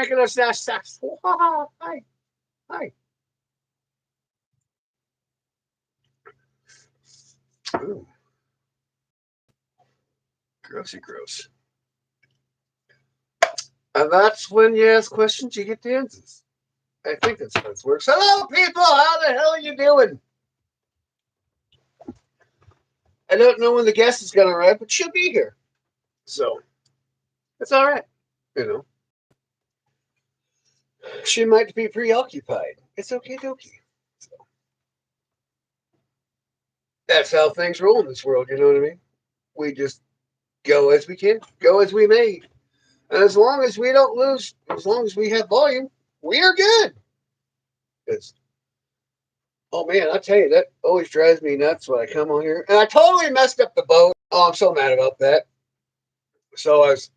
making us that. Hi. Hi. Ooh, grossy gross. And that's when you ask questions, you get the answers. I think that's how it works. Hello, people. How the hell are you doing? I don't know when the guest is going to arrive, but she'll be here. So, it's all right. You know, she might be preoccupied. It's okay, dokie. So, that's how things roll in this world. You know what I mean? We just go as we can, go as we may. And as long as we don't lose, as long as we have volume, we are good. It's, oh man, I tell you, that always drives me nuts when I come on here. And I totally messed up the boat. Oh, I'm so mad about that. So I was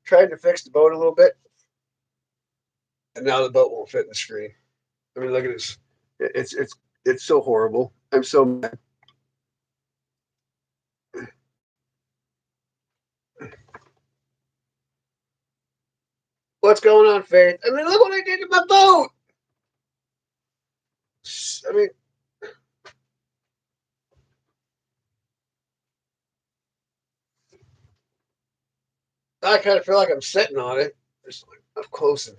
trying to fix the boat a little bit, and now the boat won't fit in the screen. I mean, look at this. It's so horrible. I'm so mad. What's going on, Faith? I mean, look what I did to my boat. I mean, I kind of feel like I'm sitting on it, just like up close, and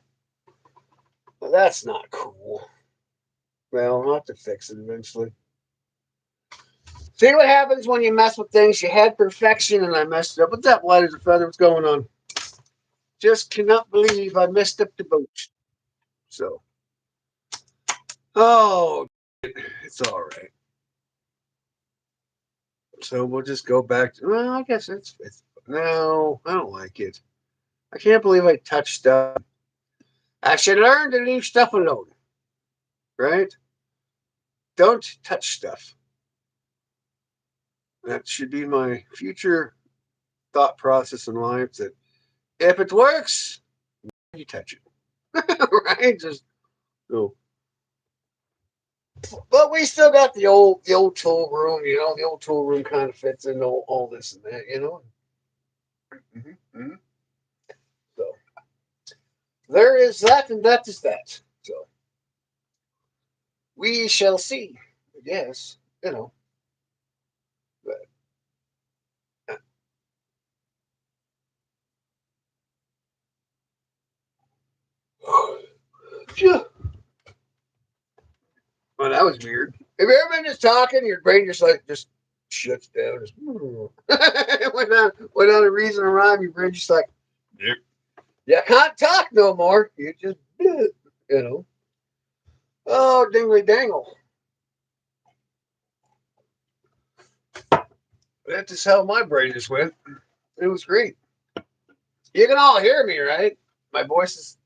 well, that's not cool. Well, I'll have to fix it eventually. See what happens when you mess with things. You had perfection, and I messed it up. What's that light as a feather? What's going on? Just cannot believe I messed up the boat. So, oh, it's all right. So we'll just go back to. Well, I guess it's. No, I don't like it. I can't believe I touched stuff. I should learn to leave stuff alone. Right? Don't touch stuff. That should be my future thought process in life. That if it works, you touch it. Right? Just no. But we still got the old tool room. You know, the old tool room kind of fits in all this and that. You know. Mm-hmm, mm-hmm. So there is that, and that is that. So we shall see. Yes, you know. But, phew. Well, that was weird. Have you ever been just talking, your brain just shuts down, just without a reason or rhyme, your brain just like, yep. You can't talk no more. You just you know. Oh, dingly dangle. That's just how my brain just went. It was great. You can all hear me, right? My voice is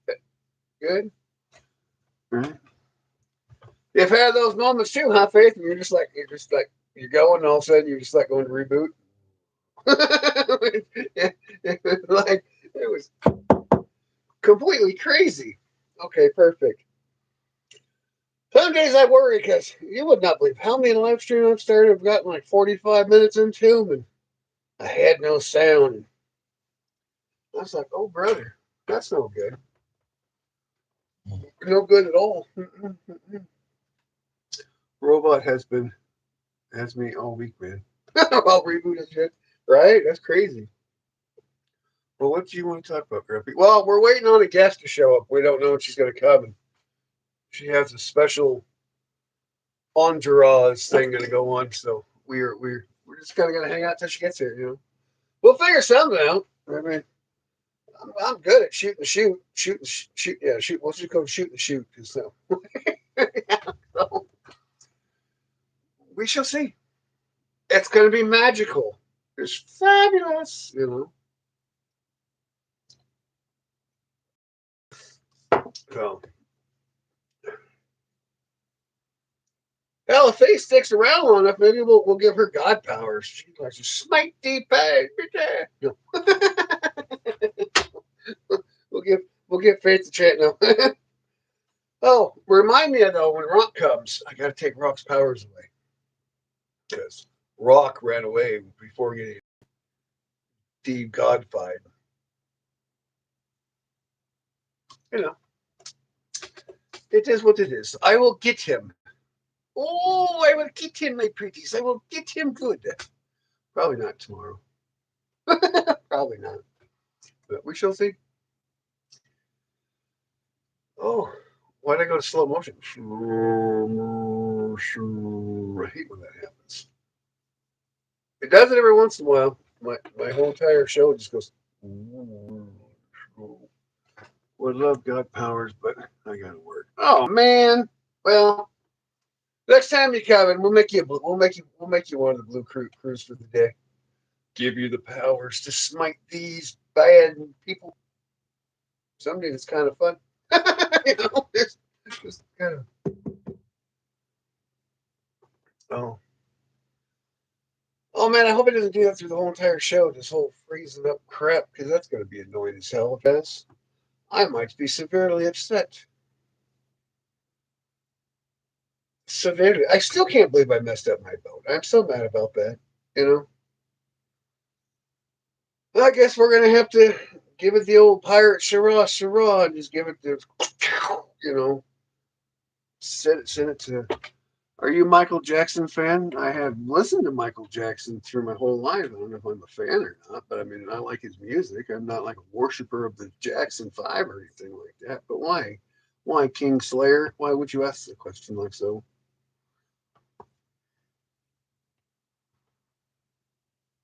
good. Mm-hmm. You've had those moments too, huh, Faith? And you're just like you're going, and all of a sudden you're just like going to reboot. Like it was completely crazy. Okay, perfect. Some days I worry because you would not believe how many live streams I've started. I've gotten like 45 minutes into them, and I had no sound. I was like, oh, brother, that's no good. No good at all. Robot has me all week, man. I'll reboot and shit. Right? That's crazy. Well, what do you want to talk about, Grumpy? Well, we're waiting on a guest to show up. We don't know when she's going to come. And she has a special entourage thing going to go on, so we're just kind of going to hang out till she gets here. You know, we'll figure something out. I mean, I'm good at shoot. Yeah, shoot. We'll just go shoot and shoot. So, yeah, so we shall see. It's going to be magical. It's fabulous. You know. So, hell, if Faye sticks around long enough, maybe we'll give her god powers. She's like, smite the peg. No. we'll give Faith the chance. No. Oh, remind me though when Rock comes, I got to take Rock's powers away because Rock ran away before getting de-godfied. You know, it is what it is. I will get him. Oh, I will get him, my pretties. I will get him good. Probably not tomorrow. Probably not. But we shall see. Oh, why did I go to slow motion? I hate when that happens. It does it every once in a while. My whole entire show just goes. Would love God powers, but I gotta work. Oh man. Well, next time you come in, we'll make you one of the blue crews for the day. Give you the powers to smite these bad people. Someday it's kind of fun. It's just kind of. Oh, oh man, I hope it doesn't do that through the whole entire show. This whole freezing up crap, because that's going to be annoying as hell. If that's, I might be severely upset. Severely, I still can't believe I messed up my boat. I'm so mad about that. You know. I guess we're gonna have to give it the old pirate Shirah, and just give it the, send it to. Are you a Michael Jackson fan? I have listened to Michael Jackson through my whole life. I don't know if I'm a fan or not, but I mean, I like his music. I'm not like a worshiper of the Jackson Five or anything like that. But why? Why King Slayer? Why would you ask the question like so?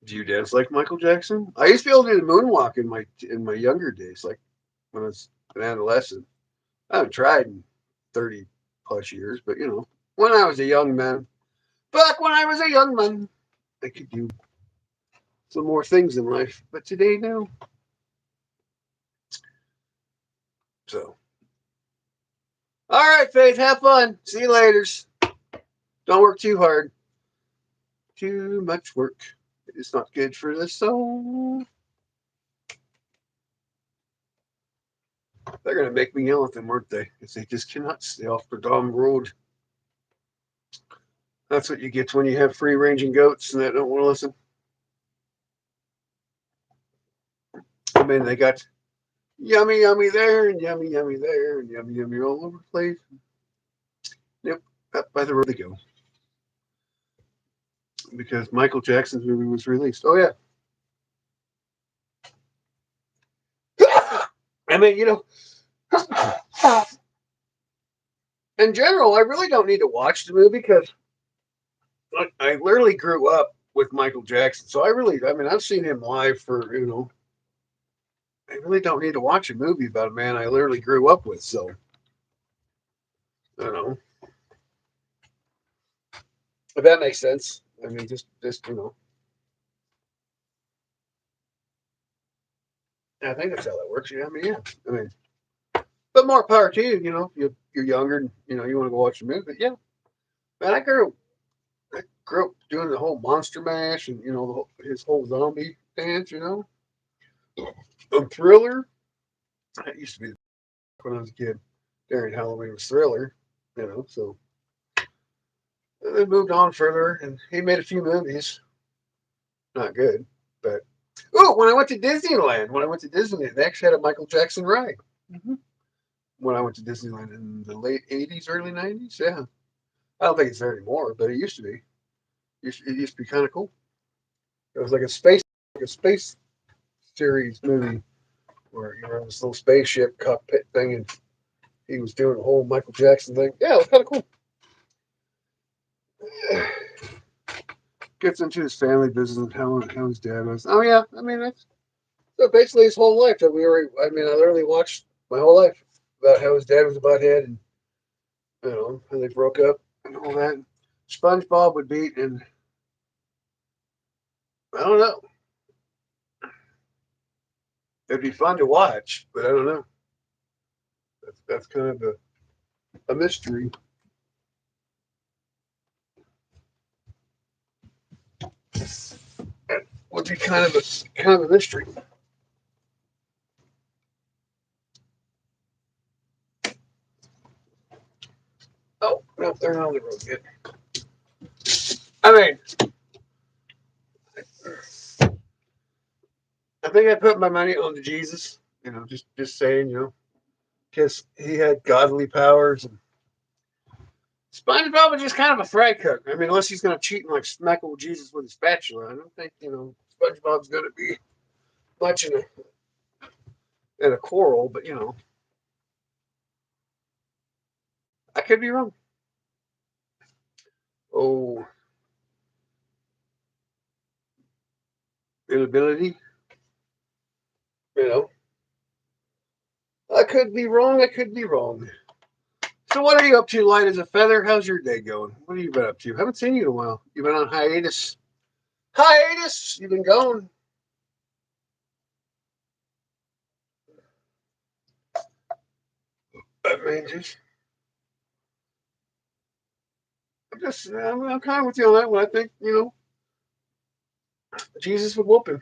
Do you dance like Michael Jackson? I used to be able to do the moonwalk in my younger days, like when I was an adolescent. I haven't tried in 30 plus years, but when I was a young man, back when I was a young man, I could do some more things in life. But today, no. So, all right, Faith, have fun. See you later. Don't work too hard. Too much work. It's not good for the soul. They're going to make me yell at them, aren't they? Because they just cannot stay off the dumb road. That's what you get when you have free ranging goats and they don't want to listen. I mean, they got yummy, yummy there and yummy, yummy there and yummy, yummy all over the place. Yep, up by the road they go. Because Michael Jackson's movie was released. Oh, yeah. I mean, in general, I really don't need to watch the movie because I literally grew up with Michael Jackson. So I've seen him live for. I really don't need to watch a movie about a man I literally grew up with. So, I don't know if that makes sense. I mean, just. I think that's how that works. Yeah, I mean, yeah. I mean, but more power to you. You're younger, and you want to go watch a movie. But yeah, man, I grew up doing the whole Monster Mash and his whole zombie dance. Thriller. That used to be when I was a kid. During Halloween was Thriller. So they moved on further, and he made a few movies. Not good, but when I went to Disneyland, they actually had a Michael Jackson ride. Mm-hmm. When I went to Disneyland in the late '80s, early '90s, yeah. I don't think it's there anymore, but it used to be. It used to be kind of cool. It was like a space series movie where you're on this little spaceship cockpit thing, and he was doing the whole Michael Jackson thing. Yeah, it was kind of cool. Gets into his family business and how his dad was. Oh yeah, I mean that's so basically his whole life that we were. I mean, I literally watched my whole life about how his dad was a butthead and how they broke up and all that. SpongeBob would beat, and I don't know. It'd be fun to watch, but I don't know. That's kind of a mystery. That would be kind of a mystery. Oh no, they're not on the road yet. I mean, I think I put my money on the Jesus. Just saying. because he had godly powers. And SpongeBob was just kind of a fry cook. I mean, unless he's going to cheat and like smack old Jesus with a spatula, I don't think SpongeBob's going to be much in a quarrel. But I could be wrong. Oh, inability. You know, I could be wrong. I could be wrong. So what are you up to, light as a feather? How's your day going? What have you been up to? Haven't seen you in a while. You've been on hiatus. Hiatus. You've been gone. I mean, I'm kind of with you on that one. I think Jesus would whoop him.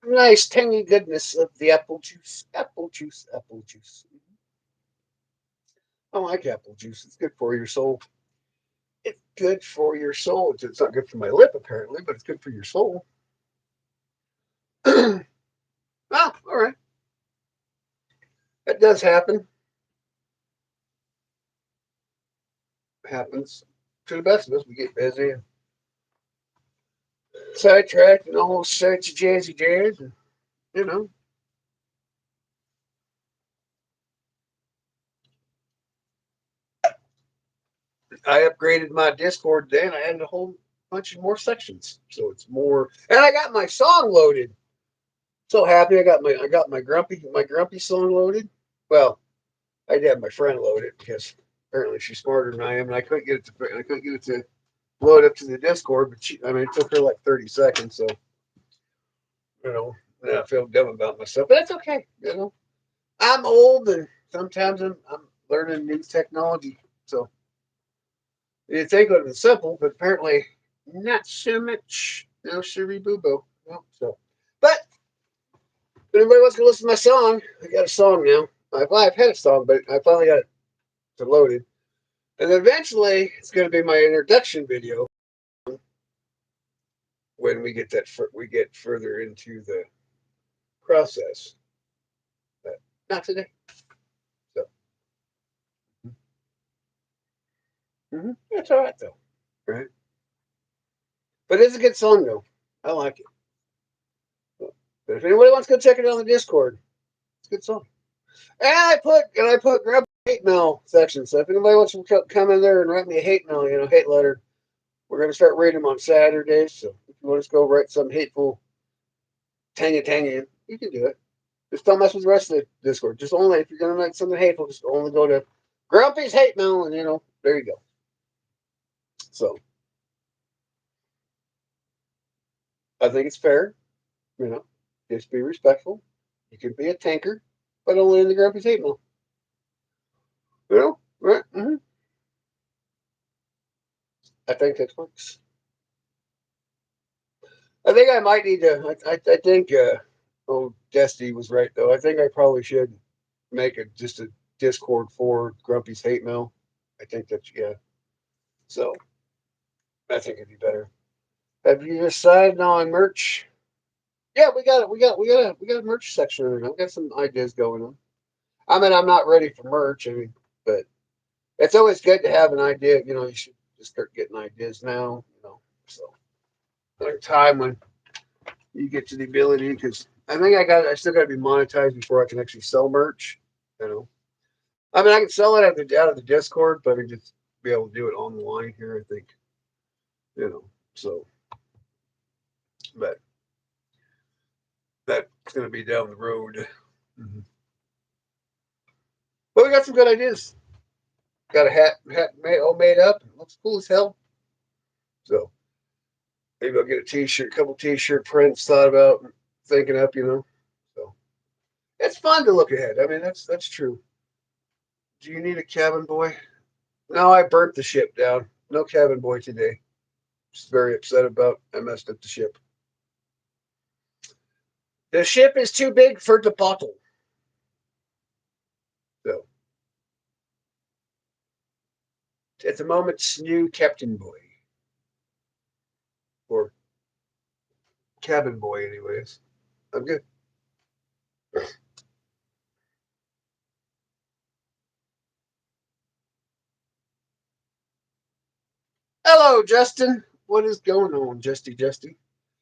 Nice tangy goodness of the apple juice. Apple juice. Apple juice. I like apple juice. It's good for your soul. It's good for your soul. It's not good for my lip, apparently, but it's good for your soul. All right. That does happen. Happens to the best of us. We get busy and sidetracked and all sorts of jazzy jazz. And, you know, I upgraded my Discord today and I added a whole bunch of more sections. So it's more, and I got my song loaded. So happy I got my grumpy song loaded. Well, I did have my friend load it because apparently she's smarter than I am, and I couldn't get it to load up to the Discord. But it took her like 30 seconds. So you know, and I feel dumb about myself, but that's okay. I'm old, and sometimes I'm learning new technology. So you think it was simple, but apparently not so much. No, siree boo boo. No, so, but if anybody wants to listen to my song, I got a song now. I've had a song, but I finally got it to loaded. And eventually, it's going to be my introduction video when we get further into the process. But not today. So that's all right though, right? But it's a good song though. I like it. But if anybody wants to go check it out on the Discord, it's a good song. And I put grab hate mail section. So if anybody wants to come in there and write me a hate mail, hate letter, we're gonna start reading them on Saturdays. So if you want to go write some hateful tanga, you can do it. Just don't mess with the rest of the Discord. Just only if you're gonna make something hateful, just only go to Grumpy's hate mail, and there you go. So I think it's fair. Just be respectful. You can be a tanker, but only in the Grumpy's hate mail. Right? I think that works. I think I might need to. I think. Oh, Dusty was right though. I think I probably should make just a Discord for Grumpy's hate mail. I think that's yeah. So I think it'd be better. Have you decided on merch? Yeah, we got it. We got a merch section right now. We got some ideas going on. I mean, I'm not ready for merch. But it's always good to have an idea. You should just start getting ideas now. So there's time when you get to the ability because I think I still got to be monetized before I can actually sell merch. You know, I mean, I can sell it out of the Discord, but I just be able to do it online here. I think. So but that's going to be down the road. Mm-hmm. But we got some good ideas. Got a hat all made up. It looks cool as hell. So maybe I'll get a T-shirt, couple T-shirt prints. Thought about thinking up. So it's fun to look ahead. I mean, that's true. Do you need a cabin boy? No, I burnt the ship down. No cabin boy today. Just very upset about. I messed up the ship. The ship is too big for the bottle. So at the moment, new captain boy. cabin boy, anyways. I'm good. Hello, Justin. What is going on, Justy?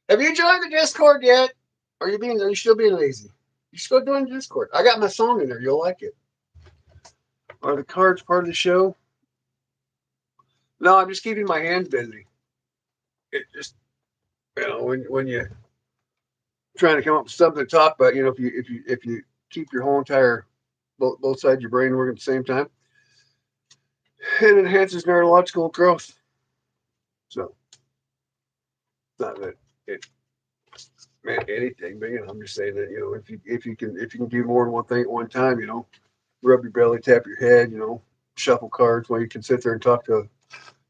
Have you joined the Discord yet? Are you still being lazy? You still doing the Discord? I got my song in there. You'll like it. Are the cards part of the show? No, I'm just keeping my hands busy. It just when you trying to come up with something to talk about, if you keep your whole entire both sides of your brain working at the same time, it enhances neurological growth. So not that it meant anything, but I'm just saying that if you can do more than one thing at one time, rub your belly, tap your head, shuffle cards while you can sit there and talk to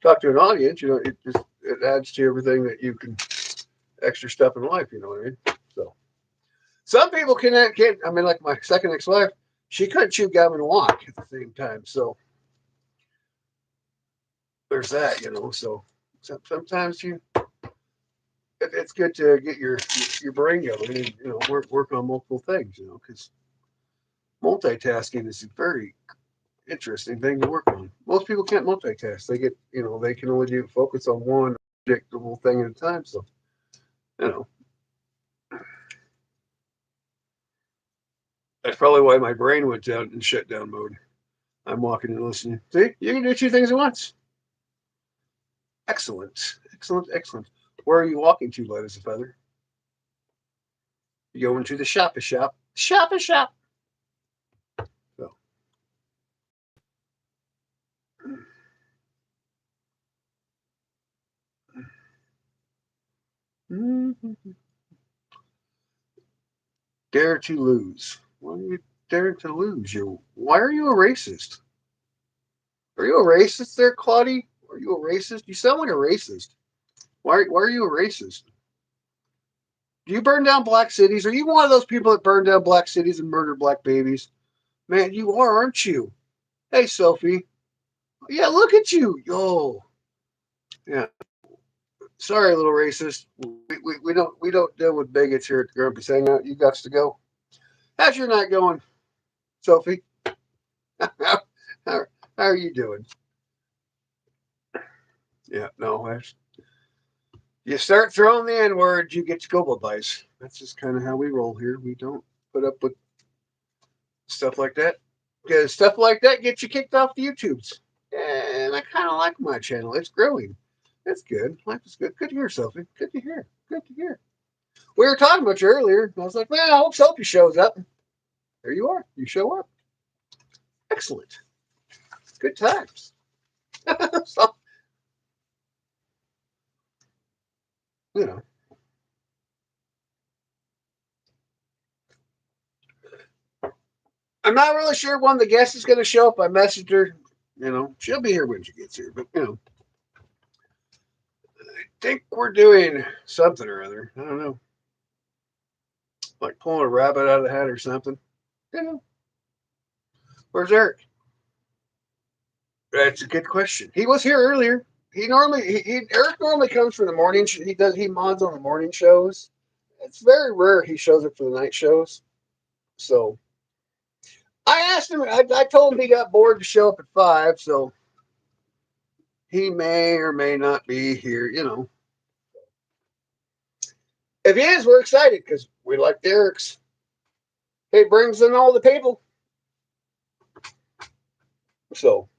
an audience. It adds to everything that you can extra stuff in life. You know what I mean? So some people can't. I mean, like my second ex-wife, she couldn't chew gum and walk at the same time. So there's that. So sometimes it's good to get your brain going and work on multiple things. Because multitasking is a very interesting thing to work on. Most people can't multitask. They can only focus on one predictable thing at a time. So you know that's probably why my brain went down in shutdown mode. I'm walking and listening. See, you can do two things at once. Excellent, excellent, excellent. Where are you walking to, light as a feather? You going to the shop a shop, shop a shop. So, dare to lose. Why are you dare to lose? Why are you a racist? Are you a racist there, Claudie? Are you a racist? You sound like a racist. Why are you a racist? Do you burn down black cities? Are you one of those people that burn down black cities and murder black babies? Man, you are, aren't you? Hey, Sophie. Yeah, look at you. Yo. Yeah. Sorry, little racist. We don't deal with bigots here at the Grumpy's Hangout. You got to go. How's your night going, Sophie? how, how are you doing? Yeah, no. You start throwing the N word, you get scope advice. That's just kind of how we roll here. We don't put up with stuff like that. Because stuff like that gets you kicked off the YouTubes. And I kind of like my channel. It's growing. It's good. Life is good. Good to hear, Sophie. Good to hear. Good to hear. We were talking about you earlier. I was like, man, I hope Sophie shows up. There you are. You show up. Excellent. Good times. So, you know, I'm not really sure when the guest is going to show up. I messaged her. She'll be here when she gets here. But, I think we're doing something or other. I don't know. Like pulling a rabbit out of the hat or something. You know, where's Eric? That's a good question. He was here earlier. Eric normally comes for the morning. He mods on the morning shows. It's very rare he shows up for the night shows. So I asked him. I told him he got bored to show up at 5. So he may or may not be here. If he is, we're excited because we like Eric's. He brings in all the people. So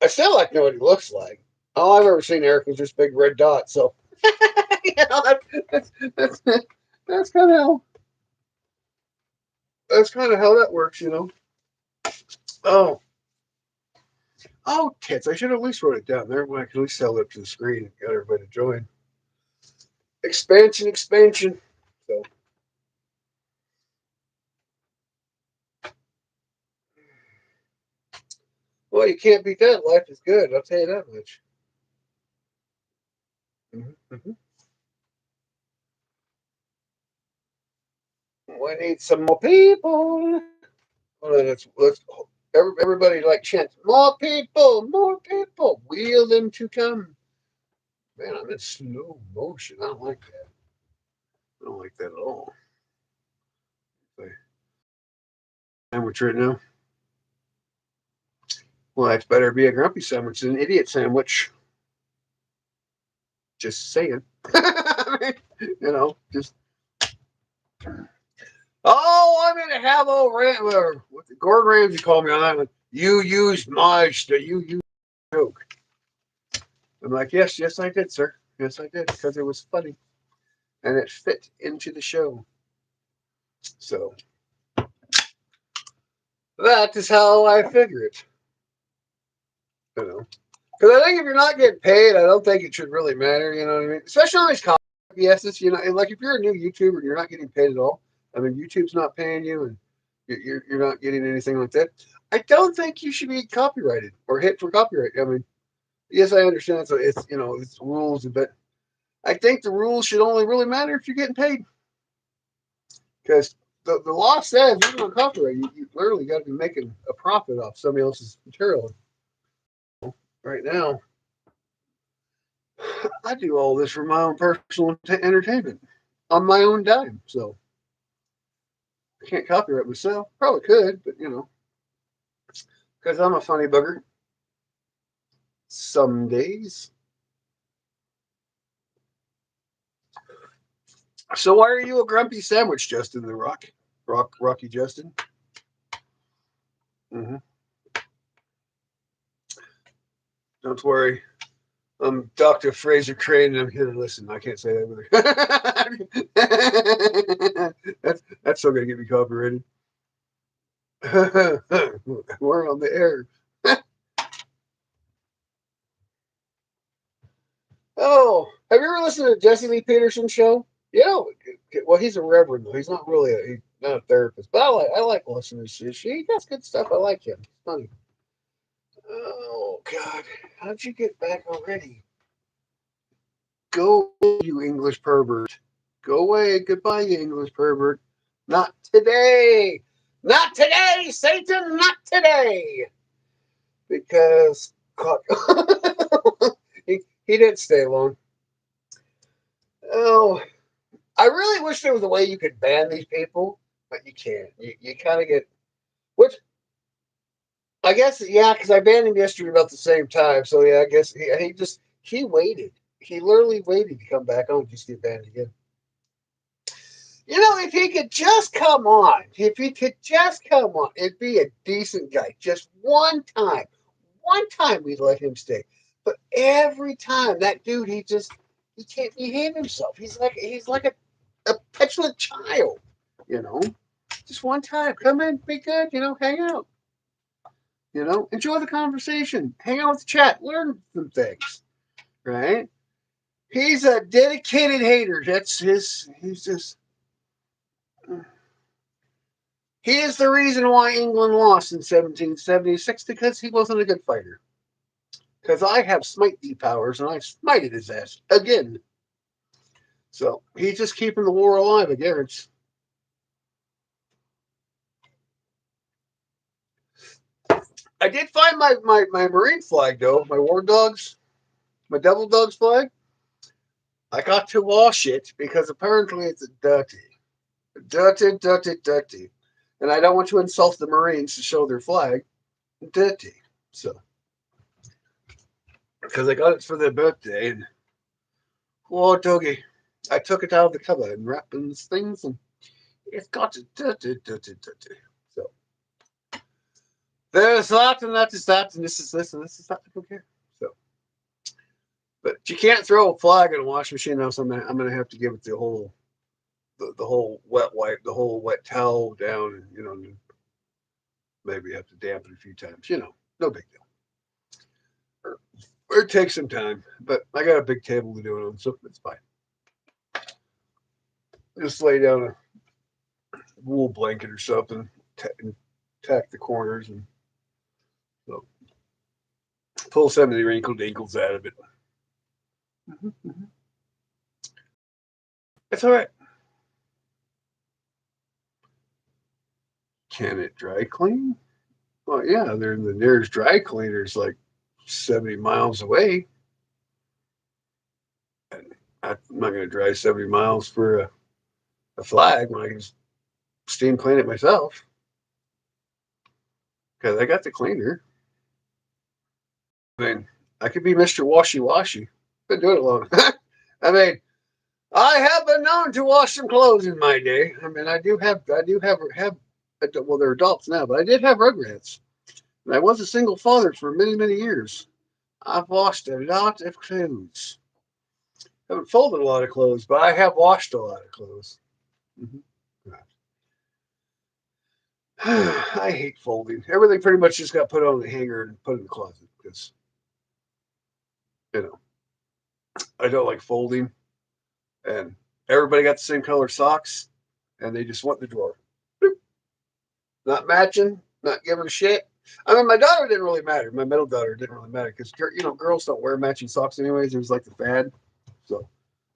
I still like to know what he looks like. All I've ever seen Eric was just big red dot. So that's that's kind of how that works. Oh, tits! I should have at least wrote it down there. When I could at least sell it up to the screen and got everybody to join. Expansion, expansion. So, well, you can't beat that. Life is good. I'll tell you that much. Mm-hmm. We need some more people. Well, let's everybody like chant more people, wheel them to come. Man, I'm in slow motion. I don't like that. I don't like that at all. Okay. Sandwich right now. Well, that's better be a grumpy sandwich than an idiot sandwich. Just saying. Just. Oh, I'm gonna have old what the Gordon Ramsay called me on that one. You used you used joke. I'm like, yes, I did, sir. Yes, I did, because it was funny and it fit into the show. So that is how I figure it. Because I think if you're not getting paid, I don't think it should really matter. You know what I mean? Especially on these yeses, and like if you're a new YouTuber and you're not getting paid at all, I mean, YouTube's not paying you and you're not getting anything like that. I don't think you should be copyrighted or hit for copyright. I mean, yes, I understand. So it's rules, but I think the rules should only really matter if you're getting paid. Because the law says you're on copyright. You literally got to be making a profit off somebody else's material. Right now, I do all this for my own personal entertainment on my own dime. So I can't copyright myself. Probably could, but because I'm a funny bugger. Some days. So why are you a grumpy sandwich, Justin the Rocky Justin? Mm-hmm. Don't worry. I'm Dr. Fraser Crane, and I'm here to listen. I can't say that either. that's still gonna get me copyrighted. We're on the air. Oh, have you ever listened to Jesse Lee Peterson's show? Well, he's a reverend though. He's not really he's not a therapist, but I like listening to his. He does good stuff. I like him. He's funny. Oh God, how'd you get back already? Go, you English pervert. Go away. Goodbye, you English pervert. Not today. Not today, Satan. Not today. Because he didn't stay long. Oh, I really wish there was a way you could ban these people, but you can't. You kind of get, which I guess, yeah, because I banned him yesterday about the same time. So yeah, I guess he waited. He literally waited to come back on just to get banned again. If he could just come on, it'd be a decent guy. Just one time we'd let him stay. But every time that dude, he can't behave himself. He's like a petulant child, you know. Just one time, come in, be good, hang out, enjoy the conversation, hang out with the chat, learn some things, right? He's a dedicated hater. That's his. He is the reason why England lost in 1776 because he wasn't a good fighter. Because I have smite thee powers and I smited his ass again. So he's just keeping the war alive, I guess. I did find my Marine flag, though, my War Dogs, my Devil Dogs flag. I got to wash it because apparently it's dirty. Dirty, dirty, dirty. And I don't want to insult the Marines to show their flag. Dirty. So, because I got it for their birthday, and oh, doggy, I took it out of the cover and wrapped in these things, and it's got dirty, dirty, dirty. So, there's that, and that is that, and this is this, and this is that. I don't care. So, but you can't throw a flag in a washing machine now, so I'm gonna have to give it the whole wet wipe, the whole wet towel down, and maybe have to damp it a few times. No big deal. Or it takes some time, but I got a big table to do it on, so it's fine. Just lay down a wool blanket or something, and tack the corners, and so pull some of the wrinkled ankles out of it. Mm-hmm. It's all right. Can it dry clean? Well, yeah, the nearest dry cleaner is like 70 miles away. I'm not going to drive 70 miles for a flag when I can just steam clean it myself because I got the cleaner. I mean, I could be Mr. Washy Washy. Been doing it long. I mean, I have been known to wash some clothes in my day. I mean, I do have. Well, they're adults now, but I did have Rugrats. And I was a single father for many, many years. I've washed a lot of clothes. I haven't folded a lot of clothes, but I have washed a lot of clothes. Mm-hmm. I hate folding. Everything pretty much just got put on the hanger and put in the closet because, you know, I don't like folding. And everybody got the same color socks and they just went in the drawer. Not matching, not giving a shit. I mean, my daughter didn't really matter. My middle daughter didn't really matter because, girls don't wear matching socks anyways. It was like the fad. So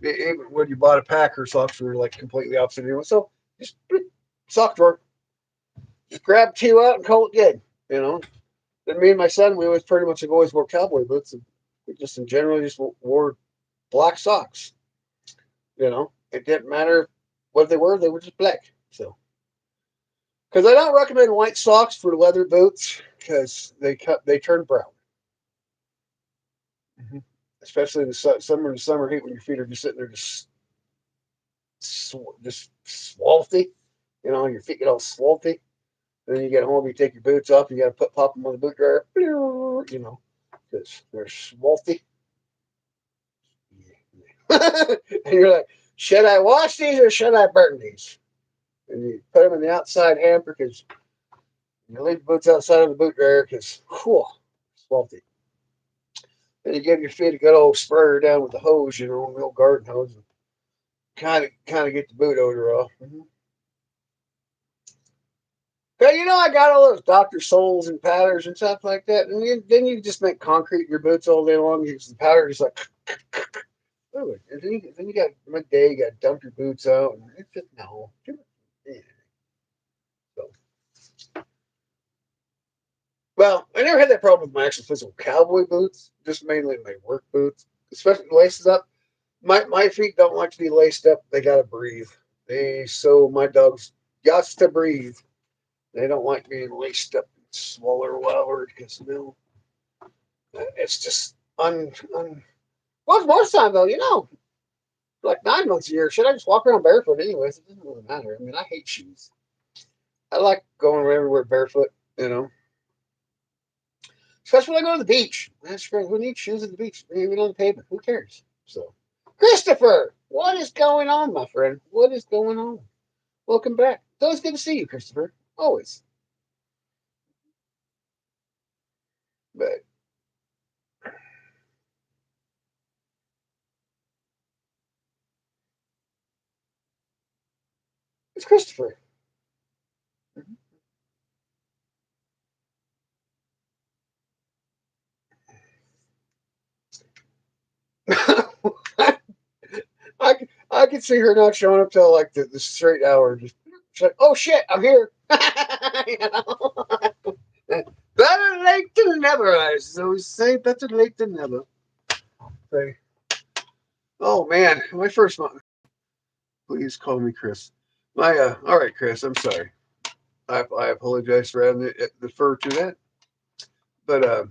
even when you bought a pack, her socks were like completely opposite anyway. So just sock drawer. Just grab two out and call it good. You know. Then me and my son, we always pretty much always wore cowboy boots, and we just in general just wore black socks. You know, it didn't matter what they were just black. So, because I don't recommend white socks for leather boots because they turn brown, mm-hmm. Especially in the summer heat when your feet are just sitting there just swampy. You know, your feet get all swampy. And then you get home, you take your boots off, you got to pop them on the boot dryer, you know, because they're swampy. And you're like, should I wash these or should I burn these? And you put them in the outside hamper because you leave the boots outside of the boot dryer because, whew, swampy. Then you give your feet a good old spur down with the hose, you know, the old garden hose, and kind of get the boot odor off. Mm-hmm. But I got all those Dr. Souls and powders and stuff like that. And then you just make concrete in your boots all day long. You use the powder just like, and then you got midday, you got to dump your boots out. And it's just, no. Yeah. So, well, I never had that problem with my actual physical cowboy boots, just mainly my work boots, especially laces up. My feet don't like to be laced up. They got to breathe. My dogs got to breathe. They don't like being laced up and swaller waller because it's just well, most time though, like 9 months a year, should I just walk around barefoot anyways? It doesn't really matter. I mean, I hate shoes. I like going everywhere barefoot, especially when I go to the beach. That's great. Who needs shoes at the beach? Even on the pavement. Who cares? So, Christopher, what is going on, my friend? What is going on? Welcome back. It's always good to see you, Christopher. Always. But it's Christopher. I I could see her not showing up till like the straight hour. Just she's like, oh shit, I'm here. You know? Better late than never. I always say better late than never. Say, oh man, my first month. Please call me Chris. All right, Chris. I'm sorry. I apologize for having to defer to that. But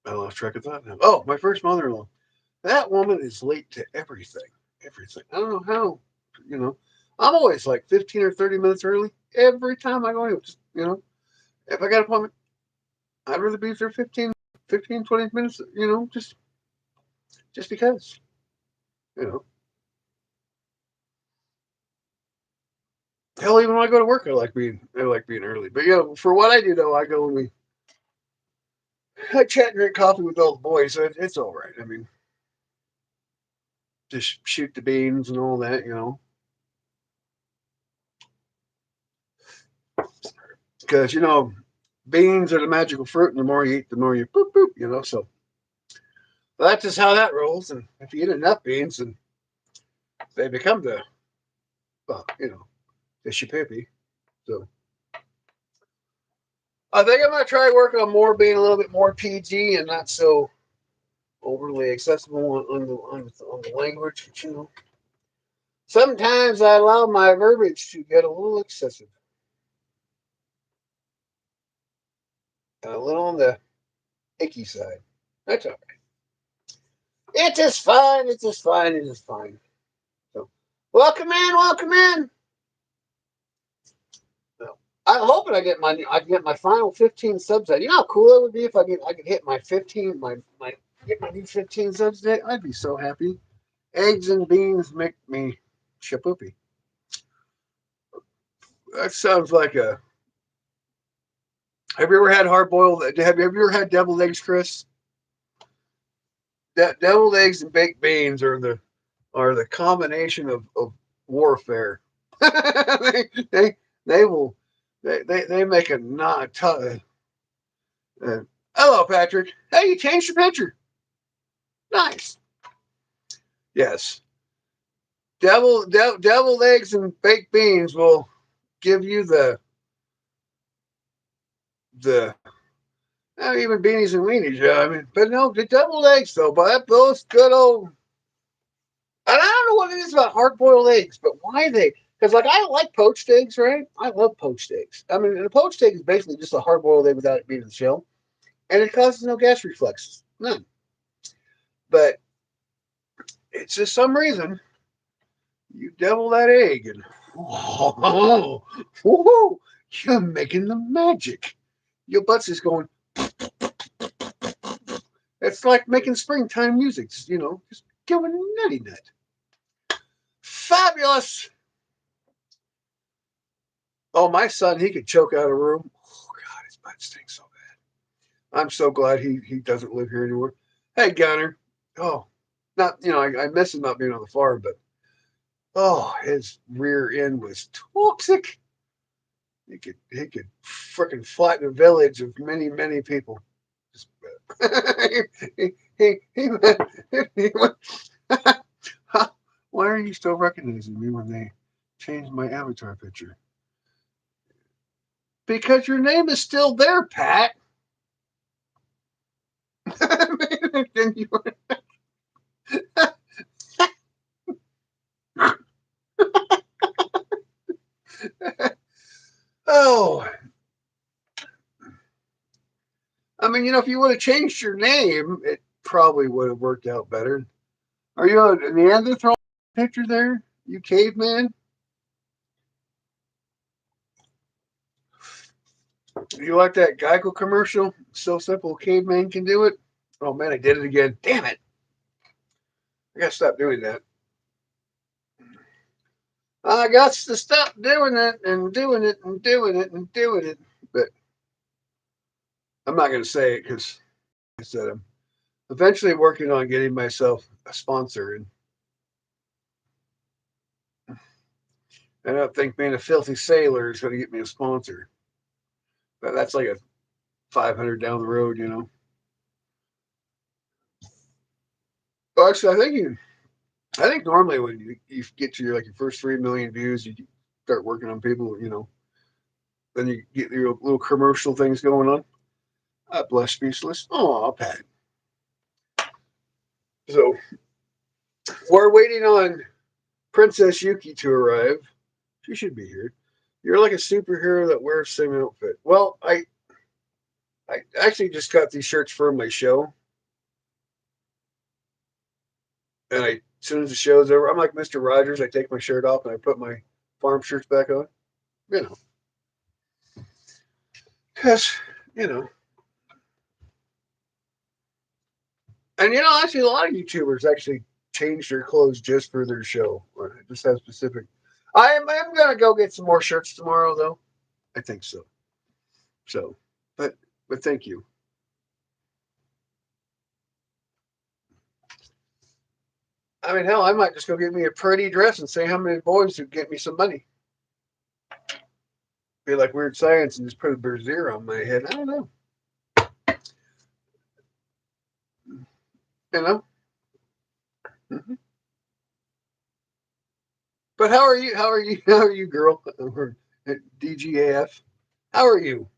I lost track of thought now. Oh, my first mother-in-law. That woman is late to everything. Everything. I don't know how. You know, I'm always like 15 or 30 minutes early every time I go in. Just, if I got an appointment, I'd rather be there 15, 20 minutes. Just because. You know, hell, even when I go to work, I like being early. But for what I do though, I go and I chat and drink coffee with all the boys. So it's all right. I mean, just shoot the beans and all that. Because beans are the magical fruit, and the more you eat, the more you boop boop. So that's just how that rolls. And if you eat enough beans, then they become the shipipi. So I think I'm gonna try working on more being a little bit more PG and not so overly accessible on the language, but sometimes I allow my verbiage to get a little excessive and a little on the icky side. That's all right. It is fine. It is fine. It is fine. So, welcome in. Welcome in. So, I'm hoping I get my final 15 subs. You know how cool it would be if I could hit my 15 my get my new 15 subs today. I'd be so happy. Eggs and beans make me shapoopy. That sounds like a. Have you ever had hard boiled? Have you ever had deviled eggs, Chris? That deviled eggs and baked beans are the combination of warfare. they they will they make a not. Hello, Patrick. Hey, you changed your picture. Nice. Yes, deviled eggs and baked beans will give you the even beanies and weenies. Yeah, I mean, but no, the deviled eggs though. But those good old. And I don't know what it is about hard boiled eggs, but why they? Because like I like poached eggs, right? I love poached eggs. I mean, a poached egg is basically just a hard boiled egg without it being in the shell, and it causes no gas reflexes, none. But it's just some reason you devil that egg, and oh, you're making the magic. Your butt's just going. It's like making springtime music, just going nutty nut. Fabulous. Oh, my son, he could choke out a room. Oh God, his butt stinks so bad. I'm so glad he doesn't live here anymore. Hey, Gunner. Oh, not I miss him not being on the farm, but oh, his rear end was toxic. He could freaking flatten a village of many people. Just, he went, why are you still recognizing me when they changed my avatar picture? Because your name is still there, Pat. Oh, I mean, if you would have changed your name, it probably would have worked out better. Are you a Neanderthal picture there? You caveman? You like that Geico commercial? So simple, caveman can do it. Oh man, I did it again. Damn it! I gotta stop doing that. I got to stop doing it and doing it and doing it and doing it. But I'm not gonna say it because I said I'm eventually working on getting myself a sponsor, and I don't think being a filthy sailor is going to get me a sponsor. But that's like a 500 down the road. Well, actually, I think normally when you get to your first 3 million views, you start working on people. Then you get your little commercial things going on. Bless speechless. Oh, Pat. So we're waiting on Princess Yuki to arrive. She should be here. You're like a superhero that wears the same outfit. Well, I actually just got these shirts for my show, and as soon as the show's over, I'm like Mr. Rogers. I take my shirt off and I put my farm shirts back on. You know, because you know, and actually, a lot of YouTubers actually change their clothes just for their show, or just have specific. I'm gonna go get some more shirts tomorrow, though. I think so. So, but thank you. I mean, hell, I might just go get me a pretty dress and say how many boys would get me some money. Be like weird science and just put a brazier on my head. I don't know. You know. Mm-hmm. But how are you? How are you? How are you, girl? Or DGAF. How are you?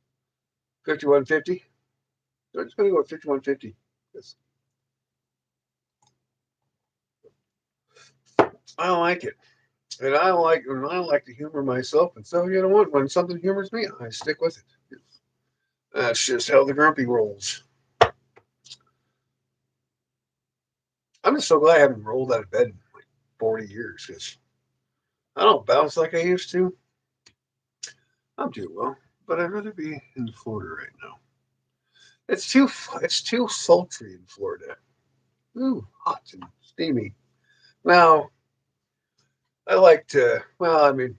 5150. I'm just gonna go with 5150. Yes. I like it. And I like to humor myself. And so, you know what? When something humors me, I stick with it. That's just how the grumpy rolls. I'm just so glad I haven't rolled out of bed in like 40 years because I don't bounce like I used to. I'm doing well, but I'd rather be in Florida right now. It's too sultry in Florida. Ooh, hot and steamy. Now, I like to, well, I mean,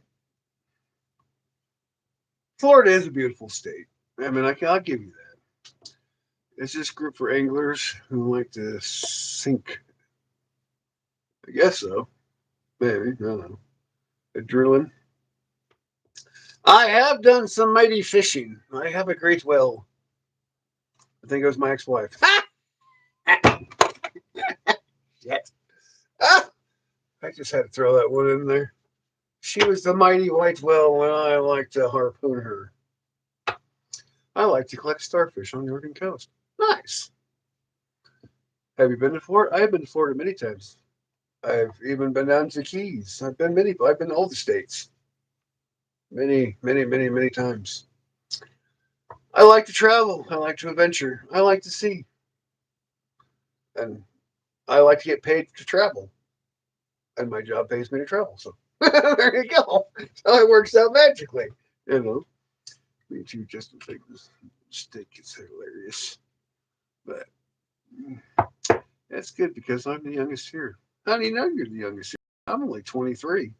Florida is a beautiful state. I mean, I'll give you that. It's this group for anglers who like to sink. I guess so. Maybe. I don't know. Adrenaline. I have done some mighty fishing. I have a great well. I think it was my ex-wife. Shit. Ah, I just had to throw that one in there. She was the mighty white whale when I like to harpoon her. I like to collect starfish on the Oregon coast. Nice. Have you been to Florida? I've been to Florida many times. I've even been down to the Keys. I've been to all the states. Many, many, many, many times. I like to travel. I like to adventure. I like to see. And I like to get paid to travel. And my job pays me to travel. So there you go. So it works out magically. You know, me too, just to think this steak is hilarious. But that's good because I'm the youngest here. How do you know you're the youngest here? I'm only 23,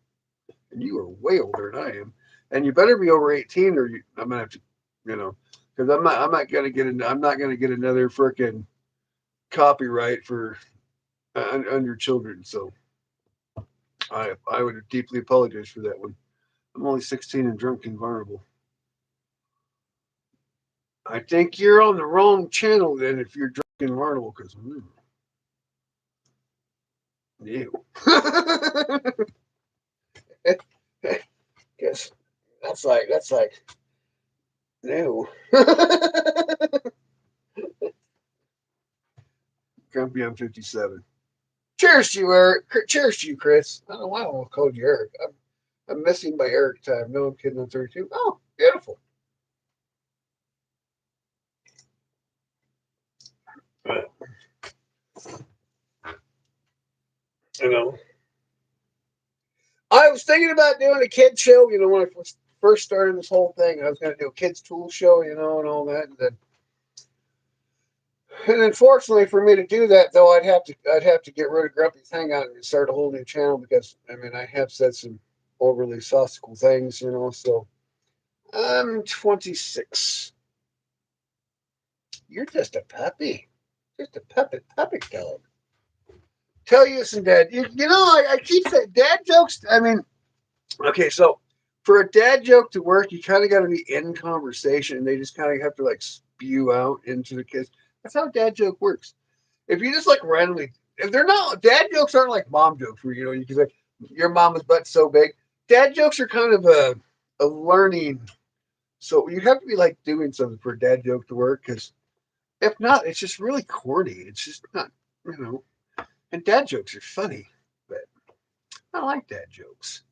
and you are way older than I am. And you better be over 18, or I'm gonna have to, you know, because I'm not gonna get another freaking copyright for on your children. So I would deeply apologize for that one. I'm only 16 and drunk and vulnerable. I think you're on the wrong channel then if you're drunk and vulnerable because you. Guess that's like new. Grumpy, I'm 57. Cheers to you, Eric. Cheers to you, Chris. I don't know why I almost called you Eric. I'm missing by Eric time. No, I'm kidding. I'm 32. Oh, beautiful. You know, I was thinking about doing a kid show. You know, when I first started this whole thing, I was going to do a kids tool show. You know, and all that. And unfortunately, for me to do that, though, I'd have to get rid of Grumpy's Hangout and start a whole new channel because I mean I have said some overly saucical things. You know, so I'm 26. You're just a puppy. Just a puppy dog. Tell you some dad. You know, I keep saying dad jokes. I mean, okay, so for a dad joke to work, you kind of got to be in conversation, and they just kind of have to like spew out into the kids. That's how a dad joke works. If you just like randomly, if they're not dad jokes aren't like mom jokes where you know you can say your mama's butt's so big. Dad jokes are kind of a learning. So you have to be like doing something for a dad joke to work because if not, it's just really corny. It's just not, you know. And dad jokes are funny, but I like dad jokes.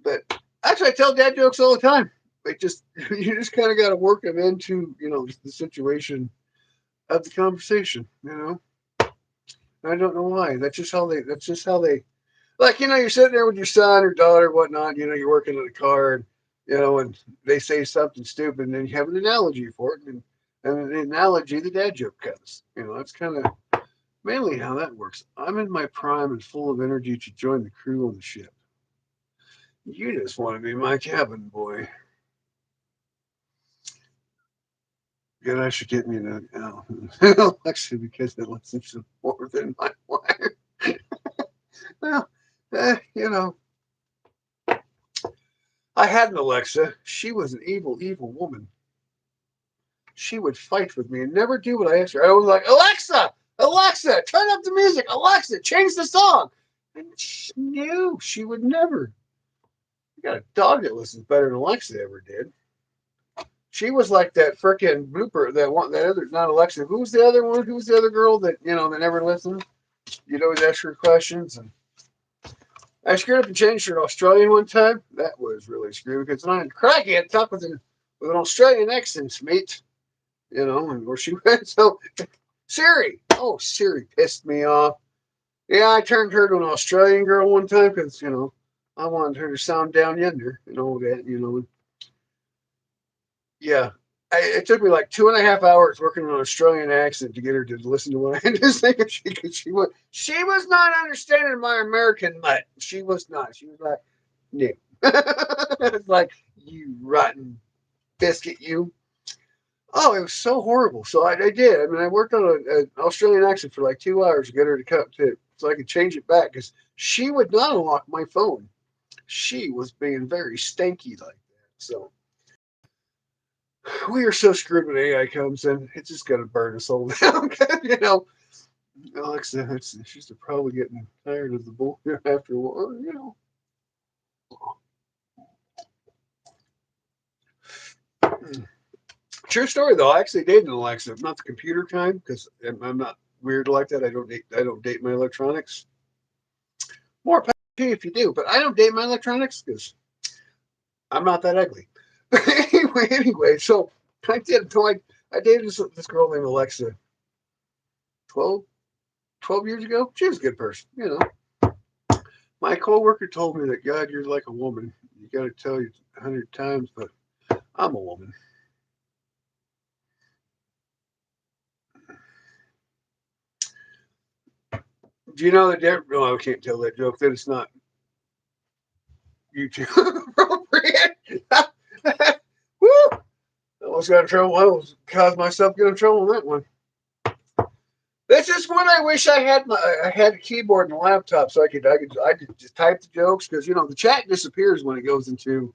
But actually, I tell dad jokes all the time. It just you just kind of got to work them into you know the situation of the conversation. You know, I don't know why. That's just how they. That's just how they. Like you know, you're sitting there with your son or daughter, or whatnot. You know, you're working in the car, and you know, and they say something stupid, and then you have an analogy for it, and the analogy, the dad joke comes. You know, that's kind of mainly how that works. I'm in my prime and full of energy to join the crew on the ship. You just want to be my cabin boy. Good, I should get me an Alexa because it listens to more than my wife. Well, you know, I had an Alexa. She was an evil, evil woman. She would fight with me and never do what I asked her. I was like, Alexa, Alexa, turn up the music. Alexa, change the song. And she knew she would never. I got a dog that listens better than Alexa ever did. She was like that frickin' blooper, that one, that other, not Alexa. Who's the other one? Who's the other girl that, you know, that never listened? You'd always ask her questions. And I screwed up and changed her to Australian one time. That was really screwed because I had cracky. I talked with an Australian accent, mate. You know, and where she went. So Siri, oh Siri pissed me off. Yeah, I turned her to an Australian girl one time because I wanted her to sound down yonder and all that. Yeah. It took me like 2.5 hours working on an Australian accent to get her to listen to what I had to say. She was not understanding my American mutt. She was not. She was like, no. It's like, you rotten biscuit, you. Oh, it was so horrible. So I did. I mean, I worked on an Australian accent for like 2 hours to get her to come to, so I could change it back because she would not unlock my phone. She was being very stanky like that. So we are so screwed when AI comes in. It's just gonna burn us all down. Alexa, she's probably getting tired of the bull after a while. True story though. I actually dated an Alexa, not the computer kind, because I'm not weird like that. I don't date my electronics. More power to you if you do, but I don't date my electronics because I'm not that ugly. anyway, so I did. So I dated this girl named Alexa 12, 12 years ago. She was a good person. My coworker told me that, God, you're like a woman. You got to tell you 100 times, but I'm a woman. Do you know that? No, I can't tell that joke. That it's not YouTube appropriate. Woo! I almost got in trouble. I almost caused myself get in trouble on that one. This is when I wish I had a keyboard and a laptop so I could just type the jokes because the chat disappears when it goes into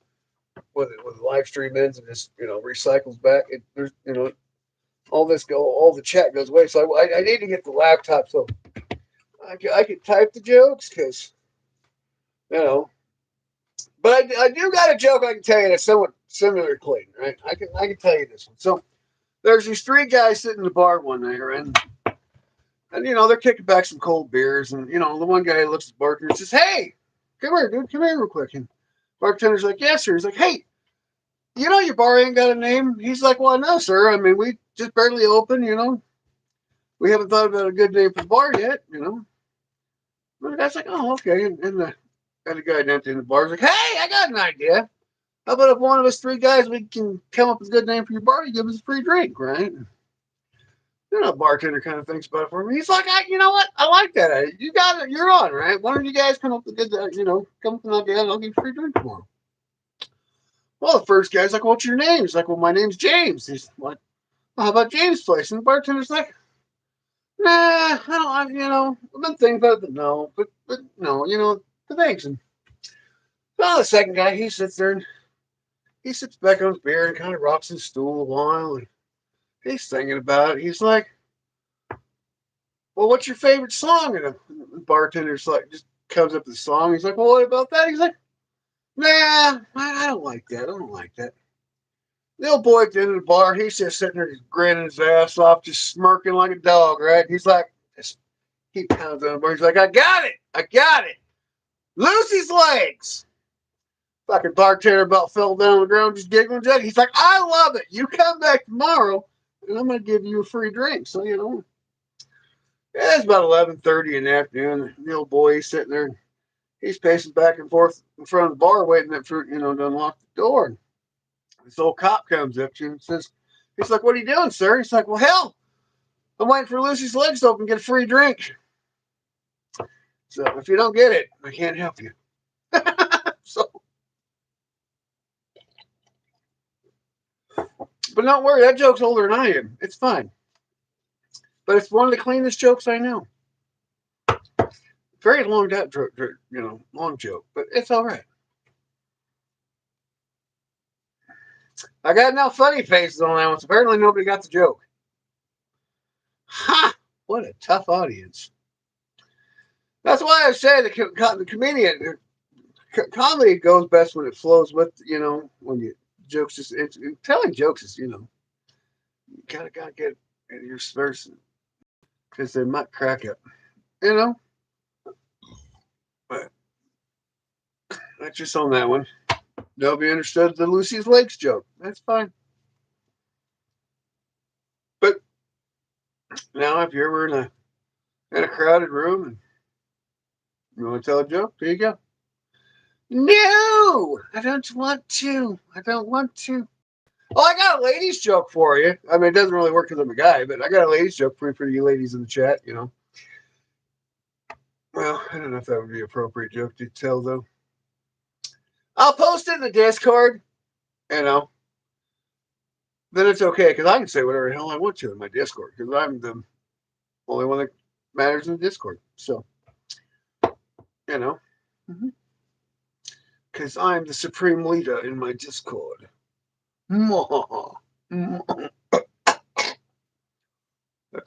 when the live stream ends and just recycles back. There's all the chat goes away. So I need to get the laptop so I could type the jokes because you know. But I do got a joke I can tell you that's somewhat similar to Clayton, right? I can tell you this one. So there's these three guys sitting in the bar one night, right? And they're kicking back some cold beers, and the one guy looks at the bartender and says, "Hey, come here, dude, come here real quick." And bartender's like, "Yes, sir." He's like, "Hey, your bar ain't got a name." He's like, "Well, no, sir. I mean, we just barely open. We haven't thought about a good name for the bar yet. And the guy's like, "Oh, okay." And the guy down in the bar is like, "Hey, I got an idea. How about if one of us three guys we can come up with a good name for your bar? You give us a free drink, right?" Bartender kind of thinks about it for me. He's like, "You know what? I like that idea. You got it. You're on, right? Why don't you guys come up with a good, come up with an idea and I'll give you a free drink tomorrow." Well, the first guy's like, "What's your name?" He's like, "Well, my name's James." He's like, "Well, how about James' Place?" And the bartender's like, "Nah, I don't. I've been thinking about it, but no, but no, thanks." And well, the second guy, he sits there and he sits back on his beer and kind of rocks his stool a while, and he's thinking about it. He's like, "Well, what's your favorite song?" And the bartender's like, just comes up with the song. He's like, "Well, what about that?" He's like, "Nah, I don't like that. I don't like that." The old boy at the end of the bar, he's just sitting there just grinning his ass off, just smirking like a dog, right? He's like, he pounds on the bar. He's like, "I got it. I got it. Lucy's legs." Fucking bartender about fell down on the ground, just giggling. He's like, "I love it. You come back tomorrow, and I'm going to give you a free drink." So, yeah, it's about 11:30 in the afternoon. The old boy, he's sitting there. He's pacing back and forth in front of the bar, waiting for to unlock the door. And this old cop comes up to him and says, he's like, "What are you doing, sir?" He's like, "Well, hell, I'm waiting for Lucy's legs to open and get a free drink. So if you don't get it, I can't help you." So, but don't worry, that joke's older than I am. It's fine. But it's one of the cleanest jokes I know. Very long, long joke, but it's all right. I got enough funny faces on that one, so apparently nobody got the joke. Ha! What a tough audience. That's why I say the comedian comedy goes best when it flows with when you jokes telling jokes is you gotta get in your person because they might crack up you know but That's just on that one. Nobody understood the Lucy's Lakes joke. That's fine. But now, if you're ever in a crowded room and you want to tell a joke, there you go. No, I don't want to. I don't want to. Oh, I got a ladies' joke for you. I mean, it doesn't really work because I'm a guy, but I got a ladies' joke for you ladies in the chat, you know. Well, I don't know if that would be an appropriate joke to tell, though. I'll post it in the Discord, you know. Then it's okay, because I can say whatever the hell I want to in my Discord, because I'm the only one that matters in the Discord. So, you know. Because I'm the supreme leader in my Discord. That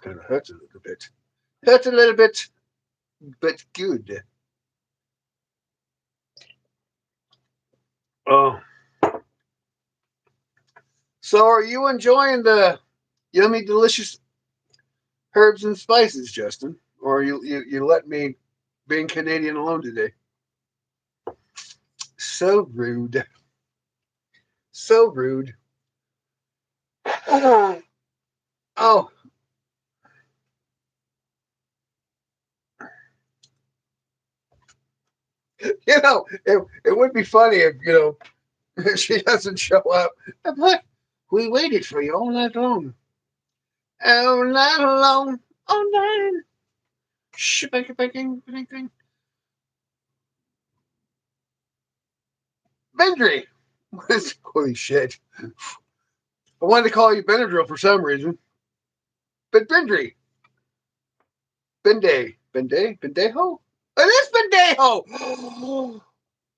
kind of hurts a little bit. Hurts a little bit, but good. Oh. So are you enjoying the yummy, delicious herbs and spices, Justin? Or you let me being Canadian alone today? So rude. So rude. Oh. You know, it would be funny if, you know, she doesn't show up. I'm like, we waited for you all night long. All night long. All night. Bang. Bendry. Holy shit. I wanted to call you Benadryl for some reason. But Bendry. Bendejo? It is Bendejo!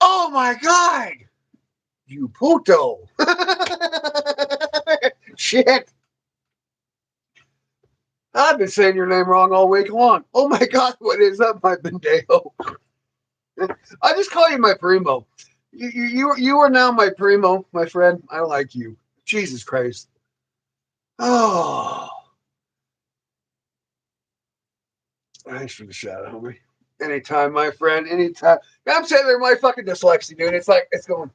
Oh my god! You puto! Shit! I've been saying your name wrong all week long. Oh my god, what is up, my Bendejo? I just call you my primo. You are now my primo, my friend. I like you. Jesus Christ. Oh. Thanks for the shout out, homie. Anytime, my friend. Anytime. I'm sitting there, my fucking dyslexia, dude. It's like, it's going,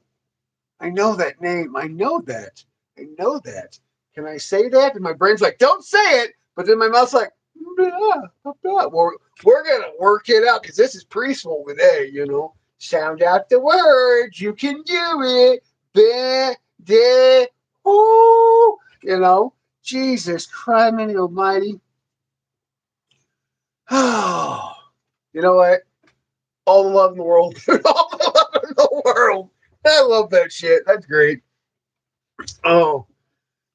I know that name. I know that. Can I say that? And my brain's like, don't say it. But then my mouth's like, we're going to work it out because this is preschool with A, you know. Sound out the words. You can do it. You know. Jesus Christ, almighty. Oh, you know what? All the love in the world. All the love in the world. I love that shit. That's great. Oh,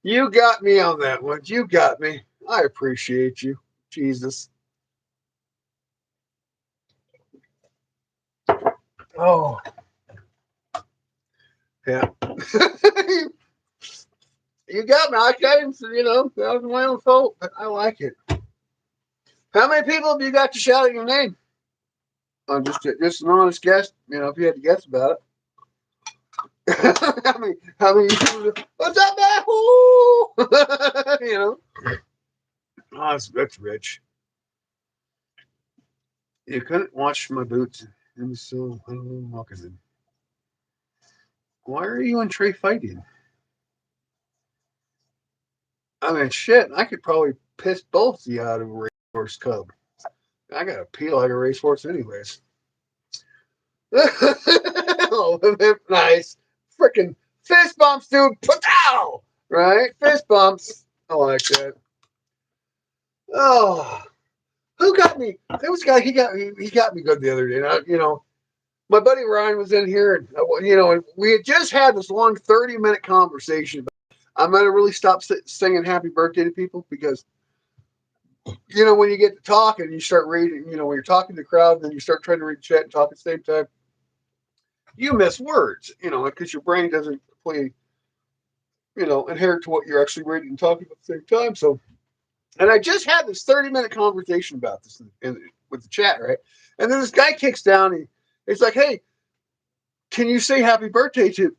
you got me on that one. You got me. I appreciate you. Jesus. Oh. Yeah. You got me. I can't, you know, that was my own fault, but I like it. How many people have you got to shout out your name? I'm just an honest guess, you know, if you had to guess about it. how many what's up, man? You know? Oh, that's rich. You couldn't wash my boots. It was so moccasin. Why are you and Trey fighting? I mean, shit, I could probably piss both of you out of a racehorse cub. I got to peel like a racehorse anyways. Oh, nice. Freaking fist bumps, dude. Pow! Right? Fist bumps. I like that. Oh, who got me? There was a guy. He got me good the other day. And you know, my buddy Ryan was in here, and you know, and we had just had this long 30-minute conversation. I'm gonna really stop singing "Happy Birthday" to people because, you know, when you get to talking, you start reading. You know, when you're talking to the crowd, and then you start trying to read chat and talk at the same time. You miss words, you know, because your brain doesn't completely, you know, inherit to what you're actually reading and talking at the same time. So, and I just had this 30-minute conversation about this with the chat, right? And then this guy kicks down. He's like, "Hey, can you say happy birthday to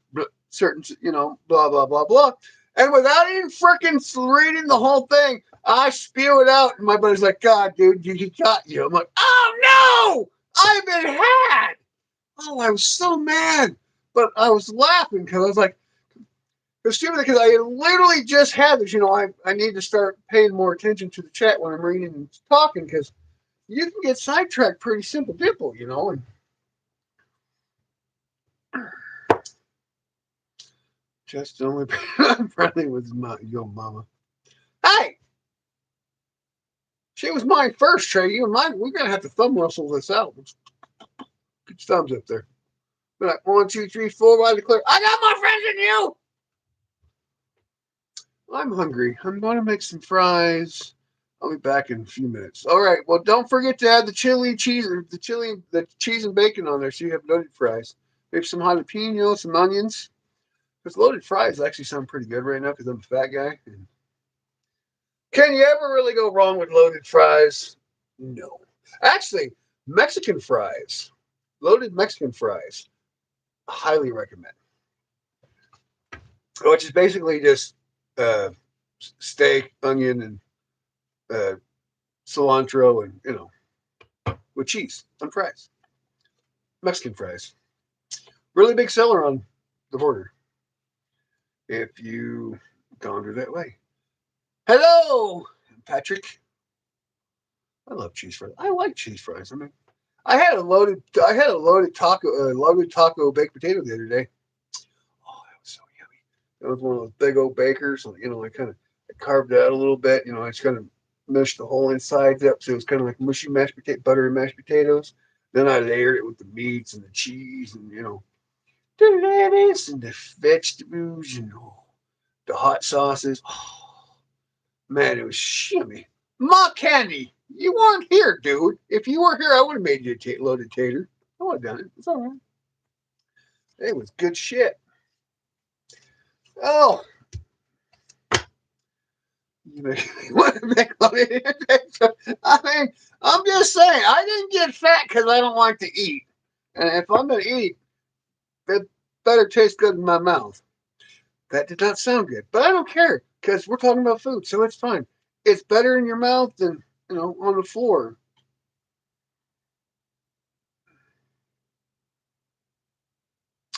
certain, you know, blah, blah, blah, blah." And without even freaking reading the whole thing, I spew it out. And my buddy's like, "God, dude, he got you." I'm like, "Oh, no, I've been had." Oh, I was so mad. But I was laughing because I was like, it's stupid because I literally just had this. I need to start paying more attention to the chat when I'm reading and talking because you can get sidetracked pretty simple dimple, and just only friendly with your mama. Hey, she was mine first, Trey. You and mine, we're gonna have to thumb wrestle this out. Get your thumbs up there. Be like 1, 2, 3, 4. I declare, I got more friends than you. I'm hungry. I'm gonna make some fries. I'll be back in a few minutes. All right. Well, don't forget to add the the cheese and bacon on there, so you have loaded fries. Maybe some jalapenos, some onions. Because loaded fries actually sound pretty good right now because I'm a fat guy. Can you ever really go wrong with loaded fries? No. Actually, Mexican fries, loaded Mexican fries, highly recommend. Which is basically just uh, steak, onion, and uh, cilantro, and with cheese on fries. Mexican fries, really big seller on the border. If you wander that way. Hello, Patrick. I love cheese fries. I like cheese fries. I mean, loaded taco baked potato the other day. Oh, that was so yummy. That was one of those big old bakers. I kind of carved it out a little bit. I just kind of mashed the whole insides up, so it was kind of like mushy mashed potato, butter and mashed potatoes. Then I layered it with the meats and the cheese, and the lettuce and the vegetables, and the hot sauces. Oh, man, it was yummy. Ma Candy, you weren't here, dude. If you were here, I would have made you a loaded tater. I would have done it. It's all right. It was good shit. Oh, you want to make loaded I mean, I'm just saying, I didn't get fat because I don't like to eat. And if I'm going to eat, it better taste good in my mouth. That did not sound good, but I don't care because we're talking about food, so it's fine. It's better in your mouth than on the floor.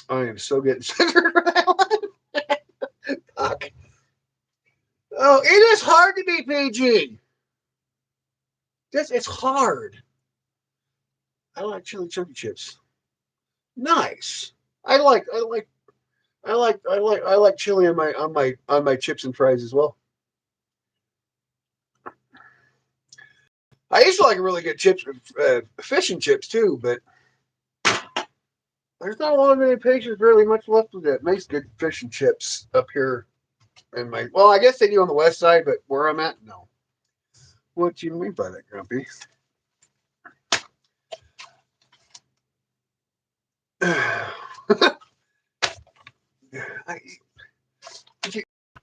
I am so getting centered for that one. Fuck. Oh, it is hard to be PG. It's hard. I like chili chunky chips. Nice. I like chili on my chips and fries as well. I used to like really good chips, fish and chips too, but there's not a lot of any places really much left of that makes good fish and chips up here in my. Well, I guess they do on the west side, but where I'm at, no. What do you mean by that, Grumpy? I,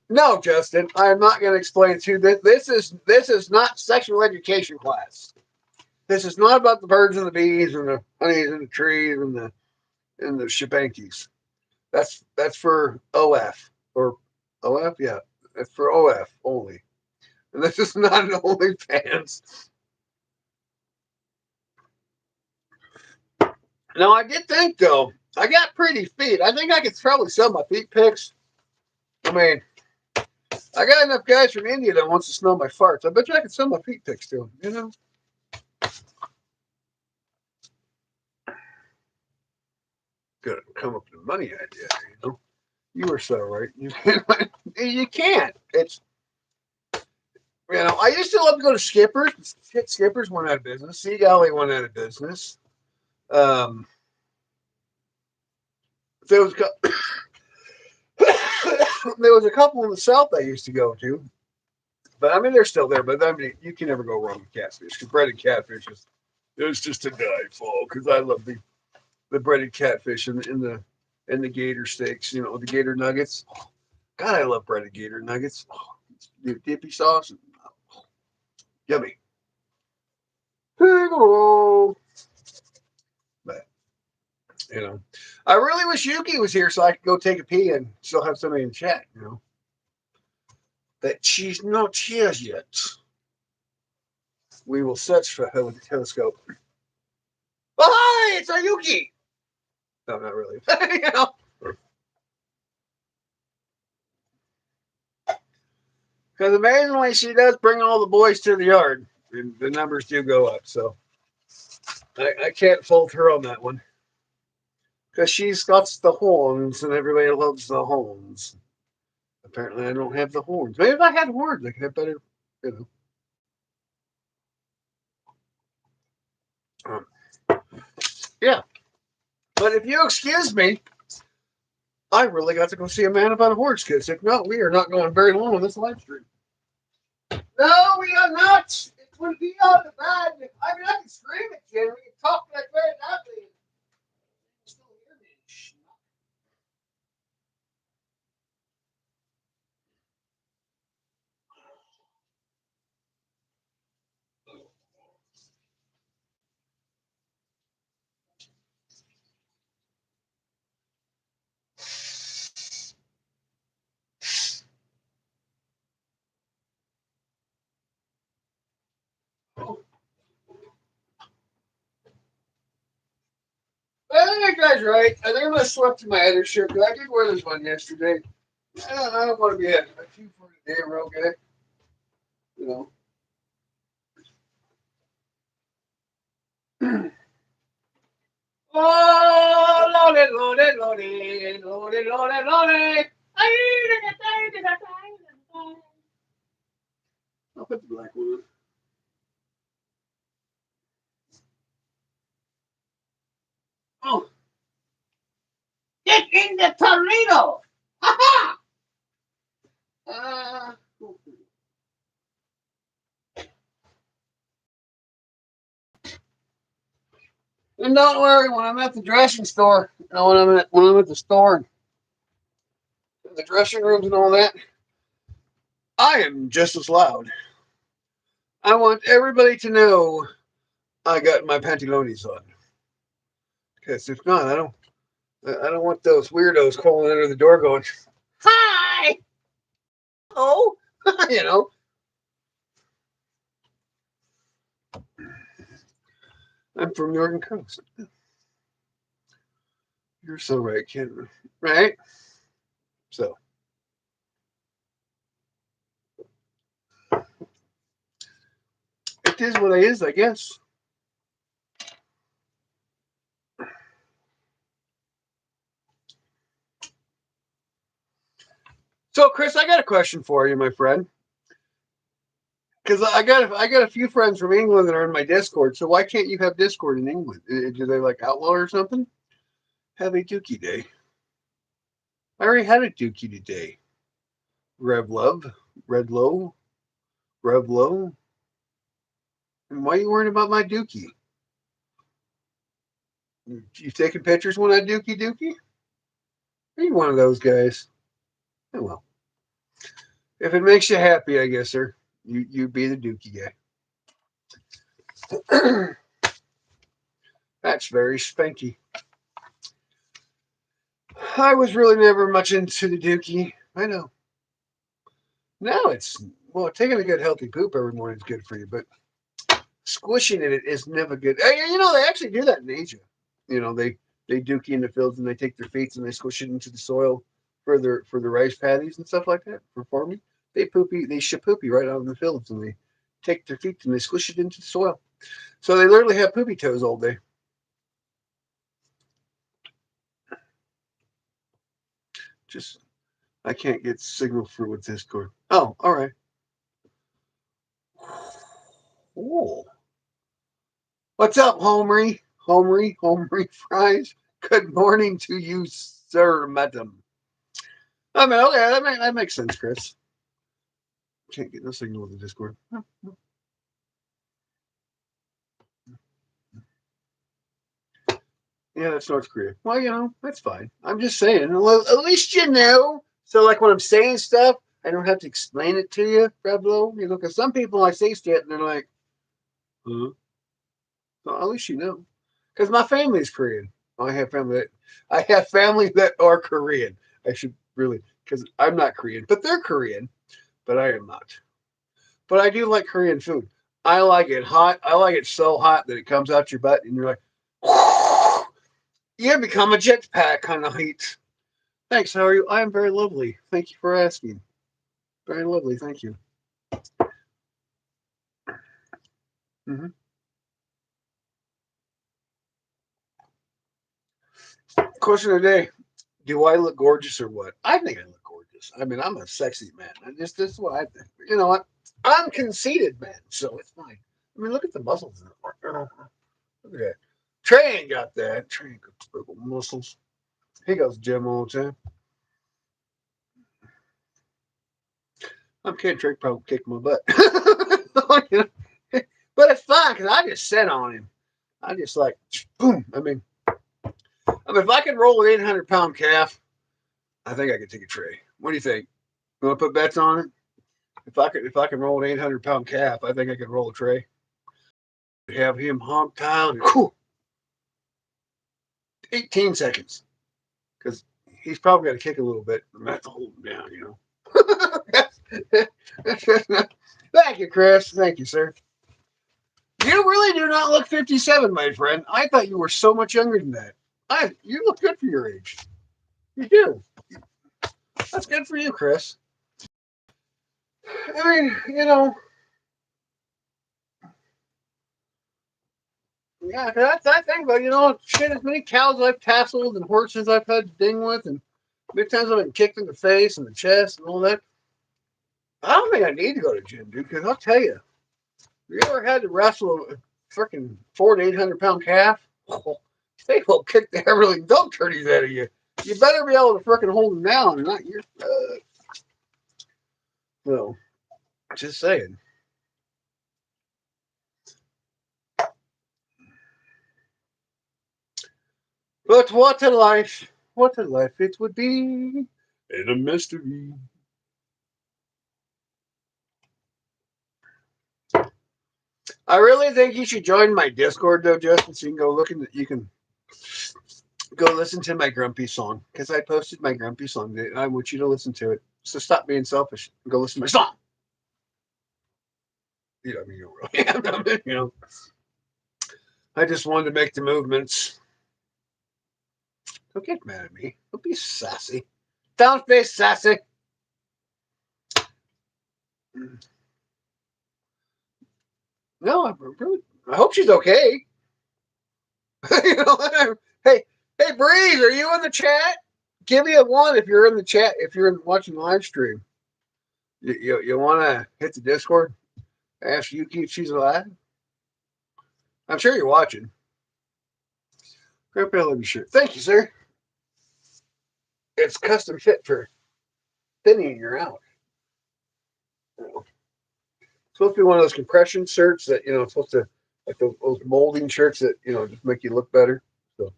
no, Justin, I am not going to explain to you that this is not sexual education class. This is not about the birds and the bees and the honeys and the trees and the shabankies. That's for OF or OF, yeah. That's for OF only. And this is not an OnlyFans. Now I did think though, I got pretty feet. I think I could probably sell my feet pics. I mean, I got enough guys from India that wants to smell my farts. I bet you I could sell my feet pics to them. Gotta come up with a money idea. You were so right. You can't. I used to love to go to Skippers. Skippers went out of business. Sea Galley went out of business. Um, there was there was a couple in the south I used to go to, but I mean they're still there. But I mean you can never go wrong with catfish because breaded catfish is just a die for. Because I love the breaded catfish and the gator steaks. The gator nuggets. Oh, God, I love breaded gator nuggets. Oh, dippy sauce. Oh, yummy. But I really wish Yuki was here so I could go take a pee and still have somebody in the chat. But she's not here yet. We will search for her with the telescope. Oh, hi, it's Yuki. No, not really. You know, because amazingly, she does bring all the boys to the yard, and the numbers do go up. So I can't fault her on that one because she's got the horns, and everybody loves the horns. Apparently, I don't have the horns. Maybe if I had horns, I could have better, you know. Yeah, but if you excuse me, I really got to go see a man about a horse. Because if not, we are not going very long on this live stream. No, we are not. It would be on the bad. I mean, I can scream at you, and we can talk like very loudly. Still hear me. I think that guy's right. I think I'm gonna swap to my other shirt because I did wear this one yesterday. I don't want to be a two for the day row guy. You know. Oh, lordy, lordy, lordy, lordy, lordy, lordy. I'll put the black one on. Oh, get in the tornado! Ha ha! Uh, and don't worry, when I'm at the dressing store, when I'm at the store, the dressing rooms and all that, I am just as loud. I want everybody to know I got my pantalones on. Because if not, I don't want those weirdos calling under the door going, "Hi, oh," you know. I'm from the Oregon coast. You're so right, Ken. Right? So it is what it is, I guess. So, Chris, I got a question for you, my friend. Because I got a few friends from England that are in my Discord. So why can't you have Discord in England? Do they like outlaw or something? Have a Dookie Day. I already had a Dookie today. Rev Love, Red Low, Rev Low. And why are you worrying about my Dookie? You taking pictures when I Dookie Dookie? Are you one of those guys? Oh well. If it makes you happy, I guess, sir. You be the Dookie guy. That's very spanky. I was really never much into the Dookie. I know. Now it's well, taking a good healthy poop every morning is good for you, but squishing it is never good. They actually do that in Asia. They dookie in the fields and they take their feet and they squish it into the soil for the rice paddies and stuff like that for farming. They ship poopy right out in the fields and they take their feet and they squish it into the soil. So they literally have poopy toes all day. Just I can't get signal for with Discord. Oh, all right. Cool. What's up, Homery? Homery fries. Good morning to you, sir, madam. I mean, okay, that makes sense, Chris. Can't get no signal with the Discord. Yeah, that's North Korea. Well, that's fine. I'm just saying. Well, at least you know. So, like when I'm saying stuff, I don't have to explain it to you, Reblo. Because some people I say stuff and they're like, huh? Well, at least you know. Because my family is Korean. I have family that are Korean. I should really, because I'm not Korean, but they're Korean, but I am not. But I do like Korean food. I like it hot. I like it so hot that it comes out your butt and you're like, You become a jetpack kind of height. Thanks. How are you? I am very lovely. Thank you for asking. Very lovely. Thank you. Mm-hmm. Question of the day: do I look gorgeous or what? I think I look gorgeous. I mean, I'm a sexy man. This is what I think. You know what? I'm conceited, man, so it's fine. I mean, look at the muscles in it. Look at that. Trey ain't got that. Trey ain't got purple muscles. He goes to gym all the time. I'm kidding. Trey probably kicked my butt. But it's fine because I just set on him. I just like boom. I mean, if I could roll an 800-pound calf, I think I could take a Trey. What do you think? You want to put bets on it? If I can roll an 800-pound calf, I think I could roll a Trey. Have him honk down. 18 seconds. Because he's probably got to kick a little bit. And that's to hold him down, you know. Thank you, Chris. Thank you, sir. You really do not look 57, my friend. I thought you were so much younger than that. You look good for your age. You do. That's good for you, Chris. I mean, you know, yeah, that's that thing. But you know, shit, as many cows I've tasseled and horses I've had to ding with, and many times I've been kicked in the face and the chest and all that. I don't think I need to go to the gym, dude. Because I'll tell you, you ever had to wrestle a freaking 400 to 800 pound calf? They will kick the everything dog turdies out of you. You better be able to freaking hold them down, and not your. No, just saying. But what a life! What a life it would be in a mystery. I really think you should join my Discord though, Justin. So you can go look in. You can go listen to my grumpy song because I posted my grumpy song. And I want you to listen to it. So stop being selfish and go listen to my song. You know, I mean, you really have, you know. I just wanted to make the movements. Don't get mad at me. Don't be sassy. Don't be sassy. No, I hope she's okay. You know, hey, hey, Breeze, are you in the chat? Give me a one if you're in the chat. If you're watching the live stream, you want to hit the Discord? Ask Yuki if she's alive. I'm sure you're watching. Grandpa, let me sure. Thank you, sir. It's custom fit for thinning your out. You know, it's supposed to be one of those compression shirts that it's supposed to like those molding shirts that just make you look better. So,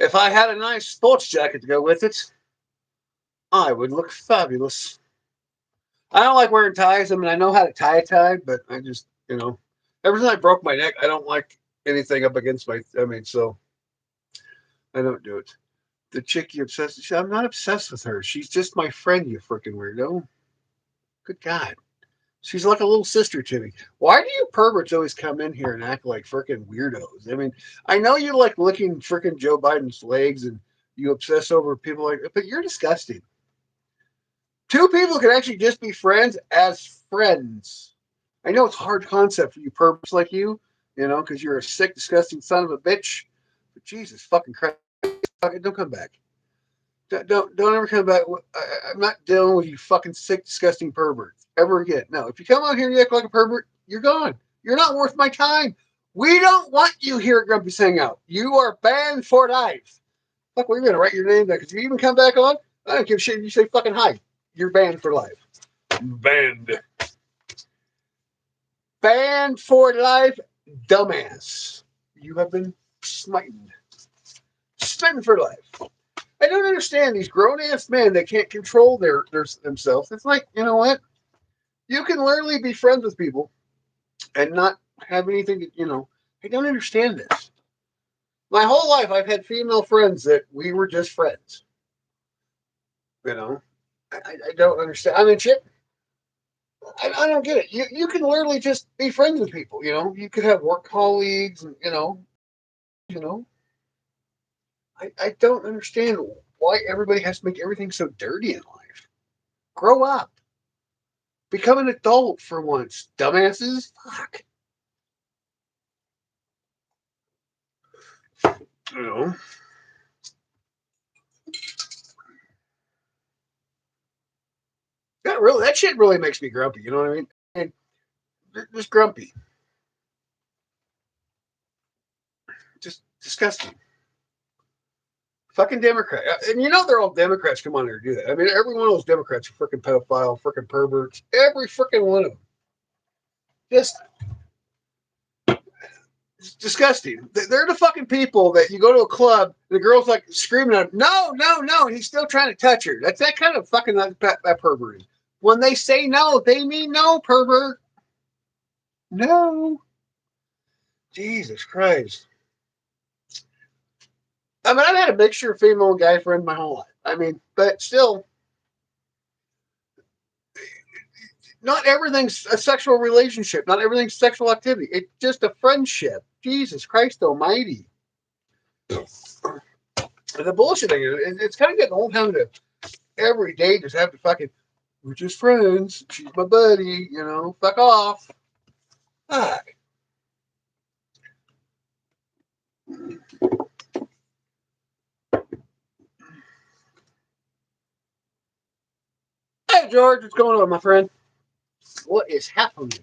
if I had a nice sports jacket to go with it, I would look fabulous. I don't like wearing ties. I mean, I know how to tie a tie, but I just, ever since I broke my neck, I don't like anything up against my. I mean, so I don't do it. The chick you obsessed with, I'm not obsessed with her. She's just my friend, you freaking weirdo. Good God. She's like a little sister to me. Why do you perverts always come in here and act like freaking weirdos? I mean, I know you like licking freaking Joe Biden's legs and you obsess over people like, but you're disgusting. Two people can actually just be friends as friends. I know it's a hard concept for you perverts like you, because you're a sick, disgusting son of a bitch. But Jesus fucking Christ, don't come back. Don't ever come back. I'm not dealing with you fucking sick, disgusting perverts ever again. No, if you come out here and you act like a pervert, you're gone. You're not worth my time. We don't want you here at Grumpy's Hangout. You are banned for life. Fuck, we're gonna write your name down because if you even come back on, I don't give a shit if you say fucking hi. You're banned for life. Banned. Banned for life, dumbass. You have been smitten. Smitten for life. I don't understand these grown-ass men that can't control their themselves. It's like, you know what? You can literally be friends with people and not have anything to, I don't understand this. My whole life, I've had female friends that we were just friends. I don't understand. I mean, shit. I don't get it. You can literally just be friends with people. You could have work colleagues, and you know. I don't understand why everybody has to make everything so dirty in life. Grow up. Become an adult for once, dumbasses. Fuck. You know. That shit really makes me grumpy. You know what I mean? And just grumpy. Just disgusting. Fucking Democrat. And they're all Democrats come on here to do that. I mean, every one of those Democrats are freaking pedophile, freaking perverts. Every freaking one of them. Just it's disgusting. They're the fucking people that you go to a club and the girl's like screaming at him, no, no, no, and he's still trying to touch her. That's that kind of fucking that pervert is. When they say no, they mean no, pervert. No. Jesus Christ. I mean, I've had a mixture of female and guy friend my whole life. I mean, but still, not everything's a sexual relationship. Not everything's sexual activity. It's just a friendship. Jesus Christ Almighty. The bullshit thing is, it's kind of getting old having to every day just have to fucking, we're just friends. She's my buddy. Fuck off. Fuck. Hey, George, what's going on, my friend? What is happening?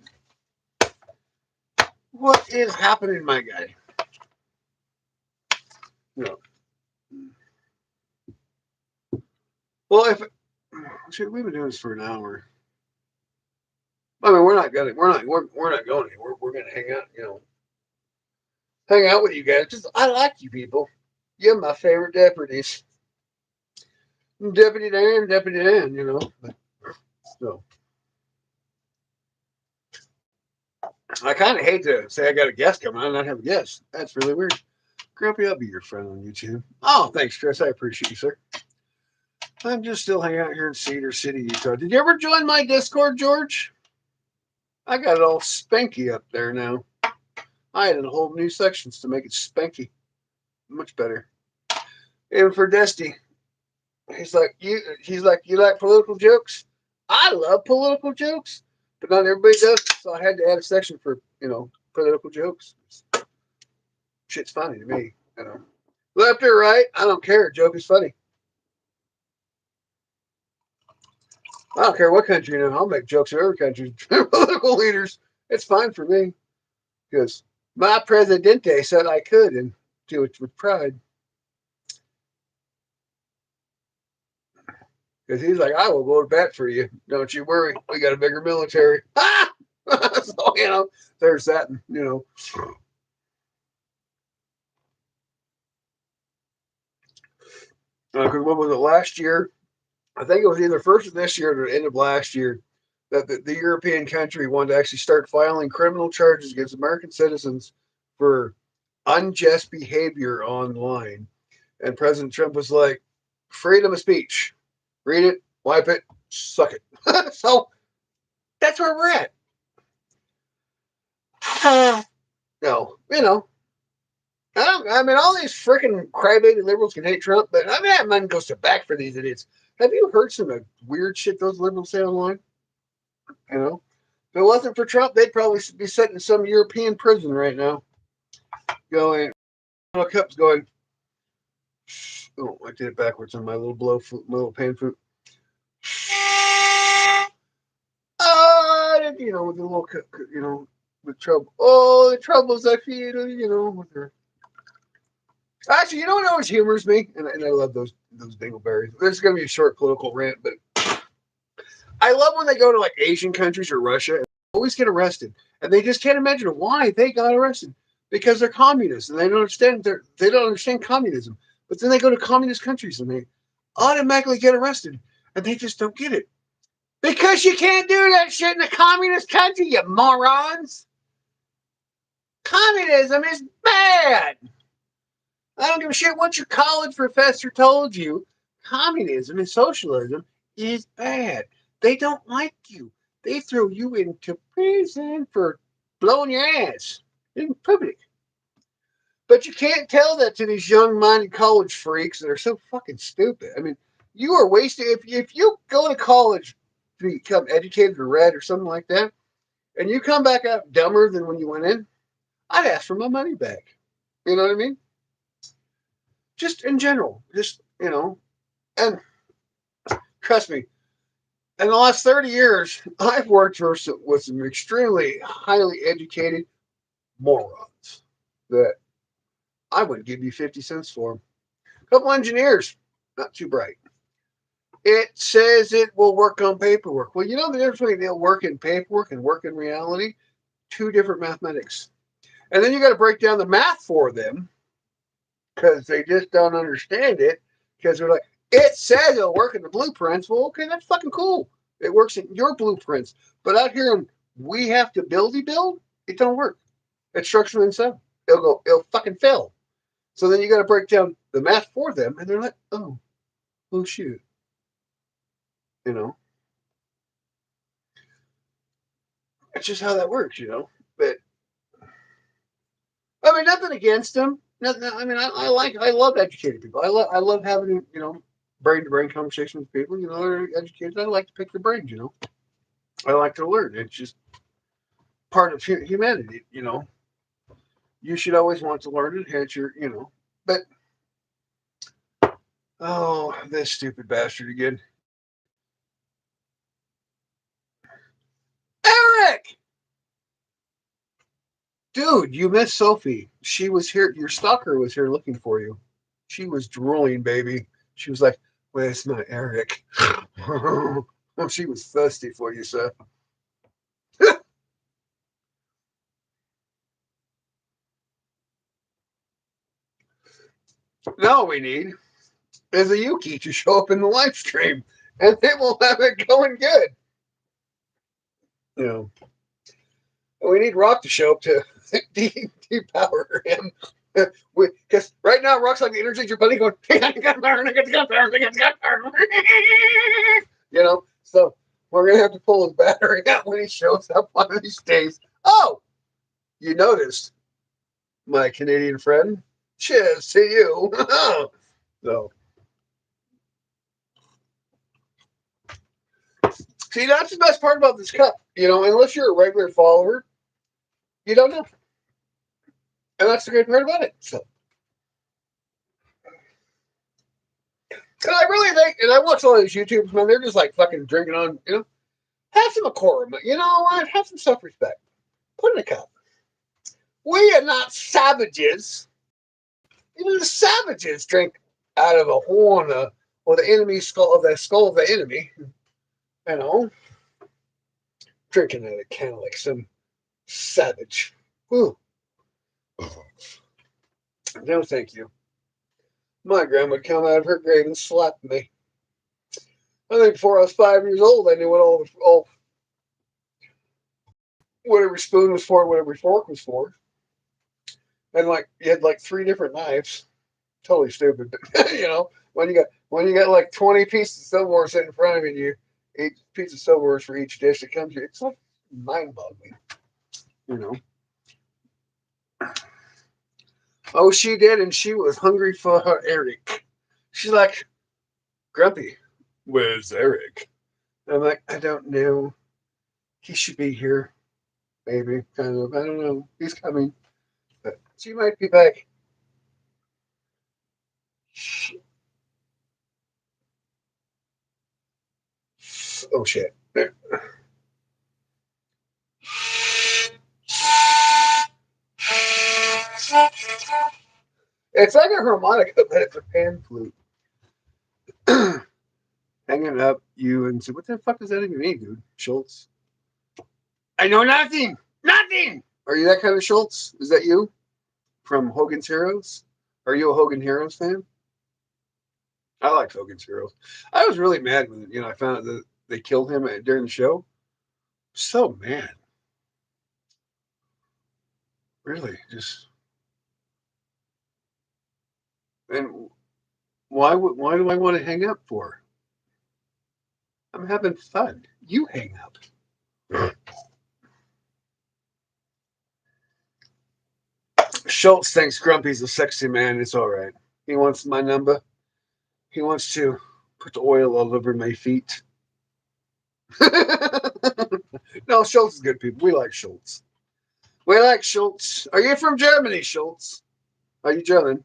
What is happening, my guy? No. Well, we've been doing this for an hour. I mean, we're not going anywhere. We're gonna hang out. Hang out with you guys. Just I like you people. You're my favorite deputies. Deputy Dan. But no. I kind of hate to say I got a guest coming on and not have a guest. That's really weird. Grumpy, I'll be your friend on YouTube. Oh, thanks, Chris. I appreciate you, sir. I'm just still hanging out here in Cedar City, Utah. Did you ever join my Discord, George? I got it all spanky up there now. I added a whole new sections to make it spanky. Much better. And for Dusty, he's like, you like political jokes? I love political jokes, but not everybody does. So I had to add a section for, political jokes. Shit's funny to me, Left or right, I don't care. A joke is funny. I don't care what country you're in. I'll make jokes in every country. Political leaders, it's fine for me. Because my presidente said I could and do it with pride. Because he's like, I will go to bat for you. Don't you worry. We got a bigger military. Ah! So, there's that, Because what was it last year? I think it was either first of this year or the end of last year that the European country wanted to actually start filing criminal charges against American citizens for unjust behavior online. And President Trump was like, freedom of speech. Read it, wipe it, suck it. So that's where we're at. No, I mean, all these freaking crybaby liberals can hate Trump, but I mean, that money goes to back for these idiots. Have you heard some of the weird shit those liberals say online? If it wasn't for Trump, they'd probably be sitting in some European prison right now. Going, cups going. Oh, I did it backwards on my little my little pan food. With the little, with trouble. Oh, the troubles I feel, with her. Actually, what always humors me, and I love those dingleberries. This is going to be a short political rant, but I love when they go to like Asian countries or Russia and they always get arrested, and they just can't imagine why they got arrested because they're communists and they don't understand communism. But then they go to communist countries and they automatically get arrested, and they just don't get it because you can't do that shit in a communist country, you morons. Communism is bad. I don't give a shit what your college professor told you. Communism and socialism is bad. They don't like you. They throw you into prison for blowing your ass in public. But you can't tell that to these young-minded college freaks that are so fucking stupid. I mean, you are wasting. If you go to college to become educated or read or something like that, and you come back out dumber than when you went in, I'd ask for my money back. You know what I mean? Just in general, just and trust me, in the last 30 years, I've worked with some extremely highly educated morons that I wouldn't give you 50 cents for. A couple engineers, not too bright. It says it will work on paperwork. Well, you know the difference between it'll work in paperwork and work in reality? Two different mathematics. And then you got to break down the math for them because they just don't understand it because they're like, it says it'll work in the blueprints. Well, okay, that's fucking cool. It works in your blueprints. But out here, we have to build, it don't work. It's structurally unsound. It'll fucking fail. So then you got to break down the math for them, and they're like, oh shoot, you know, it's just how that works, But I mean, nothing against them. Nothing. I mean, I love educated people. I love having brain to brain conversations with people. They're educated. I like to pick their brains. I like to learn. It's just part of humanity. You should always want to learn and enhance your. But oh, this stupid bastard again. Eric! Dude, you missed Sophie. She was here. Your stalker was here looking for you. She was drooling, baby. She was like, "Where's my Eric?" Oh, she was thirsty for you, sir. Now we need is a Yuki to show up in the live stream, and they will have it going good. You know, we need Rock to show up to depower him. Because right now, Rock's like the Interchange Bunny going, so we're going to have to pull his battery out when he shows up one of these days. Oh, you noticed, my Canadian friend. Cheers to you. So, see, that's the best part about this cup. Unless you're a regular follower, you don't know. And that's the great part about it. So, and I really think, and I watch all these YouTubers, man, they're just like fucking drinking on. Have some decorum. You know what? Have some self respect. Put in a cup. We are not savages. Even the savages drink out of a horn or the enemy's skull, of the skull of the enemy. You know, drinking out of kind of like some savage. Ooh. No, thank you. My grandma would come out of her grave and slap me. I think before I was 5 years old, I knew what what every spoon was for, what every fork was for. And like you had like three different knives. Totally stupid, but when you got like 20 pieces of silverware sitting in front of you, each piece of silverware for each dish that comes here. It's like mind boggling, you know. Oh, she did, and she was hungry for her Eric. She's like, Grumpy, where's Eric? And I'm like, I don't know. He should be here, maybe, kind of. I don't know. He's coming, but she might be back. Oh shit! It's like a harmonica, but it's a pan flute. Hanging up you and say, what the fuck does that even mean, dude? Schultz? I know nothing. Nothing. Are you that kind of Schultz? Is that you from Hogan's Heroes? Are you a Hogan Heroes fan? I like Hogan's Heroes. I was really mad when I found out that they killed him during the show. So mad, really. Just and why do I want to hang up for? I'm having fun. You hang up. Schultz thinks Grumpy's a sexy man. It's all right. He wants my number. He wants to put the oil all over my feet. No, Schultz is good people. We like Schultz. We like Schultz. Are you from Germany, Schultz? Are you German?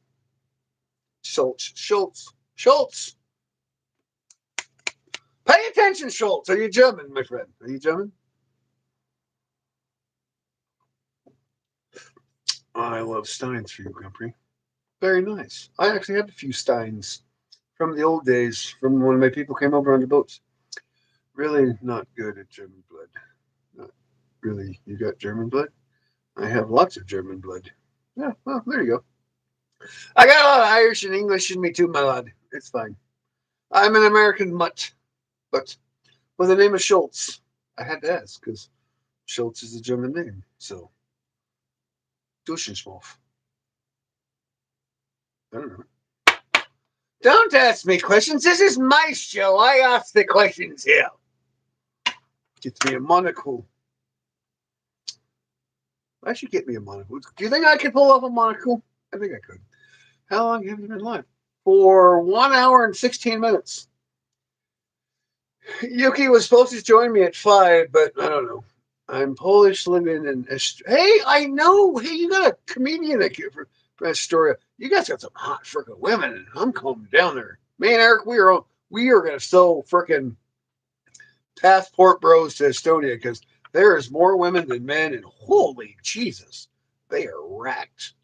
Schultz. Schultz. Schultz. Pay attention, Schultz. Are you German, my friend? Are you German? I love Steins for you, Grumpy. Very nice. I actually have a few Steins from the old days, from when my people came over on the boats. Really not good at German blood. Not really. You got German blood? I have lots of German blood. Yeah, well, there you go. I got a lot of Irish and English in me too, my lad. It's fine. I'm an American mutt, but with the name of Schultz, I had to ask because Schultz is a German name. So, Duschenschmoff. I don't know. Don't ask me questions. This is my show. I ask the questions here. Get me a monocle. I should get me a monocle. Do you think I could pull off a monocle? I think I could. How long have you been live? For 1 hour and 16 minutes. Yuki was supposed to join me at 5, but I don't know. I'm Polish, living in Hey, I know. Hey, you got a comedian for Astoria. You guys got some hot freaking women, and I'm coming down there. Me and Eric, we are going to sell freaking passport bros to Estonia because there is more women than men, and holy Jesus, they are racked.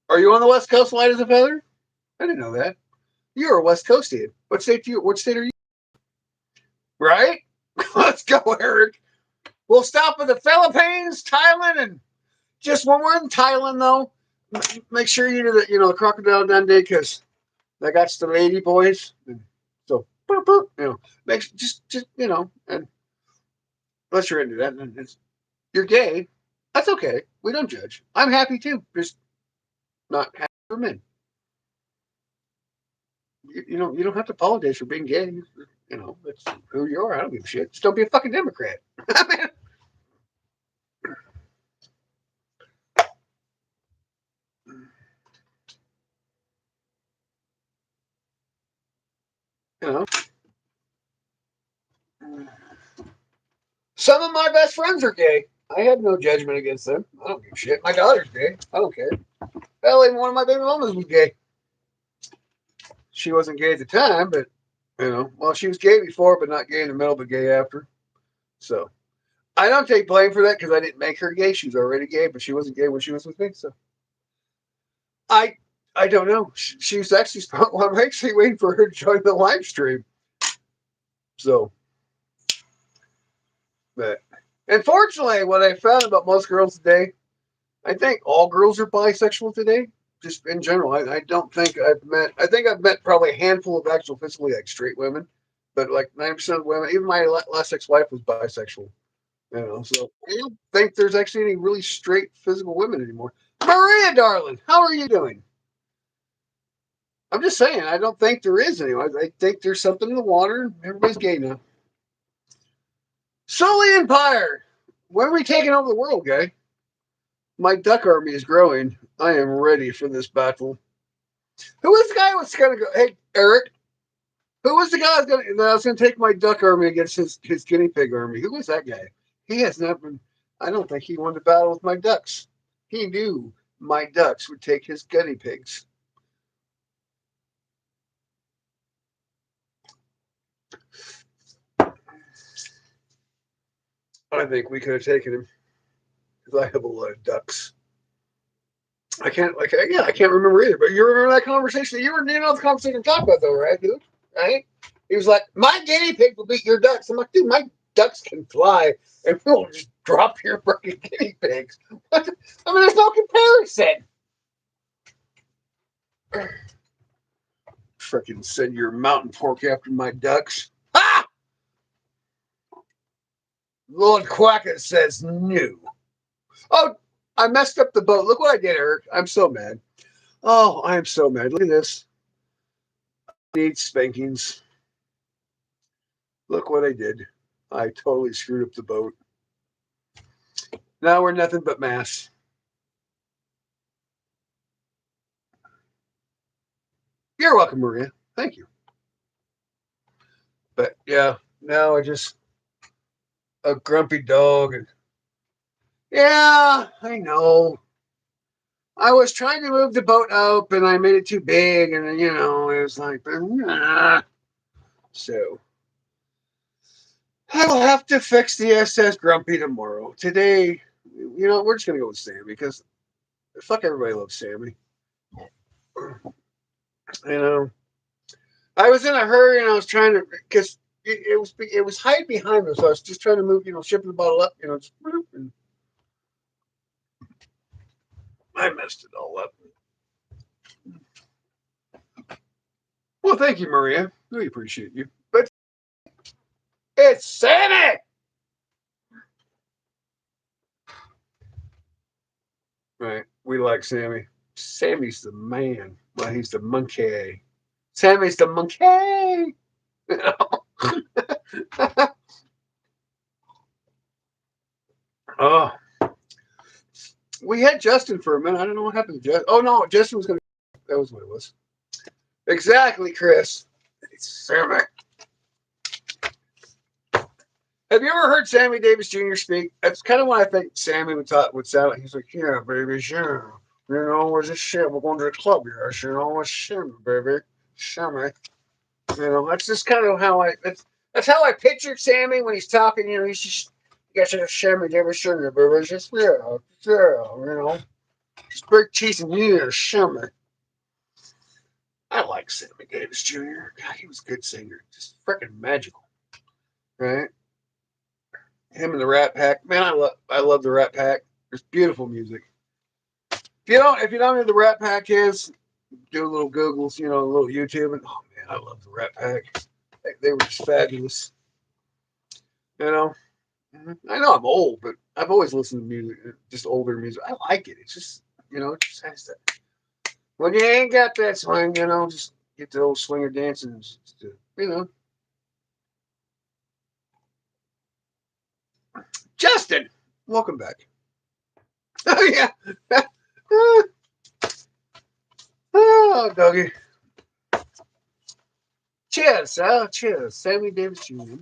Are you on the West Coast, light as a feather? I didn't know that. You're a West Coastian. What state are you? Right? Let's go, Eric. We'll stop with the Philippines, Thailand, and just when we're in Thailand, though, make sure you do the Crocodile Dundee because they got the lady boys. And so, makes just and unless you're into that, and you're gay, that's okay. We don't judge. I'm happy too. Just not happy for men. You don't have to apologize for being gay. That's who you are. I don't give a shit. Just don't be a fucking Democrat. I mean, you know, some of my best friends are gay. I have no judgment against them. I don't give a shit. My daughter's gay. I don't care. Hell, even one of my baby mamas was gay. She wasn't gay at the time, but well, she was gay before, but not gay in the middle, but gay after. So I don't take blame for that because I didn't make her gay. She was already gay, but she wasn't gay when she was with me. So I don't know. She's actually well, I'm actually waiting for her to join the live stream. So, but unfortunately, what I found about most girls today, I think all girls are bisexual today. Just in general, I don't think I've met. I think I've met probably a handful of actual physically like straight women, but like 90% of women, even my last ex-wife was bisexual. So I don't think there's actually any really straight physical women anymore. Maria, darling, how are you doing? I'm just saying, I don't think there is anyone. I think there's something in the water. Everybody's gay now. Sully Empire. When are we taking over the world, guy? My duck army is growing. I am ready for this battle. Who was the guy who was going to go? Hey, Eric. Who was the guy that was going to take my duck army against his guinea pig army? Who was that guy? He has not been. I don't think he wanted to battle with my ducks. He knew my ducks would take his guinea pigs. I think we could have taken him because I have a lot of ducks. I can't remember either. But you remember that conversation? You know the conversation I'm talking about, though, right, dude? Right? He was like, "My guinea pig will beat your ducks." I'm like, "Dude, my ducks can fly, and we'll just drop your fucking guinea pigs." I mean, there's no comparison. Freaking send your mountain pork after my ducks. Ha! Lord Quackett says no. Oh, I messed up the boat. Look what I did, Eric. I'm so mad. Oh, I am so mad. Look at this. Need spankings. Look what I did. I totally screwed up the boat. Now we're nothing but mass. You're welcome, Maria. Thank you. But yeah, now I just a grumpy dog. And yeah, I know. I was trying to move the boat up, and I made it too big, and it was like, nah. So I will have to fix the SS Grumpy tomorrow. Today, we're just gonna go with Sammy because fuck everybody loves Sammy. You know, I was in a hurry and I was trying to because it was hide behind me, so I was just trying to move, shipping the bottle up, just and I messed it all up. Well, thank you, Maria. We appreciate you. But it's Sammy. Right. We like Sammy. Sammy's the man. Well, he's the monkey. Sammy's the monkey. Oh, we had Justin for a minute. I don't know what happened to Justin. Oh, no. Justin was going to. That was what it was. Exactly, Chris. It's Sammy. Have you ever heard Sammy Davis Jr. speak? That's kind of what I think Sammy would sound like. He's like, yeah, baby, sure. Where's this shit? We're going to the club here. What's Sammy, baby? Sammy. That's just kind of how that's how I pictured Sammy when he's talking. He's just, you guys should Sammy Davis Jr., baby. It's just, just big cheese and Sammy. I like Sammy Davis Jr. God, he was a good singer. Just freaking magical. Right? Him and the Rat Pack. Man, I love the Rat Pack. There's beautiful music. If you don't know who the Rat Pack is, do a little Googles, a little YouTube, and oh man, I love the Rat Pack. They were just fabulous. You know, I know I'm old, but I've always listened to music, just older music. I like it. It's just, it just has that. When you ain't got that swing, just get the old swinger dancing. Just, Justin, welcome back. Oh yeah. Oh, doggy. Cheers, cheers. Sammy Davis Jr.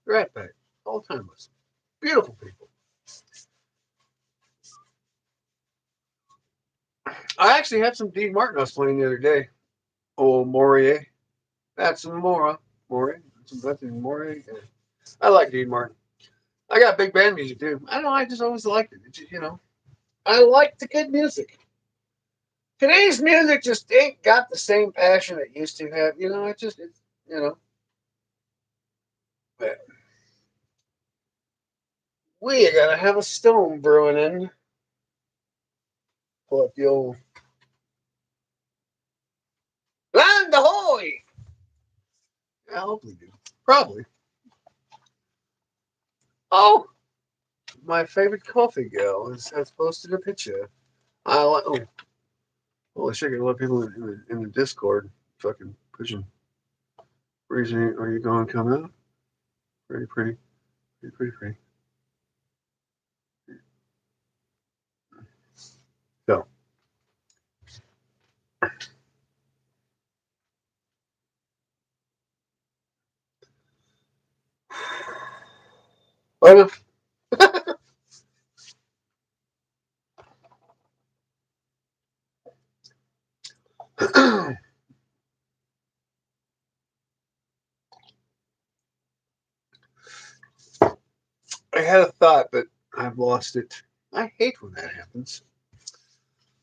Right back. All timers. Beautiful people. I actually had some Dean Martin I was playing the other day. Oh, Maury. That's some Mora. Maury. That's some Maury. Yeah. I like Dean Martin. I got big band music too. I don't know. I just always liked it. I like the good music. Today's music just ain't got the same passion it used to have. It's you know. But we are gonna have a stone brewing in. Pull up the old land ahoy. Yeah, I hope we do. Probably. Oh, my favorite coffee girl has posted a picture. I like. Oh, well, I should get a lot of people in the Discord fucking pushing. Reason are you going to come out? Pretty, pretty, pretty, pretty, pretty. So, well, I had a thought, but I've lost it. I hate when that happens.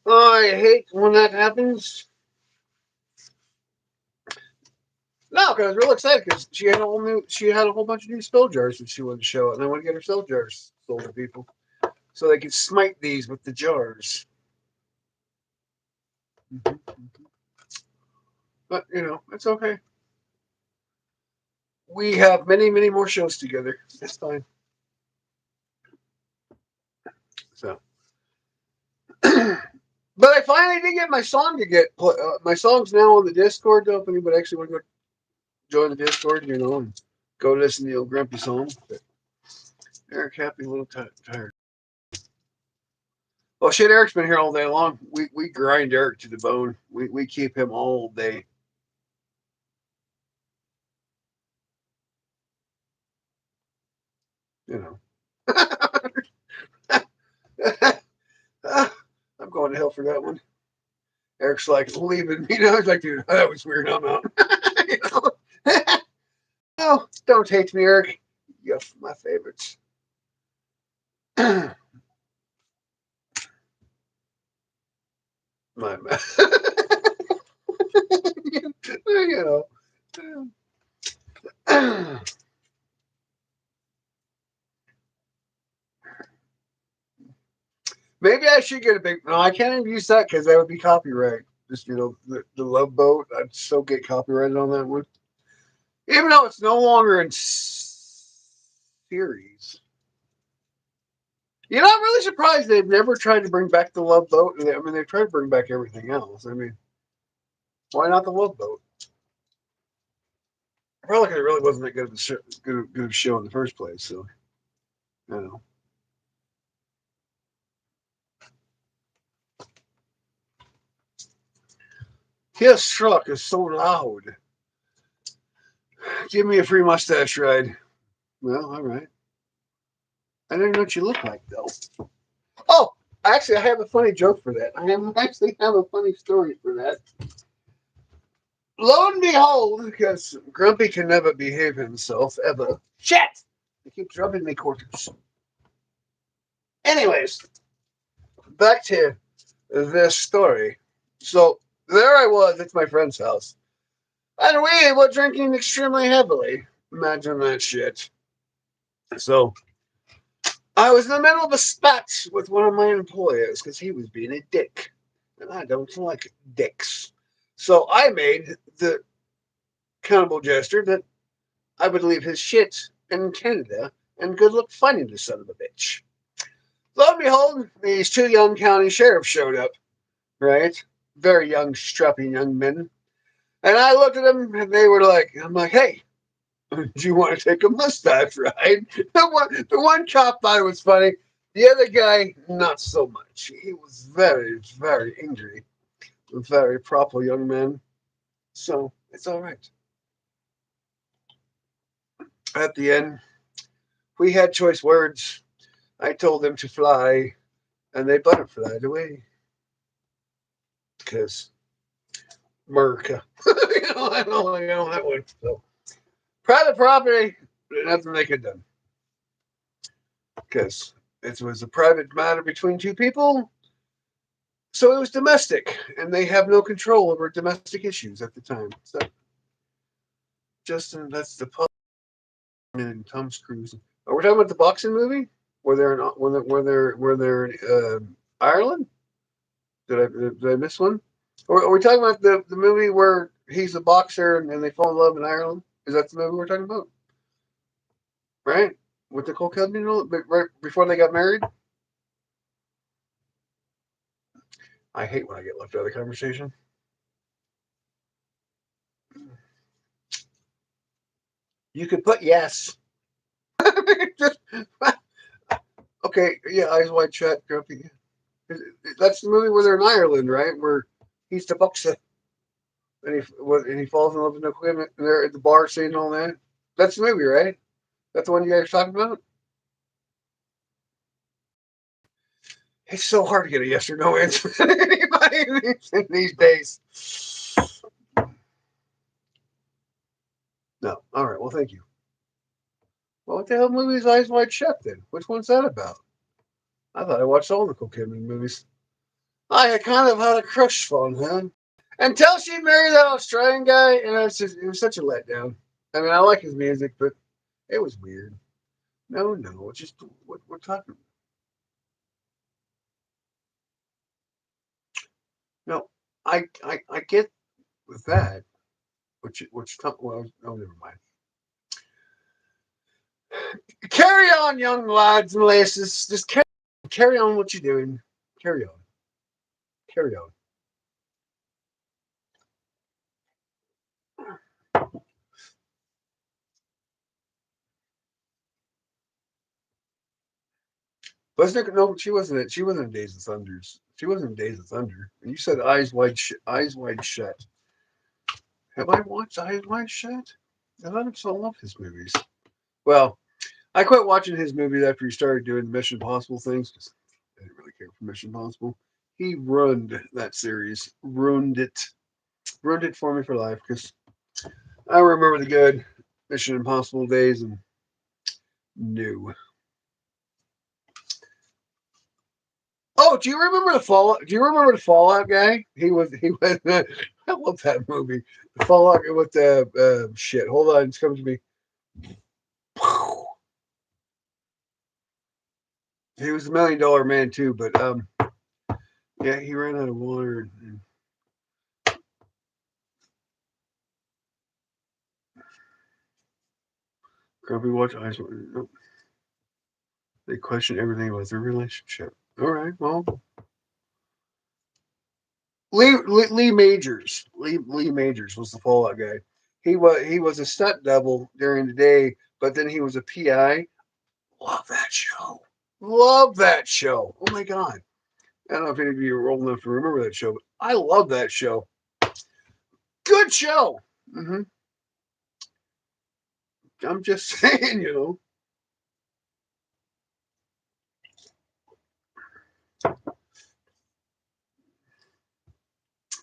Oh, I hate when that happens. No, because I was real excited because she had a whole bunch of new spell jars that she wanted to show, and I want to get her spell jars sold to people so they can smite these with the jars. Mm-hmm. But it's okay. We have many, many more shows together. It's fine. So But I finally did get my song to get my song's now on the Discord. If anybody actually want to go join the Discord, and go listen to the old grumpy song. But Eric Happy a little tired. Well, shit, Eric's been here all day long. We grind Eric to the bone. We keep him all day. I'm going to hell for that one. Eric's like leaving me now. He's like, dude, that was weird. I'm out. No, don't hate me, Eric. You're my favorites. My you know. Maybe I should get a big. No, I can't even use that because that would be copyright. Just the Love Boat. I'd still get copyrighted on that one, even though it's no longer in series. I'm really surprised they've never tried to bring back the Love Boat. I mean, they've tried to bring back everything else. I mean, why not the Love Boat? Probably because it really wasn't that good of a good of a show in the first place. So, I don't know. His truck is so loud. Give me a free mustache ride. Well, all right. I don't know what you look like, though. Oh, actually, I have a funny joke for that. Actually have a funny story for that. Lo and behold, because Grumpy can never behave himself, ever. Shit! They keep dropping me quarters. Anyways, back to this story. So, there I was at my friend's house. And we were drinking extremely heavily. Imagine that shit. So, I was in the middle of a spat with one of my employers because he was being a dick. And I don't like dicks. So I made the cannibal gesture that I would leave his shit in Canada and good look finding the son of a bitch. Lo and behold, these two young county sheriffs showed up, right? Very young, strapping young men. And I looked at them and they were like, I'm like, hey, do you want to take a mustache ride? The one cop thought it was funny. The other guy, not so much. He was very, very angry. A very proper young man. So it's all right. At the end, we had choice words. I told them to fly, and they butterflied away. Because America. I don't like that one. So, private property, nothing they could done. Because it was a private matter between two people. So it was domestic, and they have no control over domestic issues at the time. So, Justin, that's the pub and Tom Cruise. Are we talking about the boxing movie? Were they're in Ireland? Did I miss one? Or are we talking about the movie where he's a boxer and they fall in love in Ireland? Is that the movie we're talking about? Right? With Nicole Kidman, right before they got married? I hate when I get left out of the conversation. You could put yes. Just, okay, yeah, Eyes Wide Shut, Grumpy. That's the movie where they're in Ireland, right? Where he's the boxer and he falls in love with Nicole Kidman and they're at the bar saying all that. That's the movie, right? That's the one you guys are talking about? It's so hard to get a yes or no answer from anybody these days. No. All right. Well, thank you. Well, what the hell movie is Eyes Wide Shut then? Which one's that about? I thought I watched all Nicole Kidman movies. I kind of had a crush on him until she married that Australian guy, and it was such a letdown. I mean, I like his music, but it was weird. No, it's just what we're talking about. No, I get with that. Well, oh, never mind. Carry on, young lads and lasses. Just carry on what you're doing. Carry on. Carry on. Wasn't it? No, she wasn't. She wasn't in Days of Thunders. She wasn't in Days of Thunder. And you said Eyes Wide Shut. Have I watched Eyes Wide Shut? I love his movies. Well, I quit watching his movies after he started doing the Mission Impossible things because I didn't really care for Mission Impossible. He ruined that series, ruined it for me for life because I remember the good Mission Impossible days and new. Oh, do you remember the Fallout? Do you remember the Fallout guy? He was. I love that movie. The Fallout with the shit. Hold on, it's coming to me. He was $1 million man too, but yeah, he ran out of water. Grumpy watch eyes. Nope. They question everything about their relationship. All right, well, Lee Majors. Lee Majors was the Fallout guy. He was a stunt double during the day, but then he was a PI. Love that show. Love that show. Oh my god. I don't know if any of you are old enough to remember that show, but I love that show. Good show. Mm-hmm. I'm just saying.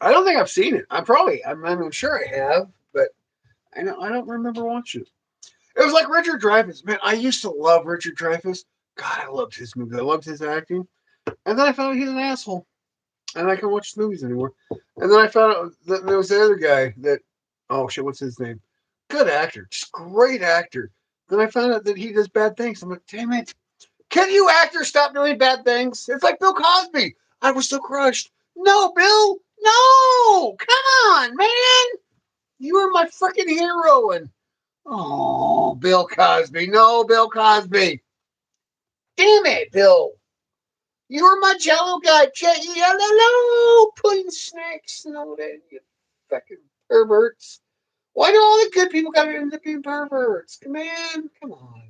I don't think I've seen it. I'm sure I have, but I don't remember watching it. It was like Richard Dreyfuss. Man, I used to love Richard Dreyfuss. God, I loved his movies. I loved his acting. And then I found out he's an asshole. And I can't watch his movies anymore. And then I found out that there was the other guy that, oh shit, what's his name? Good actor, just great actor. Then I found out that he does bad things. I'm like, damn it. Can you actors stop doing bad things? It's like Bill Cosby. I was so crushed. No, Bill, no. Come on, man. You were my freaking hero. And, oh, Bill Cosby. No, Bill Cosby. Damn it, Bill. You were my Jello guy. Jello, putting snacks and all that. You fucking perverts. Why do all the good people gotta end up being perverts? Man, come on.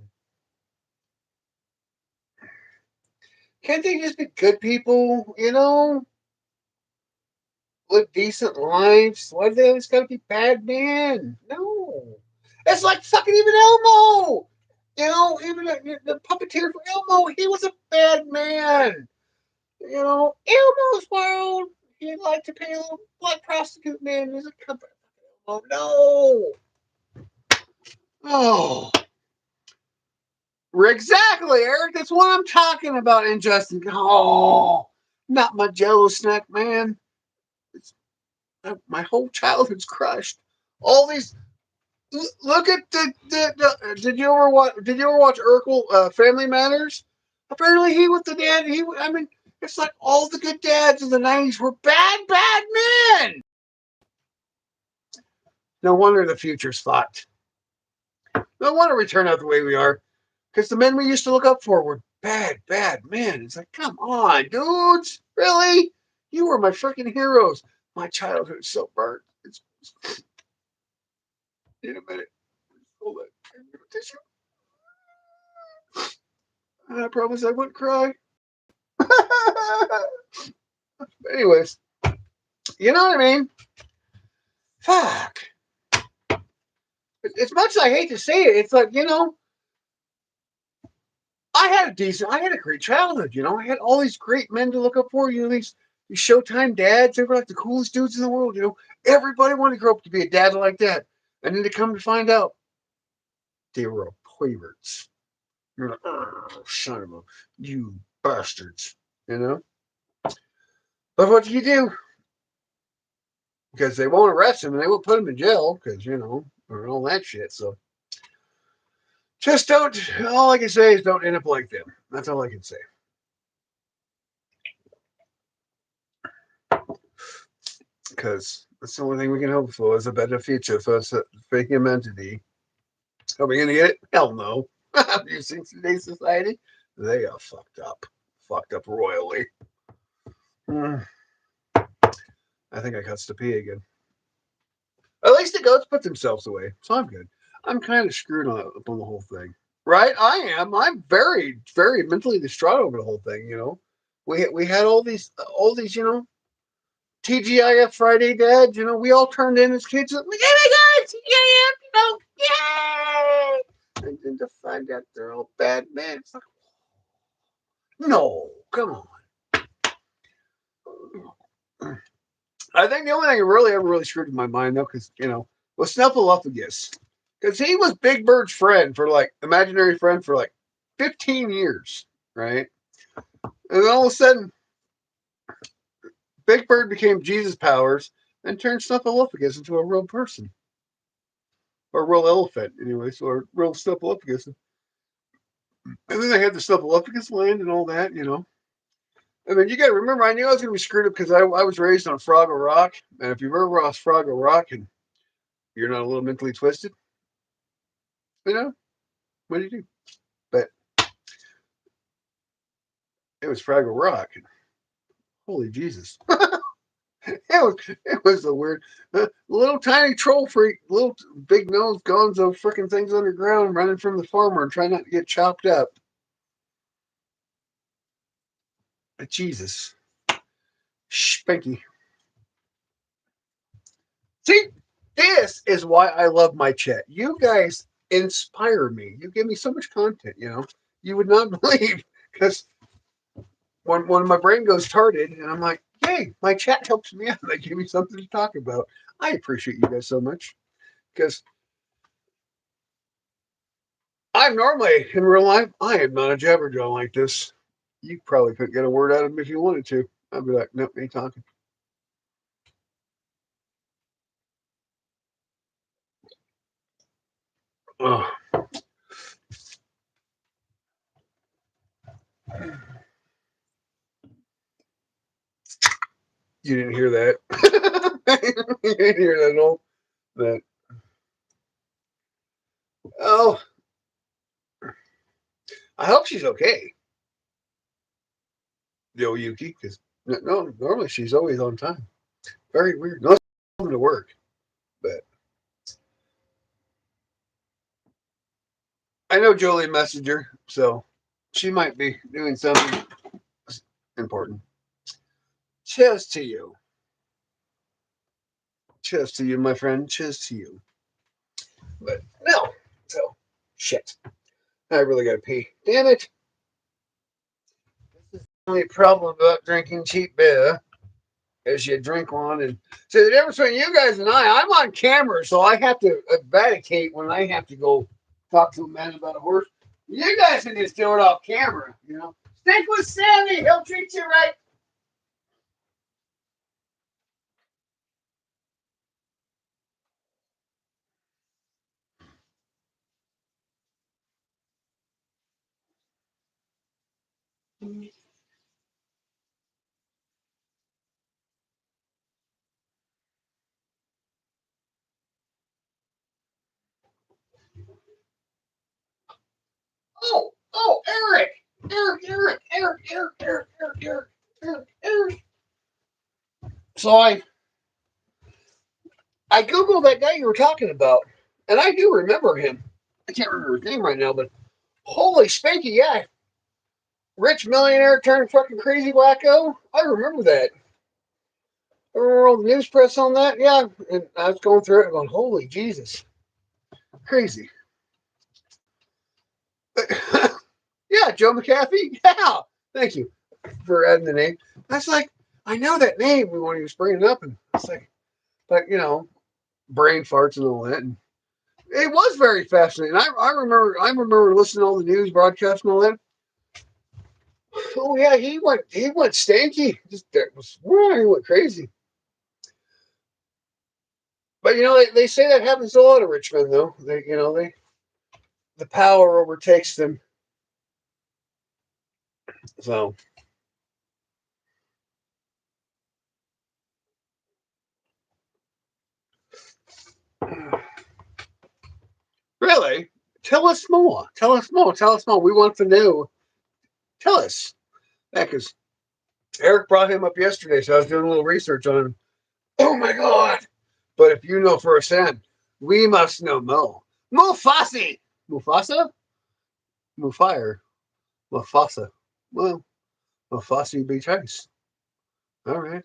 Can't they just be good people? Live decent lives. Why do they always gotta be bad men? No. It's like fucking even Elmo. Even the puppeteer for Elmo, he was a bad man. Elmo's world. He'd like to pay a little black prostitute man. He's a company. Oh no. Oh. Exactly, Eric. That's what I'm talking about, Injustice. Oh, not my Jello snack, man. It's, my whole childhood's crushed. All these. Look at the. Did you ever watch Urkel? Family Matters. Apparently, he was the dad. I mean, it's like all the good dads in the '90s were bad men. No wonder the future's fucked. No wonder we turn out the way we are. Because the men we used to look up for were bad men. It's like, come on, dudes. Really? You were my freaking heroes. My childhood is so burnt. In a minute. Hold on. I promise I wouldn't cry. Anyways, you know what I mean? Fuck. As much as I hate to say it, it's like, I had a great childhood. I had all these great men to look up for. These Showtime dads. They were like the coolest dudes in the world. Everybody wanted to grow up to be a dad like that. And then to come to find out, they were perverts. You're like, oh, son of a, you bastards. But what do you do? Because they won't arrest him and they will put him in jail because, or all that shit. So just don't, all I can say is don't end up like them. That's all I can say. Because that's the only thing we can hope for is a better future for humanity. Are we going to get it? Hell no. Have you seen today's society? They are fucked up. Fucked up royally. I think I got to pee again. At least the goats put themselves away, so I'm good. I'm kind of screwed up on the whole thing, right? I am. I'm very, very mentally distraught over the whole thing. We had all these TGIF Friday dads. We all turned in as kids. Like, oh my God, TGIF, yay! And then to find out they're all bad men. It's like, no, come on. I think the only thing that really ever really screwed with my mind though, because was Snuffleupagus, because he was Big Bird's friend for like imaginary friend for like 15 years, right? And then all of a sudden, Big Bird became Jesus powers and turned Snuffleupagus into a real person or a real elephant, anyway. So a real Snuffleupagus, and then they had the Snuffleupagus land and all that. I mean, you got to remember, I knew I was going to be screwed up because I was raised on Froggle Rock, and if you've ever watched Froggle Rock and you're not a little mentally twisted, what do you do? But it was Fraggle Rock. And holy Jesus. it was a weird little tiny troll freak, little big nose gonzo freaking things underground running from the farmer and trying not to get chopped up. But Jesus. Spanky. See, this is why I love my chat. You guys inspire me. You give me so much content. You would not believe, because when my brain goes tarted and I'm like, hey, my chat helps me out. They give me something to talk about. I appreciate you guys so much, because I'm normally in real life, I am not a jabberjaw like this. You probably couldn't get a word out of me if you wanted to. I'd be like, nope, ain't talking. Oh. You didn't hear that. You didn't hear that at all. That. Oh, I hope she's okay. Yo, Yuki, because no, normally she's always on time. Very weird. No, to work, but I know Jolie Messenger, so she might be doing something important. Cheers to you. Cheers to you, my friend. Cheers to you. But no, so shit. I really gotta pee. Damn it. This is the only problem about drinking cheap beer is you drink one and see the difference between you guys and I'm on camera, so I have to eradicate when I have to go talk to a man about a horse. You guys can just do it off camera. Stick with Sammy, he'll treat you right. Oh, Eric. Eric. So I googled that guy you were talking about, and I do remember him. I can't remember his name right now, but holy spanky, yeah, rich millionaire turned fucking crazy wacko. I remember that. I remember all the news press on that. Yeah, and I was going through it, going, holy Jesus, crazy. Yeah, Joe McAfee. Yeah, thank you for adding the name. I was like, I know that name when he was bringing it up, and it's like, but brain farts and all that. And it was very fascinating. I remember listening to all the news broadcasts and all that. Oh yeah, he went stanky. He went crazy. But they say that happens to a lot of rich men though. They the power overtakes them. So really, tell us more. Tell us more. Tell us more. We want to know. Tell us. Yeah, because Eric brought him up yesterday, so I was doing a little research on him. Oh my God. But if you know firsthand, we must know Mo. Mufasi. Mufasa? Mufire. Mufasa. Well, Mufasi be choice. All right.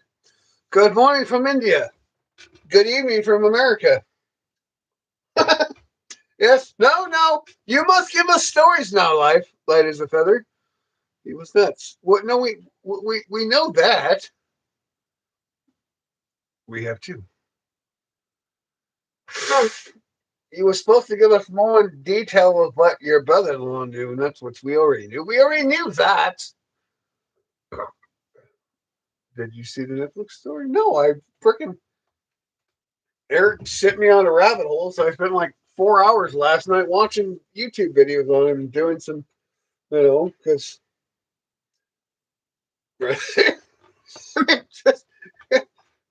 Good morning from India. Good evening from America. Yes. No, no. You must give us stories now, life. Light as a feather. He was nuts. What? No, we know that. We have two. You were supposed to give us more detail of what your brother-in-law knew, and that's what we already knew. We already knew that. Did you see the Netflix story? No, I freaking Eric sent me on a rabbit hole, so I spent like 4 hours last night watching YouTube videos on him and doing some, because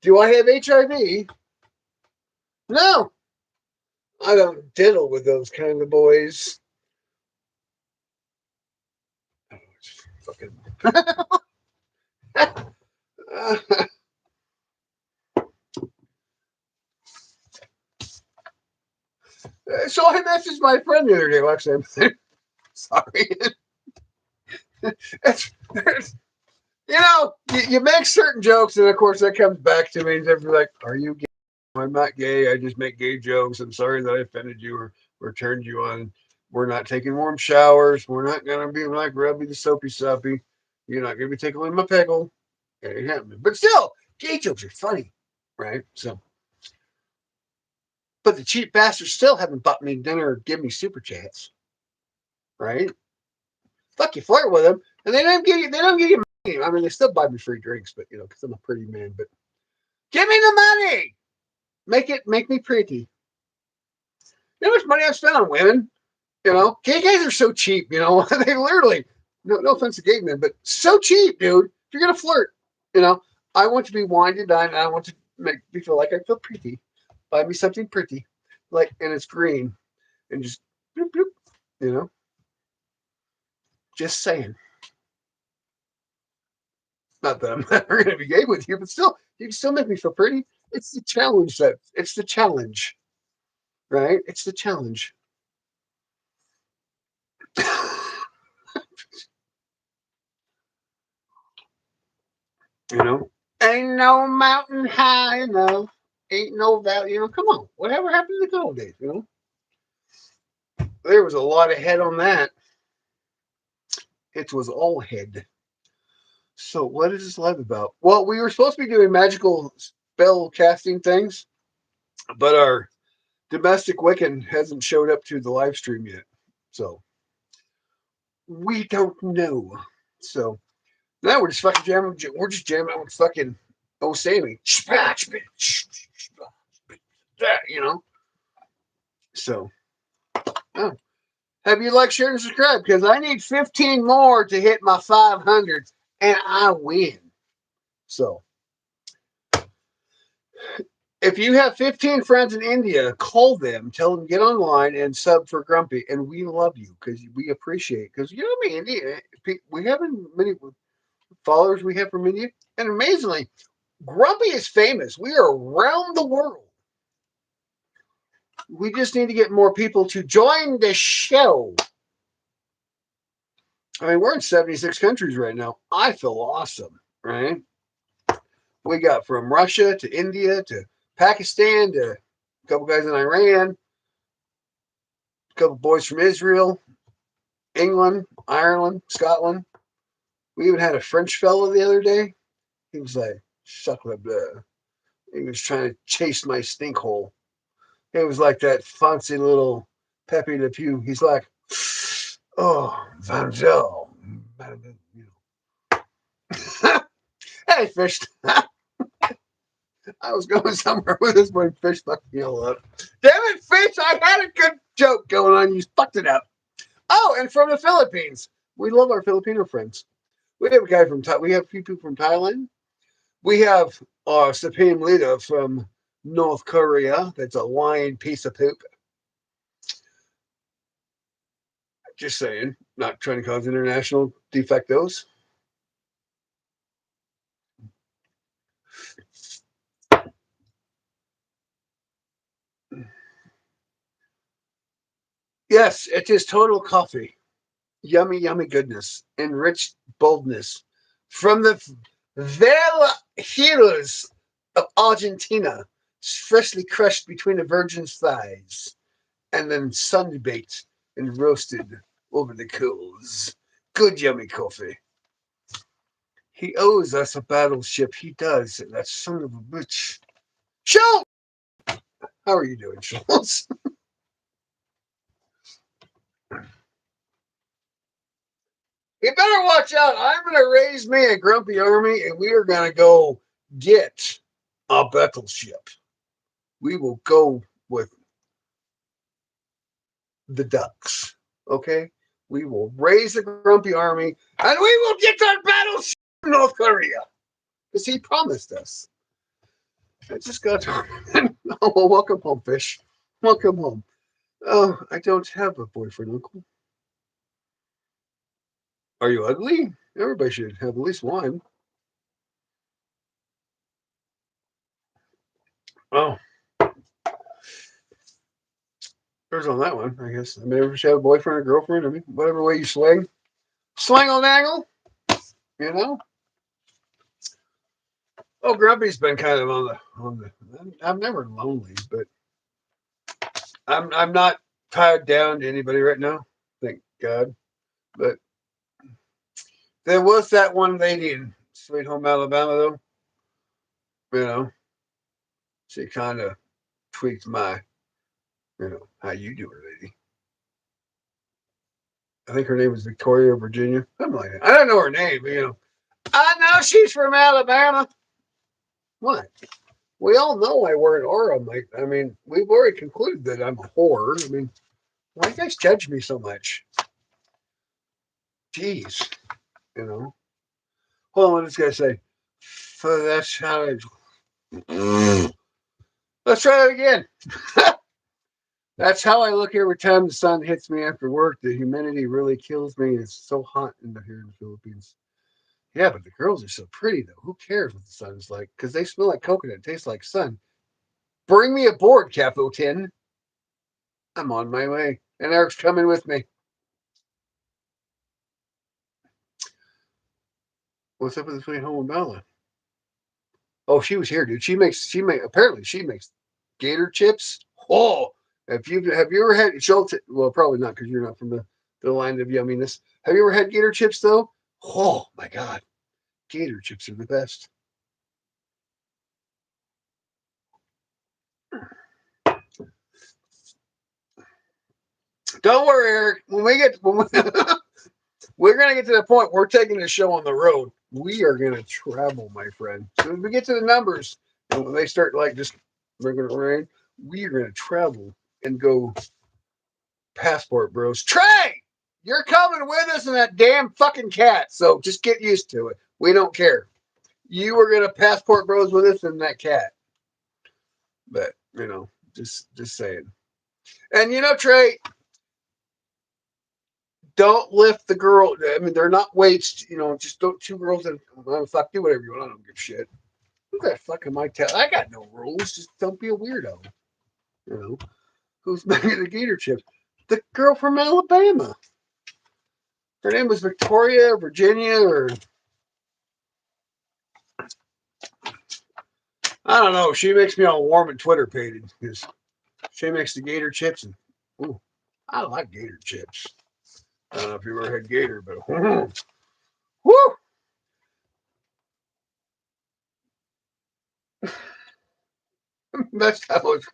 do I have HIV? No, I don't diddle with those kind of boys. Oh, fucking. So I messaged my friend the other day. Well, actually, I'm sorry. it's, you make certain jokes, and of course that comes back to me, and everybody's like, "Are you gay?" I'm not gay. I just make gay jokes. I'm sorry that I offended you or turned you on. We're not taking warm showers. We're not gonna be like Grubby the soapy soppy. You're not gonna be tickling my pickle. It ain't happening. But still, gay jokes are funny, right? So, but the cheap bastards still haven't bought me dinner or give me super chats, right? Fuck, you flirt with them, and they don't give you. They don't give you money. I mean, they still buy me free drinks, but because I'm a pretty man. But give me the money. Make me pretty. You know how much money I've spent on women? Gay guys are so cheap. They literally. No offense to gay men, but so cheap, dude. If you're gonna flirt, you know, I want to be wined and dined, and I want to make me feel like I feel pretty. Buy me something pretty, and it's green, and just bloop bloop. You know, just saying. Not that I'm never going to be gay with you, but still, you can still make me feel pretty. It's the challenge it's the challenge, right? It's the challenge. you know, ain't no mountain high enough, ain't no valley. Come on, whatever happened to the good old days? There was a lot of head on that. It was all head. So what is this live about? Well, we were supposed to be doing magical spell casting things, but our domestic Wiccan hasn't showed up to the live stream yet. So we don't know. So now we're just fucking jamming. We're just jamming out with fucking old Sammy. That. So, oh. Have you liked, shared, and subscribed? Because I need 15 more to hit my 500 and I win. So, if you have 15 friends in India, call them, tell them get online and sub for Grumpy, and we love you because we appreciate. Because India, we have many followers we have from India, and amazingly, Grumpy is famous. We are around the world. We just need to get more people to join the show. I mean, we're in 76 countries right now. I feel awesome, right? We got from Russia to India to Pakistan to a couple guys in Iran, a couple boys from Israel, England, Ireland, Scotland. We even had a French fellow the other day. He was like, suck my blood. He was trying to chase my stink hole. It was like that fancy little Pepe Le Pew. He's like, oh, Van Gogh. Hey, fish. I was going somewhere with this one. Fish fucked me all up. Damn it, fish. I had a good joke going on. You fucked it up. Oh, and from the Philippines. We love our Filipino friends. We have a guy from we have people from Thailand. We have Sapim Lita from North Korea. That's a lying piece of poop. Just saying. Not trying to cause international defectos. Yes, it is total coffee. Yummy, yummy goodness. Enriched boldness. From the Vela Hills of Argentina, freshly crushed between a virgin's thighs, and then sun-baked and roasted over the coals. Good yummy coffee. He owes us a battleship. He does. That son of a bitch. Schultz! How are you doing, Schultz? You better watch out. I'm going to raise me a grumpy army, and we are going to go get a battleship. We will go with the ducks. Okay? We will raise a grumpy army, and we will get our battleship in North Korea. Because he promised us. I just got to. Oh, well, welcome home, fish. Welcome home. Oh, I don't have a boyfriend, uncle. Are you ugly? Everybody should have at least one. Oh, there's on that one, I guess. I mean, everybody should have a boyfriend or girlfriend. I mean, whatever way you swing. Swangle dangle, you know? Oh, Grumpy's been kind of on the. I'm never lonely, but I'm not tied down to anybody right now. Thank God. But there was that one lady in Sweet Home Alabama, though. You know, she kind of tweaked my, how you do it, lady. I think her name was Victoria, Virginia. Something like that. I don't know her name, but I know she's from Alabama. What? We all know I wear an aura, Mike. I mean, we've already concluded that I'm a whore. I mean, why do you guys judge me so much? Jeez, you know. Hold on, what does this guy say? So that's how I. Let's try it again. That's how I look every time the sun hits me after work. The humidity really kills me. It's so hot here in the Philippines. Yeah, but the girls are so pretty, though. Who cares what the sun's like? Because they smell like coconut, taste like sun. Bring me aboard, Capo 10. I'm on my way. And Eric's coming with me. What's up with the sweet home Bella? Oh, she was here, dude. Apparently she makes gator chips. Oh, have you ever had Schultz? Well, probably not because you're not from the line of yumminess. Have you ever had gator chips though? Oh my God, gator chips are the best. Don't worry, Eric. We're gonna get to the point, we're taking the show on the road. We are gonna travel, my friend. So when we get to the numbers, and when they start like just regular rain, we are gonna travel and go passport bros. Trey, you're coming with us in that damn fucking cat. So just get used to it. We don't care. You were gonna passport bros with us in that cat. But just saying. And Trey, don't lift the girl. I mean, they're not weights. Just don't two girls that fuck do whatever you want. I don't give a shit. Who the fuck am I telling? I got no rules. Just don't be a weirdo. You know who's making the gator chips? The girl from Alabama. Her name was Victoria, Virginia, or I don't know. She makes me all warm and Twitter pated because she makes the gator chips, and ooh, I like gator chips. I don't know if you ever had gator, but whoo! That's how it's.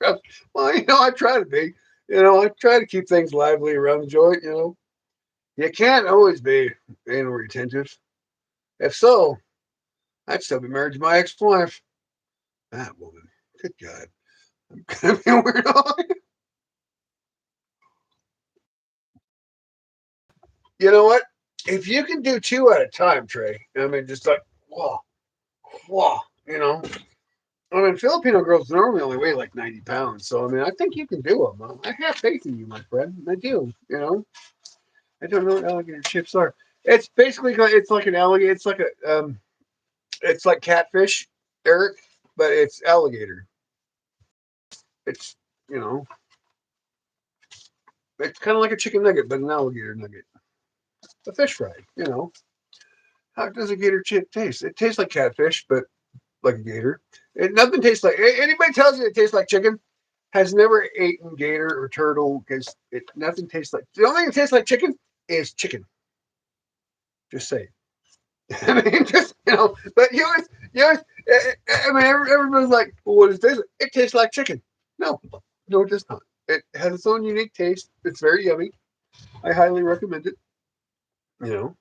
Well, I try to be. I try to keep things lively around the joint. You can't always be anal retentive. If so, I'd still be married to my ex-wife. That woman. Good God. I'm gonna be a weirdo. You know what? If you can do two at a time, Trey, I mean, just like, whoa, whoa, I mean, Filipino girls normally only weigh like 90 pounds. So, I mean, I think you can do them. I have faith in you, my friend. I do, I don't know what alligator chips are. It's basically, it's like an alligator. It's like catfish, Eric, but it's alligator. It's you know, it's kind of like a chicken nugget, but an alligator nugget. A fish fry, you know. How does a gator chip taste? It tastes like catfish, but like a gator. Nothing tastes like. Anybody tells you it tastes like chicken has never eaten gator or turtle because nothing tastes like. The only thing that tastes like chicken is chicken. Just say. I mean, just but I mean, everybody's like, well, what does it taste like? It tastes like chicken. No, no, it does not. It has its own unique taste. It's very yummy. I highly recommend it. You know,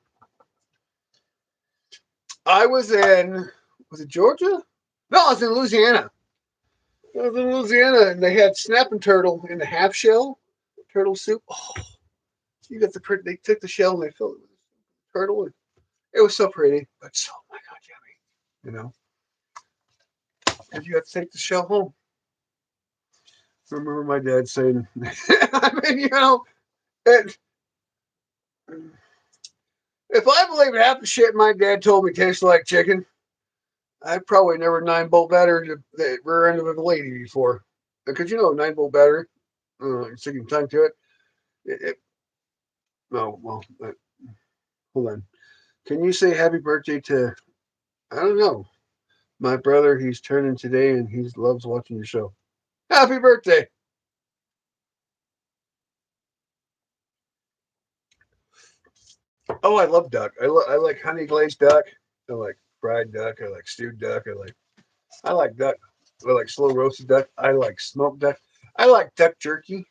I was it Georgia? No, I was in Louisiana. I was in Louisiana, and they had snapping turtle in the half shell turtle soup. Oh, you got the they took the shell and they filled it with turtle. And it was so pretty, but so my god, yummy. You know, and you have to take the shell home. I remember my dad saying, I mean, it, if I believed half the shit my dad told me tasted like chicken, I probably never 9-bolt battered the rear end of a lady before. Because 9-bolt battery, sticking your tongue to it. No, well, hold on. Can you say happy birthday to, I don't know, my brother? He's turning today and he loves watching your show. Happy birthday. Oh, I love duck. I like honey glazed duck. I like fried duck. I like stewed duck. I like duck. I like slow roasted duck. I like smoked duck. I like duck jerky.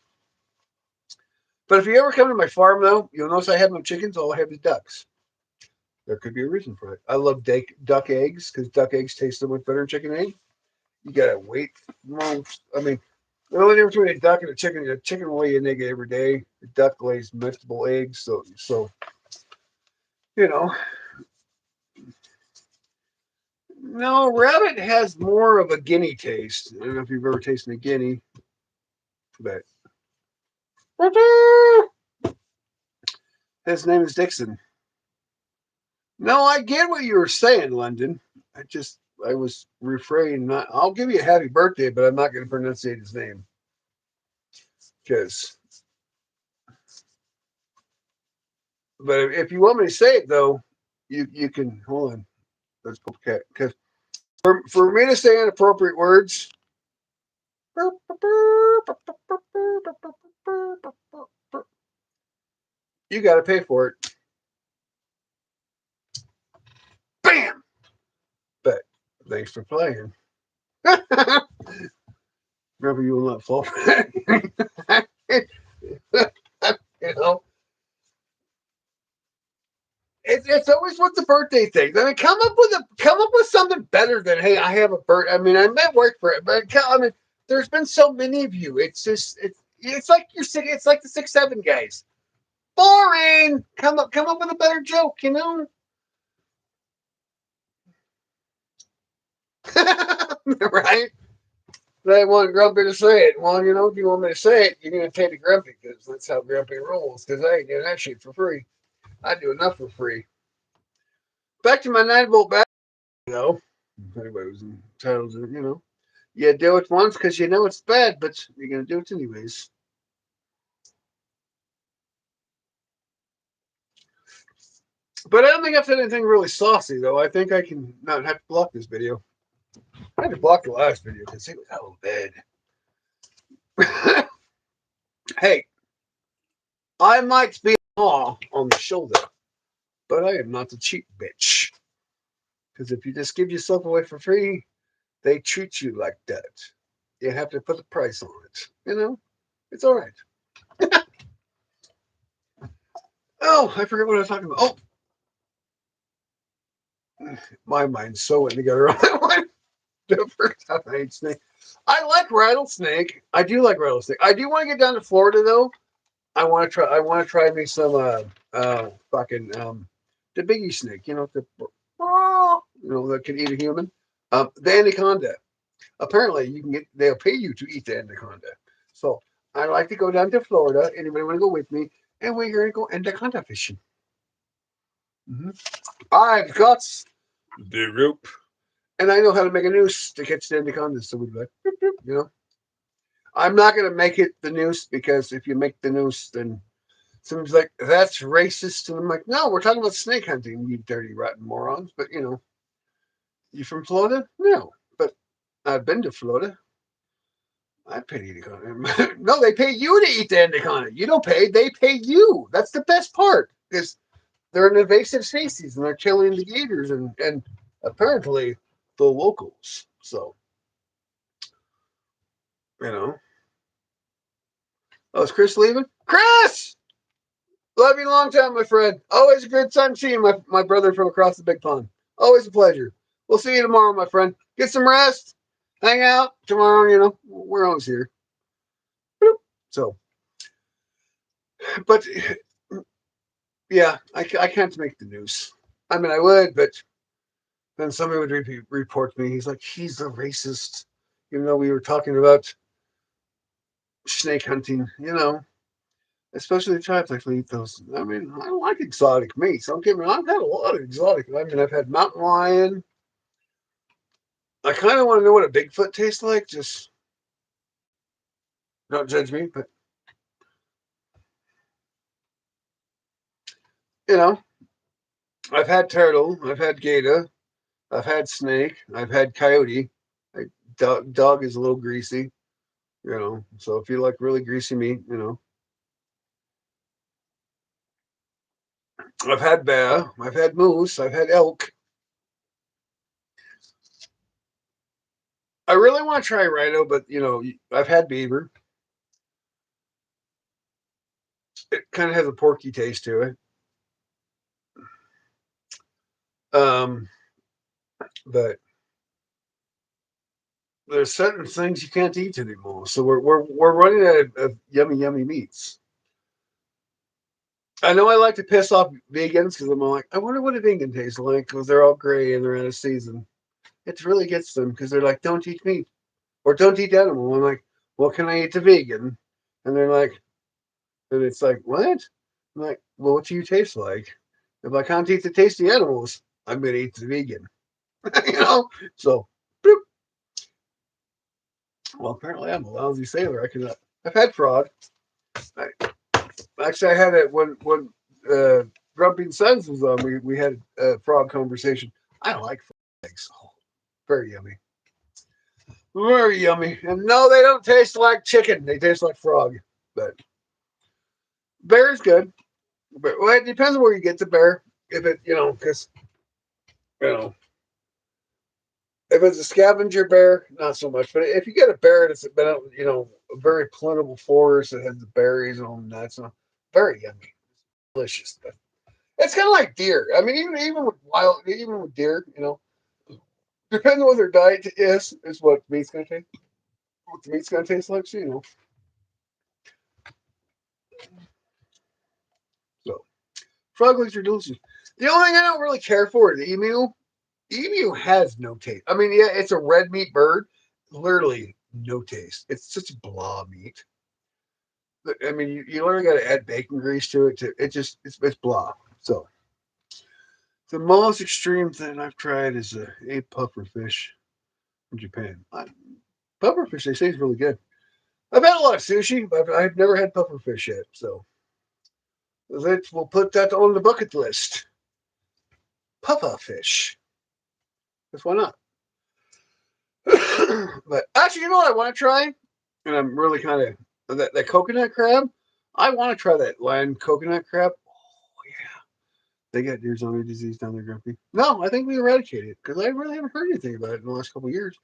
But if you ever come to my farm, though, you'll notice I have no chickens. All I have is ducks. There could be a reason for it. I love duck eggs because duck eggs taste so much better than chicken eggs. You gotta wait. I mean, the only difference between a duck and a chicken will lay an egg every day. The duck lays multiple eggs, so you know. No, rabbit has more of a guinea taste. I don't know if you've ever tasted a guinea, but his name is Dixon. No, I get what you were saying, London. I was refraining. Not, I'll give you a happy birthday, but I'm not going to pronunciate his name because. But if you want me to say it though, you can hold on. Let's pull cat because for me to say inappropriate words, you got to pay for it. Bam. But thanks for playing. Remember, you will not fall for that. you know, it's always with the birthday thing. I mean, come up with something better than hey, I have a bird. I mean, I might work for it, but I mean, there's been so many of you. It's like you're sick. It's like the 6'7" guys. Boring. Come up with a better joke. Right? They want Grumpy to say it. Well, if you want me to say it, you're going to pay the Grumpy because that's how Grumpy rolls. Because I ain't doing that shit for free. I do enough for free. Back to my 9-volt battery, though. If anybody was entitled to, you do it once because you know it's bad, but you're going to do it anyways. But I don't think I've said anything really saucy, though. I think I can not have to block this video. I had to block the last video because it was hell bad. Hey, I might be on the shoulder, but I am not the cheap bitch. Because if you just give yourself away for free, they treat you like that. You have to put a price on it. It's all right. Oh, I forget what I was talking about. Oh, my mind's so in together on that one. The first time I ate snake. I like rattlesnake. I do like rattlesnake. I do want to get down to Florida though. I want to try me some fucking the biggie snake. That can eat a human. The anaconda. Apparently, they'll pay you to eat the anaconda. So I like to go down to Florida. Anybody want to go with me? And we're going to go anaconda fishing. Mm-hmm. I've got the rope, and I know how to make a noose to catch the anaconda. So we'd like, I'm not going to make it the news because if you make the news, then someone's like, that's racist. And I'm like, no, we're talking about snake hunting, you dirty, rotten morons. But, you from Florida? No. But I've been to Florida. I pay to eat anaconda. No, they pay you to eat the anaconda. You don't pay. They pay you. That's the best part because they're an invasive species and they're killing the gators and apparently the locals. So, you know. Oh, is Chris leaving? Chris! Love you long time, my friend. Always a good time seeing my brother from across the big pond. Always a pleasure. We'll see you tomorrow, my friend. Get some rest. Hang out. Tomorrow, we're always here. So, but yeah, I can't make the news. I mean, I would, but then somebody would report me. He's like, he's a racist. Even though we were talking about snake hunting, especially the tribes actually eat those. I mean, I don't like exotic meats. Don't get me wrong. I've had a lot of exotic. I mean, I've had mountain lion. I kind of want to know what a Bigfoot tastes like. Just don't judge me, but you know, I've had turtle. I've had gator. I've had snake. I've had coyote. Like dog is a little greasy. So if you like really greasy meat, I've had bear, I've had moose, I've had elk. I really want to try rhino, but I've had beaver. It kind of has a porky taste to it. But there's certain things you can't eat anymore. So we're running out of yummy meats. I know I like to piss off vegans because I'm like, I wonder what a vegan tastes like because they're all gray and they're out of season. It really gets them because they're like, don't eat meat or don't eat animal. I'm like, well, can I eat the vegan? And they're like, and it's like, what? I'm like, well, what do you taste like? If I can't eat the tasty animals, I'm gonna eat the vegan. you know? So boop. Well, apparently I'm a lousy sailor. I cannot. I've had frog. I, actually, I had it when Grumpy Sons was on. We had a frog conversation. I like frog eggs. Oh, very yummy. Very yummy. And no, they don't taste like chicken. They taste like frog. But bear is good. But well, it depends on where you get the bear. If it, because you know, if it's a scavenger bear, not so much. But if you get a bear that's been out, a very plentiful forest that has the berries and all the nuts, very yummy, delicious. But it's kind of like deer. I mean, even with deer, depending on what their diet is what meat's gonna taste. What the meat's gonna taste like, So frog legs are delicious. The only thing I don't really care for is the emu. Emu has no taste. I mean, yeah, it's a red meat bird. Literally no taste. It's such blah meat. I mean, you literally got to add bacon grease to it. It's blah. So the most extreme thing I've tried is a puffer fish from Japan. Puffer fish they say is really good. I've had a lot of sushi, but I've never had puffer fish yet. So we'll put that on the bucket list. Puffer fish. Because why not? But actually, you know what I want to try? And I'm really kind of that coconut crab. I want to try that land coconut crab. Oh yeah, they got deer zombie disease down there, Grumpy. No, I think we eradicated it because I really haven't heard anything about it in the last couple of years.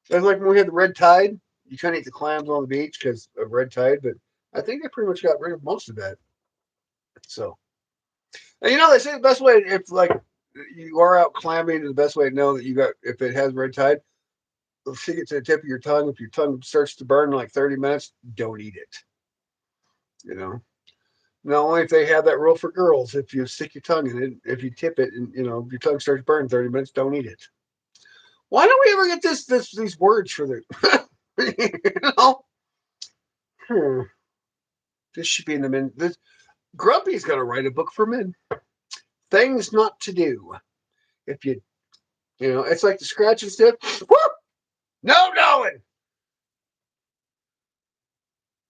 That's like when we had the red tide. You couldn't eat the clams on the beach because of red tide, but I think they pretty much got rid of most of that. So, and they say the best way if like you are out clamming, the best way to know that you got if it has red tide, stick it to the tip of your tongue. If your tongue starts to burn in like 30 minutes, don't eat it. You know, not only if they have that rule for girls, if you stick your tongue in it, if you tip it, and your tongue starts burning 30 minutes, don't eat it. Why don't we ever get these words for the you know? Hmm. This should be in the men. This Grumpy's gonna write a book for men. Things not to do. If it's like the scratch and sniff. Whoop! No knowing.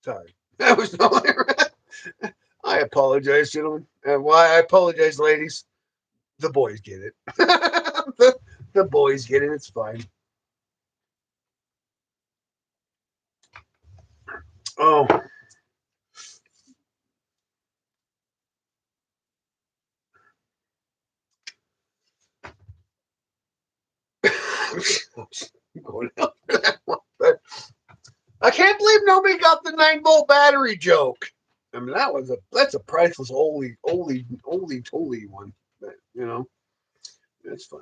Sorry. That was totally right. I apologize, gentlemen. And why I apologize, ladies. The boys get it. The boys get it. It's fine. Oh. I'm going out for that one. But I can't believe nobody got the 9-volt battery joke. I mean, that's a priceless oldie one. But, that's fine.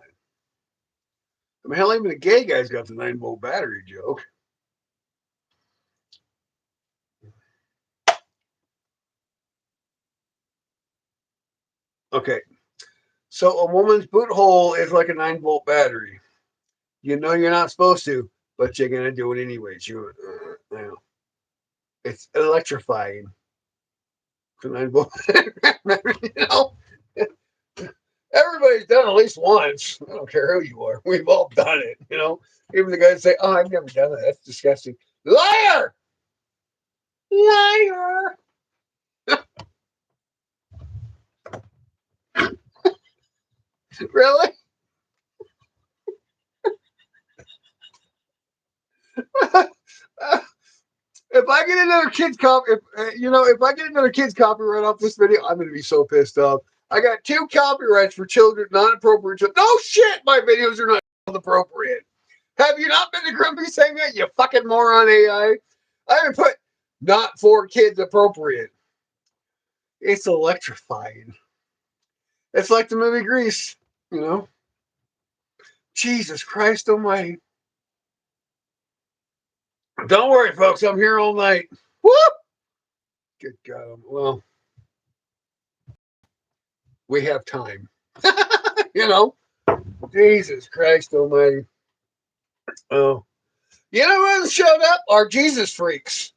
I mean, hell, even the gay guys got the 9-volt battery joke. Okay, so a woman's boot hole is like a 9-volt battery. You know you're not supposed to, but you're gonna do it anyways. It's electrifying. The 9-volt, you know. Everybody's done it at least once. I don't care who you are. We've all done it, Even the guys say, "Oh, I've never done that. That's disgusting." Liar! Liar! Really? If I get another kid's copy, if I get another kid's copyright off this video, I'm gonna be so pissed off. I got 2 copyrights for children, not appropriate. No shit, my videos are not appropriate. Have you not been to Grumpy saying that, you fucking moron AI? I haven't put not for kids appropriate. It's electrifying. It's like the movie Grease, Jesus Christ almighty. Don't worry, folks. I'm here all night. Woo! Good God. Well, we have time. Jesus Christ almighty. Oh. You know who showed up? Our Jesus freaks.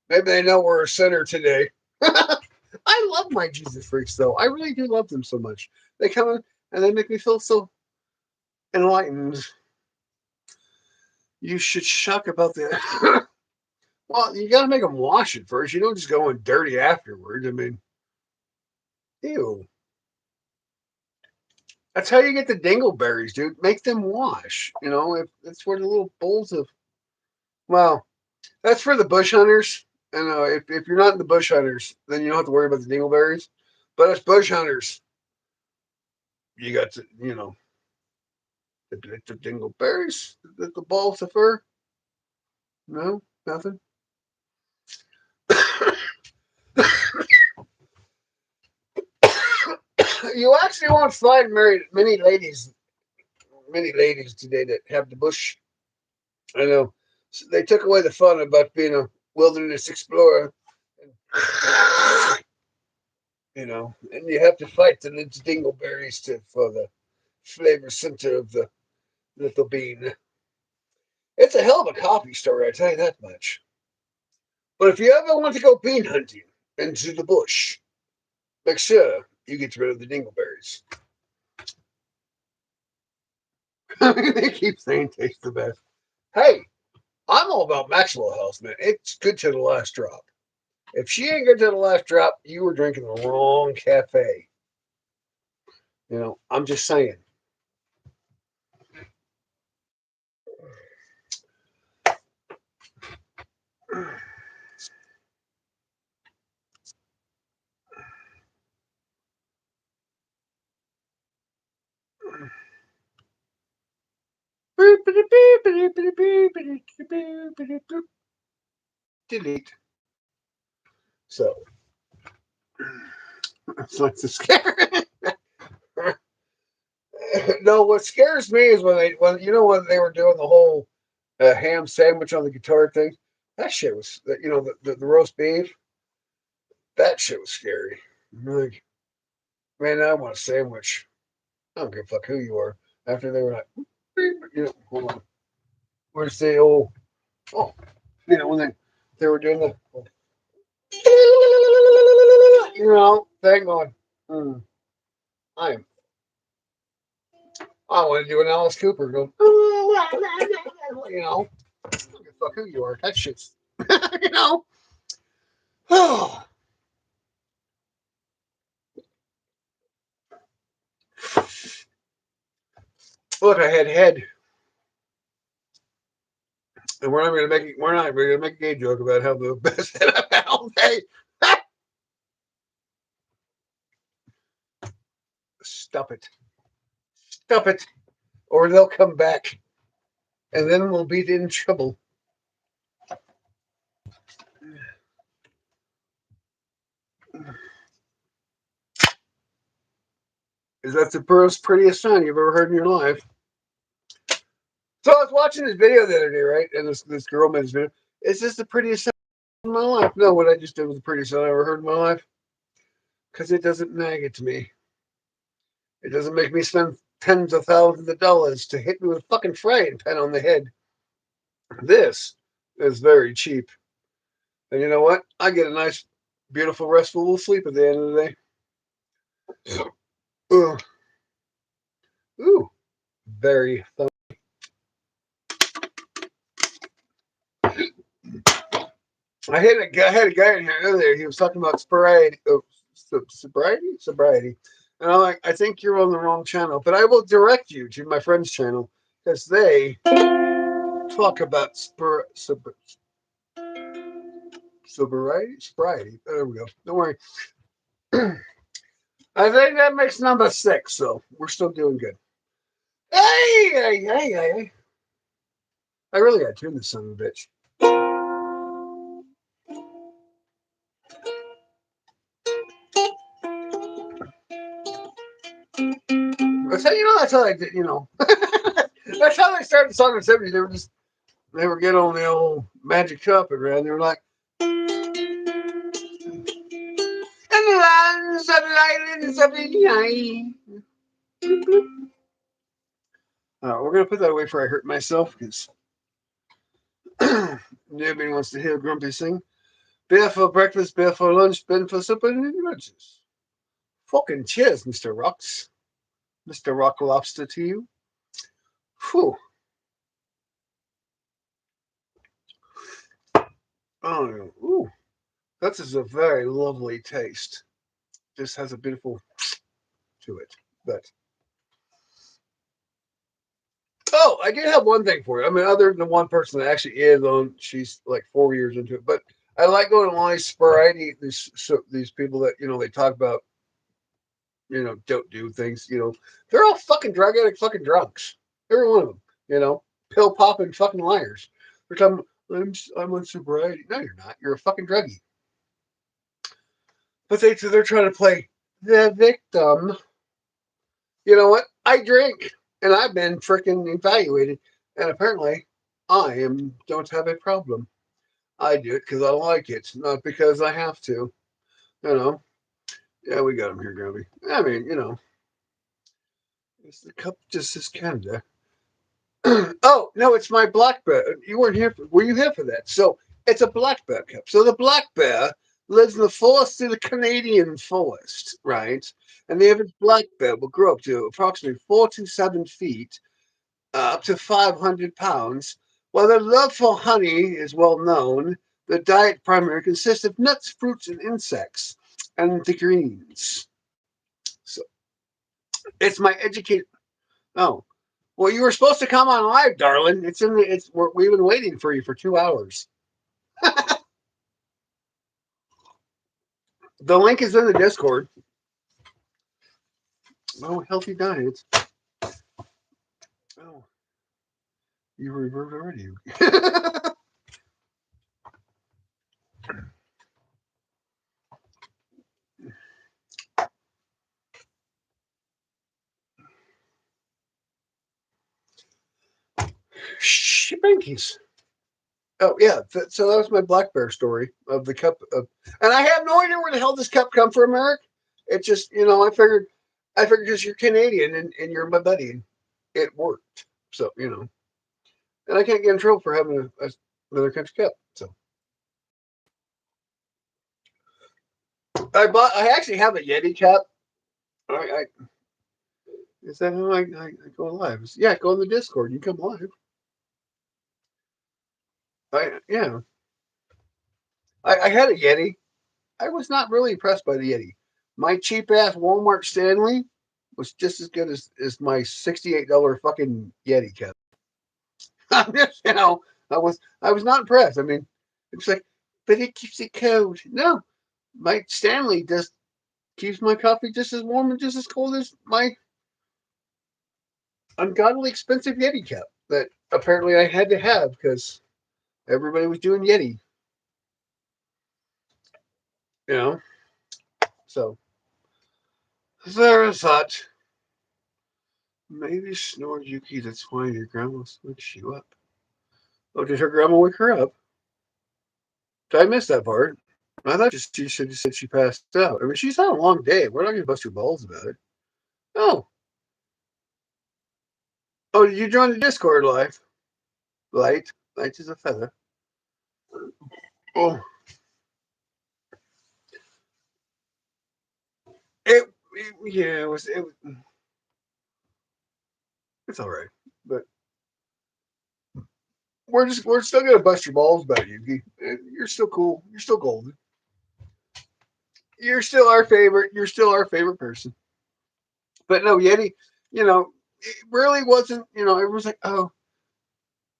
Maybe they know we're a sinner today. I love my Jesus freaks, though. I really do love them so much. They come in and they make me feel so enlightened. You should shuck about that. Well, you got to make them wash it first. You don't just go in dirty afterwards. I mean, ew. That's how you get the dingleberries, dude. Make them wash. If that's where the little bowls of. Well, that's for the bush hunters. And if you're not in the bush hunters, then you don't have to worry about the dingleberries. But as bush hunters, you got to, the dingleberries, the balls of fur. No, nothing. You actually won't find many ladies today that have the bush. I know. So they took away the fun about being a wilderness explorer. And you have to fight the dingleberries for the flavor center of the little bean. It's a hell of a coffee story, I tell you that much. But if you ever want to go bean hunting into the bush, make sure you get rid of the dingleberries. They keep saying taste the best. Hey, I'm all about Maxwell House, man. It's good to the last drop. If she ain't good to the last drop, you were drinking the wrong cafe. I'm just saying. Delete. So, it's like the scare. No, what scares me is when they were doing the whole ham sandwich on the guitar thing. That shit was, the roast beef. That shit was scary. Like, man, I want a sandwich. I don't give a fuck who you are. After they were like, hold on. Where's the old, when they were doing the, thing going, I am. I want to do an Alice Cooper going, I don't give a fuck who you are. That shit's, you know. Oh, look, I had head, and we're not going to make a gay joke about how the best head I found. Hey, stop it, stop it, or they'll come back, and then we'll be in trouble. Is that the most prettiest sound you've ever heard in your life? So I was watching this video the other day, right? And this girl made this video. Is this the prettiest sound in my life? No, what I just did was the prettiest sound I ever heard in my life. Because it doesn't nag at me. It doesn't make me spend tens of thousands of dollars to hit me with a fucking frying pan on the head. This is very cheap. And you know what? I get a nice, beautiful, restful sleep at the end of the day. Ooh, ooh, very fun. I had a guy in here earlier. He was talking about sobriety. And I'm like, I think you're on the wrong channel, but I will direct you to my friend's channel because they talk about sobriety. There we go. Don't worry. I think that makes number 6, so we're still doing good. Hey. I really got to tune this son of a bitch. That's how that's how they did, that's how they started the song in the 70s. They were getting on the old magic carpet around. They were like, and the lands of the islands of the we're gonna put that away before I hurt myself because nobody wants to hear Grumpy sing. Beer for breakfast, beer for lunch, Ben for supper, and lunches. Fucking cheers, Mr. Rocks. Mr. Rock Lobster to you. Whew. Oh, ooh. That is a very lovely taste. Just has a beautiful to it. But I did have one thing for you. I mean, other than the one person that actually is on, she's like 4 years into it. But I like going on these sporadic these people that they talk about don't do things. They're all fucking drug addict, fucking drunks. Every one of them. Pill popping fucking liars. They're talking. I'm on sobriety. No, you're not. You're a fucking druggie. But they're trying to play the victim. You know what? I drink, and I've been freaking evaluated, and apparently, don't have a problem. I do it because I like it, not because I have to. You know. Yeah, we got him here, Gabby. I mean, it's the cup just as Canada. Oh no, it's my black bear. You weren't here. Were you here for that? So it's a black bear cup. So the black bear lives in the forest of the Canadian forest, right? And the average black bear will grow up to approximately 4 to 7 feet, up to 500 pounds. While their love for honey is well known, the diet primarily consists of nuts, fruits, and insects, and the greens. So it's my educated. Oh, well, you were supposed to come on live, darling. It's in the. We've been waiting for you for 2 hours. The link is in the Discord. Oh, healthy diets. Oh, you reverted already. Bankies. Oh yeah, so that was my black bear story of the cup of, and I have no idea where the hell this cup come from, Eric. It just, I figured because you're Canadian and you're my buddy, and it worked. So and I can't get in trouble for having another country cup. So I actually have a Yeti cup. I is that how I go live? Yeah, go on the Discord. You come live. Yeah. I had a Yeti. I was not really impressed by the Yeti. My cheap ass Walmart Stanley was just as good as my $68 fucking Yeti kettle. I'm just, I was not impressed. I mean, it's like, but it keeps it cold. No, my Stanley just keeps my coffee just as warm and just as cold as my ungodly expensive Yeti cup that apparently I had to have because everybody was doing Yeti, you know. So there is that. Maybe snore Yuki. That's why your grandma wakes you up. Oh, did her grandma wake her up? Did I miss that part? I thought she said she passed out. I mean, she's had a long day. We're not going to bust your balls about it. Oh, oh, did you join the Discord live? Light, light is a feather. Oh, yeah, it's all right, but we're still gonna bust your balls about it, Yuki. You're still cool. You're still golden. You're still our favorite. You're still our favorite person. But no, Yeti. It really wasn't. Everyone's like, oh,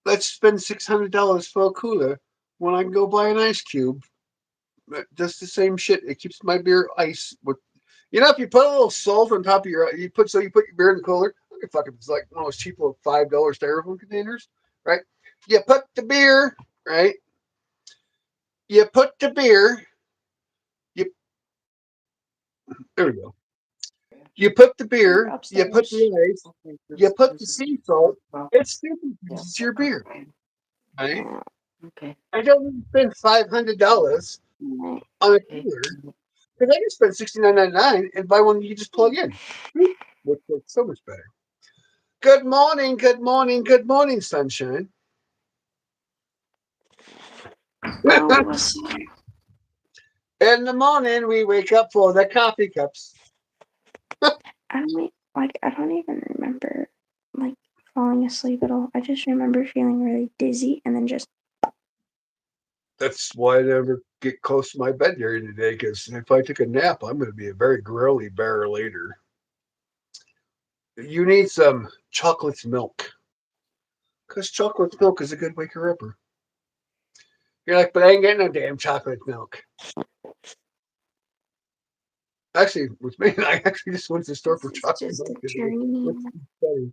let's spend $600 for a cooler when I can go buy an ice cube. But that's the same shit. It keeps my beer ice with. If you put a little salt on top of you put your beer in the cooler. Okay, fuck it. It's like one of those cheap little $5 styrofoam containers, right? You put the beer, right? You put the beer. You There we go. You put the You're beer. You put upstairs. the ice. You put the sea salt. It's super freezes your beer, right? Oh, okay. I don't need to spend $500 Right. on a cooler because I can spend $69.99 and buy one you just plug in, which works so much better. Good morning, good morning, good morning, sunshine. What's In the morning, we wake up for the coffee cups. I don't even remember like falling asleep at all. I just remember feeling really dizzy and then just That's why I never get close to my bed during the day because if I take a nap, I'm going to be a very growly bear later. You need some chocolate milk because chocolate milk is a good waker upper. You're like, but I ain't getting no damn chocolate milk. Actually, with me, I actually just went to the store this for is chocolate just milk a today. journey. What's funny,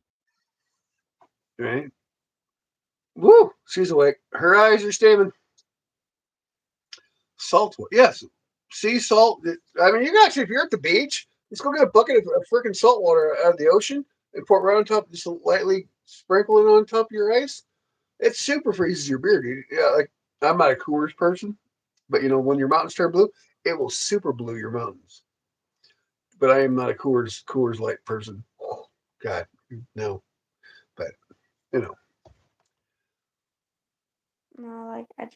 right? Woo! She's awake. Her eyes are steaming. Salt. Yes. Sea salt. I mean, you can actually, if you're at the beach, just go get a bucket of freaking salt water out of the ocean and pour it right on top, just lightly sprinkle it on top of your ice. It super freezes your beer, dude. Yeah, like I'm not a Coors person, but when your mountains turn blue, it will super blue your mountains. But I am not a Coors Light person. Oh, God, no. But you know, No, I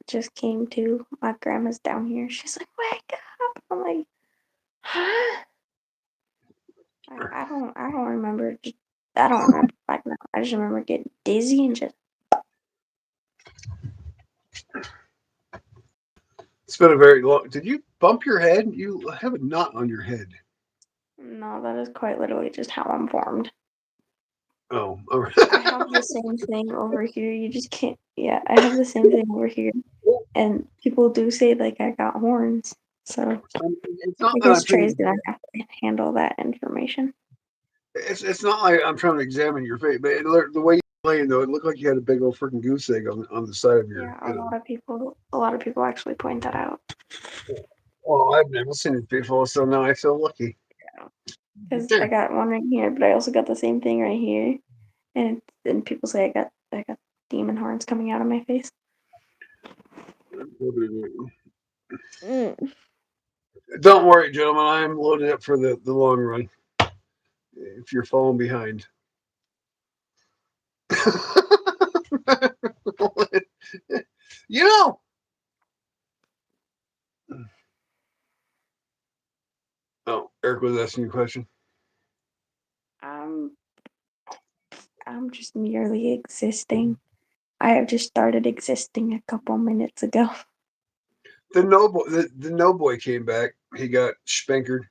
just came to. My grandma's down here. She's like, wake up. I'm like, huh? I don't remember. I don't remember back now. I just remember getting dizzy and just it's been a very long. Did you bump your head? You have a knot on your head. no. That is quite literally just how I'm formed. Oh, all right. I have the same thing over here. You just can't. Yeah, I have the same thing over here, and people do say like I got horns. So It's not I that I'm guess trying Trey's to. gonna have to handle that information. It's not like I'm trying to examine your face, but the way you playing though, it looked like you had a big old freaking goose egg on the side of your. Yeah, a lot of people actually point that out. Oh, I've never seen it before, so now I feel lucky. Because I Sure. got one right here, but I also got the same thing right here, and people say I got demon horns coming out of my face. Mm. Don't worry, gentlemen. I'm loaded up for the long run. If you're falling behind, you know. Oh, Eric was asking you a question. I'm I'm just merely existing. I have just started existing a couple minutes ago. the no boy came back. He got spankered.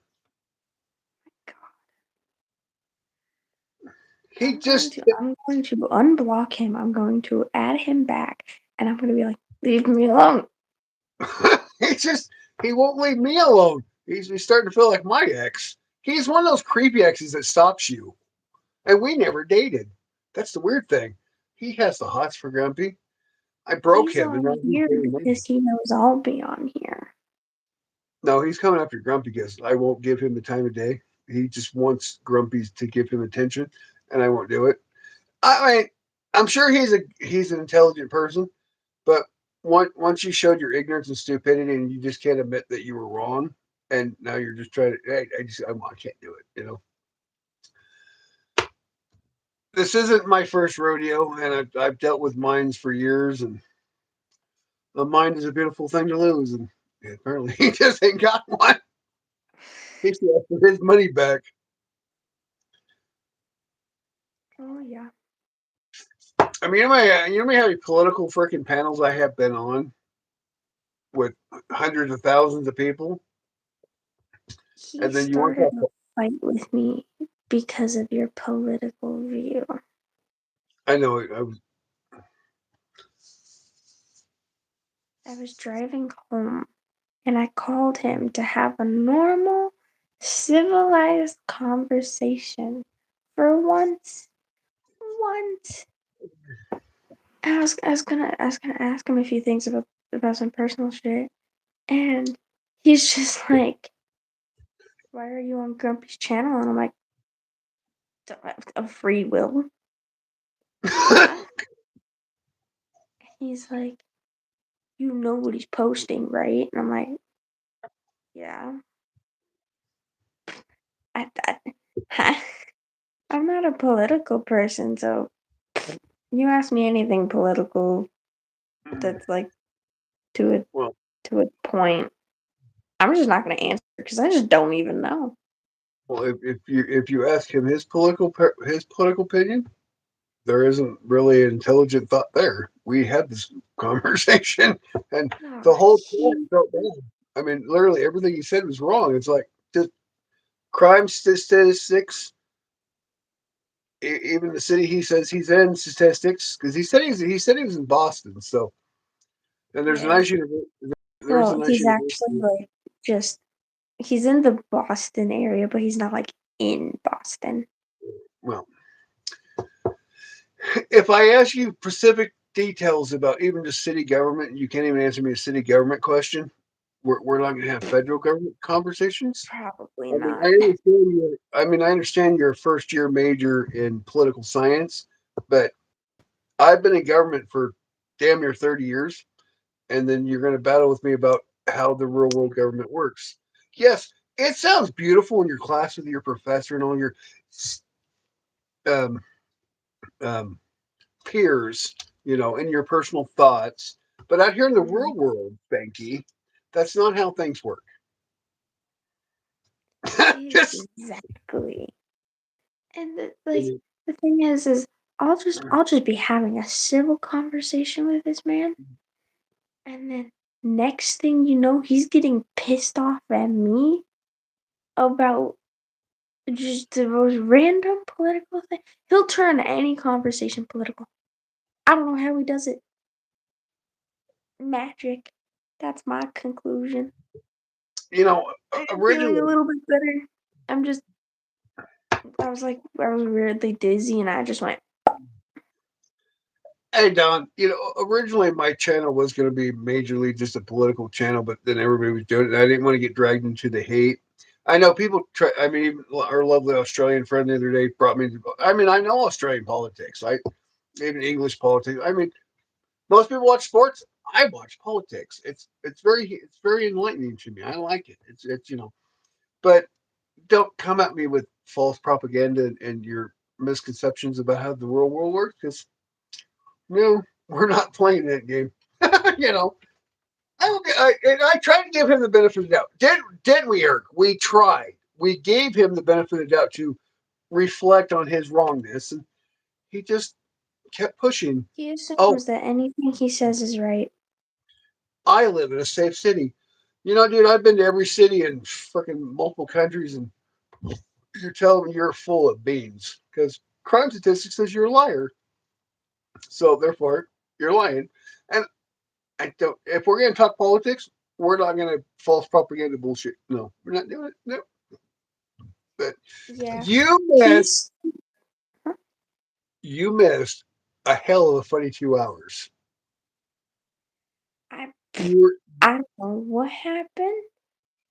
God, He just I'm going to unblock him. I'm going to add him back, and I'm going to be like, leave me alone. he just he won't leave me alone. He's starting to feel like my ex. He's one of those creepy exes that stalks you, and we never dated. That's the weird thing. He has the hots for Grumpy. I broke He's him, and on now he's here dating me. because he knows I'll be on here. No, he's coming after Grumpy because I won't give him the time of day. He just wants Grumpy to give him attention, and I won't do it. I mean, I'm sure he's an intelligent person, but once you showed your ignorance and stupidity, and you just can't admit that you were wrong, and now you're just trying to, I can't do it. This isn't my first rodeo, and I've dealt with mines for years, and a mind is a beautiful thing to lose, and apparently he just ain't got one. He should ask for his money back. Oh yeah. I mean, you know how many political freaking panels I have been on with hundreds of thousands of people, He and then you want started to. a fight with me because of your political view. I know. I was. I was driving home and I called him to have a normal, civilized conversation. For once, once. And I was gonna ask him a few things about some personal shit, and he's just like, "Why are you on Grumpy's channel?" And I'm like, "Of free will." Yeah. He's like, "You know what he's posting, right?" And I'm like, "Yeah." I I'm not a political person, so you ask me anything political that's like to a well, to a point, I'm just not gonna answer because I just don't even know. well, if you ask him his political opinion, there isn't really an intelligent thought there. We had this conversation, and No, the whole time he felt bad. I mean, literally everything he said was wrong. It's like just crime statistics, even the city he says he's in statistics, because he said he was in Boston. So, and there's a yeah. nice university. There's a Well, nice he's actually university. like just he's in the Boston area, but he's not like in Boston. Well, if I ask you specific details about even just city government, you can't even answer me a city government question. We're not going to have federal government conversations. Probably I mean, not. I understand you're a first year major in political science, but I've been in government for damn near 30 years, and then you're going to battle with me about how the real world government works. Yes, it sounds beautiful in your class with your professor and all your um, um, peers, in your personal thoughts. But out here in the Mhm. real world, Banky, that's not how things work. Just Exactly. And the thing is I'll just be having a civil conversation with this man, and then next thing you know, he's getting pissed off at me about just the most random political thing. He'll turn any conversation political. I don't know how he does it. Magic. That's my conclusion. you know, I'm feeling a originally, little bit better. I'm just I was weirdly dizzy and I just went, hey Don, originally my channel was going to be majorly just a political channel, but then everybody was doing it. And I didn't want to get dragged into the hate. I know people try. I mean, even our lovely Australian friend the other day brought me. I mean, I know Australian politics. Even English politics. I mean, most people watch sports. I watch politics. It's very enlightening to me. I like it. But don't come at me with false propaganda and your misconceptions about how the real world works. Because no, we're not playing that game. you know, I tried to give him the benefit of the doubt. Did we, Eric? We tried. We gave him the benefit of the doubt to reflect on his wrongness, and he just kept pushing. he Oh, assumes that anything he says is right. I live in a safe city. You know, dude, I've been to every city in freaking multiple countries, and you're telling me you're full of beans because crime statistics says you're a liar. So therefore, you're lying. And I don't. If we're going to talk politics, we're not going to false propaganda bullshit. No, we're not doing it. No. But Yeah. you missed. Peace. Huh? You missed a hell of a funny 2 hours. I You were. I don't know what happened.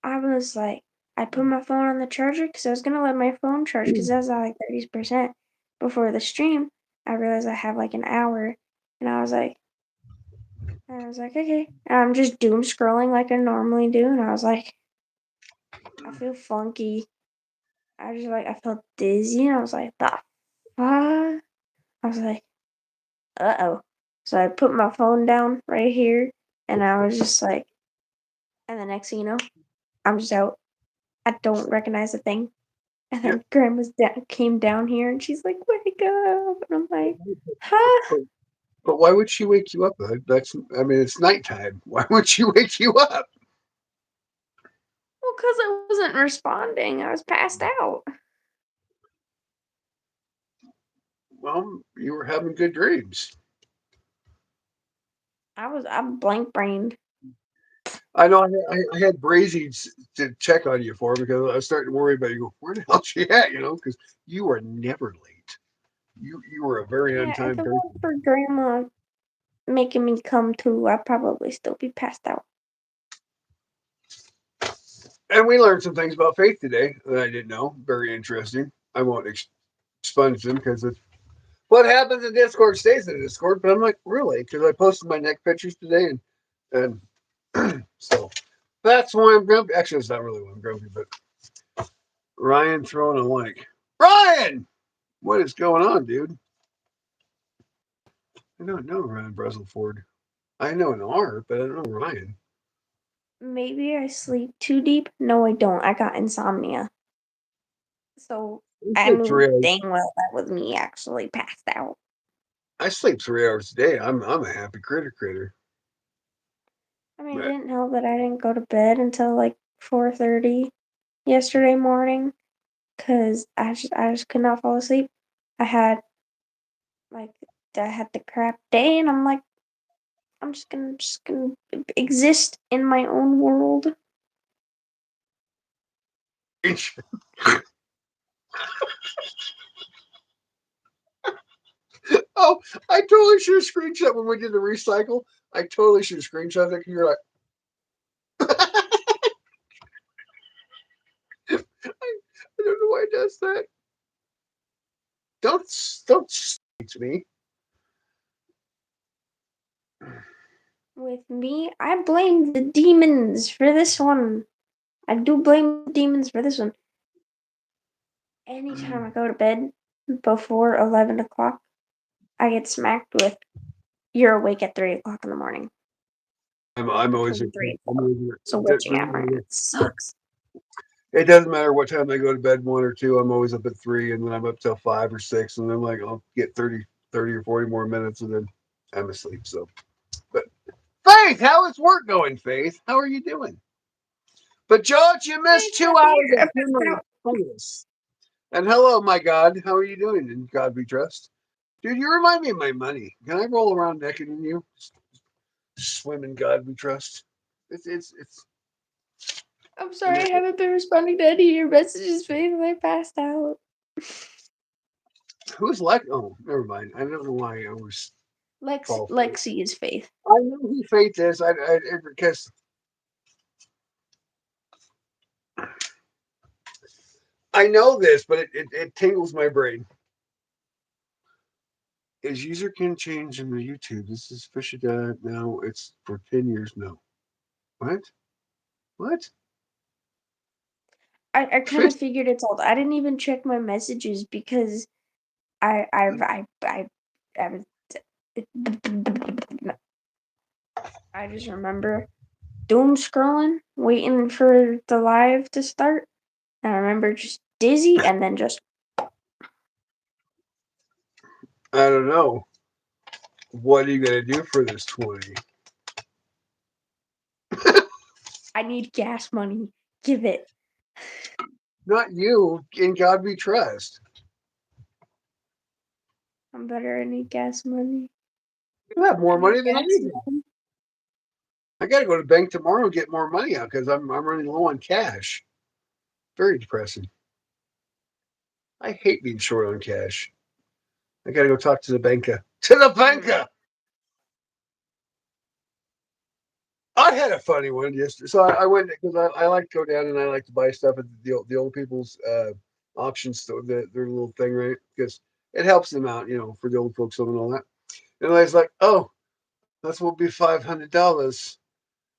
I was like, I put my phone on the charger because I was gonna let my phone charge because I was at like 30% before the stream. I realized I have like an hour, and I was like, okay. And I'm just doom scrolling like I normally do, and I was like, I feel funky. I felt dizzy, and I was like, the fuck. I was like, uh-oh. So I put my phone down right here, and I was just like, and the next thing you know, I'm just out. I don't recognize a thing. And Yeah. then came down here, and she's like, "Wake up!" And I'm like, "Huh?" But, but why would she wake you up? That's. I mean, it's nighttime. Why would she wake you up? Well, because I wasn't responding. I was passed out. Well, you were having good dreams. I'm blank brained. I know I had Brazy to check on you for because I was starting to worry about you. Where the hell she at? You know, because you are never late. You were a very on Yeah, if time it weren't person. for Grandma making me come too, I'd probably still be passed out. And we learned some things about faith today that I didn't know. Very interesting. I won't expunge them because it's what happens in Discord stays in Discord. But I'm like, really? Because I posted my neck pictures today, and so that's why I'm grumpy. Actually, it's not really why I'm grumpy, but Ryan throwing a like. Ryan, what is going on, dude? I don't know Ryan Bresleford. I know an R, but I don't know Ryan. Maybe I sleep too deep. No, I don't. I got insomnia. So I I sleep mean, 3 hours. dang well, that was me actually passed out. I sleep 3 hours a day. I'm a happy critter. I mean, it But didn't help that I didn't go to bed until like 4:30 yesterday morning because I just could not fall asleep. I had like I had the crap day, and I'm like, I'm just gonna exist in my own world. oh, I totally should have screenshot when we did the recycle. I totally should have screenshot that. You're like, I don't know why it does that. Don't don't speak to me. With me, I blame the demons for this one. I do blame the demons for this one. Anytime I go to bed before 11 o'clock, I get smacked with "You're awake at 3 o'clock in the morning," like I'm always. between three and I'm four. always So witching hour, and it sucks. it doesn't matter what time I go to bed, 1 or 2. I'm always up at 3, and then I'm up till 5 or 6, and then like I'll get 30 or 40 more minutes, and then I'm asleep. So, but Faith, how is work going? Faith, how are you doing? But George, you Hey, missed two happy hours I of passed human out. fullness. And hello, my God, how are you doing? In God we trust, dude. You remind me of my money. Can I roll around naked in you? Swim in God we trust. It's. I'm I sorry mean, I haven't been responding to any of your messages, babe. I passed out. who's like? Oh, never mind. I don't know why I always fall for it. Lexi is Faith. I know who Faith is. I because I know this, but it tingles my brain. Is user can change in the YouTube? This is Fishada. Now it's for 10 years. No. What? What? I kind Fish? of figured it's all. I didn't even check my messages because I I I I was. I just remember doom scrolling, waiting for the live to start, and I remember just dizzy, and then just I don't know. What are you gonna do for this 20? I need gas money. Give it. Not you. In God we trust. I'm better. I need gas money. You have more I need money than I gas do. money. I got to go to the bank tomorrow and get more money out because I'm running low on cash. Very depressing. I hate being short on cash. I got to go talk to the banker. To the banker. I had a funny one yesterday. So I went because I like to go down and I like to buy stuff at the old people's auction store, their little thing, right? Because it helps them out, for the old folks home and all that. And I was like, oh, that's will be $500.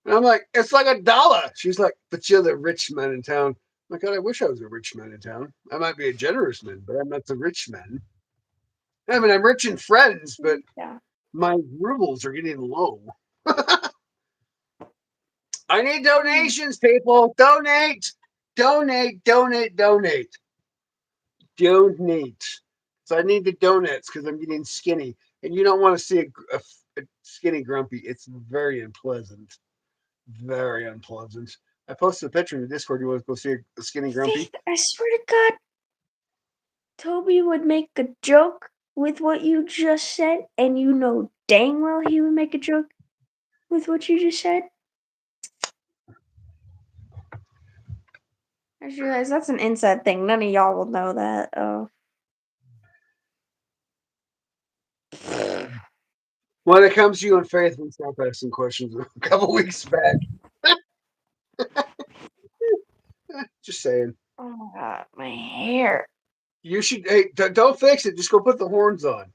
And I'm like, it's like $1. She's like, but you're the rich man in town. I'm like, God, I wish I was a rich man in town. I might be a generous man, but I'm not the rich man. I mean, I'm rich in friends, but Yeah. my rubles are getting low. I need Mm. donations, people. Donate, donate, donate, donate, donate. So I need the donuts because I'm getting skinny, and you don't want to see a skinny grumpy. It's very unpleasant. Very unpleasant. I posted a picture in the Discord. You want to go see a skinny grumpy? Faith, I swear to God, Toby would make a joke with what you just said, and you know dang well he would make a joke with what you just said. I just realized that's an inside thing. None of y'all will know that. Oh. When it comes to you and Faith, we stopped asking questions a couple weeks back. Just saying. Oh my God, my hair. You should. Hey, don't fix it. Just go put the horns on.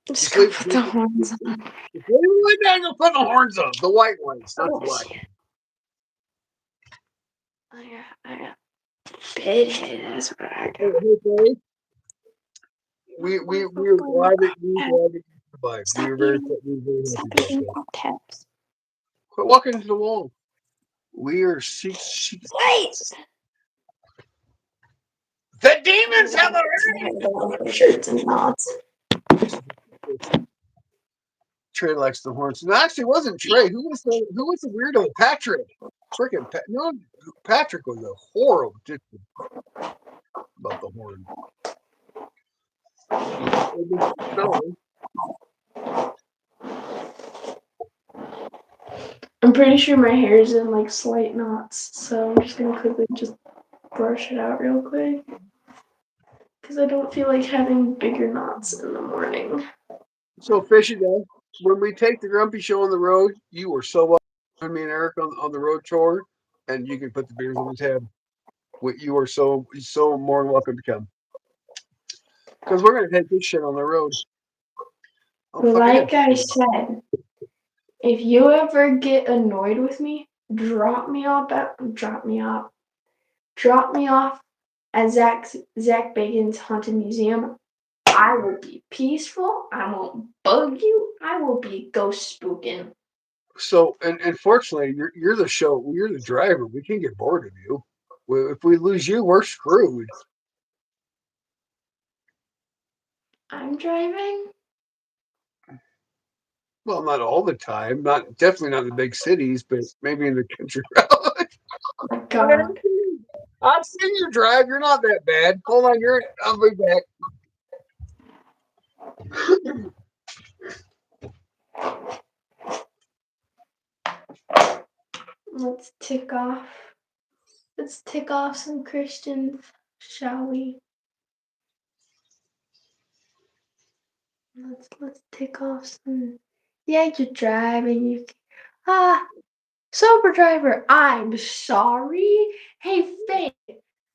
Just Just go leave. put the horns on. Just leave it like that. Go put the horns on. The white ones, not the Oh, black. I got big head. That's what I Hey, got. hey, Faith. We were glad that you survived. Stop We were very stop happy about eating that. pop tabs. Quit walking into the wall. We are Wait! the demons have Shirts and knots. arrived. Trey likes the horns. No, actually, it wasn't Trey. Who was the weirdo? Patrick. Freaking no, Patrick was a horrible dick about the horn. No, I'm pretty sure my hair is in like slight knots, so I'm just gonna quickly just brush it out real quick. Because I don't feel like having bigger knots in the morning. so Fishy Day, when we take the Grumpy Show on the road, you were so welcome. Me and Eric on the road tour, and you can put the beers on the tab. You are so more than welcome to come because we're gonna take this shit on the road. Oh fuck! I Like got I said, if you ever get annoyed with me, drop me off at Zach Bacon's Haunted Museum. I will be peaceful. I won't bug you. I will be ghost spooking. so, and fortunately, you're the show. You're the driver. We can't get bored of you. If we lose you, we're screwed. I'm driving. Well, not all the time. Not definitely not in the big cities, but maybe in the country road. Oh my God. I've seen you drive. You're not that bad. Hold on, I'll be back. Let's tick off. Let's tick off some Christians, shall we? Let's tick off some. Yeah, you're driving. Sober driver. I'm sorry. Hey, Faith,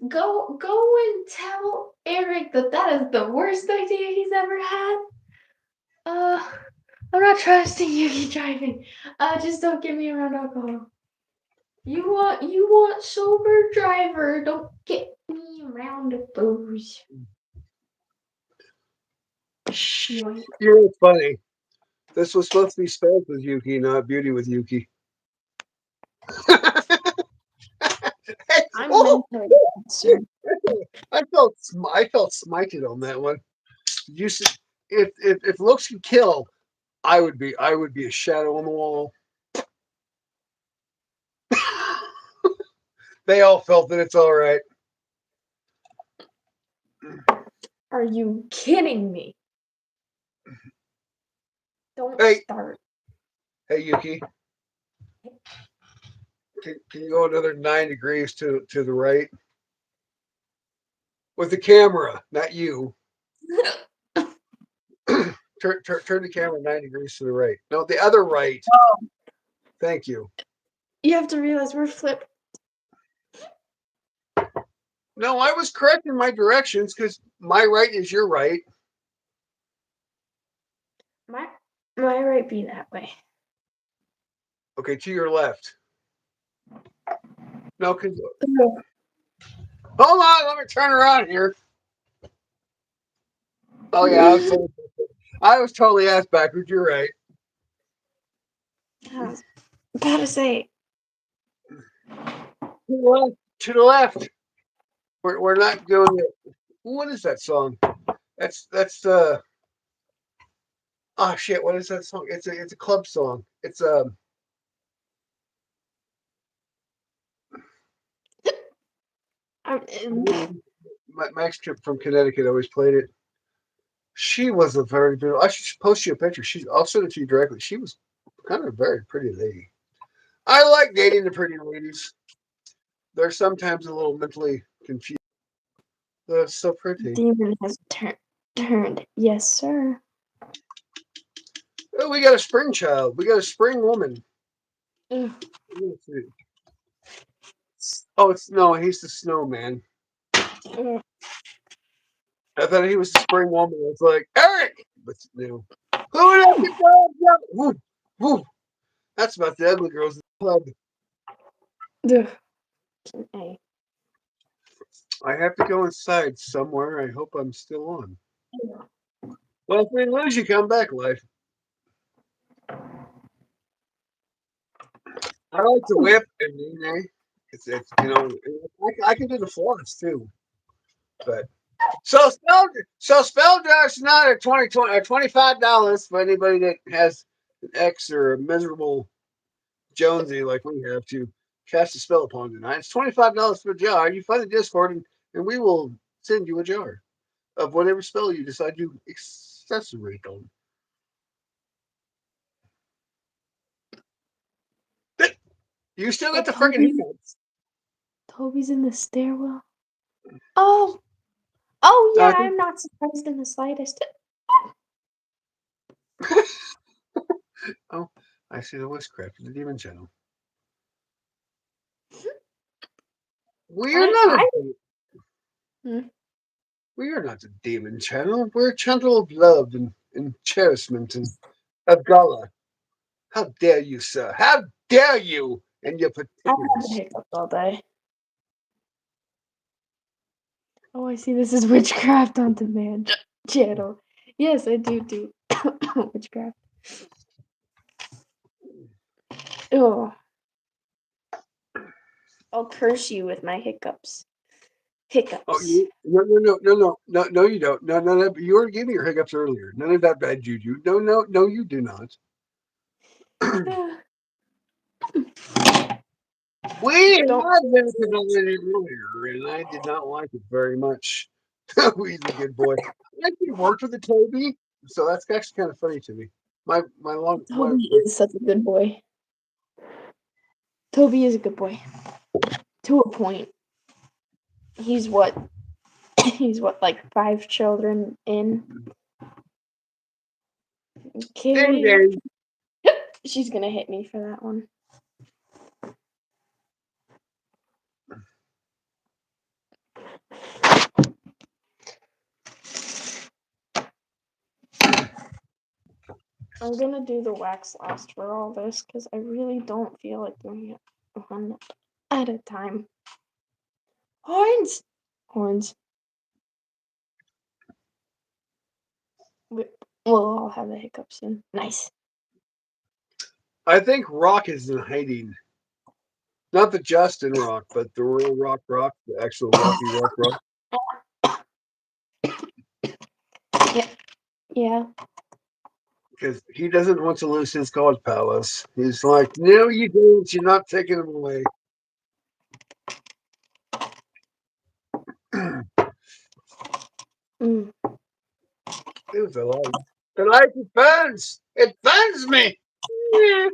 go and tell Eric that is the worst idea he's ever had. I'm not trusting you driving. Just don't get me around alcohol. You want sober driver. Don't get me around the booze. Yoink. You're funny. This was supposed to be spelled with Yuki, not beauty with Yuki. Hey, I'm oh, mentally concerned. I felt smited on that one. You said if looks could kill, I would be a shadow on the wall. They all felt that it's all right. Are you kidding me? Don't Hey, start. hey, Yuki, can you go another 9 degrees to the right with the camera, not you? Turn the camera 9 degrees to the right. No, the other right. Thank you. You have to realize we're flipped. No, I was correct in my directions because my right is your right. My my right be that way. Okay, to your left. No, because Ugh. hold on, let me turn around here. Oh yeah, I was totally ass backwards. You're right. Gotta say, To the left. To the left. We're not doing it. What is that song? That's oh shit, what is that song? It's a club song. It's I'm, Max Trip from Connecticut always played it. She was a very beautiful. I should post you a picture. I'll send it to you directly. She was kind of a very pretty lady. I like dating the pretty ladies. They're sometimes a little mentally confused. They're so pretty. demon has turned. Yes, sir. Oh, we got a spring child. We got a spring woman. Ugh. Oh, it's no, he's the snowman. Ugh. I thought he was the spring woman. I was like, Eric! But no. Who let the dog out? Woo, woo. That's about the ugly girls in the club. Ugh. Hey. I have to go inside somewhere. I hope I'm still on. Well, if we lose, you come back, life. I like to whip and it's I can do the floss too. But spell drag's not at 20 or $25 for anybody that has an X or a miserable Jonesy like we have to cast a spell upon tonight. It's $25 for a jar. You find the Discord and we will send you a jar of whatever spell you decide to accessorate on. You still got Oh, the freaking hiccups. Toby's in the stairwell. Oh, oh I yeah. think I'm not surprised in the slightest. oh, I see the witchcraft of the demon channel. We are not I. a Hmm. we are not a demon channel. We're a channel of love and cherishment and of gala. How dare you, sir? How dare you and your I had the particulars? hiccups all day. Oh, I see. This is witchcraft on demand channel. Yes, I do witchcraft. Oh, I'll curse you with my hiccups. Oh, Hiccups. no, you don't. No. You already gave me your hiccups earlier. None of that bad juju. No, you do not. We had Don't. vented on it earlier, and I did not like it very much. He's a good boy. I actually worked with a Toby, so that's actually kind of funny to me. Toby is such a good boy. Toby is a good boy. To a point. He's what? He's what, like 5 children in? ding Okay. ding. She's gonna hit me for that one. I'm gonna do the wax last for all this because I really don't feel like doing it one at a time. Horns! Horns. We- We'll all have a hiccup soon. Nice. I think Rock is in hiding. Not the Justin Rock, but the real Rock, the actual Rocky Rock. Yeah. Yeah. Because he doesn't want to lose his god powers. He's like, no, you don't. You're not taking them away. Mm. It was the light. The light it burns. It burns me. Yeah.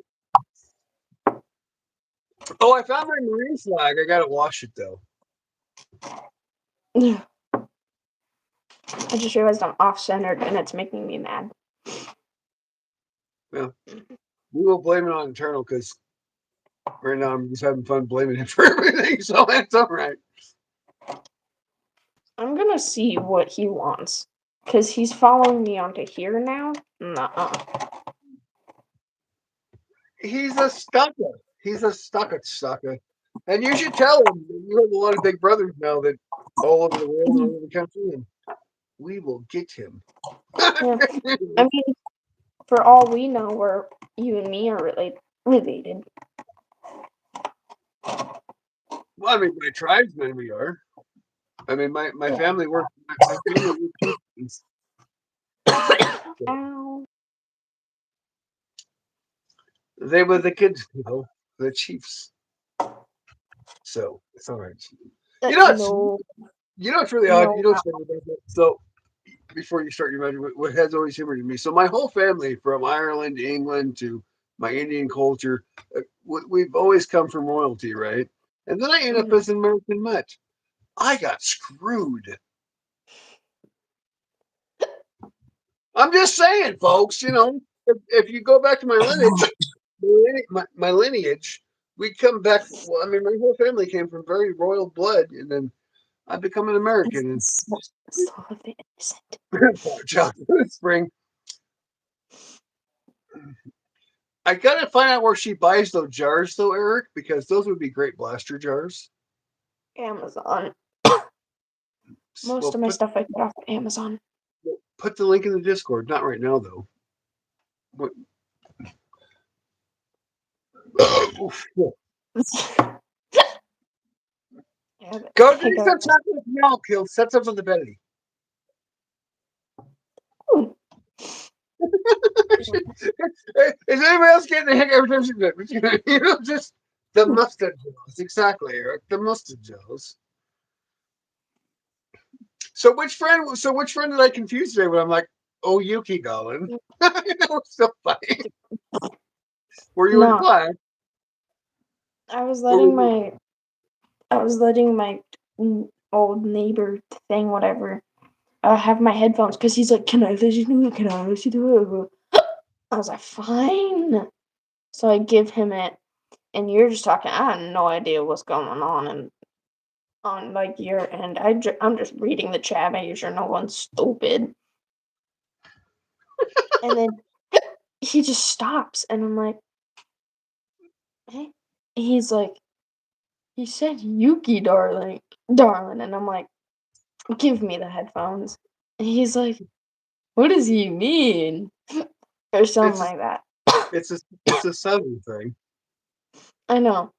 Oh, I found my marine flag. I gotta wash it though. I just realized I'm off-centered and it's making me mad. Yeah. We will blame it on internal because right now I'm just having fun blaming him for everything, so that's all right. I'm gonna see what he wants. Because he's following me onto here now? Nuh-uh. He's a stucker. He's a sucker. And you should tell him that you have a lot of big brothers now that all over the world and all over the country, and we will get him. Yeah. I mean, for all we know, you and me are related. Well, I mean, by tribesmen we are. I mean, my Yeah. family works. My family works. Ow. They were the kids, the chiefs. So it's all right. You know, it's No. it's really odd. No. It's funny about that. So before you start your measure, what has always humored me. So my whole family, from Ireland to England to my Indian culture, we've always come from royalty, right? And then I end up Mm. as an American mutt. I got screwed. I'm just saying, folks. If you go back to my lineage, we come back. Well, I mean, my whole family came from very royal blood, and then I become an It's American. the soul of the innocent. And chocolate spring. I gotta find out where she buys those jars, though, Eric, because those would be great blaster jars. Amazon. Most Well, of my stuff I get off of Amazon. put the link in the Discord. Not right now, though. What? Oof. Go I drink got some chocolate milk. He'll set something on the belly. Ooh. Is anybody else getting the heck every time she does it? Just the mustard jaws. Exactly, Eric. The mustard jaws. So which friend did I confuse today when I'm like, oh, Yuki, darling? It's so funny. Were you in No, class? I was Or letting my old neighbor thing, whatever, have my headphones because he's like, "Can I listen to it? Can I listen to it?" I was like, "Fine." So I give him it, and you're just talking. I have no idea what's going on, and on like your end, I'm just reading the chat, making sure no one's stupid, and then he just stops, and I'm like, "Hey," he's like, "He said Yuki, darling," and I'm like, "Give me the headphones," and he's like, "What does he mean?" Or something it's like that. it's a southern thing. I know.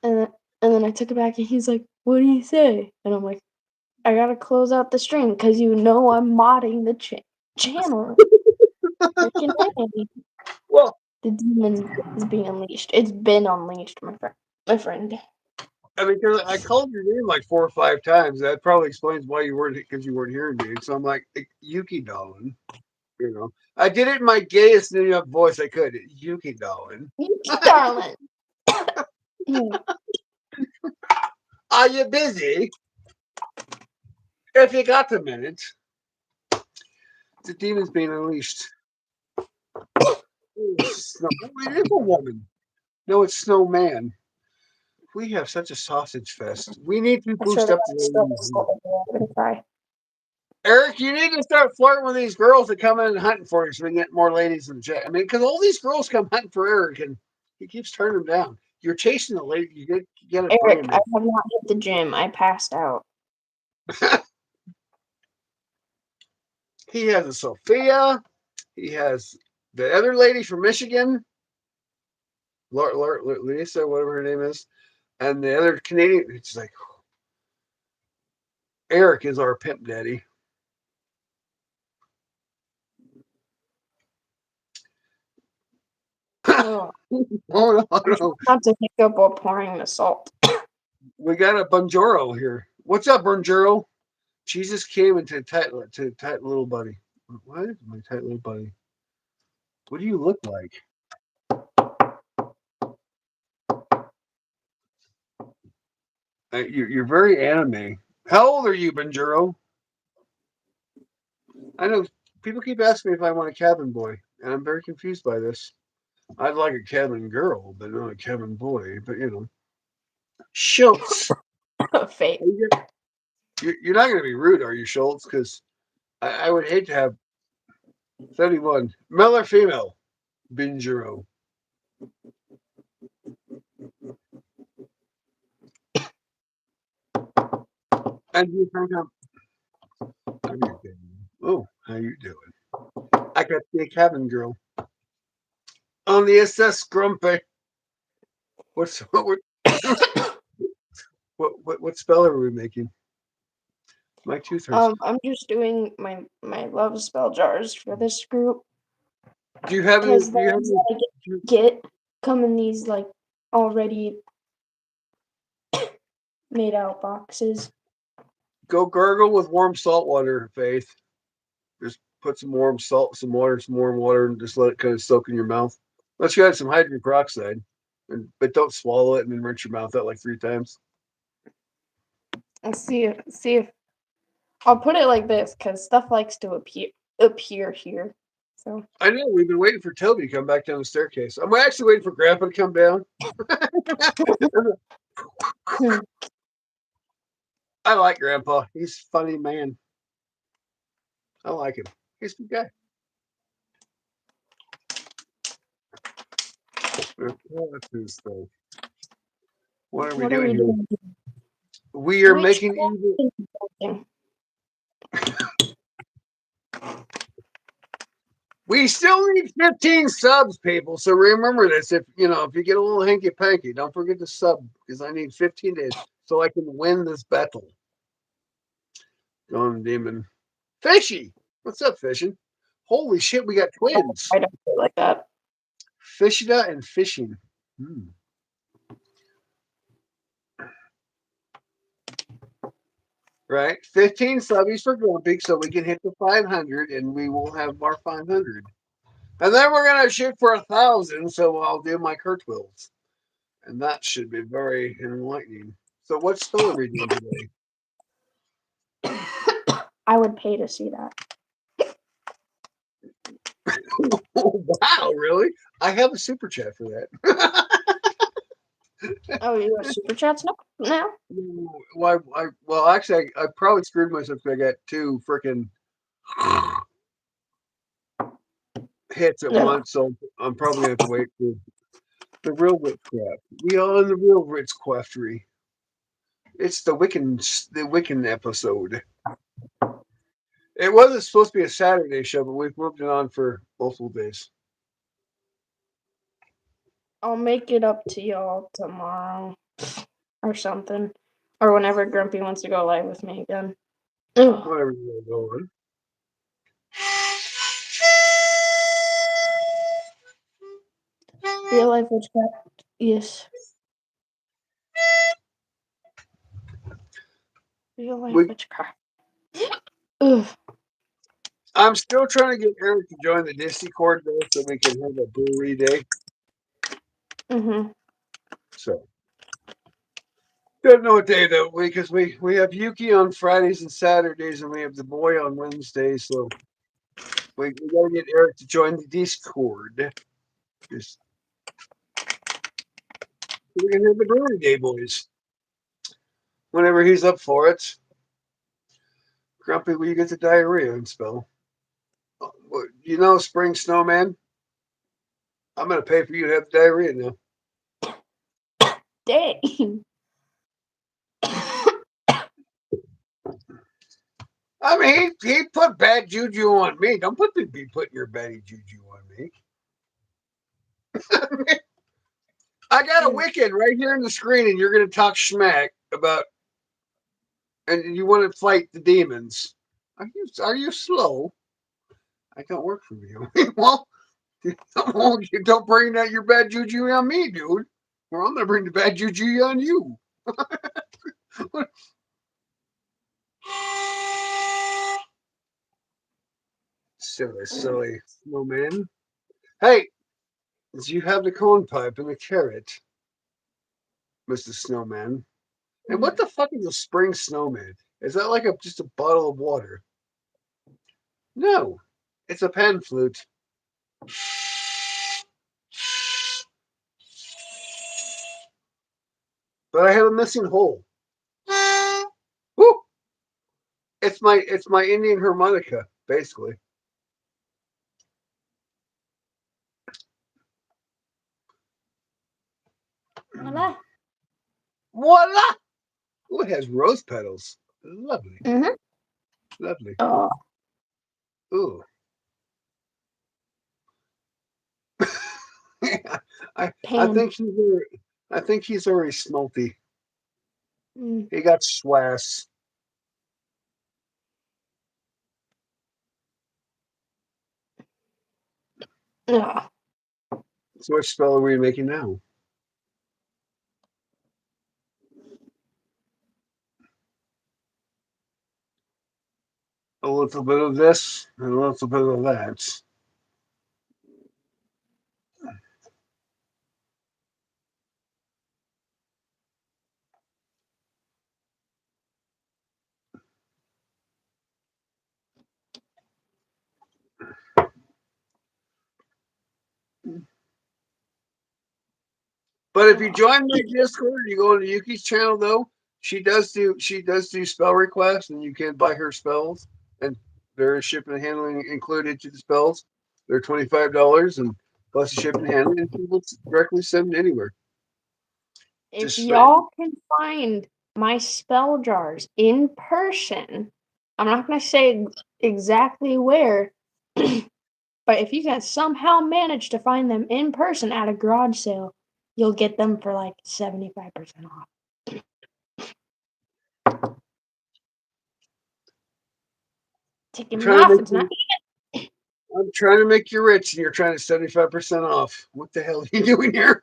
And then I took it back and he's like, "What do you say?" And I'm like, "I gotta close out the stream because I'm modding the channel." Freaking A. Well, The demon is being unleashed. It's been unleashed, my friend. I mean, because I called your name like 4 or 5 times. That probably explains why you weren't because you weren't hearing me. So I'm like, Yuki, darling. I did it in my gayest New York voice I could. Yuki, darling. Yuki, darling. Hmm. Are you busy? If you got a minute, the demon's being unleashed. Oh, snow. Oh, it is a woman. No, it's Snowman. We have such a sausage fest. We need to I swear boost to up God, the I still ratings. I'm gonna cry. Eric, you need to start flirting with these girls that come in and hunting for you so we can get more ladies in the chat. I mean, because all these girls come hunting for Eric and he keeps turning them down. You're chasing the lady. You get it Eric, from I have not hit the gym. I passed out. him. He has a Sophia. He has the other lady from Michigan, Lisa, whatever her name is, and the other Canadian. It's like Eric is our pimp daddy. Oh, Oh no, I'm no. trying not to hiccup while pouring the salt. We got a Bonjoro here. What's up, Bernjuro? Jesus came into tight little buddy. What? My tight little buddy. What do you look like? You're very anime. How old are you, Benjuro? I know people keep asking me if I want a cabin boy, and I'm very confused by this. I'd like a cabin girl, but not a cabin boy. But Schultz. Fate. You're not going to be rude, are you, Schultz? Because I would hate to have 31 male or female Benjuro. And you think I'm your kid. Oh, how you doing? I got to be a cabin girl on the SS Grumpy. What's what spell are we making? My tooth hurts. I'm just doing my love spell jars for this group Do you have any? because the ones that I get come in these like already made out boxes. Go gargle with warm salt water, Faith. Just put some warm salt, some warm water, and just let it kind of soak in your mouth. Unless you add some hydrogen peroxide, but don't swallow it and then rinse your mouth out like 3 times. And see if I'll put it like this because stuff likes to appear here. So I know we've been waiting for Toby to come back down the staircase. I'm actually waiting for Grandpa to come down. I like Grandpa. He's a funny man. I like him. He's a good guy. What's his thing? What are we doing here? We are making evil. We still need 15 subs, people. So remember this. If you get a little hanky panky, don't forget to sub because I need 15 days so I can win this battle. Gone demon. Fishy. What's up, fishing? Holy shit, we got twins. I don't feel like that. Fishida and fishing. Right? 15 subbies for Grumpy so we can hit the 500 and we will have our 500. And then we're going to shoot for 1,000, so I'll do my cartwheels. And that should be very enlightening. So what spell are we doing today? I would pay to see that. Oh, wow, really? I have a super chat for that. Oh, you have super chats now? Well, actually, I probably screwed myself because I got 2 freaking hits at once, so I'm probably going to have to wait for the real witchcraft. We are in the real witchcraftery. It's the Wiccan episode. It wasn't supposed to be a Saturday show, but we've moved it on for multiple days. I'll make it up to y'all tomorrow or something. Or whenever Grumpy wants to go live with me again. Whatever you want to go on. Real life witchcraft. Yes. Real life witchcraft. Ugh. I'm still trying to get Eric to join the Discord though, so we can have a brewery day. So don't know what day of the week because we have Yuki on Fridays and Saturdays, and we have the boy on Wednesdays. So we gotta get Eric to join the Discord. Just so we can have the brewery day, boys. Whenever he's up for it. Grumpy, will you get the diarrhea and spell? Spring snowman. I'm gonna pay for you to have diarrhea now. Dang. I mean, he put bad juju on me. Don't be putting your bad juju on me. I got a Wiccan right here on the screen, and you're going to talk schmack about, and you want to fight the demons. Are you slow? I don't work for you. Well, don't bring that your bad juju on me, dude. Or I'm going to bring the bad juju on you. Silly snowman. Hey, you have the cone pipe and the carrot, Mr. Snowman. And what the fuck is a spring snowman? Is that like just a bottle of water? No, it's a pan flute. But I have a missing hole. Woo! It's my Indian harmonica, basically. Voila. Voila! Ooh, it has rose petals. Lovely, Mm-hmm. lovely. Oh, Ooh. I pan. think he's already smelty. Mm. He got swass. Oh, So what spell are we making now? A little bit of this and a little bit of that. But if you oh. join my Discord, you go to Yuki's channel though. She does do spell requests, and you can buy her spells, and there is shipping and handling included to the spells. They're $25 and plus the shipping and handling, and people directly send anywhere. If Just y'all can find my spell jars in person, I'm not going to say exactly where, but if you can somehow manage to find them in person at a garage sale, you'll get them for like 75% off. I'm Taking me trying to off. make It's not. you. I'm trying to make you rich, and you're trying to 75% off. What the hell are you doing here?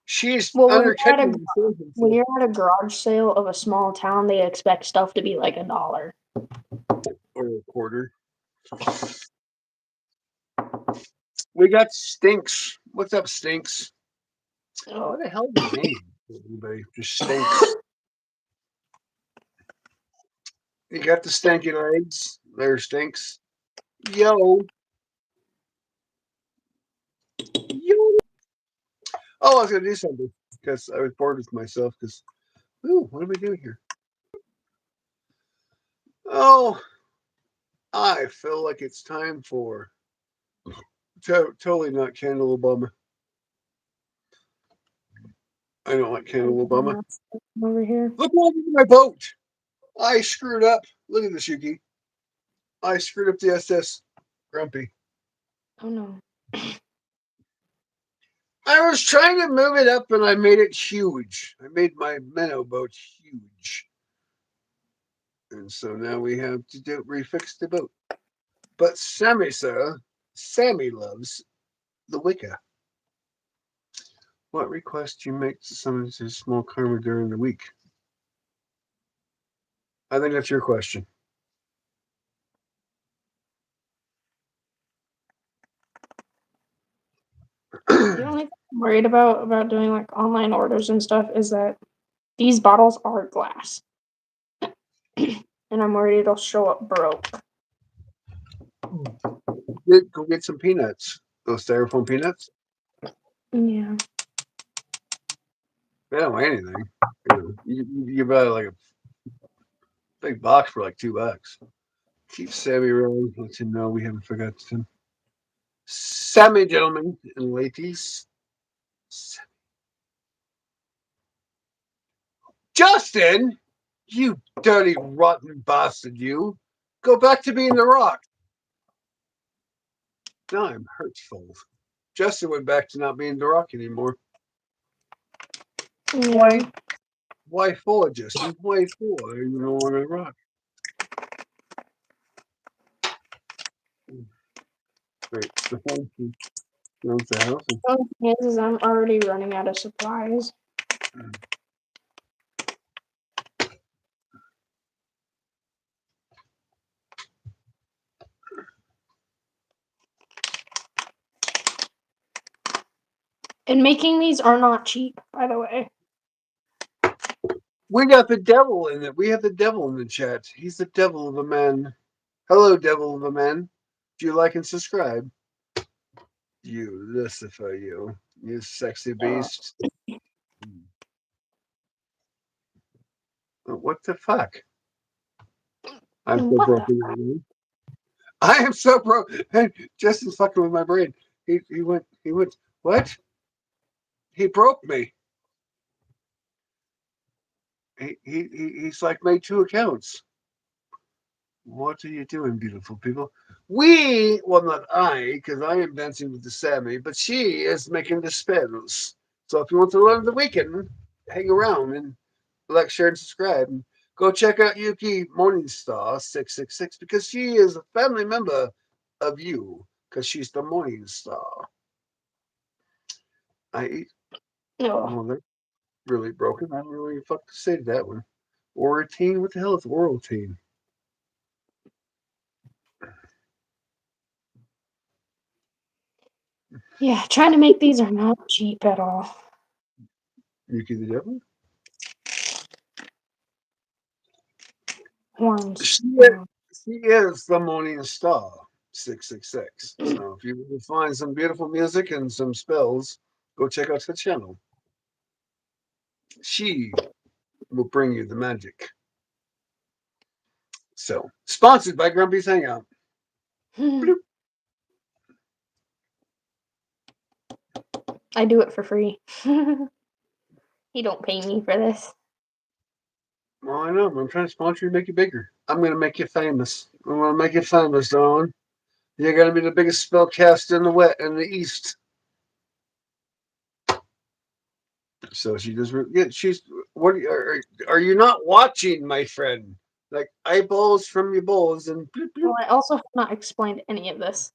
She's Well, undercutting the when you're at a garage sale of a small town, they expect stuff to be like $1. or a quarter. We got Stinks. What's up, Stinks? Oh. What the hell is your name? Everybody just stinks. You got the stanky legs. There, Stinks. Yo, yo. Oh, I was gonna do something because I was bored with myself. Because, ooh, what are we doing here? Oh, I feel like it's time for totally not Candle Obama. I don't like Candle Obama. Over here. Look what happened to my boat. I screwed up. Look at this, Yuki. I screwed up the SS Grumpy. Oh no. I was trying to move it up and I made it huge. I made my minnow boat huge. And so now we have to refix the boat. But Sammy loves the Wicca. What request do you make to summon his small karma during the week? I think that's your question. The only thing I'm worried about doing like online orders and stuff is that these bottles are glass, and I'm worried it'll show up broke. Go get some peanuts. Those styrofoam peanuts. Yeah. They don't weigh anything. You buy like a big box for like $2. Keep Sammy around. Let him know we haven't forgotten him. Sammy, gentlemen and ladies. Justin, you dirty, rotten bastard, you. Go back to being the rock. Now I'm hurtful. Justin went back to not being the rock anymore. Why? Yeah. Why for, Justin? Why for? Are you no longer rock? Great. The phone runs the house. The only thing is I'm already running out of supplies. And making these are not cheap, by the way. We got the devil in it. We have the devil in the chat. He's the devil of a man. Hello, devil of a man. Do you like and subscribe? You Lucifer, you sexy Uh, beast. What the fuck? I'm so what the fuck? broken. I am so broke. And Justin's fucking with my brain. He went, what? He broke me. He's like made two accounts. What are you doing, beautiful people? Well, not I, because I am dancing with the Sammy, but she is making the spells. So if you want to learn the weekend, hang around and like, share, and subscribe. And go check out Yuki Morningstar 666 because she is a family member of you because she's the Morningstar. I eat. No. Well, they're really broken. I don't really fuck to say to that one. Oratine? What the hell is Oratine? Yeah, trying to make these are not cheap at all. Yuki the Devil? Horns. She Oh. she is the Morning Star 666. So if you want to find some beautiful music and some spells, go check out her channel. She will bring you the magic. So sponsored by Grumpy's Hangout. Bloop. I do it for free. He don't pay me for this. Well, I know. I'm trying to sponsor you, make you bigger. I'm going to make you famous. I'm going to make you famous, darling. You're going to be the biggest spellcaster in the wet in the east. So she does. Yeah, she's. What are you not watching, my friend? Like eyeballs from your balls and bloop, bloop. Well, I also have not explained any of this.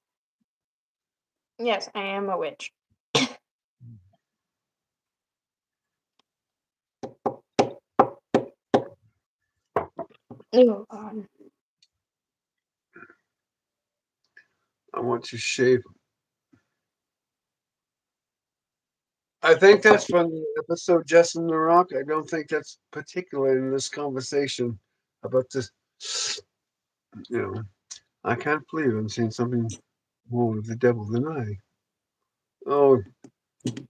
Yes, I am a witch. Oh, God. I want to shave. I think that's from the episode Justin the Rock. I don't think that's particular in this conversation about this. You know, I can't believe I'm seeing something more of the devil than I. Oh,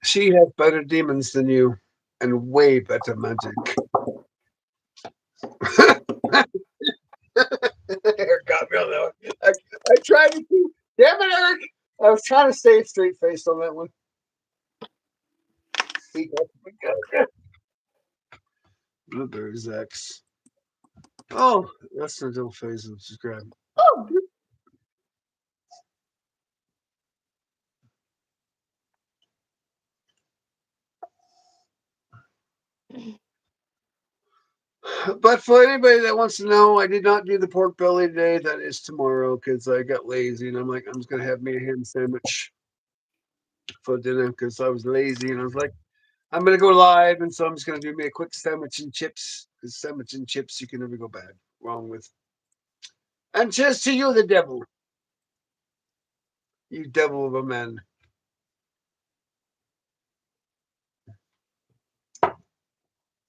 she has better demons than you and way better magic. Eric got me on that one. I tried to keep. Damn it, Eric! I was trying to stay straight faced on that one. He got Blueberries X. Oh, that's the little phase of subscribe. Oh! But for anybody that wants to know, I did not do the pork belly today. That is tomorrow because I got lazy and I'm like, I'm just gonna have me a ham sandwich for dinner because I was lazy and I was like, I'm gonna go live and so I'm just gonna do me a quick sandwich and chips because sandwich and chips you can never go wrong with. And cheers to you, the devil, you devil of a man.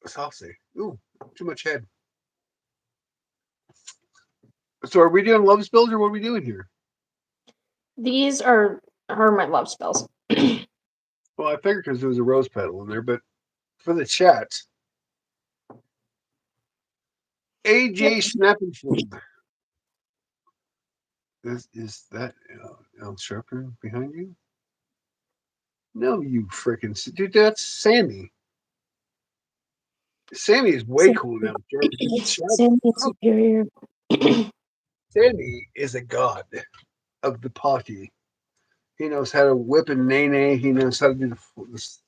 Saucy. Ooh, too much head. So are we doing love spills or what are we doing here? These are my love spells. Well, I figured because there was a rose petal in there, but for the chat, Yep. AJ Snappenford. Is that Al Sharpton behind you? No, you freaking dude. That's Sammy. Sammy is way Sam- cool now. Sharp. Sammy is Oh, superior. Sammy is a god of the party. He knows how to whip and nay nay. He knows how to do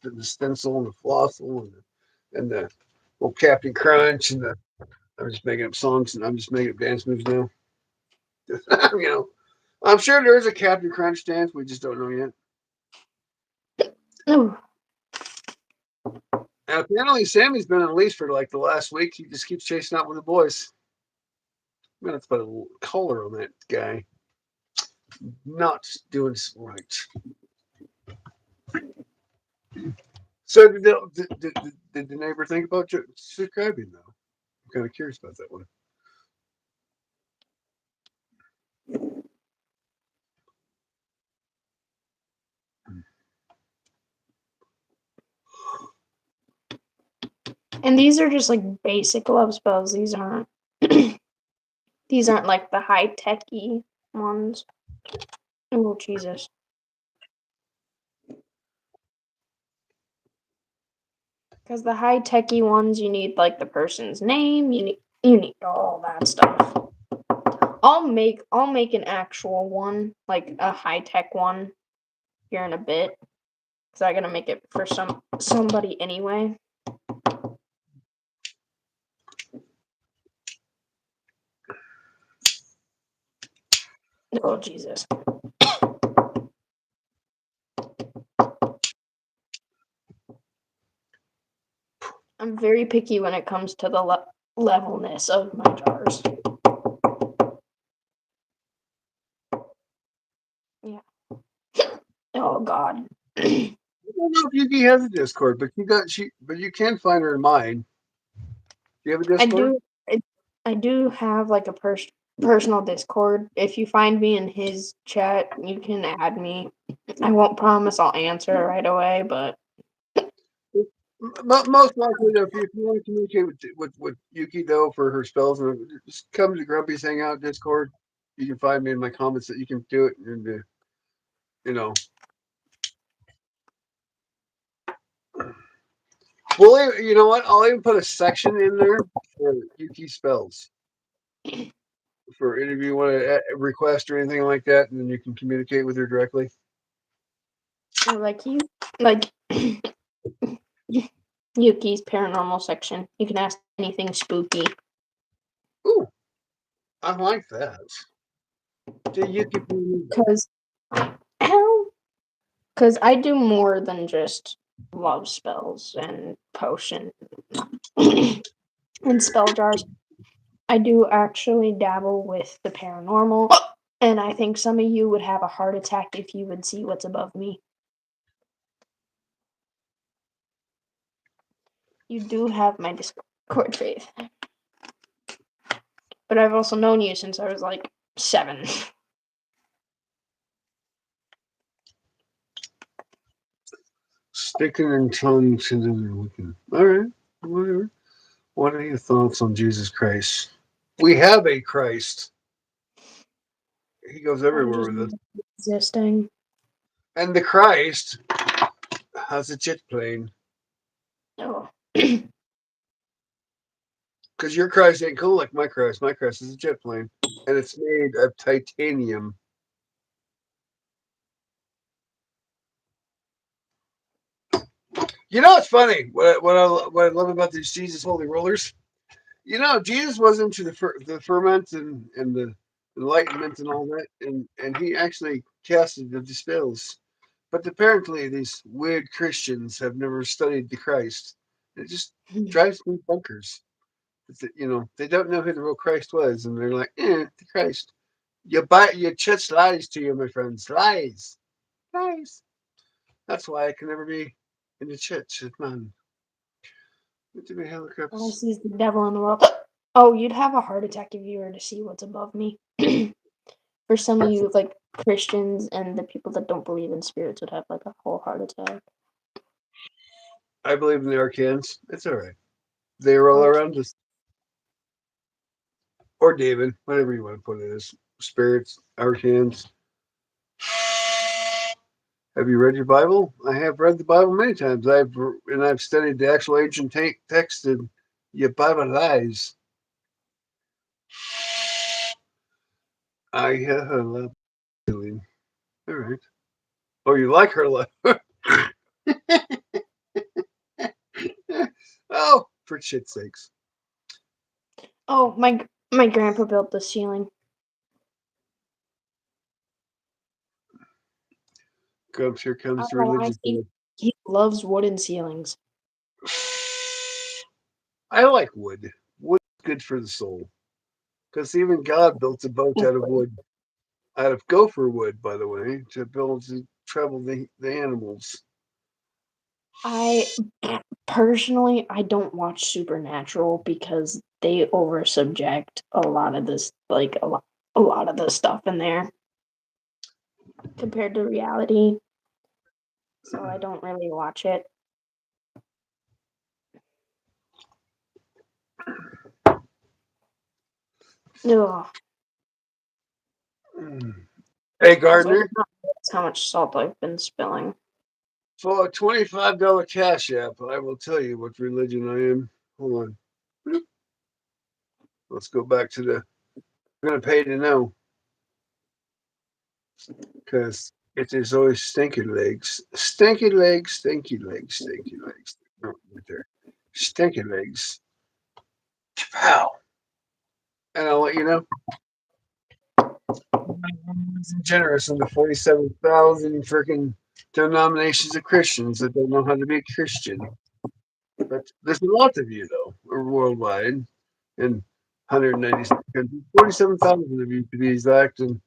the stencil and the flossel and the old Captain Crunch and the. I'm just making up songs and I'm just making up dance moves now. you know, I'm sure there is a Captain Crunch dance. We just don't know yet. Oh, And apparently, Sammy's been unleashed for like the last week. He just keeps chasing out with the boys. I'm gonna have to put a little color on that guy. Not doing right. So did the neighbor think about subscribing though? I'm kind of curious about that one. And these are just like basic love spells. These aren't these aren't like the high techy ones. Oh Jesus. Because the high techy ones you need like the person's name, you need all that stuff. I'll make an actual one, like a high tech one here in a bit. Because I gotta make it for somebody anyway. Oh Jesus. I'm very picky when it comes to the levelness of my jars. Yeah. Oh God. I don't know if Yuki has a Discord, but but you can find her in mine. Do you have a I Discord? do. I do have like a personal Discord. If you find me in his chat, you can add me. I won't promise I'll answer right away, but Most likely, though, if you want to communicate with Yuki though for her spells, just come to Grumpy's Hangout Discord. You can find me in my comments that you can do it, and you know, well, you know what? I'll even put a section in there for Yuki spells for any of you want to request or anything like that, and then you can communicate with her directly. like you like Yuki's paranormal section. You can ask anything spooky. Ooh, I like that. To Yuki, Cause how? Cause I do more than just love spells and potion and spell jars. I do actually dabble with the paranormal, and I think some of you would have a heart attack if you would see what's above me. You do have my Discord faith, but I've also known you since I was like 7. sticking in tongues into the wicked. All right, whatever. What are your thoughts on Jesus Christ? We have a Christ. He goes I'm everywhere just with us. existing. And the Christ has a jet plane. Oh. Because your Christ ain't cool like my Christ. My Christ is a jet plane. And it's made of titanium. You know, it's funny. What I love about these Jesus Holy Rollers? You know, Jesus was into the ferment and the enlightenment and all that. And he actually casted the spells. But apparently, these weird Christians have never studied the Christ. It just drives me bunkers. You know, they don't know who the real Christ was, and they're like, the Christ. Your church lies to you, my friends. Lies. Lies. That's why I can never be in the church, man. What do we have All I helicopters? see is the devil in the world. Oh, you'd have a heart attack if you were to see what's above me. For some of you, like Christians and the people that don't believe in spirits, would have like a whole heart attack. I believe in the arcans. It's all right. They roll Oh, around us. Or David, whatever you want to put it as. Spirits, arcans. Have you read your Bible? I have read the Bible many times. I've studied the actual ancient text, and your Bible lies. I love feeling. All right. Oh, you like her love? Oh, for shit's sakes! oh, my grandpa built the ceiling. Comes here I comes don't the know why religious. he loves wooden ceilings. I like wood. Wood's good for the soul. Because even God built a boat out of wood, out of gopher wood, by the way, to travel the animals. I personally, I don't watch Supernatural because they over subject a lot of this, like a lot of the stuff in there compared to reality. So I don't really watch it. Ugh. Hey, Also, I Gardner, did not realize how much salt I've been spilling. for a $25 cash app, I will tell you what religion I am. Hold on. Let's go back to the. I'm going to pay to know because it is always stinky legs. Stinky legs, stinky legs, stinky legs. Oh, right there. Stinky legs. Pow. And I'll let you know. Generous in the 47,000 freaking denominations of Christians that don't know how to be a Christian. But there's a lot of you, though, worldwide, in 196 countries, 47,000 of you to be exact. And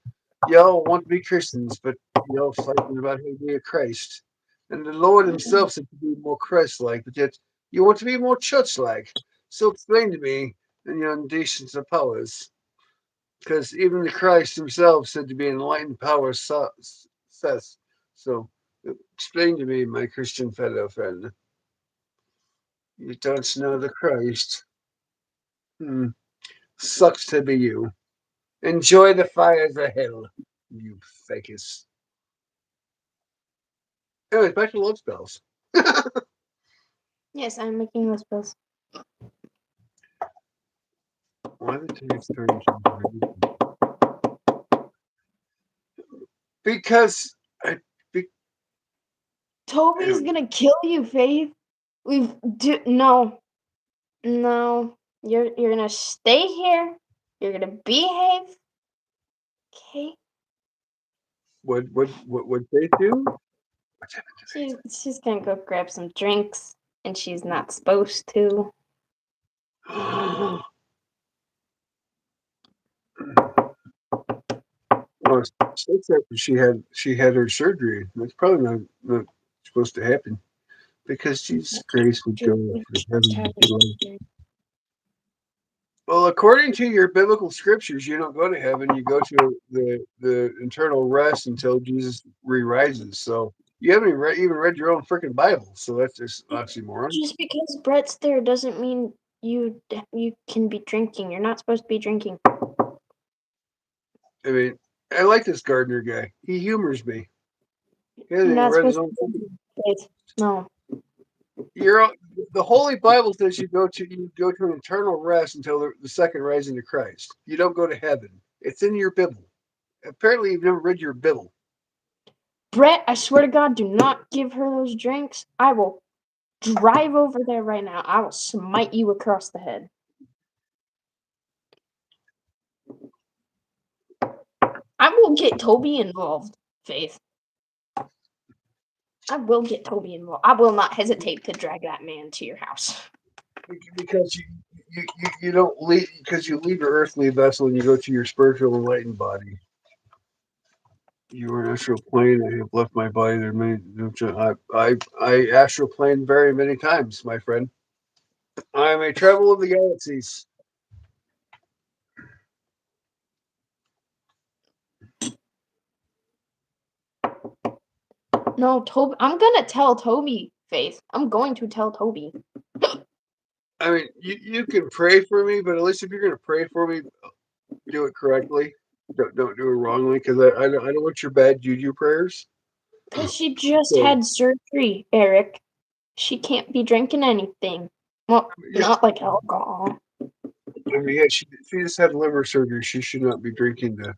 y'all want to be Christians, but y'all fighting about how to be a Christ. And the Lord Himself said to be more Christ like, but yet you want to be more church like. So explain to me in your indecent powers. Because even the Christ Himself said to be enlightened power says. So explain to me, my Christian fellow friend. You don't know the Christ. Hmm. Sucks to be you. Enjoy the fires of hell, you fakest. Anyway, back to love spells. Yes, I'm making those bills. Why the text turn to because I be, Toby's anyway, gonna kill you, Faith. No, no. You're gonna stay here. You're gonna behave. Okay. what they do? What's happened She's gonna go grab some drinks, and she's not supposed to. to well, since after she had her surgery, that's probably not supposed to happen because Jesus Christ would go We to just heaven had with you. Well, according to your biblical scriptures, you don't go to heaven. You go to the eternal rest until Jesus re-rises. So you haven't even read your own freaking Bible. So that's just oxymoron. Just because Brett's there doesn't mean you can be drinking. You're not supposed to be drinking. I mean, I like this Gardner guy. He humors me. He hasn't You're even not read his supposed to own be freaking. drinking. Faith. No. You're the Holy Bible says you go to an eternal rest until the second rising of Christ. You don't go to heaven. It's in your Bible. Apparently, you've never read your Bible. Brett, I swear to God, do not give her those drinks. I will drive over there right now. I will smite you across the head. I will get Toby involved, Faith. I will get Toby involved. I will not hesitate to drag that man to your house. Because you don't leave because you leave your earthly vessel and you go to your spiritual enlightened body. You are an astral plane. I have left my body. There many. I astral plane very many times, my friend. I am a travel of the galaxies. No, Toby. I'm gonna tell Toby, Faith. I'm going to tell Toby. I mean, you can pray for me, but at least if you're going to pray for me, do it correctly. Don't do it wrongly because I don't want your bad juju prayers. Because she just So had surgery, Eric. She can't be drinking anything. Well, yeah, not like alcohol. I mean, yeah, she just had liver surgery. She should not be drinking the.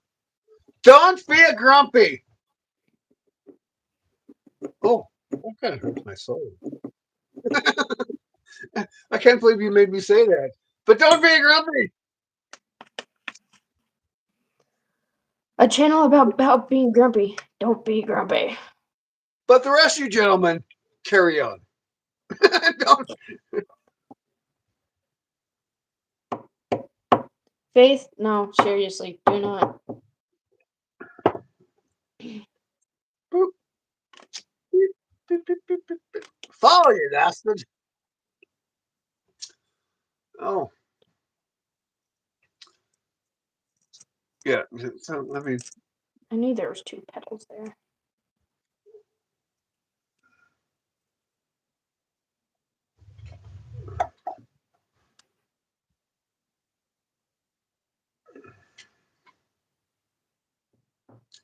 Don't be a grumpy. Oh, that kind of hurts my soul. I can't believe you made me say that. But don't be a grumpy. A channel about being grumpy. Don't be grumpy. But the rest of you gentlemen, carry on. Don't. Faith, no, seriously, do not. Boop, beep, beep, beep, beep, beep. Follow you, bastard. Oh, yeah. So, I mean, I knew there was two petals there.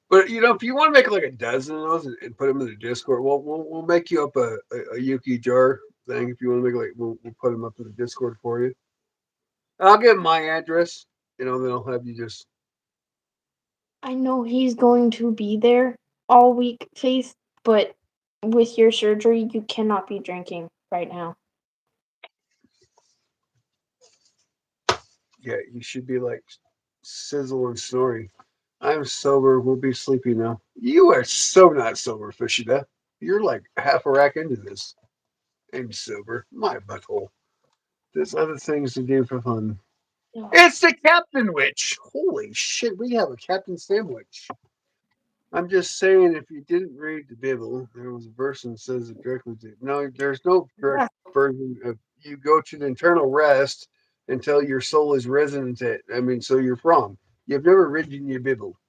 but if you want to make like a dozen of those and put them in the Discord, we'll make you up a Yuki jar thing. If you want to make like, we'll put them up in the Discord for you. I'll give my address. Then I'll have you just. I know he's going to be there all week, Faith, but with your surgery, you cannot be drinking right now. Yeah, you should be like sizzle and snoring. I'm sober. We'll be sleepy now. You are so not sober, Fishida. You're like half a rack into this. I'm sober. My butthole. There's other things to do for fun. Ugh. It's the Captain Witch. Holy shit, we have a Captain Sandwich. I'm just saying, if you didn't read the Bible, there was a verse that says it directly. No, there's no direct Yeah. version of you go to the eternal rest until your soul is resonant. So you're from. You've never read in your Bible.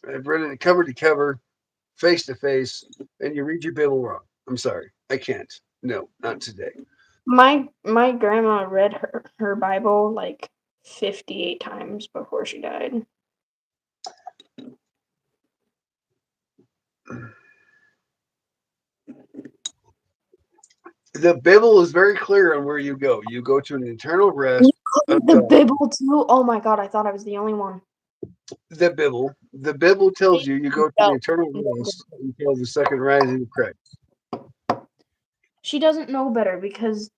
I've read it cover to cover, face to face, and you read your Bible wrong. I'm sorry, I can't. No, not today. My grandma read her Bible like 58 times before she died. The Bible is very clear on where you go. You go to an eternal You rest read of the God. Bible too? Oh my god, I thought I was the only one. The Bible tells you go to the No, eternal no. rest until the second rising of Christ. She doesn't know better because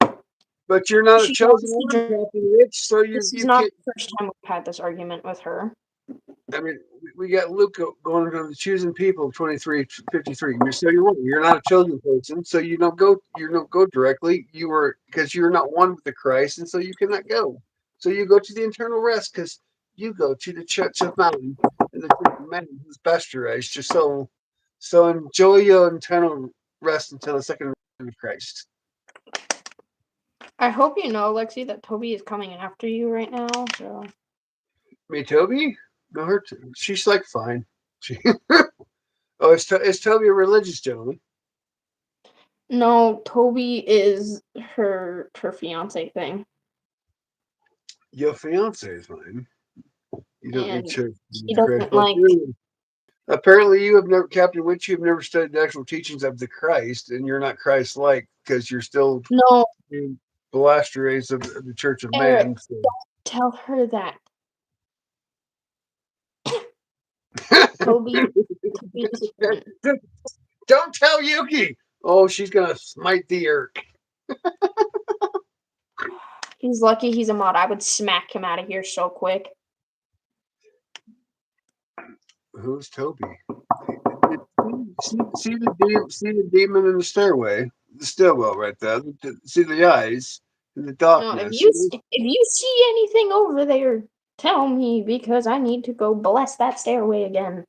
But you're not a she chosen wants to one, drink. Captain Rich, so you This is you not can't. the first time we've had this argument with her. I mean, we got Luke going to the choosing people 23:53. So you're wrong. You're not a chosen person, so you don't go. You don't go directly. You were because you're not one with the Christ, and so you cannot go. So you go to the eternal rest because you go to the church of man and the church of man who's pasteurized your soul. So enjoy your eternal rest until the second return of Christ. I hope you know, Lexi, that Toby is coming after you right now. So Me, Toby? No, she's like fine. She, oh, is Toby a religious gentleman? no, Toby is her fiance thing, Your fiance is fine. You don't need and church she to Christ. doesn't Well, like. apparently you have never, Captain Witch, you've never studied the actual teachings of the Christ, and you're not Christ-like because you're still No, being blasphemous of the Church of Eric, Man. So. tell her that Toby Toby is fun. Don't tell Yuki. Oh, she's gonna smite the earth. He's lucky he's a mod. I would smack him out of here so quick. Who's Toby? See the demon in the stairway, the stairwell right there. See the eyes in the No, darkness. if you see anything over there, tell me because I need to go bless that stairway again.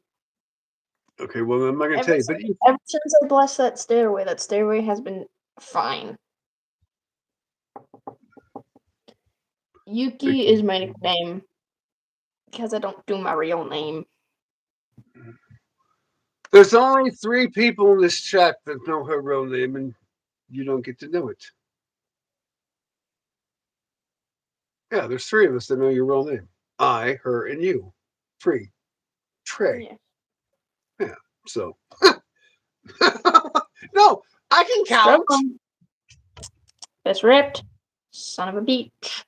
Okay, well I'm not gonna Ever tell you, but since, ever since I blessed that stairway has been fine. Yuki okay. is my nickname because I don't do my real name. There's only 3 people in this chat that know her real name, and you don't get to know it. Yeah, there's 3 of us that know your real name. I, her, and you. 3. Trey. Yeah. Yeah. So no, I can count. Struggling. That's ripped. Son of a beach.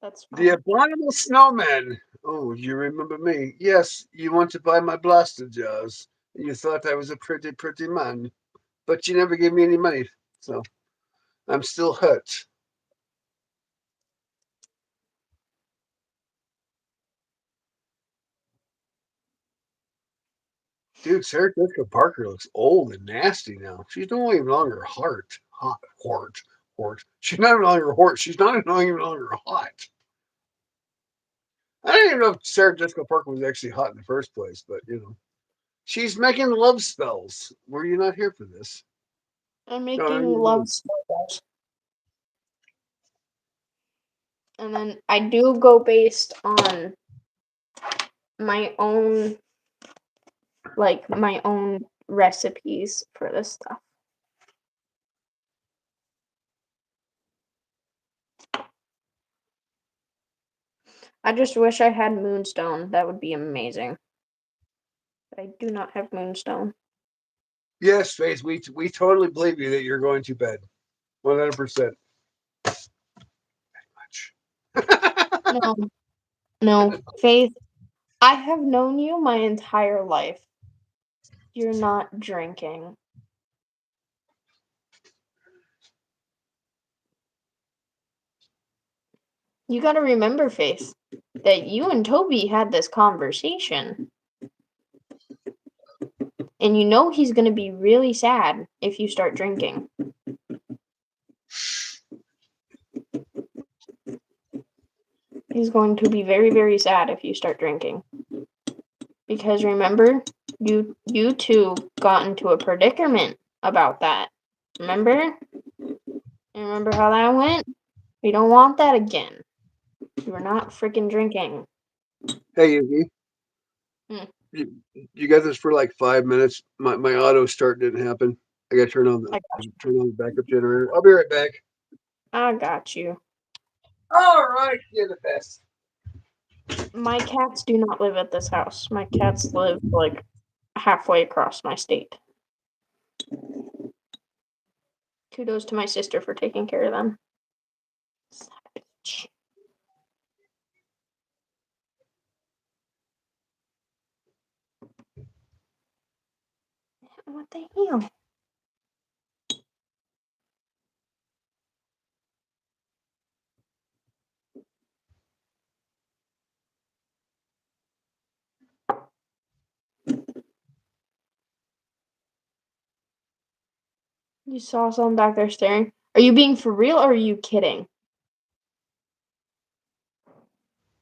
That's The fine. abominable snowman. Oh, you remember me? Yes, you want to buy my blaster jars. You thought I was a pretty man, but you never gave me any money, so I'm still hurt. Dude, Sarah Jessica Parker looks old and nasty now. She's no longer hot. She's not any longer hot. She's not any longer hot. I don't even know if Sarah Jessica Parker was actually hot in the first place, but she's making love spells. Were you not here for this? I'm No, I making really love spoilers. And then I do go based on my own my own recipes for this stuff. I just wish I had moonstone. That would be amazing. But I do not have moonstone. Yes, Faith, we totally believe you that you're going to bed. 100%. No, no, Faith, I have known you my entire life. You're not drinking. You gotta remember, Faith, that you and Toby had this conversation. And you know he's gonna be really sad if you start drinking. He's going to be very, very sad if you start drinking. Because remember, you two got into a predicament about that. Remember? And remember how that went? We don't want that again. We're not freaking drinking. Hey, Yuki, Hmm. you got this for like 5 minutes. My auto start didn't happen. I got to I got turn on the backup generator. I'll be right back. I got you. All right, you're the best. My cats do not live at this house. My cats live like halfway across my state. Kudos to my sister for taking care of them. Savage. What the hell? You saw someone back there staring? Are you being for real or are you kidding?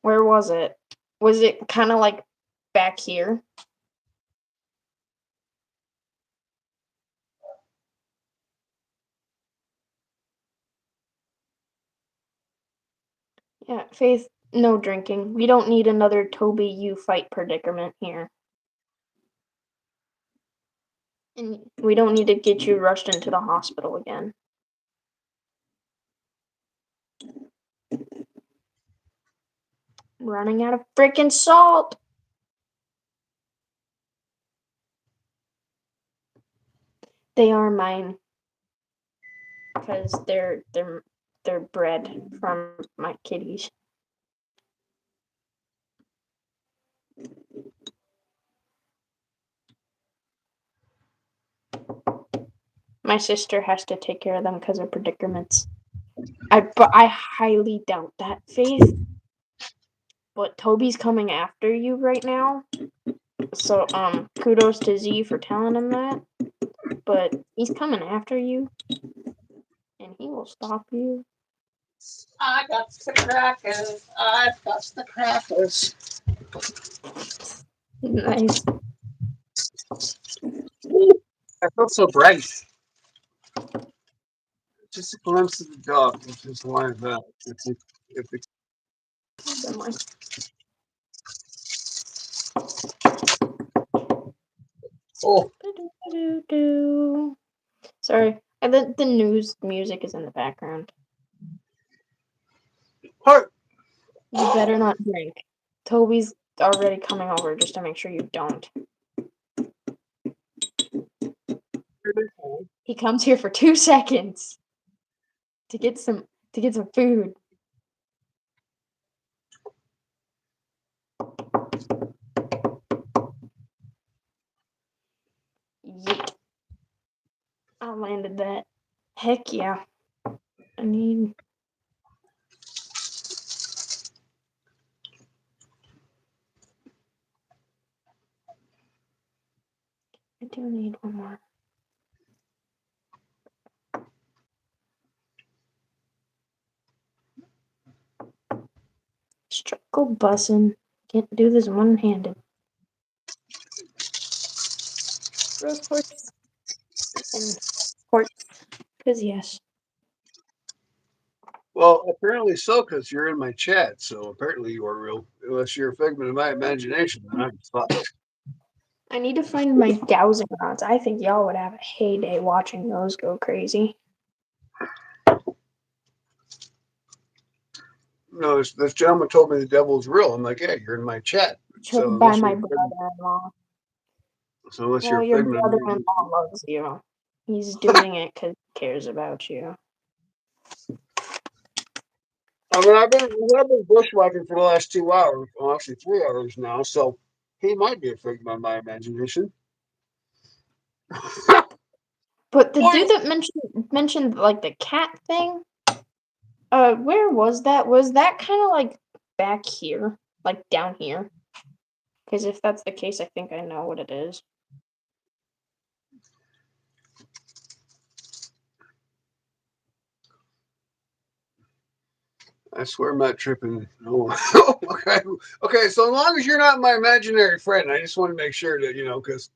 Where was it? Was it kind of like back here? Yeah, Faith, no drinking. We don't need another Toby you fight predicament here. And we don't need to get you rushed into the hospital again. Running out of freaking salt. They are mine because they're bred from my kitties. My sister has to take care of them because of predicaments. But I highly doubt that, Faith. But Toby's coming after you right now. So kudos to Z for telling him that. But he's coming after you and he will stop you. I got the crackers. I've got the crackers. Nice. I felt so bright. Just a glimpse of the dog, which is why that. If it's oh, Sorry, the news music is in the background. heart. You better not drink. Toby's already coming over just to make sure you don't. He comes here for 2 seconds to get some food. Yeet. I landed that. Heck yeah. I need I do need one more. Struggle bussin'. Can't do this one-handed. Roast pork and pork Because yes. Well, apparently so, because you're in my chat. So apparently you are real. Unless you're a figment of my imagination, then I'm fucked. I need to find my dowsing rods. I think y'all would have a heyday watching those go crazy. No, this gentleman told me the devil is real. I'm like, yeah, you're in my chat. So By unless you're my a figment, brother-in-law. so unless you're Well, a your figment of my brother-in-law loves you. He's doing it because he cares about you. I mean, I've been bushwhacking for the last 2 hours, well, actually 3 hours now. So he might be a figment of my imagination. But the dude Well, that mentioned like the cat thing, where was that? Was that kind of like back here, like down here? Because if that's the case, I think I know what it is. I swear I'm not tripping. No. Okay. Okay. So as long as you're not my imaginary friend, I just want to make sure that, because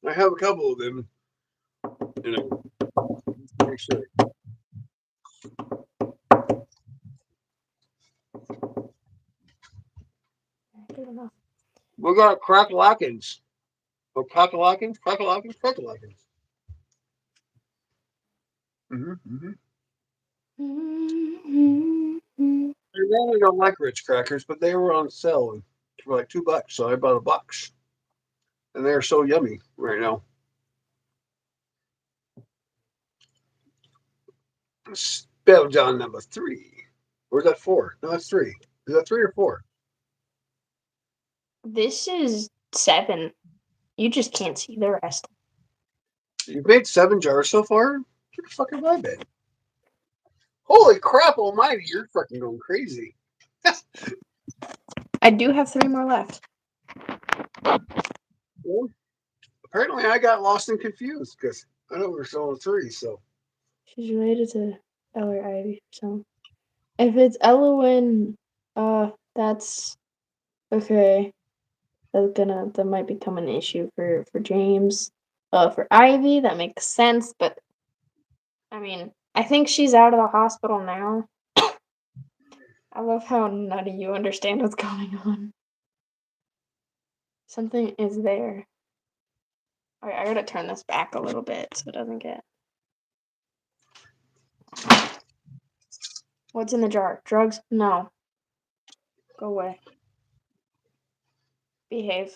I have a couple of them, you know, make sure. Good enough. We got Crackalackins. Or Crackalackins. Mm-hmm. I normally don't like Ritz crackers, but they were on sale for like $2, so I bought a box. And they're so yummy right now. Spell John number 3. Or is that 4? No, that's 3. Is that 3 or 4? This is 7. You just can't see the rest. You've made 7 jars so far? Get the fucking vibe in. Holy crap almighty, you're fucking going crazy. I do have 3 more left. Well, apparently I got lost and confused because I know we're still on 3, so. She's related to Eller Ivy, so if it's Elowen, that's okay. That might become an issue for James. For Ivy, that makes sense, but I mean, I think she's out of the hospital now. I love how none of you understand what's going on. Something is there. Alright, I gotta turn this back a little bit so it doesn't get. What's in the jar? Drugs? No. Go away. Behave.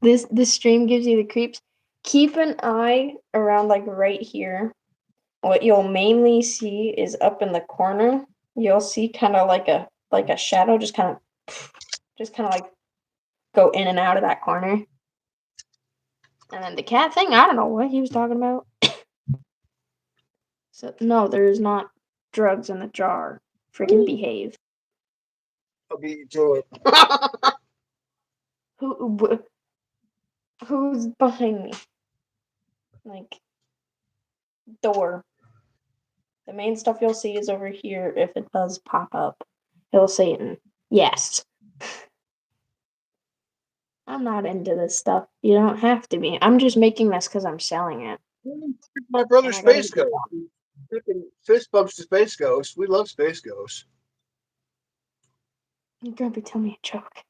This stream gives you the creeps. Keep an eye around like right here. What you'll mainly see is up in the corner. You'll see kind of like a shadow just kind of like go in and out of that corner. And then the cat thing, I don't know what he was talking about. So no, there's not drugs in the jar. Freaking behave. I'll beat you to it. Who's behind me? Like door. The main stuff you'll see is over here if it does pop up. It'll say yes. I'm not into this stuff. You don't have to be. I'm just making this because I'm selling it. My brother And I gotta Space get it Ghost. done. Freaking fist bumps to Space Ghost. We love Space Ghost. Grumpy, tell me a joke.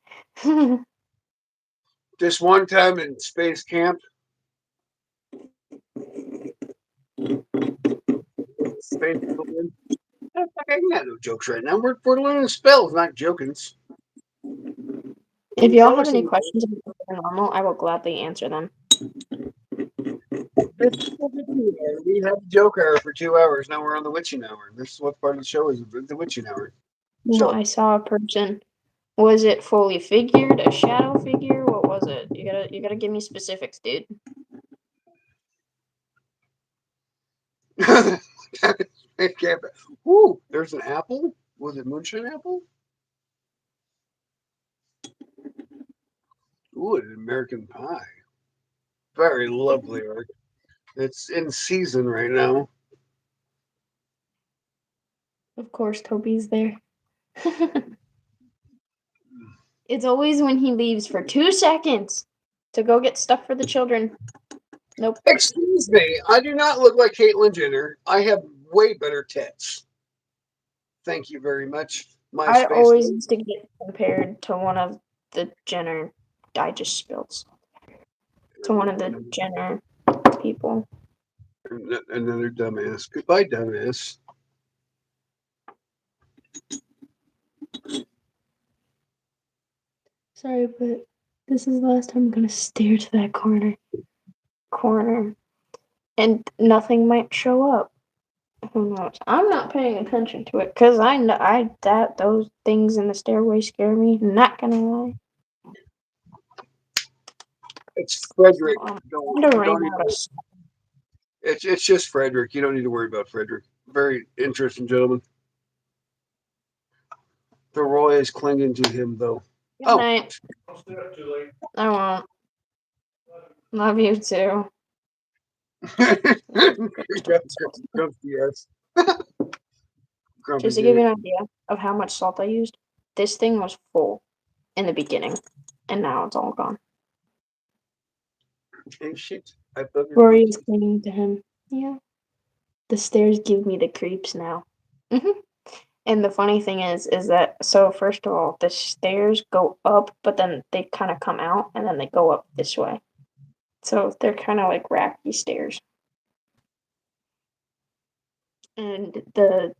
This one time in space camp, space alien. I got no jokes right now. We're learning spells, not jokings. If We y'all have promise any you. questions about paranormal, I will gladly answer them. We had a joke hour for 2 hours. Now we're on the witching hour. This is what part of the show is, the witching hour. Well, So I saw a person. Was it fully figured? A shadow figure? What was it? You gotta give me specifics, dude. Ooh, there's an apple. Was it moonshine apple? Ooh, an American pie. Very lovely art. It's in season right now. Of course, Toby's there. It's always when he leaves for 2 seconds to go get stuff for the children. Nope. Excuse me, I do not look like Caitlyn Jenner. I have way better tits. Thank you very much. I MySpace. always used to get compared to one of the Jenner. I just spilled to one of the Jenner people. Another dumbass. Goodbye, dumbass. Sorry, but this is the last time I'm gonna stare to that corner, and nothing might show up. Who knows? I'm not paying attention to it because I know that those things in the stairway scare me. Not gonna lie. It's So Frederick. I'm Don't kind of ran don't out of. even. It's just Frederick. You don't need to worry about Frederick. Very interesting gentleman. The Roy is clinging to him though. Good Oh. night. I won't. Love you too. Yes. Grumpy Just to give dude. you an idea of how much salt I used, this thing was full in the beginning, and now it's all gone. Hey shit. I buggered my Rory is teeth. clinging to him. Yeah. The stairs give me the creeps now. And the funny thing is that so first of all, the stairs go up, but then they kind of come out, and then they go up this way. So they're kind of like racky stairs. And the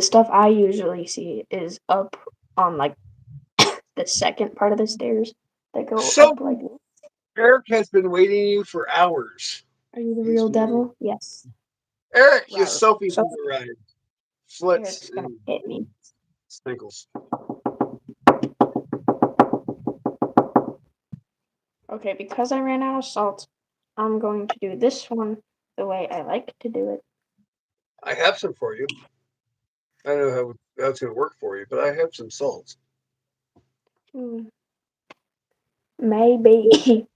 stuff I usually see is up on like the second part of the stairs that go So up like. Eric has been waiting you for hours. Are you the He's real been devil? Yes. Eric, yes, Wow. Sophie has So arrived. Slits Eric's gonna and hit me. sprinkles. Okay, because I ran out of salt, I'm going to do this one the way I like to do it. I have some for you. I don't know how that's going to work for you, but I have some salt. Hmm. Maybe.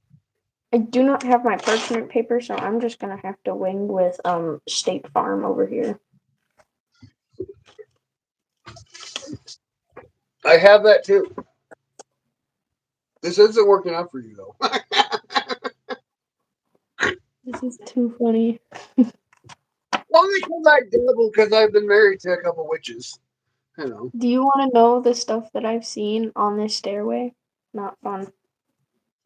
I do not have my parchment paper, so I'm just gonna have to wing with State Farm over here. I have that too. This isn't working out for you though. This is too funny. Only because I dabble because I've been married to a couple witches. You know. Do you want to know the stuff that I've seen on this stairway? Not fun.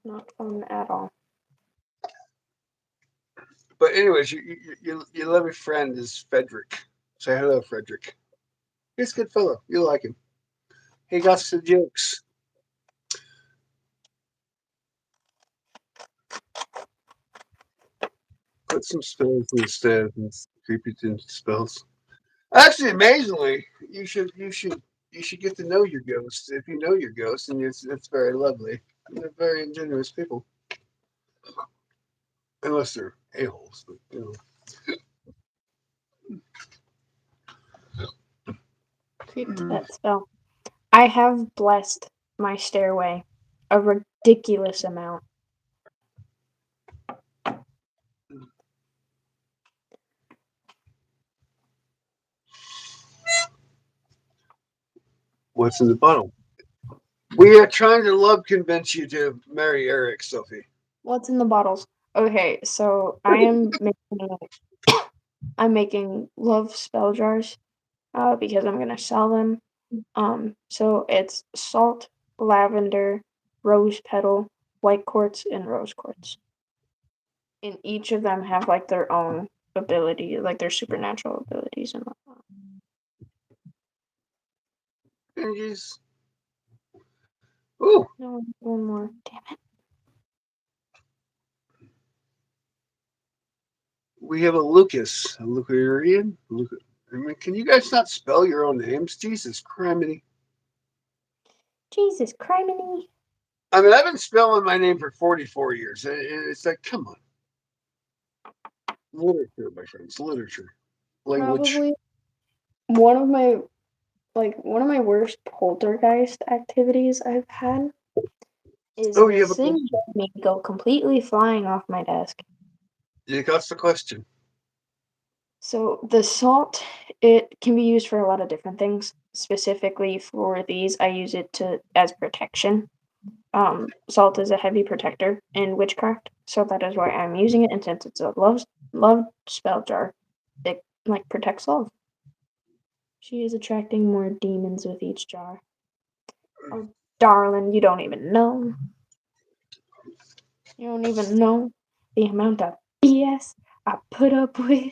Not fun at all. But anyways, your lovely friend is Frederick. Say hello, Frederick. He's a good fellow. You like him. He got some jokes. Put some spells instead and creep it into spells. Actually, amazingly, you should get to know your ghosts. If you know your ghosts, and it's very lovely. They're very ingenuous people, unless they're a-holes. But Creep to that spell. I have blessed my stairway a ridiculous amount. What's in the bottle? We are trying to love convince you to marry Eric, Sophie. What's in the bottles? Okay, so I'm making love spell jars because I'm gonna sell them. So it's salt, lavender, rose petal, white quartz, and rose quartz. And each of them have like their own ability, like their supernatural abilities and whatnot. And he's ooh, No, one more. Damn it. we have a Lucas, a Lucarian. I mean, can you guys not spell your own names? Jesus criminy. Jesus criminy. I mean, I've been spelling my name for 44 years. It's like, come on. Literature, my friends. Literature. Language. Probably one of my one of my worst poltergeist activities I've had is Oh, you have this a thing question? that made me go completely flying off my desk. You got the question. So the salt, it can be used for a lot of different things. Specifically for these, I use it to as protection. Salt is a heavy protector in witchcraft, so that is why I'm using it. And since it's a love spell jar, it like protects love. She is attracting more demons with each jar. Oh, darling, you don't even know. You don't even know the amount of BS I put up with.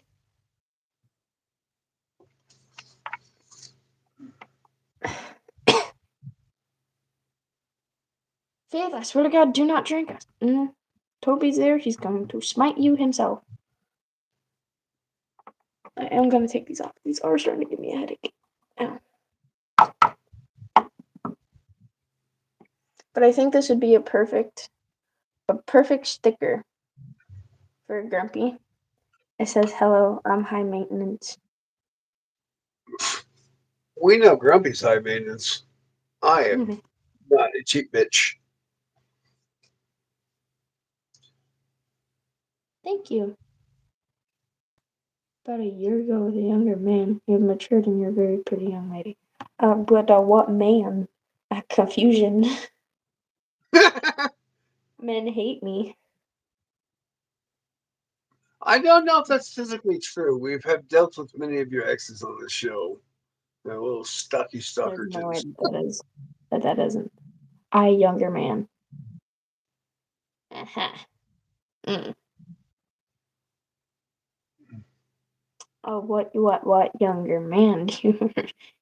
Faith, I swear to God, do not drink us. Toby's there. He's going to smite you himself. I am going to take these off. These are starting to give me a headache. Ow. But I think this would be a perfect sticker for Grumpy. It says, "Hello, I'm high maintenance." We know Grumpy's high maintenance. I am not a cheap bitch. Thank you. About a year ago with a younger man, you have matured and you're a very pretty young lady. But what man? Confusion. Men hate me. I don't know if that's physically true. We've have dealt with many of your exes on this show. They're little stocky There's no way stalkertons. that isn't. I, younger man. Uh-huh. Mm. Oh, what younger man? Do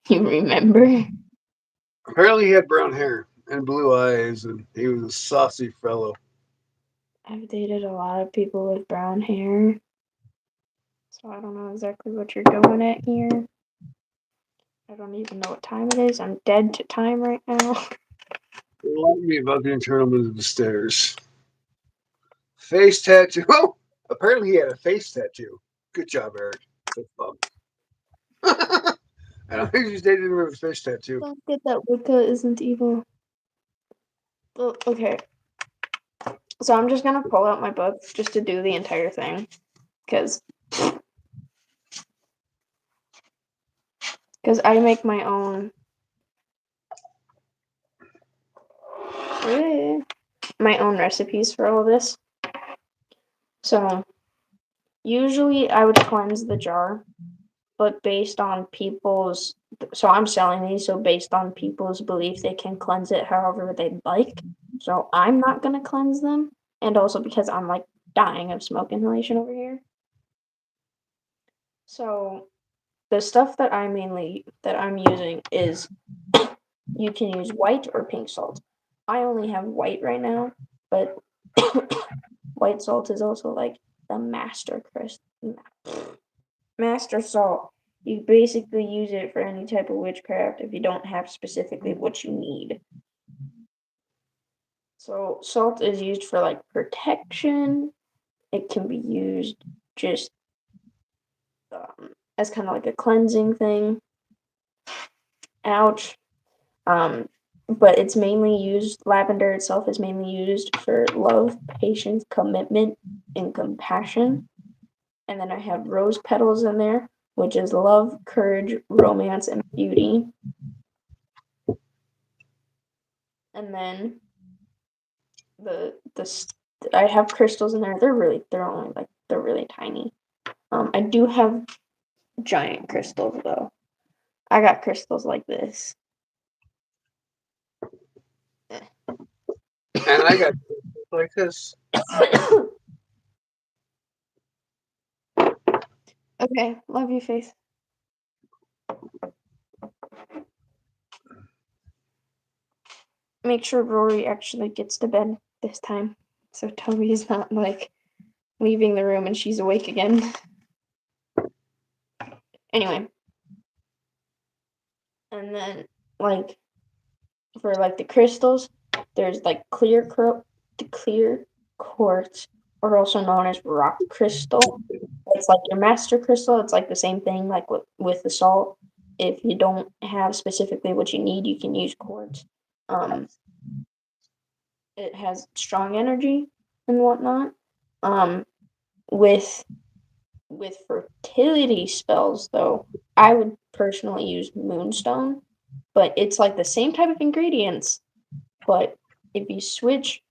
you remember? Apparently, he had brown hair and blue eyes, and he was a saucy fellow. I've dated a lot of people with brown hair, so I don't know exactly what you're going at here. I don't even know what time it is. I'm dead to time right now. Remind me about the internal of the stairs. Face tattoo. Oh, apparently he had a face tattoo. Good job, Eric. That's fun. I don't think he's dating with a face tattoo. Don't get that Wicca isn't evil. Well, okay, so I'm just gonna pull out my book just to do the entire thing, because I make my own recipes for all this. So usually I would cleanse the jar, but based on people's, so I'm selling these, so based on people's belief, they can cleanse it however they'd like. So I'm not gonna cleanse them, and also because I'm like dying of smoke inhalation over here. So the stuff that I'm using is you can use white or pink salt. I only have white right now, but white salt is also like the master salt. You basically use it for any type of witchcraft if you don't have specifically what you need. So salt is used for like protection. It can be used just as kind of like a cleansing thing. Ouch. But it's mainly used, lavender itself is mainly used for love, patience, commitment, and compassion. And then I have rose petals in there, which is love, courage, romance, and beauty. And then I have crystals in there. They're really tiny. I do have giant crystals though. I got crystals like this. And I got like this. Okay, love you, Faith. Make sure Rory actually gets to bed this time, so Toby is not like leaving the room and she's awake again. Anyway, and then like for like the crystals, there's like clear quartz, or also known as rock crystal. It's like your master crystal. It's like the same thing like with the salt. If you don't have specifically what you need, you can use quartz. It has strong energy and whatnot. With fertility spells, though, I would personally use moonstone, but it's like the same type of ingredients, but if you switch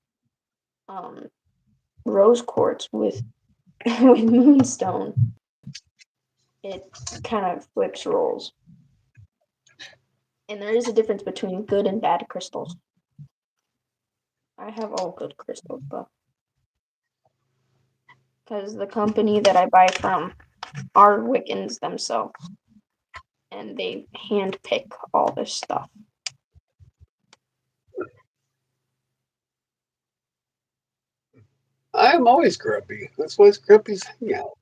um, rose quartz with with moonstone, it kind of flips roles. And there is a difference between good and bad crystals. I have all good crystals, though. Because the company that I buy from are Wiccans themselves. And they handpick all this stuff. I'm always grumpy. That's why grumpies hang out.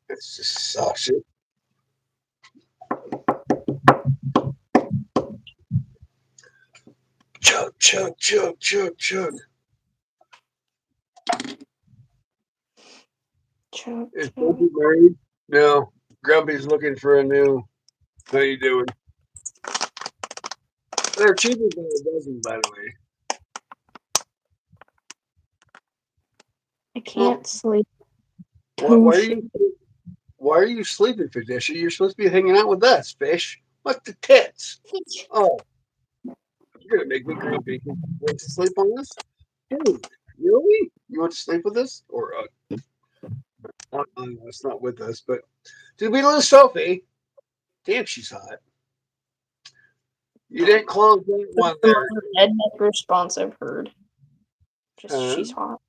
It's just sucks it. Chug, chug, chug, chug, chug. Chug, Is chug. Grumpy married? No. Grumpy's looking for a new. How you doing? They're cheaper than a dozen, by the way. I Well, can't sleep. why, Too why are shit. you why are you sleeping, Felicia? You're supposed to be hanging out with us, fish. What the tits? Oh, you're gonna make me grumpy. You want to sleep on us? Dude, really? You want to sleep with us? Or not on us, not with us, but did we lose Sophie? Damn, she's hot. You didn't close that That's one the there. most redneck response I've heard. Just, Huh? she's hot.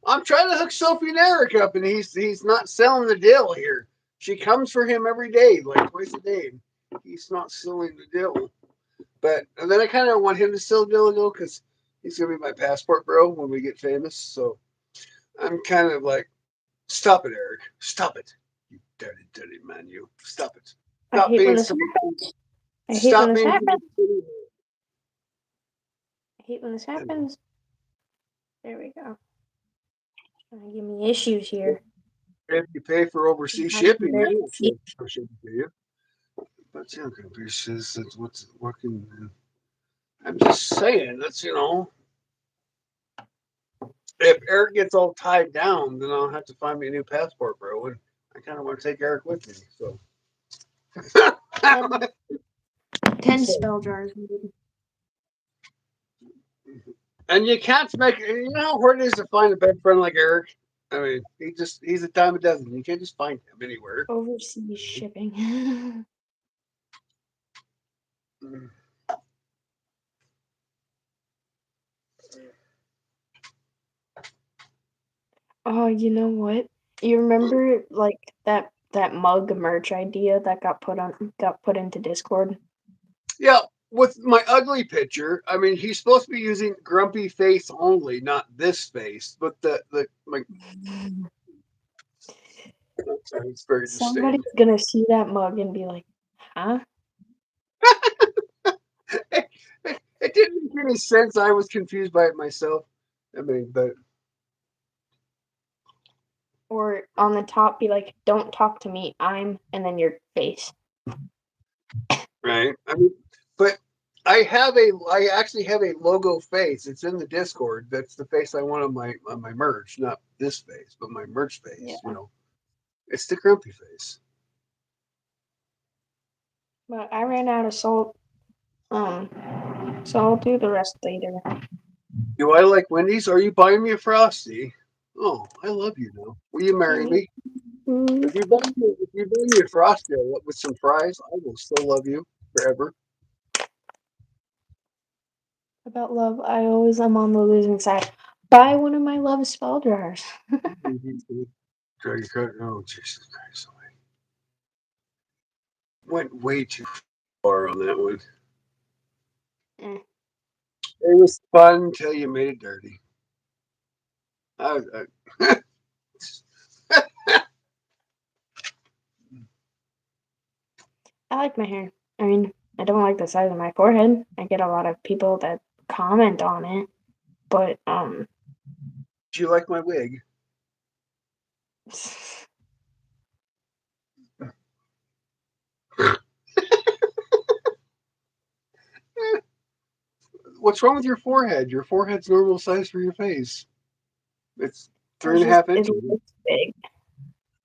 I'm trying to hook Sophie and Eric up, and he's not selling the deal here. She comes for him every day, like twice a day. He's not selling the deal. But and then I kind of want him to sell the deal though, because he's gonna be my passport bro when we get famous. So I'm kind of like, stop it, Eric. Stop it. You dirty, dirty man. You stop it. I Stop hate when being this so. happens. I hate when Stop this being happens. so. I hate when this happens. There we go. Trying to give me issues here. If you pay for overseas Having shipping, very yeah, few- sure should to you. But yeah, computer says that's what's working. I'm just saying that's if Eric gets all tied down, then I'll have to find me a new passport, bro. And I kind of want to take Eric with me. So, 10, 10 spell jars needed. and you can't make. You know how hard it is to find a best friend like Eric. I mean, he's a dime a dozen. You can't just find him anywhere. Overseas shipping. Mm. Oh, you know what? You remember like that mug merch idea that got put into Discord? Yeah, with my ugly picture, I mean, he's supposed to be using grumpy face only, not this face. But the my sorry, it's very Somebody's distinct. gonna see that mug and be like, huh? It didn't make any sense. I was confused by it myself. I mean, but Or on the top be like, don't talk to me, and then your face. right. I mean, but I actually have a logo face. It's in the Discord. That's the face I want on my merch, not this face, but my merch Yeah. face. It's the grumpy face. But I ran out of salt. So I'll do the rest later. Do I like Wendy's? Are you buying me a frosty? Oh, I love you now. Will you marry Can me? you If you buy me a frosty with some fries, I will still love you forever. about love? I always am on the losing side. Buy one of my love spell jars. Dragon Cut. Oh, Jesus Christ. Went way too far on that one. Eh. It was fun until you made it dirty. I I like my hair. I mean, I don't like the size of my forehead. I get a lot of people that comment on it, but do you like my wig? What's wrong with your forehead? Your forehead's normal size for your face. It's three and a half it inches. looks big.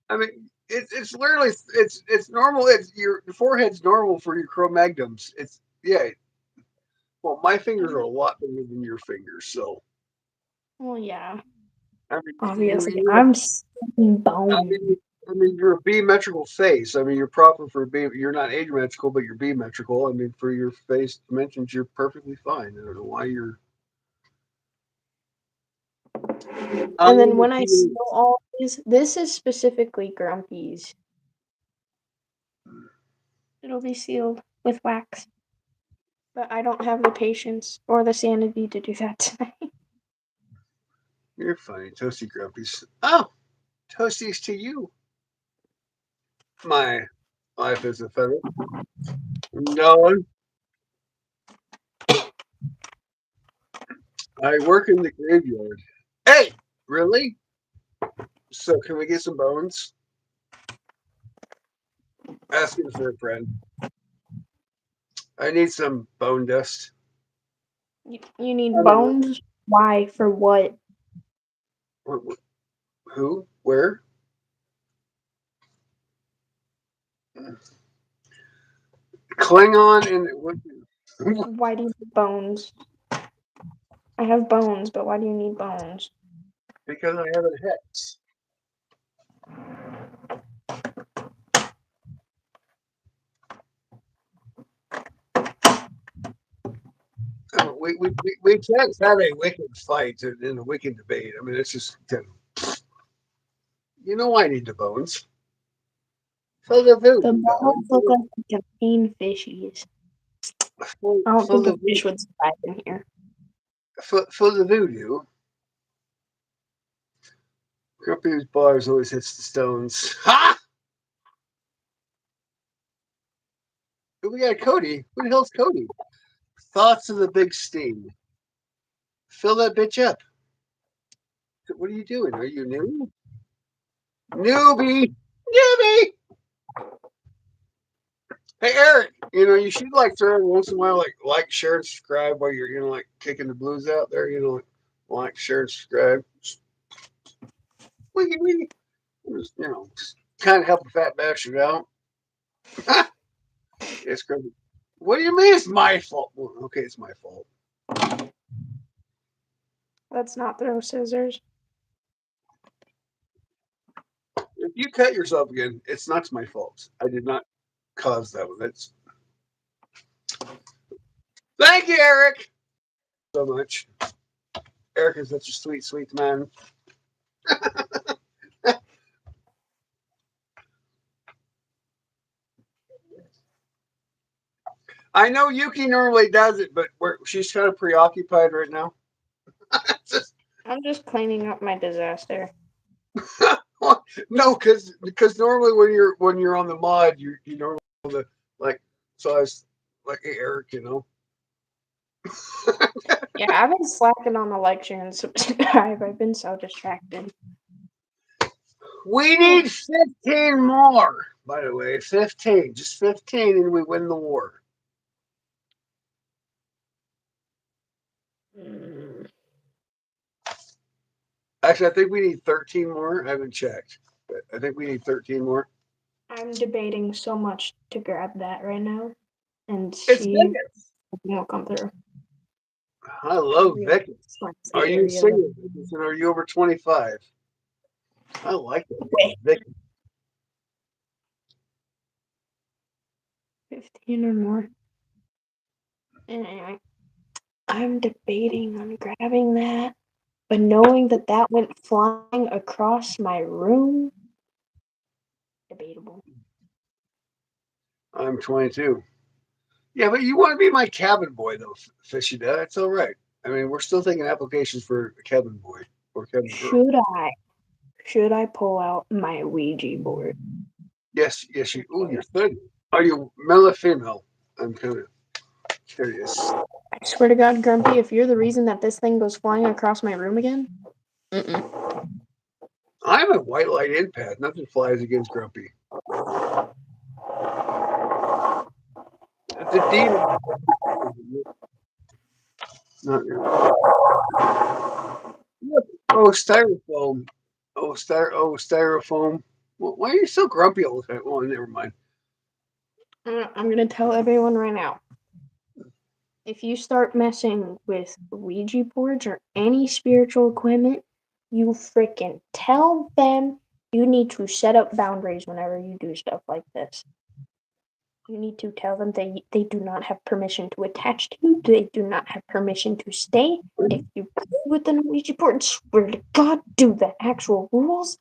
I mean, it's literally it's normal. It's your forehead's normal for your Cro-Magnums. It's yeah. Well, my fingers are a lot bigger than your fingers, so Well, yeah. I mean, Obviously, I'm skin I bone. mean, I mean, you're a B-metrical face. I mean, you're proper for B. You're not asymmetrical, but you're B-metrical. I mean, for your face dimensions, you're perfectly fine. I don't know why you're. I And then mean, when I seal all these, this is specifically Grumpy's. It'll be sealed with wax. But I don't have the patience or the sanity to do that tonight. you're funny, Toasty Grumpies. Oh, Toasties to you. My life is a feather. No, I work in the graveyard. Hey, really? So can we get some bones? Asking for a friend. I need some bone dust. You need I don't know. bones? Why? For what? Who? Where? Klingon and what? Why do you need bones? I have bones, but why do you need bones? Because I have a hex. We can't have a wicked fight in a wicked debate. I mean, it's just, you know, I need the bones. For the The voodoo, bones darling. look like they contain fishies. I don't For think a the fish would survive in here. for the voodoo. Grumpy's bars always hits the stones. Ha! We got Cody. Who the hell's Cody? Thoughts of the big steam. Fill that bitch up. What are you doing? Are you new? Newbie! Newbie! Hey Eric, you know, you should like throw every once in a while like, share, and subscribe while you're, you know, like kicking the blues out there, you know, like, share, and subscribe. We just, you know, kind of help a fat bastard out. It's crazy. What do you mean it's my fault? Well, okay, it's my fault. Let's not throw scissors. If you cut yourself again, it's not my fault. I did not cause that one. That's thank you, Eric, so much. Eric is such a sweet, sweet man. I know Yuki normally does it, but she's kind of preoccupied right now. I'm just cleaning up my disaster. No, because normally when you're on the mod, you normally the like so I was like, hey Eric, you know. Yeah, I've been slacking on the like, share, and subscribe. I've been so distracted. We need 15 more, by the way. 15. Just 15 and we win the war. Mm. Actually, I think we need 13 more. I haven't checked. But I think we need 13 more. I'm debating so much to grab that right now, and It's she Vegas. won't come through. I love Real Vegas. spicy Are you area though. single, Vegas, and are you over 25? I like that name, Wait, Vegas. 15 or more. Anyway, I'm debating on grabbing that, but knowing that that went flying across my room, debatable. I'm 22. Yeah, but you want to be my cabin boy, though, Fishy Dad. That's all right. I mean, we're still taking applications for a cabin boy or cabin girl. Should I? Should I pull out my Ouija board? Yes, yes, you. Oh, you're 30. Are you male or female? I'm kind of curious. I swear to God, Grumpy, if you're the reason that this thing goes flying across my room again, mm-mm. I'm a white light empath. Nothing flies against Grumpy. The demon. Not really. Oh, styrofoam. Styrofoam. Why are you so grumpy all the time? Oh, never mind. I'm gonna tell everyone right now. If you start messing with Ouija boards or any spiritual equipment, you freaking tell them you need to set up boundaries whenever you do stuff like this. You need to tell them they do not have permission to attach to you. They do not have permission to stay. If you play with an Ouija board and swear to God, do the actual rules.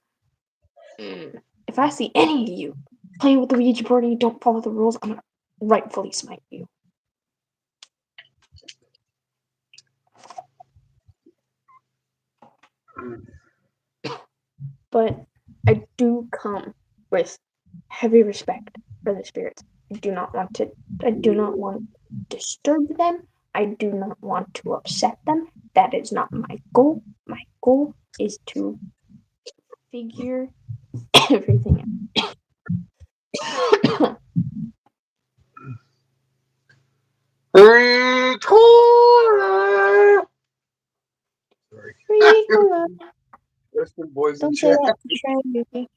If I see any of you playing with the Ouija board and you don't follow the rules, I'm going to rightfully smite you. But I do come with heavy respect for the spirits. I do not want to disturb them. I do not want to upset them. That is not my goal. My goal is to figure everything out. Ricola. There's some boys in Don't say chat. that to Tragedy.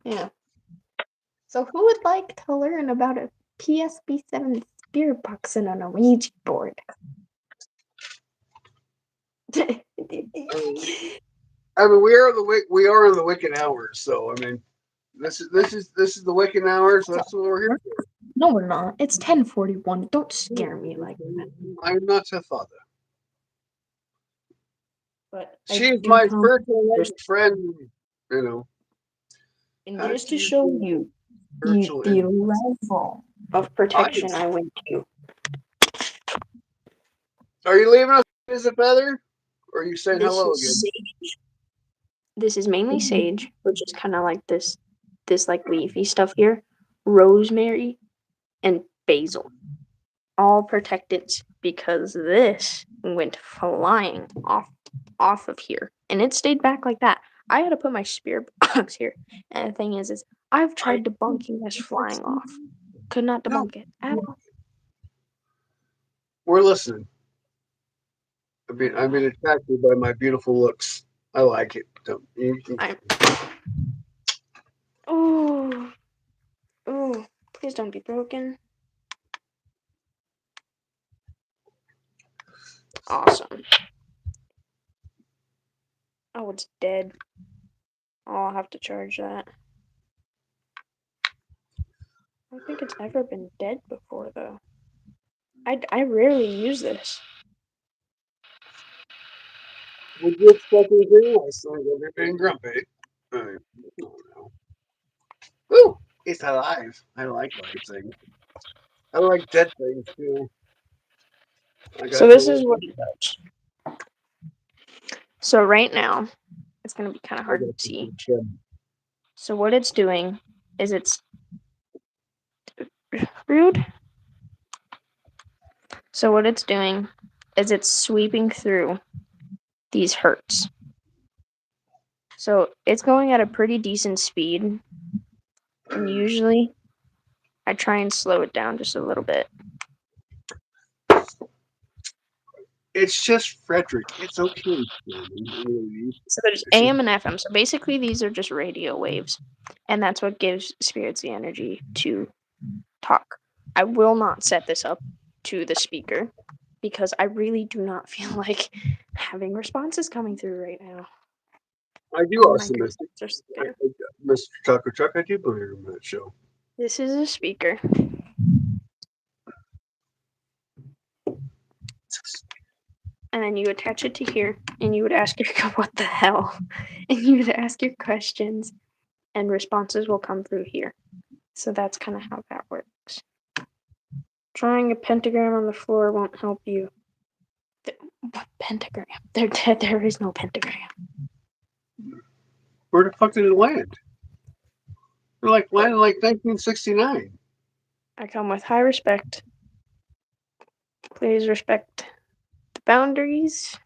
Yeah. So who would like to learn about a PSP7 spirit box and an Ouija board? I mean, we are in the Wiccan hours, so I mean, this is the Wiccan hours. That's what we're here for. No, we're not. It's 10:41. Don't scare me like that. I'm not your father. But She's my spiritual friend. You know, and just to show you the level of protection I went to. Are you leaving us as a feather, or are you saying hello again? Sage. This is mainly sage, which is kind of like this like leafy stuff here. Rosemary and basil, all protected because this went flying off of here, and it stayed back like that. I had to put my spirit box here, and the thing is I've tried debunking this flying off. Could not debunk it at all. We're listening. I've been attracted by my beautiful looks. I like it. Oh, please don't be broken. Awesome. Oh, it's dead. Oh, I'll have to charge that. I don't think it's ever been dead before, though. I rarely use this. Would you expect anything less than you're being grumpy? I don't know. Ooh, it's alive. I like live things. I like dead things too. So this is what it does. So right now, it's going to be kind of hard to see. So what it's doing is it's rude. So what it's doing is it's sweeping through these hurts. So it's going at a pretty decent speed. And usually I try and slow it down just a little bit. It's just Frederick. It's okay. So there's AM and FM. So basically these are just radio waves. And that's what gives spirits the energy to talk. I will not set this up to the speaker because I really do not feel like having responses coming through right now. I do also miss it. Mr. Taco Truck, I do believe in that show. This is a speaker. And then you attach it to here, and you would ask your what the hell, and you would ask your questions, and responses will come through here. So that's kind of how that works. Drawing a pentagram on the floor won't help you. What pentagram? There is no pentagram. Where the fuck did it land? It landed like 1969. I come with high respect. Please respect the boundaries.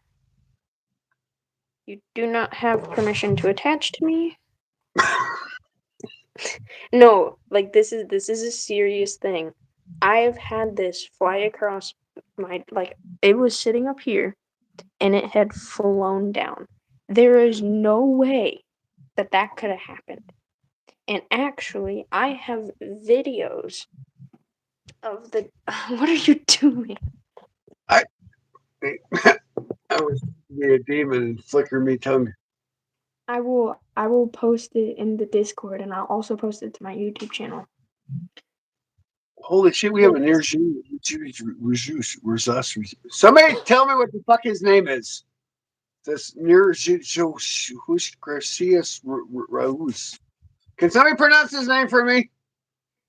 You do not have permission to attach to me. No, like this is a serious thing. I've had this fly across my it was sitting up here and it had flown down. There is no way that could have happened. And actually, I have videos of the what are you doing? Hey, I was be a demon and flicker me tongue. I will post it in the Discord, and I'll also post it to my YouTube channel. Holy shit, we have a near Somebody tell me what the fuck his name is. This near Garcias Raus. Can somebody pronounce his name for me?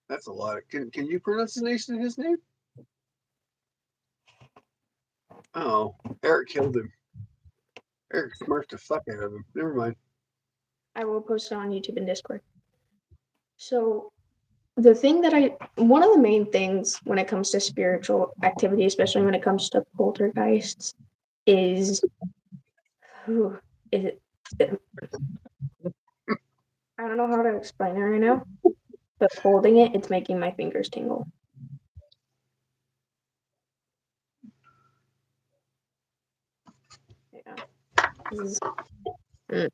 That's a lot. Can you pronounce his name? Oh, Eric killed him. Eric smurfed the fuck out of him. Never mind. I will post it on YouTube and Discord. So the thing that one of the main things when it comes to spiritual activity, especially when it comes to poltergeists, is whew, it, it, I don't know how to explain it right now, but holding it, it's making my fingers tingle. Yeah. Mm.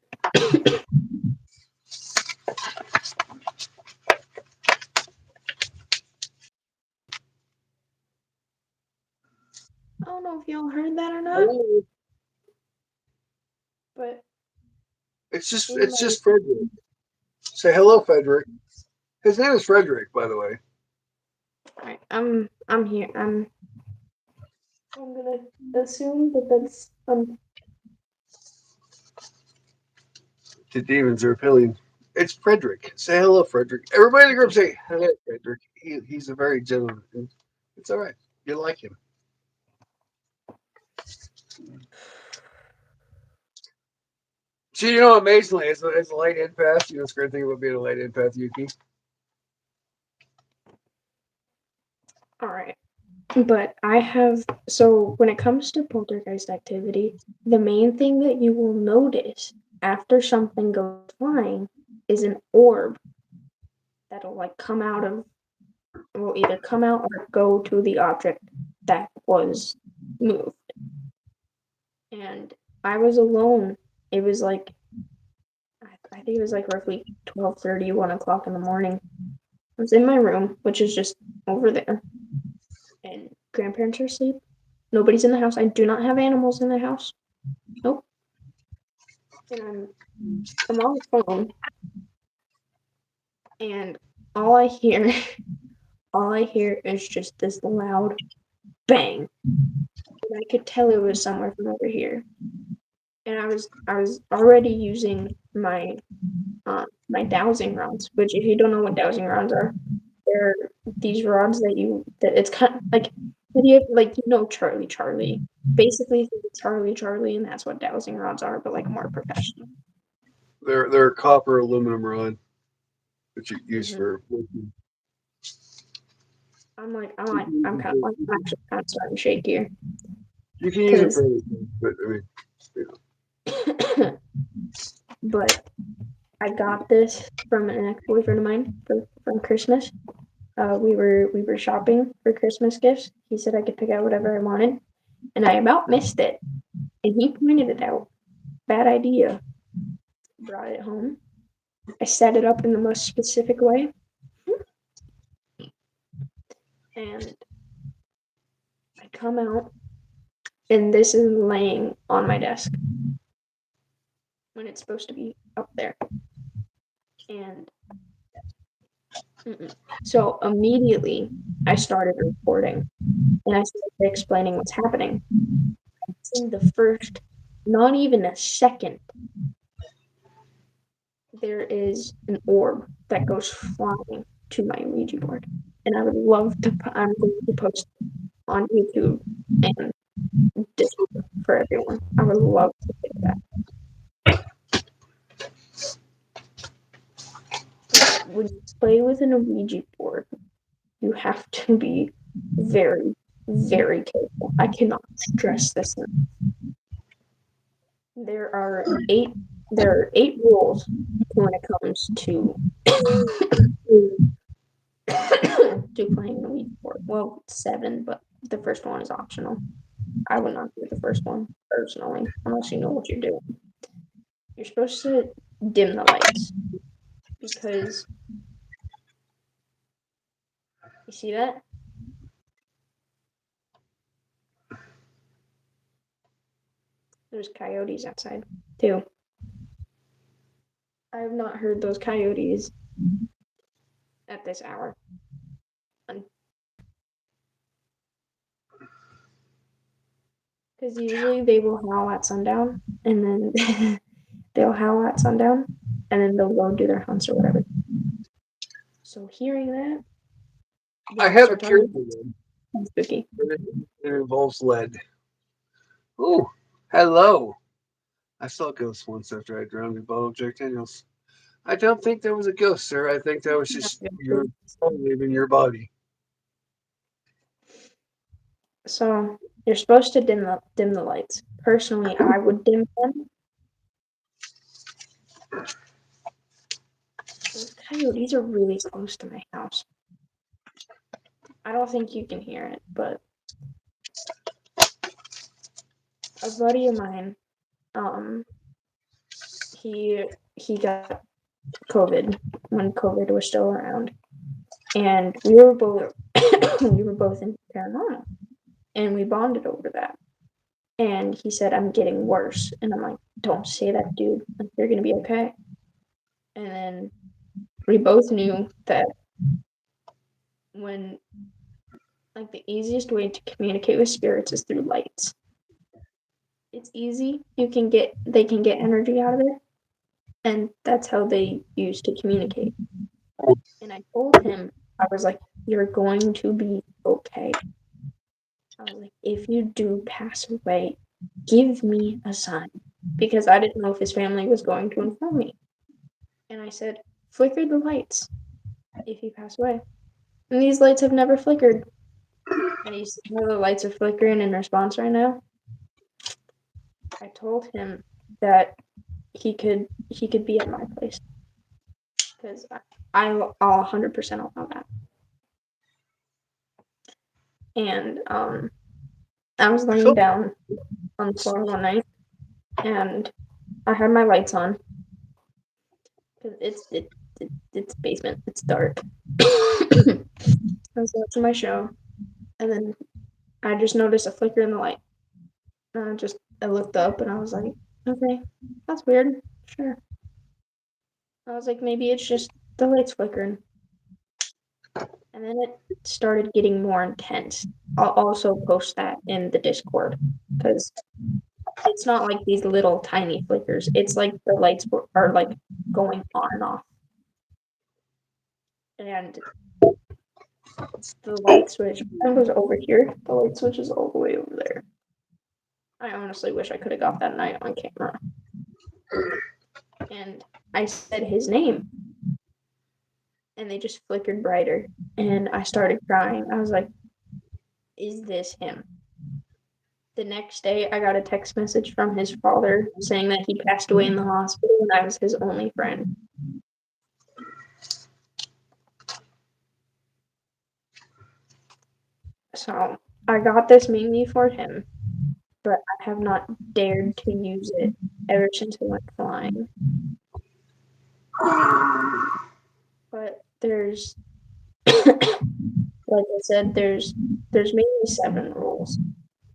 I don't know if y'all heard that or not, but It's in my just Frederick. Say hello, Frederick. His name is Frederick, by the way. right, I'm here. I'm gonna assume that that's The demons are appealing. It's Frederick. Say hello, Frederick. Everybody in the group say hello, Frederick. He's a very gentleman. It's all right. You like him. So, amazingly, as a light empath, it's a great thing about being a light empath, Yuki. all right. But so when it comes to poltergeist activity, the main thing that you will notice after something goes flying is an orb that'll will either come out or go to the object that was moved. And I was alone. It was like, I think it was like roughly 12:30, 1 o'clock in the morning. I was in my room, which is just over there, and grandparents are asleep. Nobody's in the house. I do not have animals in the house. Nope. And I'm on the phone, and all I hear, all I hear is just this loud bang. And I could tell it was somewhere from over here. And I was already using my dowsing rods, which if you don't know what dowsing rods are, they're these rods that it's kind of like Charlie. Basically Charlie, and that's what dowsing rods are, but like more professional. They're a copper aluminum rod that you use Mm-hmm. for. I'm actually kind of starting to shake here You can use it for because, anything, but I mean, but I got this from an ex-boyfriend of mine from Christmas. We were shopping for Christmas gifts. He said I could pick out whatever I wanted, and I about missed it. And he pointed it out. Bad idea. Brought it home. I set it up in the most specific way, and I come out, and this is laying on my desk when it's supposed to be up there. And so immediately I started recording, and I started explaining what's happening. In the first, not even a second, there is an orb that goes flying to my Ouija board, and I would love to. I'm going to post on YouTube and Discord for everyone. I would love to do that. When you play with an Ouija board, you have to be very, very careful. I cannot stress this enough. There are eight. There are 8 rules when it comes to to playing the Ouija board. Well, 7, but the first one is optional. I would not do the first one personally, unless you know what you're doing. You're supposed to dim the lights because you see that? There's coyotes outside, too. I have not heard those coyotes at this hour. Because usually they will howl at sundown, and then they'll howl at sundown, and then they'll go do their hunts or whatever. So hearing that, I they have a start cure talking. for them. It's spooky. It involves lead. Ooh, hello. I saw a ghost once after I drowned a bottle of Jack Daniels. I don't think that was a ghost, sir. I think that was just your soul leaving your body. So you're supposed to dim the lights. Personally, I would dim them. Those coyotes are really close to my house. I don't think you can hear it, but a buddy of mine, um, he got COVID when COVID was still around, and we were both we were both into paranormal, and we bonded over that. And he said, "I'm getting worse," and I'm like, "Don't say that, dude. Like, you're gonna be okay." And then we both knew that when like the easiest way to communicate with spirits is through lights. It's easy. They can get energy out of it, and that's how they use to communicate. And I told him, I was like, "You're going to be okay." I was like, "If you do pass away, give me a sign." Because I didn't know if his family was going to inform me. And I said, "Flicker the lights if you pass away." And these lights have never flickered. And you see how the lights are flickering in response right now? I told him that he could be at my place because I'll 100% allow that. And I was I laying felt down on the floor one night, and I had my lights on because it's basement. It's dark. I was watching my show, and then I just noticed a flicker in the light. And I looked up, and I was like, "Okay, that's weird. Sure." I was like, "Maybe it's just the lights flickering." And then it started getting more intense. I'll also post that in the Discord because it's not like these little tiny flickers. It's like the lights are like going on and off. And the light switch was over here. The light switch is all the way over there. I honestly wish I could have got that night on camera. And I said his name, and they just flickered brighter. And I started crying. I was like, "Is this him?" The next day, I got a text message from his father saying that he passed away in the hospital and I was his only friend. So I got this mainly for him, but I have not dared to use it ever since I went flying. But there's, like I said, there's mainly 7 rules.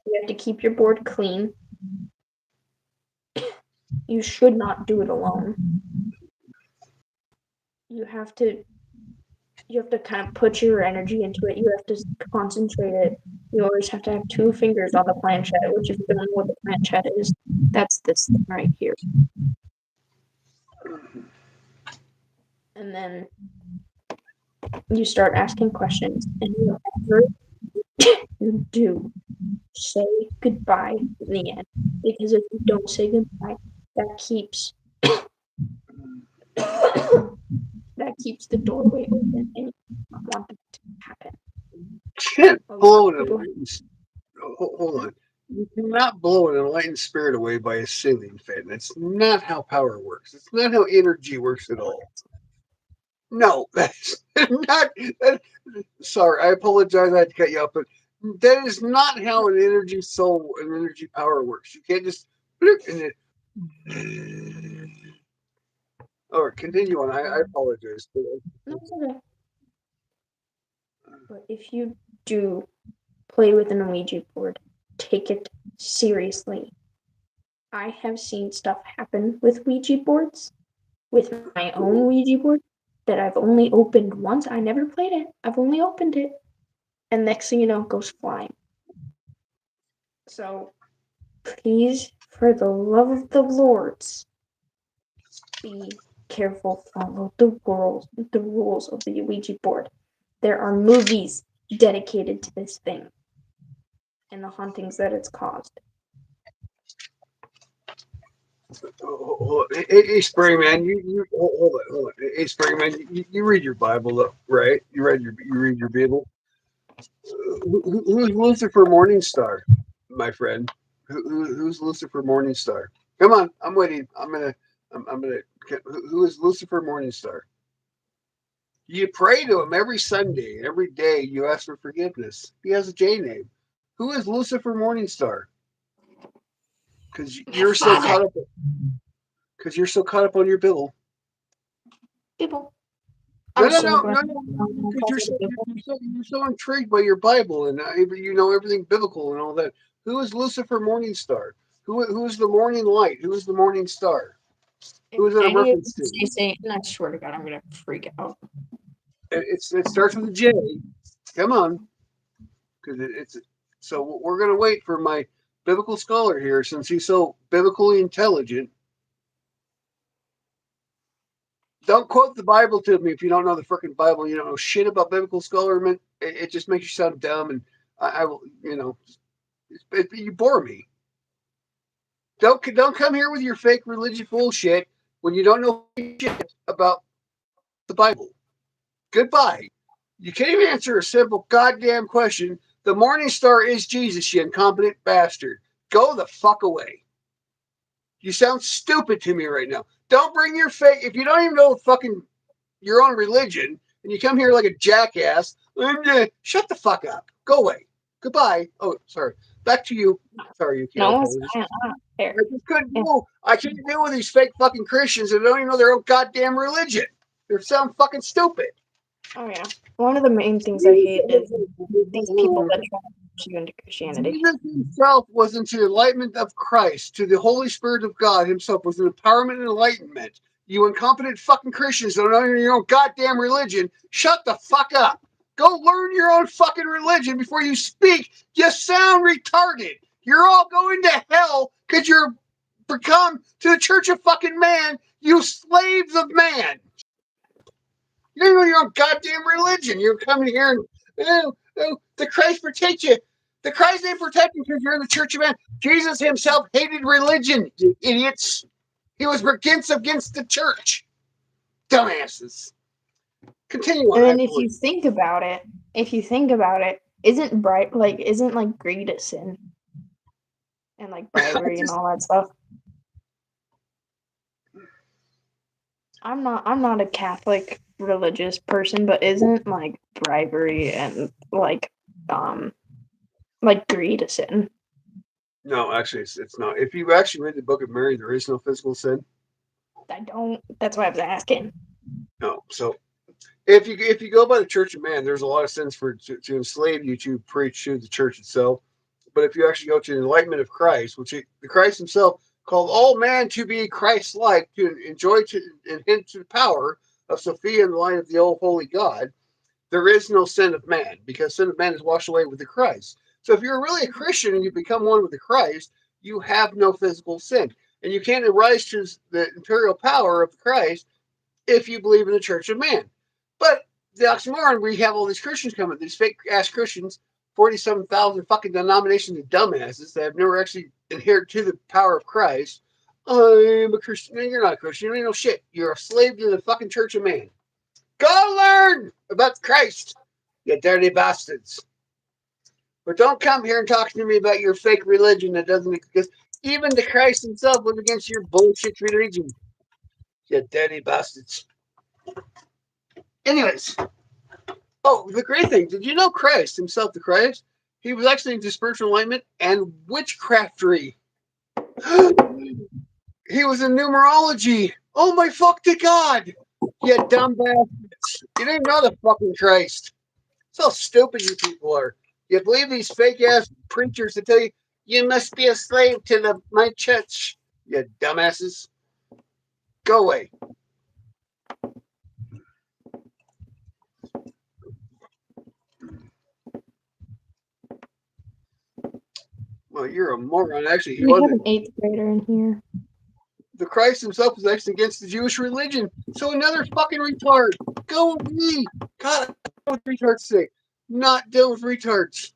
You have to keep your board clean. You should not do it alone. You have to kind of put your energy into it. You have to concentrate it. You always have to have 2 fingers on the planchette, which if you don't know what the planchette is, that's this thing right here. And then you start asking questions, and whatever you do, say goodbye in the end. Because if you don't say goodbye, that keeps that keeps the doorway open, and you don't want that to happen. can't A lot blow of an people. enlightened. Hold on. You cannot blow an enlightened spirit away by a ceiling fan. That's not how power works. It's not how energy works at all. No, that's not. That, sorry, I apologize. I had to cut you off, but that is not how an energy soul and energy power works. You can't just and it. All right, continue on. I apologize. No, it's okay. But if you do play with an Ouija board, take it seriously. I have seen stuff happen with Ouija boards, with my own Ouija board, that I've only opened once. I never played it. I've only opened it. And next thing you know, it goes flying. So please, for the love of the Lords, be careful, follow the rules of the Ouija board. There are movies dedicated to this thing and the hauntings that it's caused. Hey, Spring Man, you hold on. Hey, Spring Man, you read your Bible, right? You read your Bible. Who's Lucifer Morningstar, my friend? Who's Lucifer Morningstar? Come on, I'm waiting. I'm gonna. Who is Lucifer Morningstar? You pray to him every Sunday, every day. You ask for forgiveness. He has a J name. Who is Lucifer Morningstar? Because My you're so father. caught up. Because you're so caught up on your Bible. People. No, I'm no, so no, glad no, no, I'm because closer to people. you're so intrigued by your Bible and you know everything biblical and all that. Who is Lucifer Morningstar? Who is the morning light? Who is the morning star? If Who is that a any of reference you to? say Satan, I swear to God, I'm gonna freak out. It starts with a J. Come on, because it's so we're gonna wait for my biblical scholar here since he's so biblically intelligent. Don't quote the Bible to me if you don't know the freaking Bible. You don't know shit about biblical scholarship. It just makes you sound dumb, and I will, you know, you bore me. Don't come here with your fake religious bullshit when you don't know shit about the Bible. Goodbye. You can't even answer a simple goddamn question. The morning star is Jesus, you incompetent bastard. Go the fuck away. You sound stupid to me right now. Don't bring your fake. If you don't even know fucking your own religion and you come here like a jackass, shut the fuck up. Go away. Goodbye. Oh, sorry. Back to you. Sorry, Yuki. I No, it's apologize. fine. I don't care. I just couldn't Yeah. deal. I can't deal with these fake fucking Christians that don't even know their own goddamn religion. They sound fucking stupid. Oh yeah. One of the main things I hate is these people that try to push you into Christianity. Jesus himself was into the enlightenment of Christ, to the Holy Spirit of God himself was an empowerment and enlightenment. You incompetent fucking Christians don't know your own goddamn religion. Shut the fuck up. Go learn your own fucking religion before you speak. You sound retarded. You're all going to hell because you're become to the church of fucking man, you slaves of man. You don't know your own goddamn religion. You're coming here and, the Christ protect you. The Christ ain't protecting because you're in the church of man. Jesus himself hated religion, you idiots. He was against the church. Dumbasses. Continue on. And I then apologize. if you think about it, isn't like greed a sin and like bribery and Just, all that stuff? I'm not a Catholic religious person, but isn't like bribery and like greed a sin? no, actually, it's not. If you actually read the Book of Mary, there is no physical sin. I don't. That's why I was asking. No. So if you go by the Church of Man, there's a lot of sins to enslave you to preach to the church itself. But if you actually go to the enlightenment of Christ, the Christ himself called all man to be Christ-like, to enjoy to and hint to the power of Sophia in the light of the all holy God, there is no sin of man because sin of man is washed away with the Christ. So if you're really a Christian and you become one with the Christ, you have no physical sin. And you can't rise to the imperial power of Christ if you believe in the Church of Man. But the oxymoron, we have all these Christians coming, these fake ass Christians, 47,000 fucking denominations of dumbasses that have never actually adhered to the power of Christ. I'm a Christian. No, you're not a Christian. You ain't no shit. You're a slave to the fucking Church of Man. Go learn about Christ, you dirty bastards. But don't come here and talk to me about your fake religion that doesn't exist. Even the Christ himself was against your bullshit religion, you dirty bastards. Anyways, oh, the great thing, did you know Christ himself, the Christ, he was actually into spiritual enlightenment and witchcraftery. He was in numerology. Oh my fuck to God! You dumb bastards. You didn't know the fucking Christ. So stupid you people are. You believe these fake ass preachers that tell you you must be a slave to my church. You dumbasses. Go away. Well, you're a moron. Actually, he We have wasn't. an eighth grader in here. The Christ himself was actually against the Jewish religion. So another fucking retard. Go with me. God, I'm with retards today. Not dealing with retards.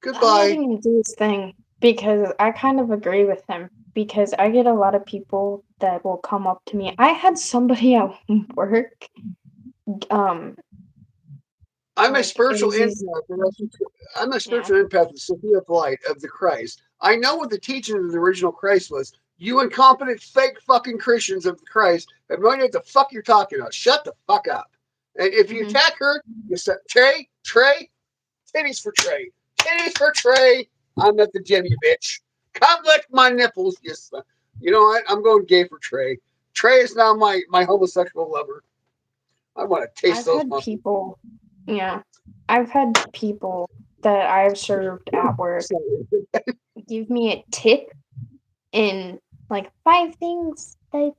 I'm Goodbye. letting him do his thing because I kind of agree with him because I get a lot of people that will come up to me. I had somebody at work, um, I'm a like it spiritual was these. empath. I'm a Yeah. spiritual empath, the Sophia of light of the Christ. I know what the teaching of the original Christ was. You incompetent, fake fucking Christians of the Christ have no idea what the fuck you're talking about. Shut the fuck up. And if you Mm-hmm. attack her, you say, Trey, titties for Trey. Titties for Trey. I'm at the gym, you bitch. Come lick my nipples. You know what? I'm going gay for Trey. Trey is now my homosexual lover. I want to taste I've those had muscles. people, yeah, I've had people that I've served at work give me a tip in like 5 things that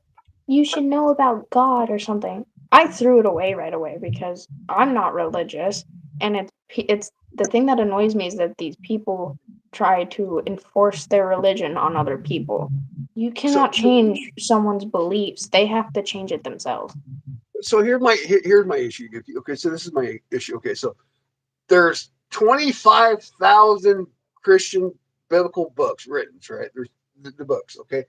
you should know about God or something. I threw it away right away because I'm not religious, and it's the thing that annoys me is that these people try to enforce their religion on other people. You So, cannot change someone's beliefs; they have to change it themselves. so here's my issue. Okay, so this is my issue. Okay, so there's 25,000 Christian biblical books written, right? There's the books. Okay,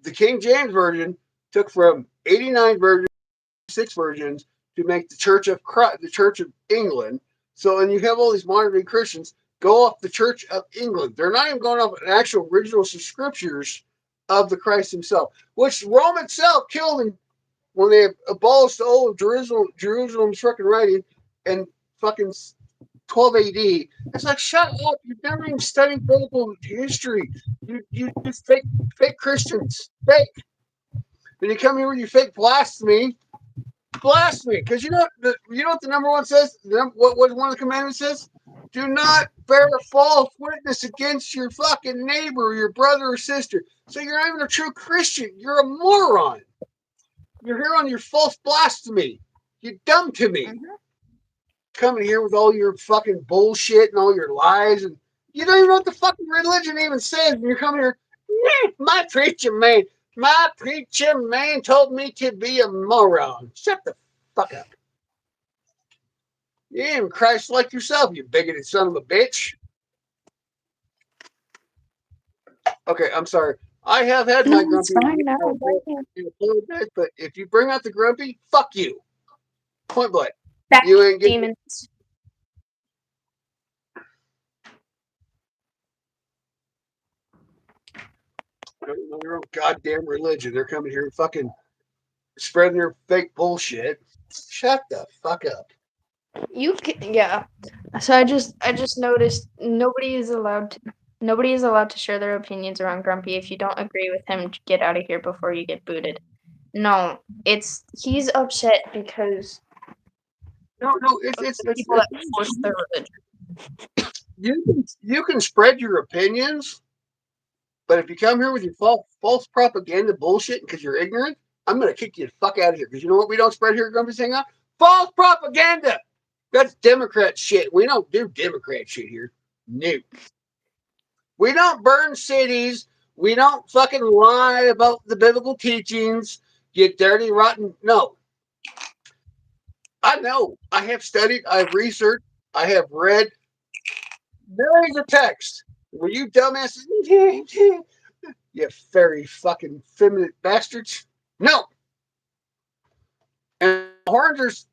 the King James version took from 89 versions, 6 versions to make the Church of Christ, the Church of England. So, and you have all these modern day Christians go off the Church of England. They're not even going off an actual original scriptures of the Christ himself, which Rome itself killed in when they abolished the old Jerusalem's fucking writing and fucking 12 AD. It's like, shut up! You've never even studied biblical history. You just fake Christians, fake. And you come here with your fake blasphemy. Because you know what the number one says. What one of the commandments says? Do not bear false witness against your fucking neighbor, or your brother or sister. So you're not even a true Christian. You're a moron. You're here on your false blasphemy. You're dumb to me. Mhm. Coming here with all your fucking bullshit and all your lies, and you don't even know what the fucking religion even says. And you're coming here, my preacher man told me to be a moron. Shut the fuck up. You ain't even Christ like yourself, you bigoted son of a bitch. Okay, I'm sorry. I have had No, my it's grumpy. fine. I don't blame you. But if you bring out the grumpy, fuck you. Point blank. Back You ain't getting. demons. Their own goddamn religion. They're coming here and fucking spreading their fake bullshit. Shut the fuck up. Yeah. So I just noticed nobody is allowed to share their opinions around Grumpy. If you don't agree with him, get out of here before you get booted. No, he's upset because No, of the people that force their religion. you can spread your opinions, but if you come here with your false propaganda bullshit because you're ignorant, I'm gonna kick you the fuck out of here. Because you know what we don't spread here at Grumpy Hang Out? False propaganda. That's Democrat shit. We don't do Democrat shit here. No. We don't burn cities. We don't fucking lie about the biblical teachings. Get dirty, rotten. No. I know. I have studied. I've researched. I have read millions of texts. Were you dumbasses? You fairy fucking feminine bastards. No. And Horners,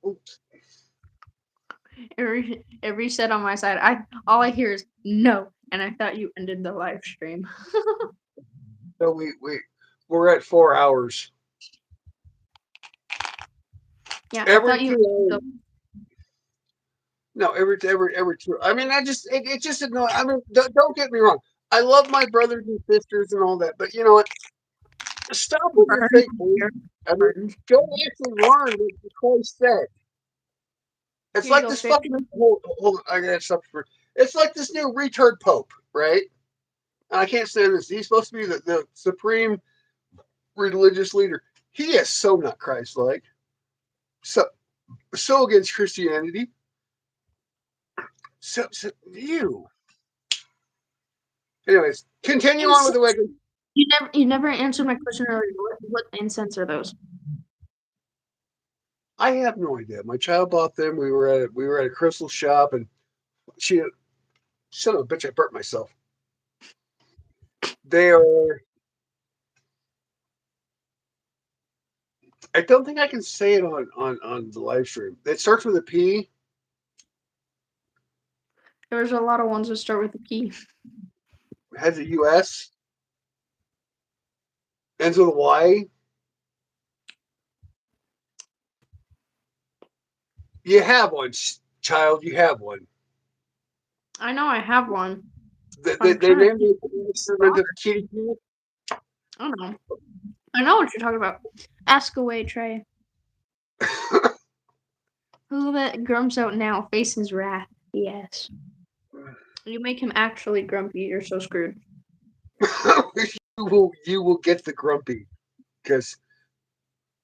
Every set on my side, I all I hear is no, and I thought you ended the live stream. so we're at 4 hours. Yeah, I Every thought you two ended hours. the. No, every two. I mean, it just annoying. I mean, don't get me wrong. I love my brothers and sisters and all that, but you know what? Stop with your Burn fake bullshit. your I mean, burn. go actually learn what the Christ said. It's Here you like go, this fish. fucking. Hold on, I got something for. It's like this new retard pope, right? I can't stand this. He's supposed to be the supreme religious leader. He is so not Christ-like. So so against Christianity. So you. Anyways, continue on with the Incense. wagon. You never answered my question earlier. What incense are those? I have no idea. My child bought them. We were at a crystal shop, and she son of a bitch. I burnt myself. They are. I don't think I can say it on the live stream. It starts with a P. There's a lot of ones that start with a P. Has a US. Ends with a Y. You have one, child. You have one. I know I have one. They named it the instrument of kitty. I don't know. I know what you're talking about. Ask away, Trey. Who let Grumps out now faces wrath? Yes. You make him actually grumpy. You're so screwed. You will get the grumpy because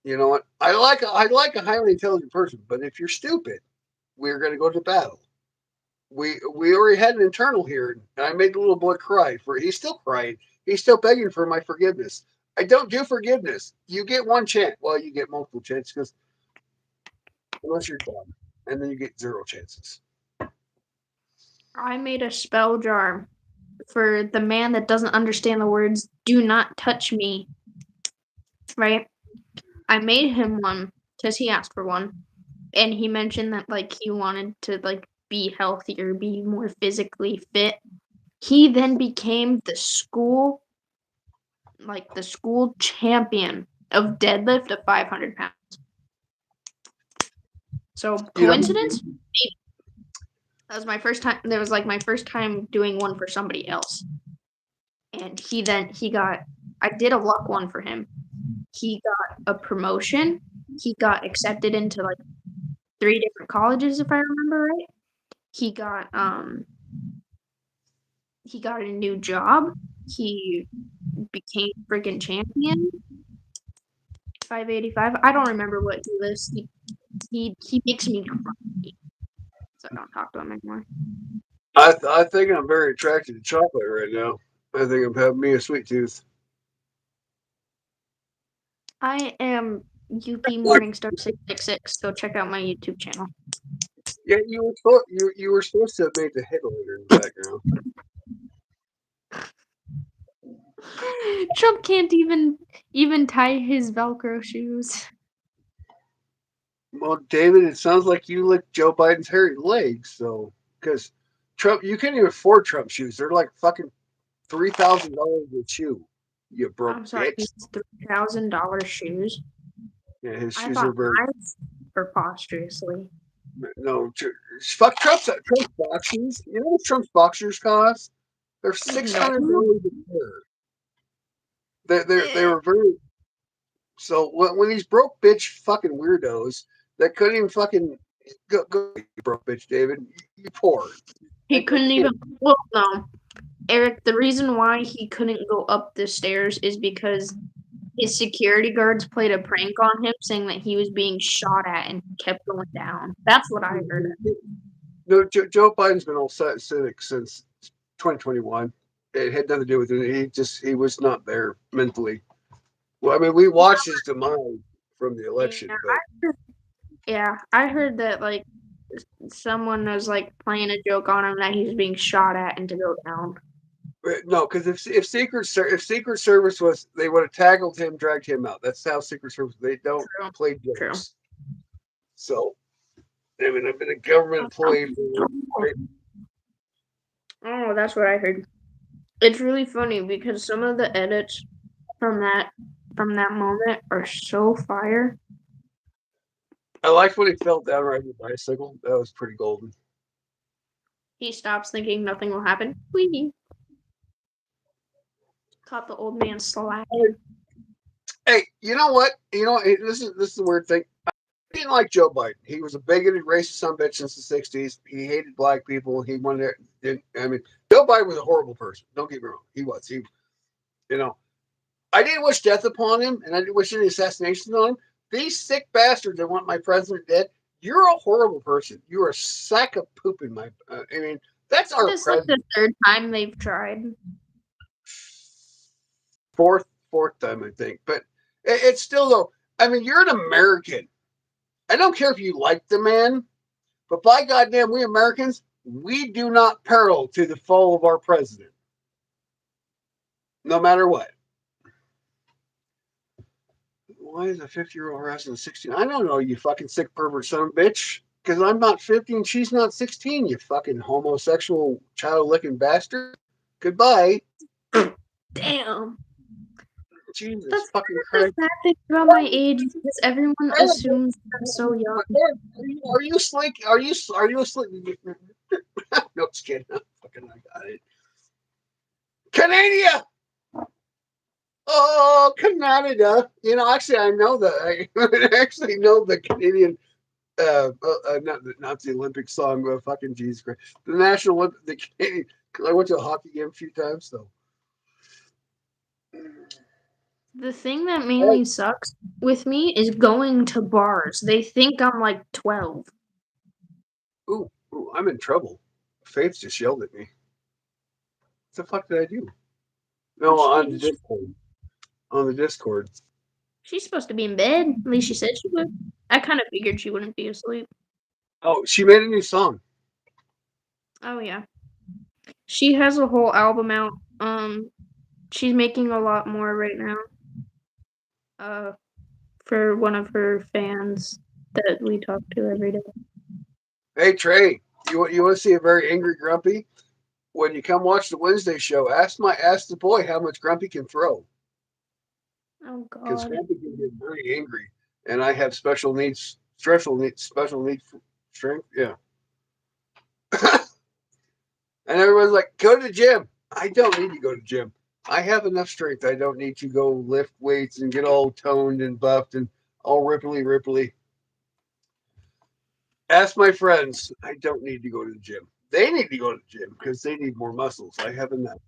you know what? I like a highly intelligent person, but if you're stupid, we're going to go to battle. We already had an internal here, and I made the little boy cry. He's still crying. He's still begging for my forgiveness. I don't do forgiveness. You get one chance. Well, you get multiple chances because unless you're dumb, and then you get zero chances. I made a spell jar for the man that doesn't understand the words "do not touch me." Right? I made him one because he asked for one, and he mentioned that like he wanted to like be healthier, be more physically fit. He then became the school champion of deadlift of 500 pounds. So You know, coincidence? Maybe. That was my first time. That was like my first time doing one for somebody else. And he got. I did a luck one for him. He got a promotion. He got accepted into like 3 different colleges, if I remember right. He got a new job. He became freaking champion. 585. I don't remember what he lists. He makes me grumpy, so I don't talk to him anymore. I think I'm very attracted to chocolate right now. I think I'm having me a sweet tooth. I am UP Morningstar 666. Go check out my YouTube channel. Yeah, you were supposed to have made the headliner in the background. Trump can't even tie his Velcro shoes. Well, David, it sounds like you licked Joe Biden's hairy legs, so because Trump, you can't even afford Trump shoes. They're like fucking $3,000 a shoe. You broke I'm sorry, bitch. he's $3,000 shoes. Yeah, his I shoes are bought very mine preposterously. no. Fuck Trump's box shoes. You know what Trump's boxers cost? They're No. $600 a pair. They were very. So when these broke bitch fucking weirdos that couldn't even fucking go you broke bitch, David, you poor. He couldn't even. Well, no, Eric. The reason why he couldn't go up the stairs is because his security guards played a prank on him, saying that he was being shot at and kept going down. That's what I heard. No, Joe Biden's been all cynic since 2021. It had nothing to do with it. He was not there mentally. Well, I mean, we watched his demise from the election, but I heard that like someone was like playing a joke on him that he was being shot at and to go down. no, because if Secret Service was, they would have tackled him, dragged him out. That's how Secret Service. They don't True. play True. jokes. So, I mean, I've been a government employee for right? Oh, that's what I heard. It's really funny because some of the edits from that moment are so fire. I liked when he fell down riding a bicycle. That was pretty golden. He stops thinking nothing will happen. Whee! Caught the old man slacking. Hey, you know what? This is the weird thing. didn't like Joe Biden. He was a bigoted, racist son of a bitch since the '60s. He hated black people. He wanted. I mean, Joe Biden was a horrible person. Don't get me wrong. He was. You know, I didn't wish death upon him, and I didn't wish any assassinations on him. These sick bastards that want my president dead. You're a horrible person. You're a sack of poop in my. I mean, that's our This is like the president. third time they've tried. Fourth time, I think. But it's still though. I mean, you're an American. I don't care if you like the man, but by goddamn, we Americans, we do not peril to the fall of our president, no matter what. Why is a 50-year-old harassing a 16? I don't know, you fucking sick pervert son of a bitch. Because I'm not 50 and she's not 16, you fucking homosexual child licking bastard. Goodbye. Damn. Jesus That's fucking the Christ. sad thing about my age because everyone assumes I'm so young. Are you slick? Are you a slick? No, just kidding. Fucking, I got it. Canada. Oh, Canada. You know, actually, I know the. I actually know the Canadian. Not the Olympic song, but fucking Jesus Christ, the national Olympic. The Canadian. I went to a hockey game a few times, so. The thing that Hey, mainly sucks with me is going to bars. They think I'm like 12. ooh, I'm in trouble. Faith just yelled at me. What the fuck did I do? No, What'd she on do? the Discord. On the Discord. She's supposed to be in bed. At least she said she would. I kind of figured she wouldn't be asleep. Oh, she made a new song. Oh yeah. She has a whole album out. She's making a lot more right now. Uh, for one of her fans that we talk to every day. Hey Trey, you want to see a very angry Grumpy? When you come watch the Wednesday show, ask the boy how much Grumpy can throw, Oh because God. Grumpy can get very angry, and I have special needs strength. Yeah, and everyone's like, go to the gym. I don't need to go to the gym. I have enough strength. I don't need to go lift weights and get all toned and buffed and all ripply. Ask my friends. I don't need to go to the gym. They need to go to the gym because they need more muscles. I have enough.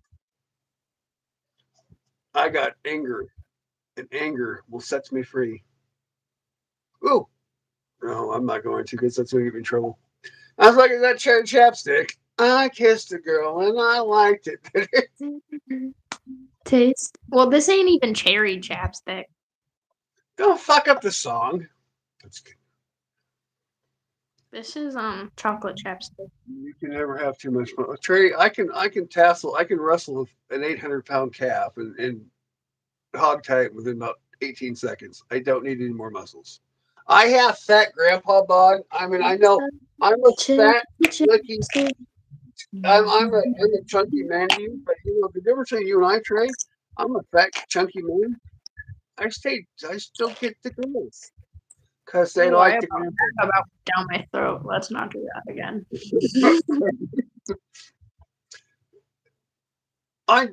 I got anger, and anger will set me free. Ooh, no, I'm not going to because that's going to get me in trouble. I was like, that cherry chapstick. I kissed a girl and I liked it. Taste. Well, this ain't even cherry chapstick. Don't fuck up the song. That's good. This is chocolate chapstick. You can never have too much fun. Trey, I can wrestle an 800-pound calf and hog tie it within about 18 seconds. I don't need any more muscles. I have fat grandpa bod. I mean, I know I'm a fat, slicky. Chapstick. I'm a chunky man to you, but you know the difference between you and I, Trey. I'm a fat, chunky man. I still get the girls because they Ooh, I like the about grandpa about down my throat. Let's not do that again. bod.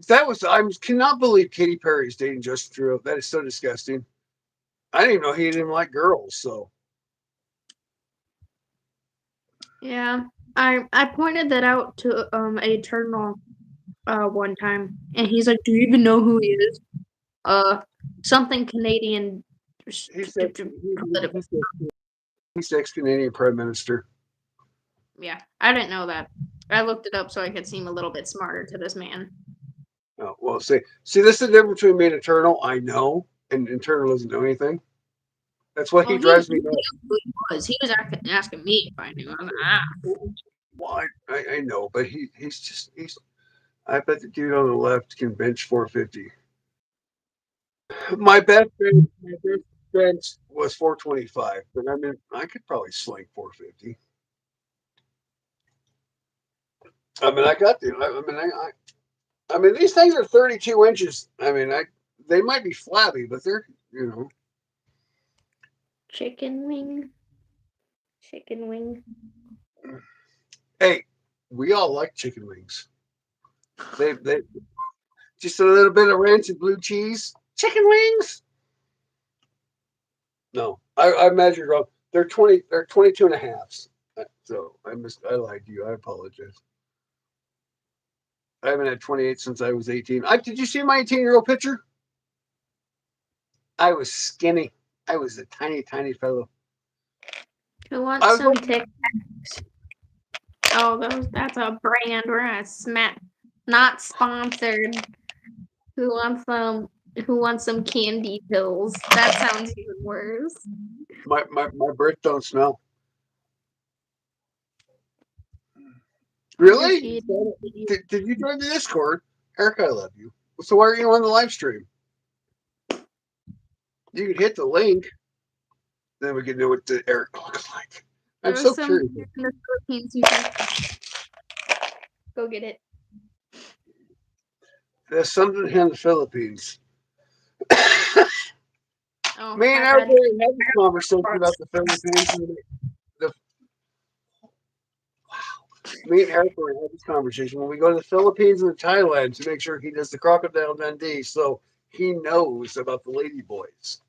I cannot believe Katy Perry is dating Justin Trudeau. That is so disgusting. I didn't even know he didn't like girls. So Yeah, I pointed that out to Eternal one time, and he's like, "Do you even know who he is?" Something Canadian. he's he's ex Canadian Prime Minister. Yeah, I didn't know that. I looked it up so I could seem a little bit smarter to this man. Oh, well, see, this is the difference between me and Eternal. I know, and Eternal doesn't know anything. That's why Well, he he knew drives me nuts. who he was. He was asking me if I knew. I'm like, ah. Well, I know, but he's. I bet the dude on the left can bench 450. My best bench was 425, but I mean, I could probably sling 450. I mean, I got the. I mean, these things are 32 inches. I mean, they might be flabby, but they're you know. Chicken wing. Chicken wing. Hey, we all like chicken wings. They just a little bit of ranch and blue cheese. Chicken wings. No, I measured wrong. They're 20. They're 22 and a halves. So I lied to you. I apologize. I haven't had 28 since I was 18. Did you see my 18-year-old picture? I was skinny. I was a tiny, tiny fellow. Who wants I was some Tic Tacs? Oh, that's a brand. We're gonna smack. Not sponsored. Who wants some? Who wants some candy pills? That sounds even worse. my breath don't smell. I'm just Really? eating. Did you join the Discord? Erica, I love you. So why are you on the live stream? You could hit the link, then we can know what the Eric looks like. I'm There was so some curious. in the Philippines. You can go get it. There's something here in the Philippines. Oh, Me and my Erica bad. had a conversation about the Philippines. The, Me and Erica had this conversation when we go to the Philippines and Thailand to make sure he does the crocodile Dundee, so he knows about the lady boys.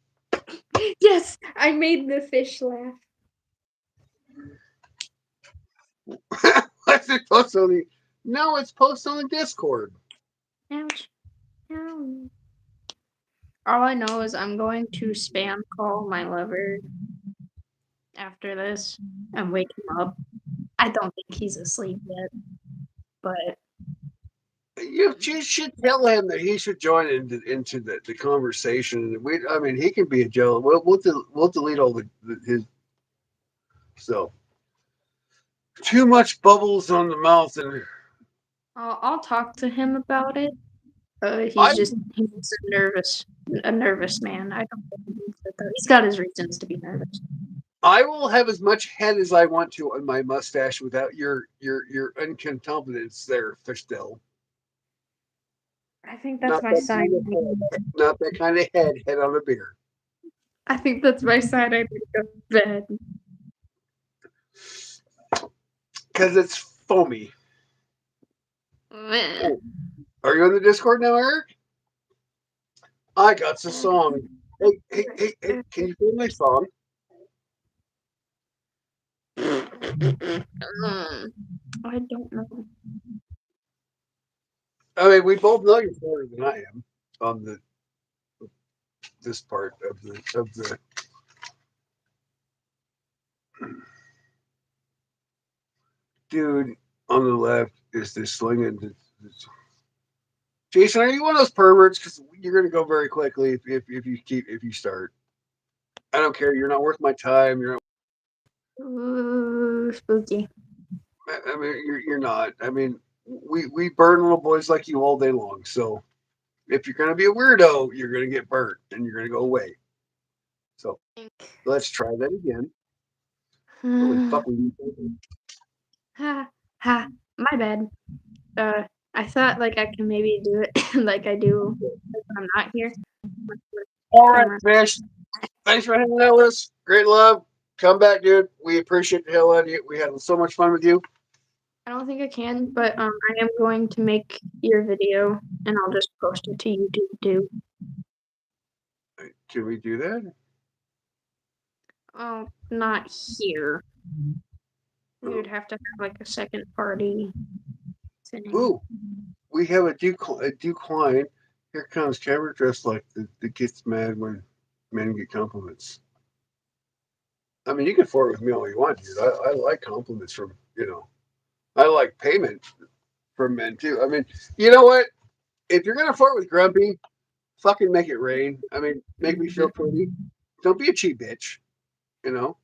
Yes, I made the fish laugh. What's it post on the? No, it's posted on the Discord. Ouch. Ow. All I know is I'm going to spam call my lover after this and wake him up. I don't think he's asleep yet, but You should tell him that he should join into the conversation. I mean, he can be a Joe. We'll delete all his. So too much bubbles on the mouth, and I'll talk to him about it. I He's a nervous man. I don't think he needs it though. He's got his reasons to be nervous. I will have as much head as I want to on my mustache without your incompetence there, Fishtail. I think that's Not my that sign. kind of head. Not that kind of head. Head on a beer. I think that's my sign. I need to go to bed. Because it's foamy. Meh. Oh, are you on the Discord now, Eric? I got the song. Hey, can you play my song? I don't know. I mean, we both know you're smarter than I am on this part of the. Dude on the left is this slinging. Jason, are you one of those perverts? Because you're going to go very quickly if you start. I don't care. You're not worth my time. You're. Ooh, spooky. I mean, you're not. I mean, we burn little boys like you all day long. So if you're going to be a weirdo, you're going to get burnt and you're going to go away. So let's try that again. Holy fuck! Ha ha. My bad. I thought like I can maybe do it like I do when I'm not here. All right, Camera. Fish. Thanks for hanging out with us. Great love. Come back, dude. We appreciate the hell out of you. We had so much fun with you. I don't think I can, but I am going to make your video and I'll just post it to YouTube too. Can we do that? Oh, not here. We would have to have like a second party thing. Ooh, we have a decline. Here comes Trevor dressed like the gets mad when men get compliments. I mean, you can flirt with me all you want, dude. I like compliments from, I like payment from men too. I mean, you know what? If you're going to flirt with Grumpy, fucking make it rain. I mean, make me feel pretty. Don't be a cheap bitch, you know?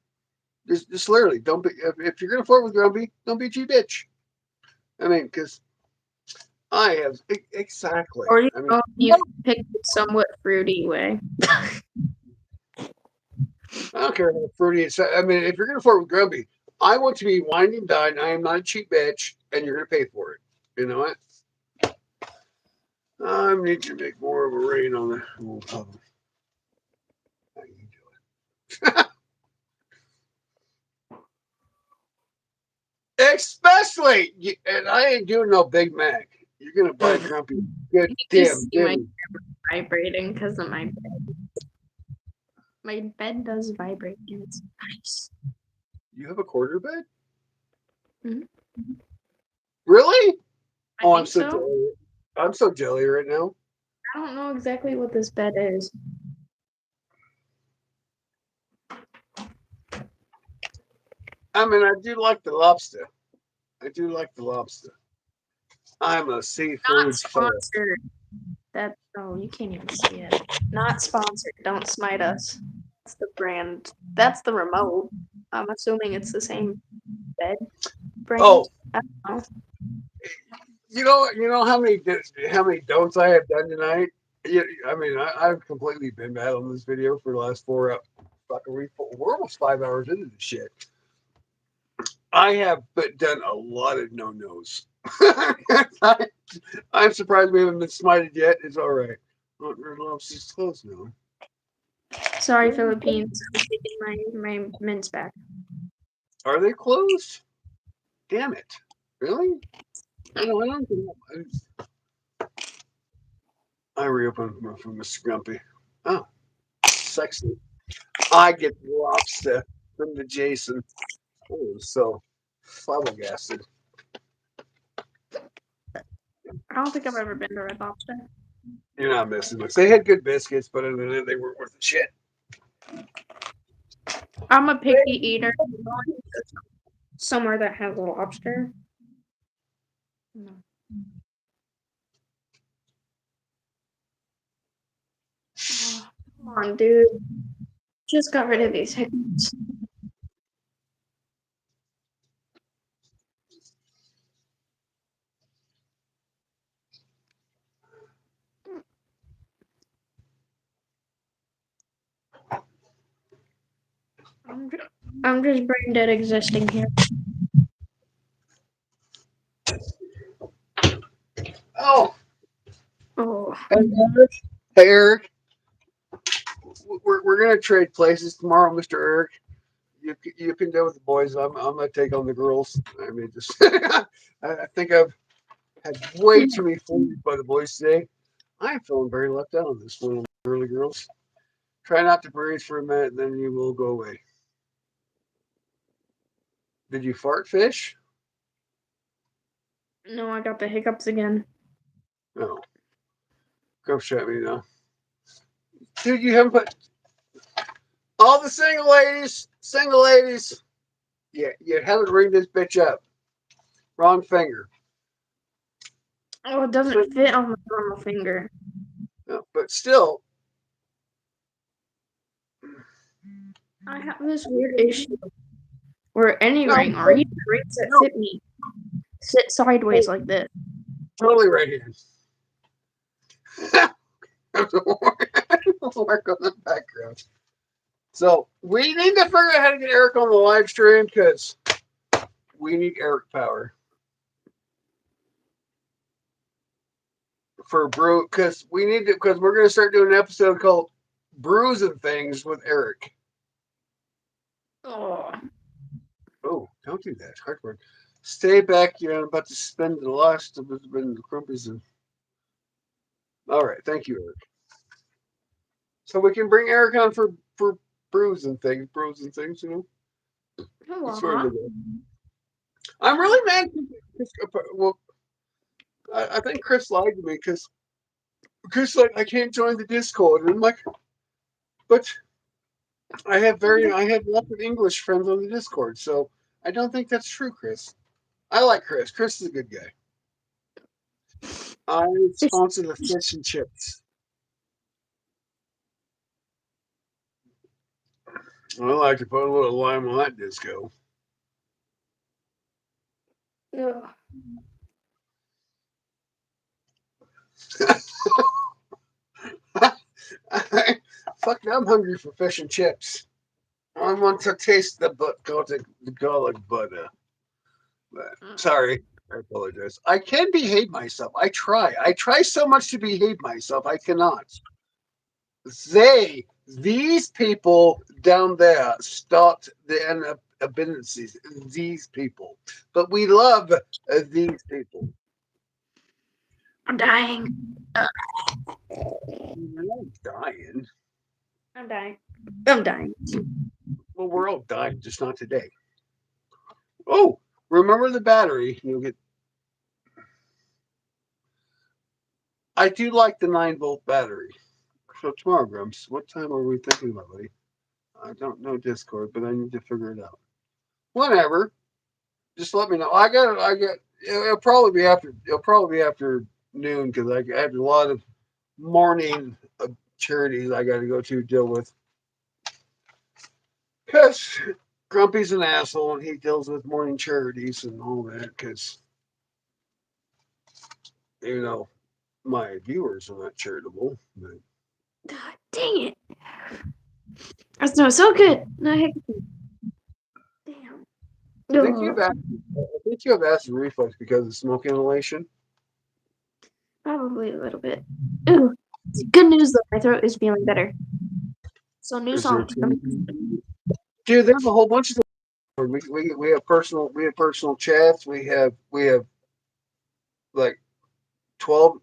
Just literally, don't be, if you're going to flirt with Grumpy, don't be a cheap bitch. I mean, because I have, exactly. Or I mean, you pick a somewhat fruity way. I don't care how fruity it's. I mean, if you're going to flirt with Grumpy, I want to be wined and dined. I am not a cheap bitch, and you're going to pay for it. You know what? I need to make more of a rain on the. How you doing? Especially, and I ain't doing no Big Mac. You're going to buy Grumpy good You damn see my dinner. camera vibrating because of my bed. My bed does vibrate and it's nice. You have a quarter bed? Mhm. Really? I Oh, I'm think so so. jelly. I'm so jelly right now. I don't know exactly what this bed is. I mean, I do like the lobster. I do like the lobster. I'm a Not seafood fan. sponsored. That oh, you can't even see it. Not sponsored. Don't smite us. That's the brand. That's the remote. I'm assuming it's the same bed Oh, brand. I don't know. you know how many don'ts I have done tonight. I mean, I've completely been bad on this video for the last fucking week. We're almost 5 hours into this shit. I have done a lot of no nos. I'm surprised we haven't been smited yet. It's all right. Red Lobster's closed now. Sorry, Philippines. I'm taking my mints back. Are they closed? Damn it! Really? I don't think I reopened from Mr. Grumpy. Oh, sexy. I get the lobster from the Jason. Oh, so flabbergasted. I don't think I've ever been to Red Lobster. You're not missing much. They had good biscuits, but other than that, they weren't worth the shit. I'm a picky eater. Somewhere that has a lobster. No. Oh, come on, dude. Just got rid of these hiccups. I'm just, I'm just brain dead existing here. Oh, Oh, hey Eric. Hey Eric. We're gonna trade places tomorrow, Mr. Eric. You can deal with the boys. I'm gonna take on the girls. I mean, just I think I've had way too many fools by the boys today. I'm feeling very left out on this one, early girls. Try not to breathe for a minute, then you will go away. Did you fart, fish? no, I got the hiccups again. No. Go shut me now. Dude, you haven't put all the single ladies. Single ladies. Yeah, you haven't ringed this bitch up. Wrong finger. Oh, it So, doesn't fit on my normal finger. no, but still, I have this weird issue where any no, ring or even rings that no, fit me sit sideways like this. totally right hand. Work on the background. So we need to figure out how to get Eric on the live stream because we need Eric power for brew because we need to because we're gonna start doing an episode called Brews and Things with Eric. Oh, Oh, don't do that. Hard work. Stay back. You're about to spend the last of the crumpies and all right. Thank you, Eric. So we can bring Eric on for brews and things. That's where hello. we go. I'm really mad. Well, I think Chris lied to me because Chris like I can't join the Discord, and I'm like, but I have lots of English friends on the Discord, so I don't think that's true, Chris. I like Chris. Chris is a good guy. I sponsor the fish and chips. I like to put a little lime on that disco. Ugh. Fuck, I'm hungry for fish and chips. I want to taste the garlic butter. But, sorry, I apologize. I can behave myself. I try. I try so much to behave myself. I cannot. These people down there start the abilities. These people, but we love these people. I'm dying. You're not dying. I'm dying. I'm dying. Well, we're all dying, just not today. Oh, remember the battery? You'll get. I do like the 9-volt battery. So tomorrow, Grumps, what time are we thinking about, buddy? I don't know Discord, but I need to figure it out. Whenever, just let me know. I got it. I got. It'll probably be after. It'll probably be after noon because I have a lot of morning charities I got to go to deal with. Because Grumpy's an asshole and he deals with morning charities and all that. Because you know my viewers are not charitable. But God dang it. That smells so good. No, heck. Damn. I think Ugh. I think you have acid reflux because of smoke inhalation. Probably a little bit. Ooh. Good news though, my throat is feeling better. So new Is there? songs coming. Dude, there's a whole bunch of we have personal chats. We have like 12.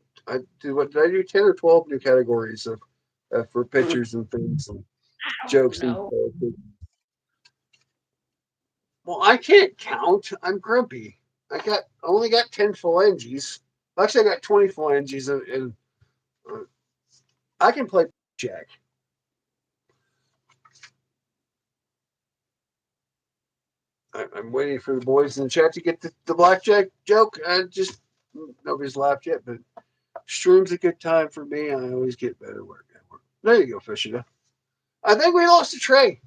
Did I do 10 or 12 new categories of for pictures and things and I don't jokes and know. well, I can't count. I'm grumpy. I only got 10 phalanges. Actually, I got 20 phalanges and uh, I can play Jack. I'm waiting for the boys in the chat to get the blackjack joke. I just nobody's laughed yet, but stream's a good time for me. I always get better work at work. There you go, Fishita. I think we lost a Trey.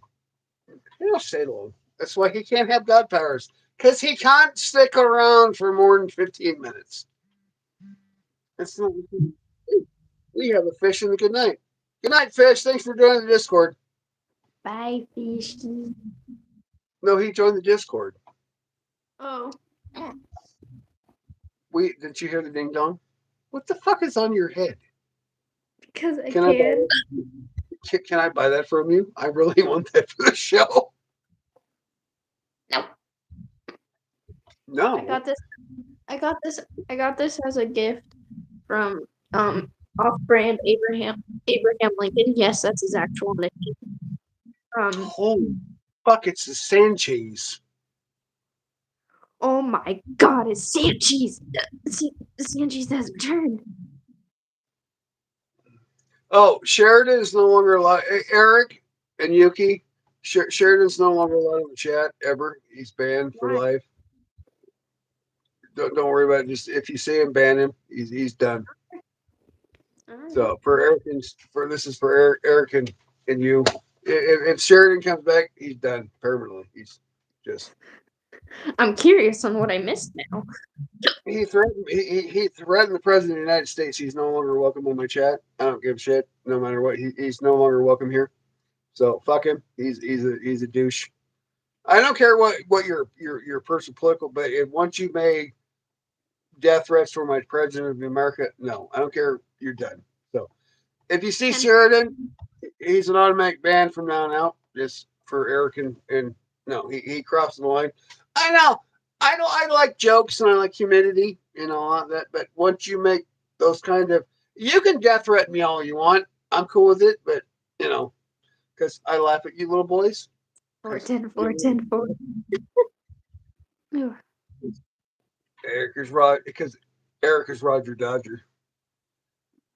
He'll stay long. That's why he can't have God powers. Because he can't stick around for more than 15 minutes. That's not, we have a fish in the good night. Good night, Fish. Thanks for joining the Discord. Bye, fishy. No, he joined the Discord. Oh. Didn't you hear the ding dong? What the fuck is on your head? Because I Can I buy can. can I buy that from you? I really want that for the show. No. I No. got this. I got this. I got this as a gift from off-brand Abraham Lincoln. Yes, that's his actual name. Holy fuck! It's the Sanchez. Oh my God, it's Sanchez. Sanchez has returned. Oh, Sheridan is no longer allowed. Eric and Yuki, Sheridan's no longer allowed in the chat ever. He's banned for Why? life. Don't worry about it. Just if you see him, ban him. He's done. Alright. So for Eric and for this is for Eric and you. If Sheridan comes back, he's done permanently. He's just I'm curious on what I missed now. he threatened the president of the United States. He's no longer welcome on my chat. I don't give a shit. No matter what, he's no longer welcome here. So fuck him. He's a douche. I don't care what your personal political, but if once you made death threats for my president of America, no, I don't care. You're done. So if you see 10. Sheridan, he's an automatic ban from now on out. Just for Eric and no, he crossed the line. I know. I like jokes and I like humidity and all that, but once you make those kind of, you can death threaten me all you want. I'm cool with it, but you know, because I laugh at you little boys. 4, Because 10, 4, 10, 4. Eric is Roger Dodger.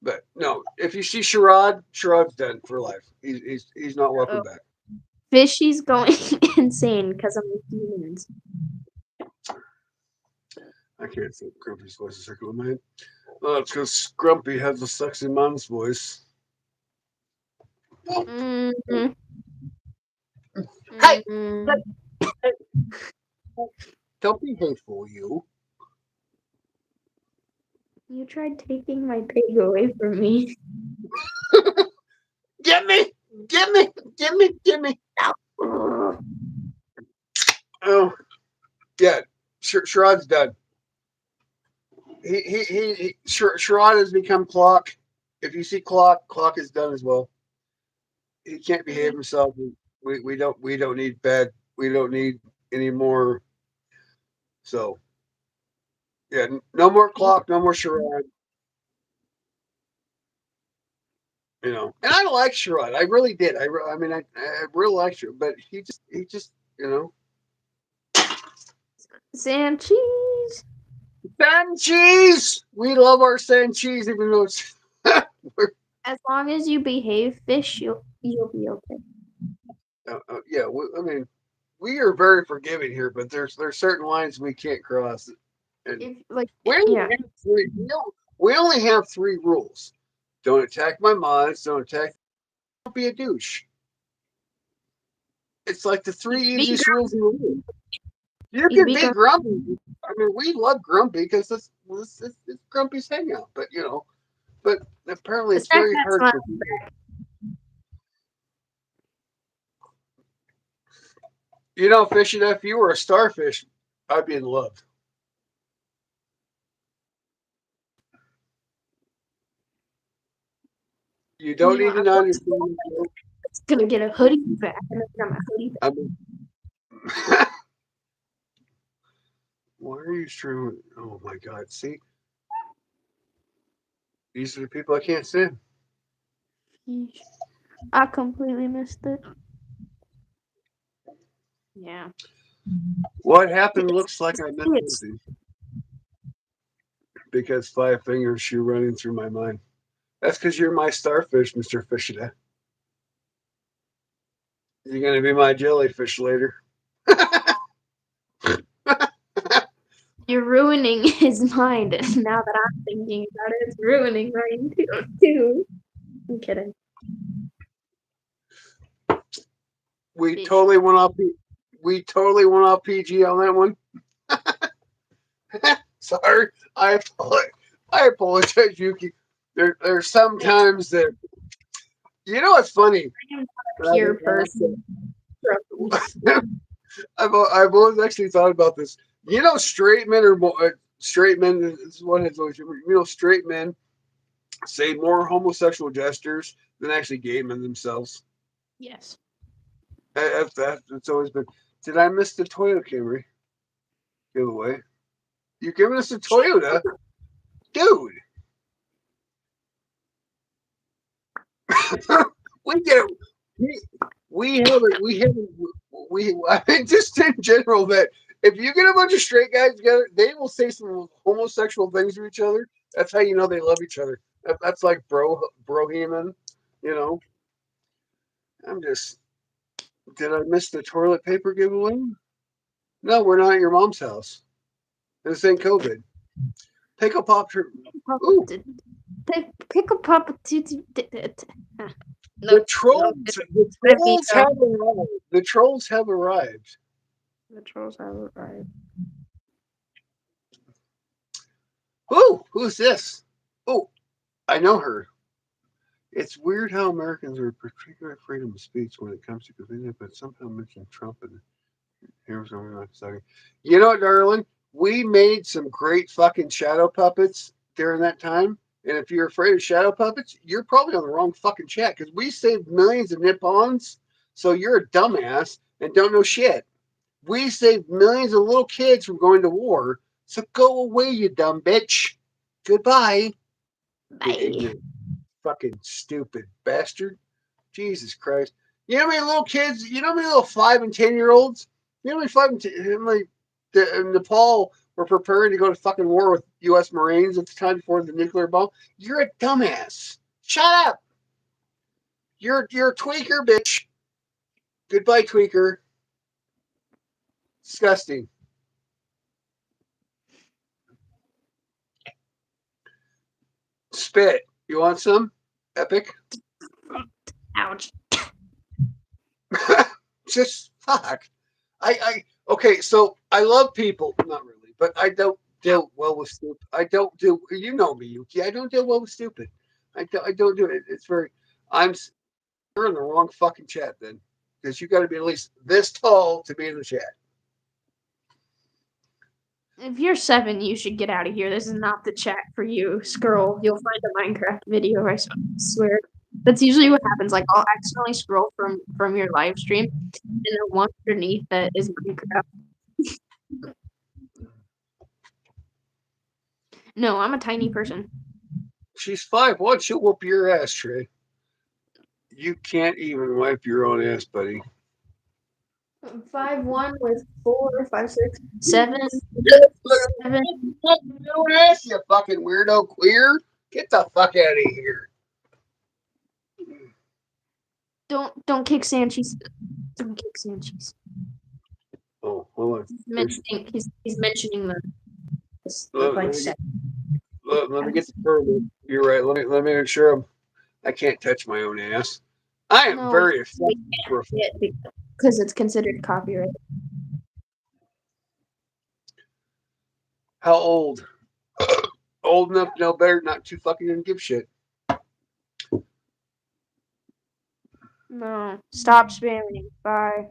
But no, if you see Sherrod's done for life. He's not welcome back. Fishy's going insane because I'm with humans. I can't think Grumpy's voice is circling my head. Oh, it's because Grumpy has a sexy man's voice. Mm-hmm. Hey, Mm-hmm. don't be hateful, you. You tried taking my pig away from me. Get me! Get me! Get me! Get me! Ugh. Oh, yeah. Sherrod's done. Sherrod has become Clock. If you see Clock is done as well. He can't behave himself. We don't need bad. We don't need any more. So yeah, no more Clock, no more Sherrod. And I like Sherrod. I really did. I mean, I really liked Sherrod, but he just, Sand cheese. sand cheese. We love our sand cheese, even though it's. As long as you behave, fish, you'll be okay. Yeah. I mean, we are very forgiving here, but there's certain lines we can't cross. And If like we only yeah, have three. We only have three rules. Don't attack my mods. Don't attack. Don't be a douche. It's like the three be easiest rules in the world. You you can be be gr- grumpy. I mean, we love grumpy because it's grumpy's hangout. But apparently it's stack very that hard smile. for people. Fishing. If you were a starfish, I'd be in love. You don't need to I'm know understand. just gonna get a hoodie back, and I got my hoodie back. I mean, why are you streaming? Oh my God! See, these are the people I can't stand. Yeesh. I completely missed it. Yeah. What happened looks like I missed It's something because five fingers shoot running through my mind. That's because you're my starfish, Mister Fishita. You're gonna be my jellyfish later. you're ruining his mind. Now that I'm thinking about it, it's ruining mine too. I'm kidding. we Fish. totally went off. We totally went off PG on that one. Sorry, I apologize, Yuki. There's sometimes that what's funny. I am not a pure person. I've always actually thought about this. Straight men are more straight men. This is what has always straight men say more homosexual gestures than actually gay men themselves. Yes. It's always been. Did I miss the Toyota Camry giveaway? You're giving us a Toyota, dude. we get we, we have it. We. I mean, just in general, that if you get a bunch of straight guys together, they will say some homosexual things to each other. That's how you know they love each other. That's like brohemon. You know, I'm just. Did I miss the toilet paper giveaway? No, we're not at your mom's house. This ain't COVID. Pickle pop. Ooh, Pick a pop. the No, no, trolls. The trolls veto. have arrived. The trolls have arrived. The trolls have arrived. Who's this? Oh, I know her. It's weird how Americans are particularly freedom of speech when it comes to convenience, but somehow mention Trump and here's what I'm saying. You know what, darling? We made some great fucking shadow puppets during that time. And if you're afraid of shadow puppets, you're probably on the wrong fucking chat because we saved millions of Nippons. So you're a dumbass and don't know shit. We saved millions of little kids from going to war. So go away, you dumb bitch. Goodbye, you Bye. ignorant, fucking stupid bastard. Jesus Christ. You know how many little kids, you know how many little 5 and 10-year-olds? You know how many 5 and 10, how many Nepal were preparing to go to fucking war with U.S. Marines at the time before the nuclear bomb? You're a dumbass. Shut up. You're a tweaker, bitch. Goodbye, tweaker. Disgusting. Spit. You want some? Epic. Ouch. Just fuck. Okay, so I love people, not really, but I don't deal well with stupid. I don't do. You know me, Yuki. I don't deal well with stupid. I don't do it. It's very. I'm. You're in the wrong fucking chat then, because you got to be at least this tall to be in the chat. If you're 7, you should get out of here. This is not the chat for you. Scroll. You'll find a Minecraft video, I swear. That's usually what happens. Like, I'll accidentally scroll from your live stream, and the one underneath that is Minecraft. No, I'm a tiny person. She's 5'1". She'll whoop your ass, Trey. You can't even wipe your own ass, buddy. 5'1" with 4, 5, 6, 7, Look, 7. your own ass, you fucking weirdo queer. Get the fuck out of here. Don't kick Sanchez. Don't kick Sanchez. Oh, hold on. He's mentioning this Let, like let me get, second. let me get the permit. You're right. Let me make sure I can't touch my own ass. I am No, very we effective for a can't because it's considered copyright. how old? Old enough to know better, not too fucking didn't give shit. No, stop spamming. Bye.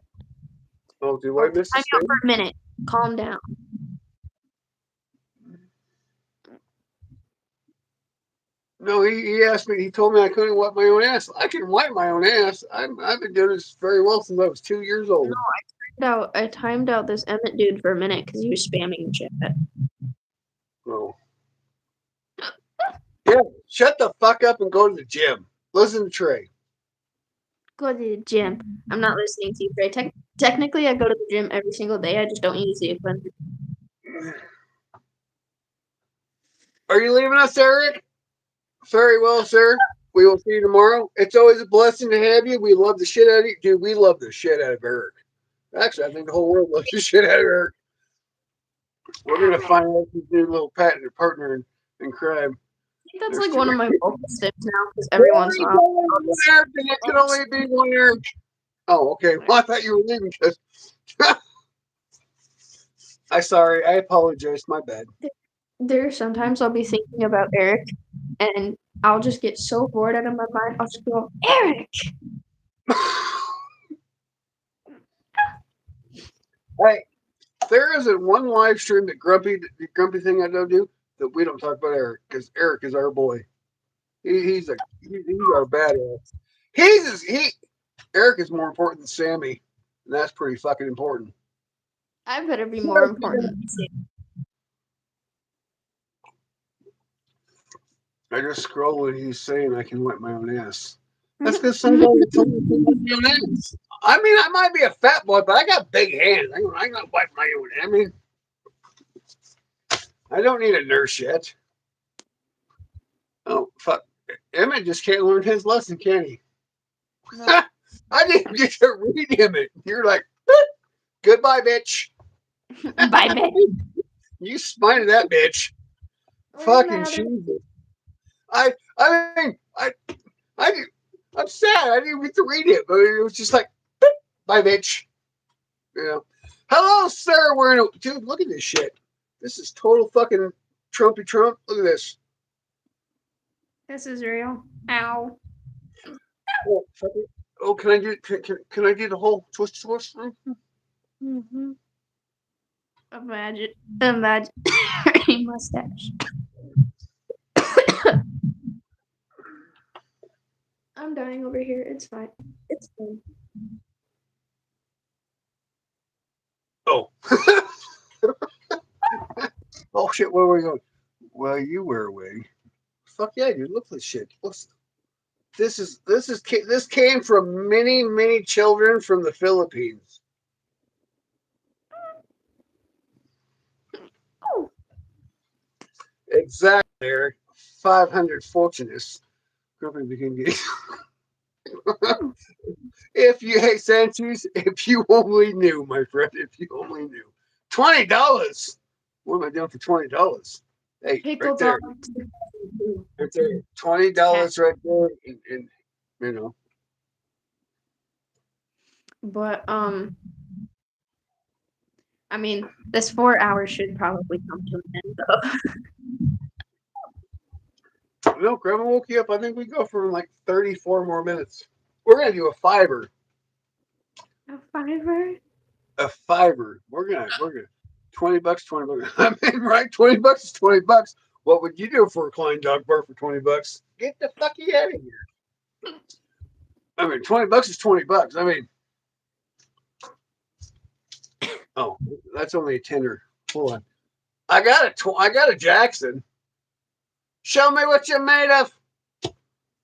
Oh, do I Or miss the time out spam? for a minute. Calm down. No, he asked me. He told me I couldn't wipe my own ass. I can wipe my own ass. I've been doing this very well since I was 2 years old. No, I timed out this Emmett dude for a minute because he was spamming the chat. Oh. Yeah, shut the fuck up and go to the gym. Listen to Trey. Go to the gym. I'm not listening to you, Trey. Technically, I go to the gym every single day. I just don't use the equipment. Are you leaving us, Eric? Very well, sir. We will see you tomorrow. It's always a blessing to have you. We love the shit out of you. Dude, we love the shit out of Eric. Actually, I think the whole world loves the shit out of Eric. We're going to find out his new little patented partner in crime. I think that's There's like two. one of my vocal stems now because every once in a while. Eric, and it can only be one Eric. Oh, okay. Well, I thought you were leaving because. I apologize. My bad. There sometimes I'll be thinking about Eric and I'll just get so bored out of my mind. I'll just go, Eric! Hey, there isn't one live stream that grumpy thing I don't do that we don't talk about Eric because Eric is our boy. He's our badass. Eric is more important than Sammy, and that's pretty fucking important. I better be more important. I just scroll when he's saying I can wipe my own ass. That's because somebody told me to wipe my own ass. I mean, I might be a fat boy, but I got big hands. I got to wipe my own. I mean, I don't need a nurse yet. Oh fuck! Emmett just can't learn his lesson, can he? No. I didn't get to read Emmett. You're like, goodbye, bitch. Bye, bitch. You spited that bitch. Fucking Jesus. I mean, I, I'm sad. I didn't get to read it, but it was just like, bye, bitch. You know. Hello, sir. Dude, look at this shit. This is total fucking Trumpy Trump. Look at this. This is real. Ow. Oh, fuck it. Oh, can I do the whole twist? Mm-hmm. Imagine a mustache. I'm dying over here. It's fine. It's fine. Oh. Oh shit, where are we going? Well, you were away. Fuck yeah, dude. Look at this shit. This came from many children from the Philippines. Oh. Exactly, Eric. 500 fortunates. Hey Sanchez, if you only knew, my friend, if you only knew. $20. What am I doing for $20? Hey, Pickle right there. Right there. $20 right there. And you know. But I mean, this 4 hours should probably come to an end though. No, Grandma woke you up. I think we go for like 34 more minutes. We're gonna do a fiver. A fiver? A fiver. We're gonna $20, $20. I mean, right? $20 is $20. What would you do for a Klein dog bar for $20? Get the fuck out of here. I mean, $20 is $20. I mean, oh, that's only a tender. Hold on. I got a Jackson. Show me what you're made of.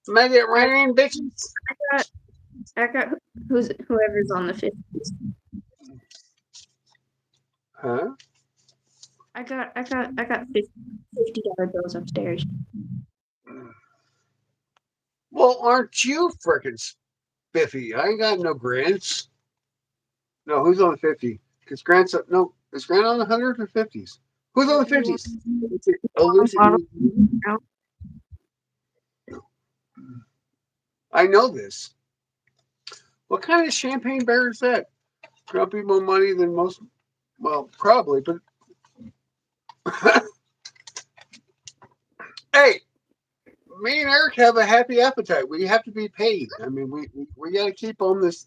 Make it I rain, bitches. got I got whoever's on the 50s. Huh? I got $50 bills upstairs. Well, aren't you frickin' spiffy? I ain't got no grants. No, who's on the 50? Because Grant's up. No, is Grant on the 100 or 50s? Who's on the You want 50s? Oh, a Lucy. bottle now? I know this. What kind of champagne bear is that? Grumpy more money than most. Well, probably, but hey, me and Eric have a happy appetite. We have to be paid. I mean, we got to keep on this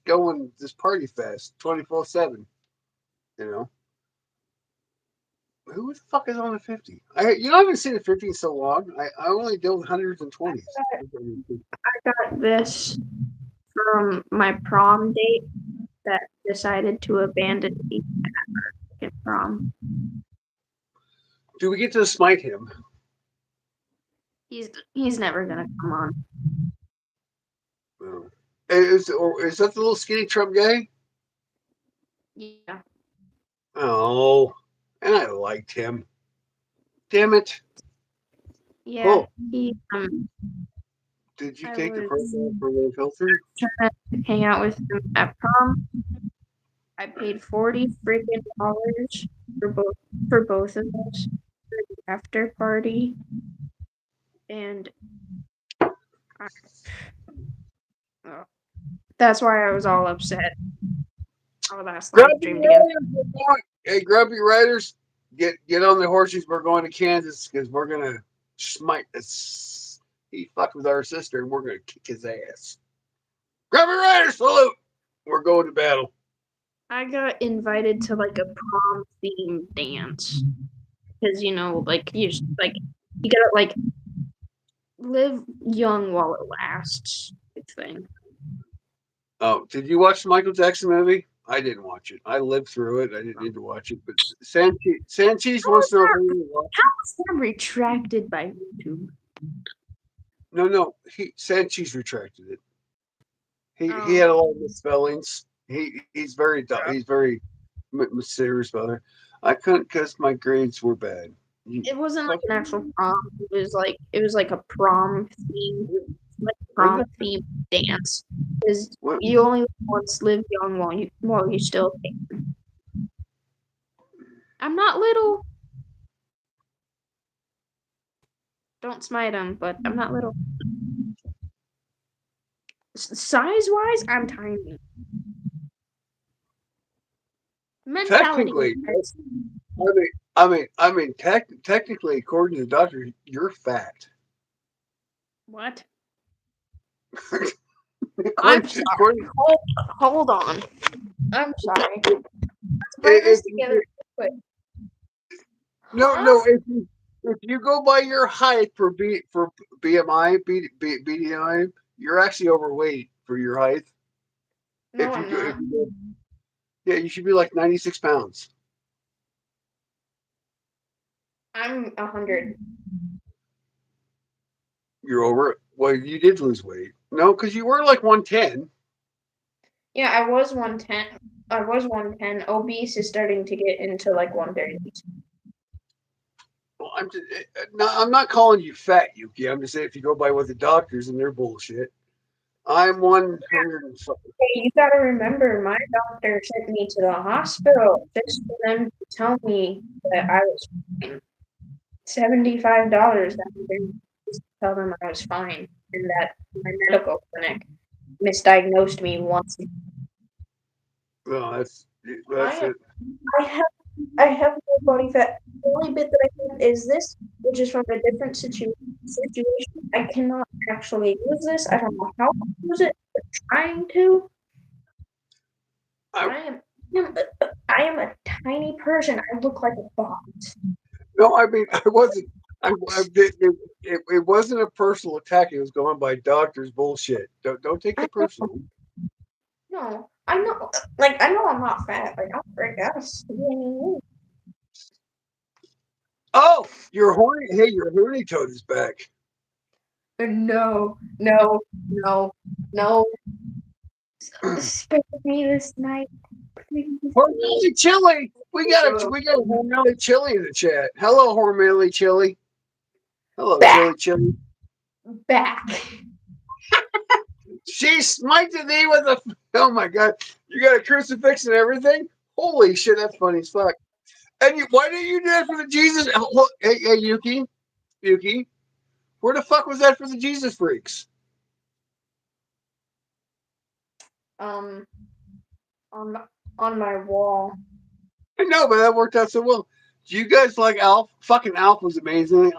going this party fest 24/7. You know, who the fuck is on the 50? I haven't seen a 50 in so long. I only deal with hundreds and twenties. I got this from my prom date that decided to abandon me at prom. Do we get to smite him? He's never gonna come on. No. Is that the little skinny Trump guy? Yeah, Oh, and I liked him. Damn it. yeah. Oh, He did you I take the was profile for the filter? trying to hang out with him at prom. I paid 40 freaking dollars for both of us for the after party, and I, oh, that's why I was all upset our last live Grumpy stream together. Riders, hey, Grumpy Riders, get on the horses. We're going to Kansas because we're gonna smite this. He fucked with our sister, and we're gonna kick his ass. Grumpy Riders, salute! We're going to battle. I got invited to like a prom themed dance because like you gotta like live young while it lasts. Thing. Oh, did you watch the Michael Jackson movie? I didn't watch it. I lived through it. I didn't need to watch it. But Sanchez How wants was to know if that? anyone watched How it. was that retracted by YouTube? No. Sanchez retracted it. He Oh, had a lot of misspellings. He's very mysterious about it. I couldn't because my grades were bad. You, it wasn't like fuck an actual prom. It was like a prom theme, like I'm prom not, theme dance. Because what, you only once live young while you still can. I'm not little. Don't smite him, but I'm not little. Size wise, I'm tiny. Mentality technically, wise, technically, according to the doctor, you're fat. what? I'm according, sorry. according, Hold on. I'm sorry. Let's bring if, this together quick. no, Huh? if you go by your height for BMI, BDI, you're actually overweight for your height. No, I'm If not. you go, yeah, you should be like 96 pounds. I'm 100. You're over it. Well, you did lose weight. No, because you were like 110. Yeah, I was 110. I was 110. Obese is starting to get into like 130. Well, no, I'm not calling you fat, Yuki. I'm just saying if you go by what the doctors and their bullshit. I'm 100 and something. Hey, you gotta remember, my doctor sent me to the hospital just for them to tell me that I was fine. $75 that they just to tell them I was fine, and that my medical clinic misdiagnosed me once. No, I that's am. it. I have. I have no body fat. The only bit that I have is this, which is from a different situation. I cannot actually use this. I don't know how to use it. I'm trying to. I, I am a tiny person. I look like a box. no, I mean, I wasn't. It wasn't a personal attack. It was going by doctors' bullshit. Don't take I it personal. know. I know. Like I know I'm not fat. Like I'm freak ass. Oh, your horny. Hey, your horny toad is back. No, no, no, no. Spare me this night, please. Hormelli Chili. We got Hormelli Chili in the chat. Hello, Hormelli Chili. Hello, Back, Chili Chili. back. She smited thee with a. Oh my god! You got a crucifix and everything. Holy shit, that's funny as fuck. And why didn't you do that for the Jesus? Hey, Yuki, where the fuck was that for the Jesus freaks? Um, on on my wall. I know, but that worked out so well. Do you guys like Alf? Fucking Alf was amazing.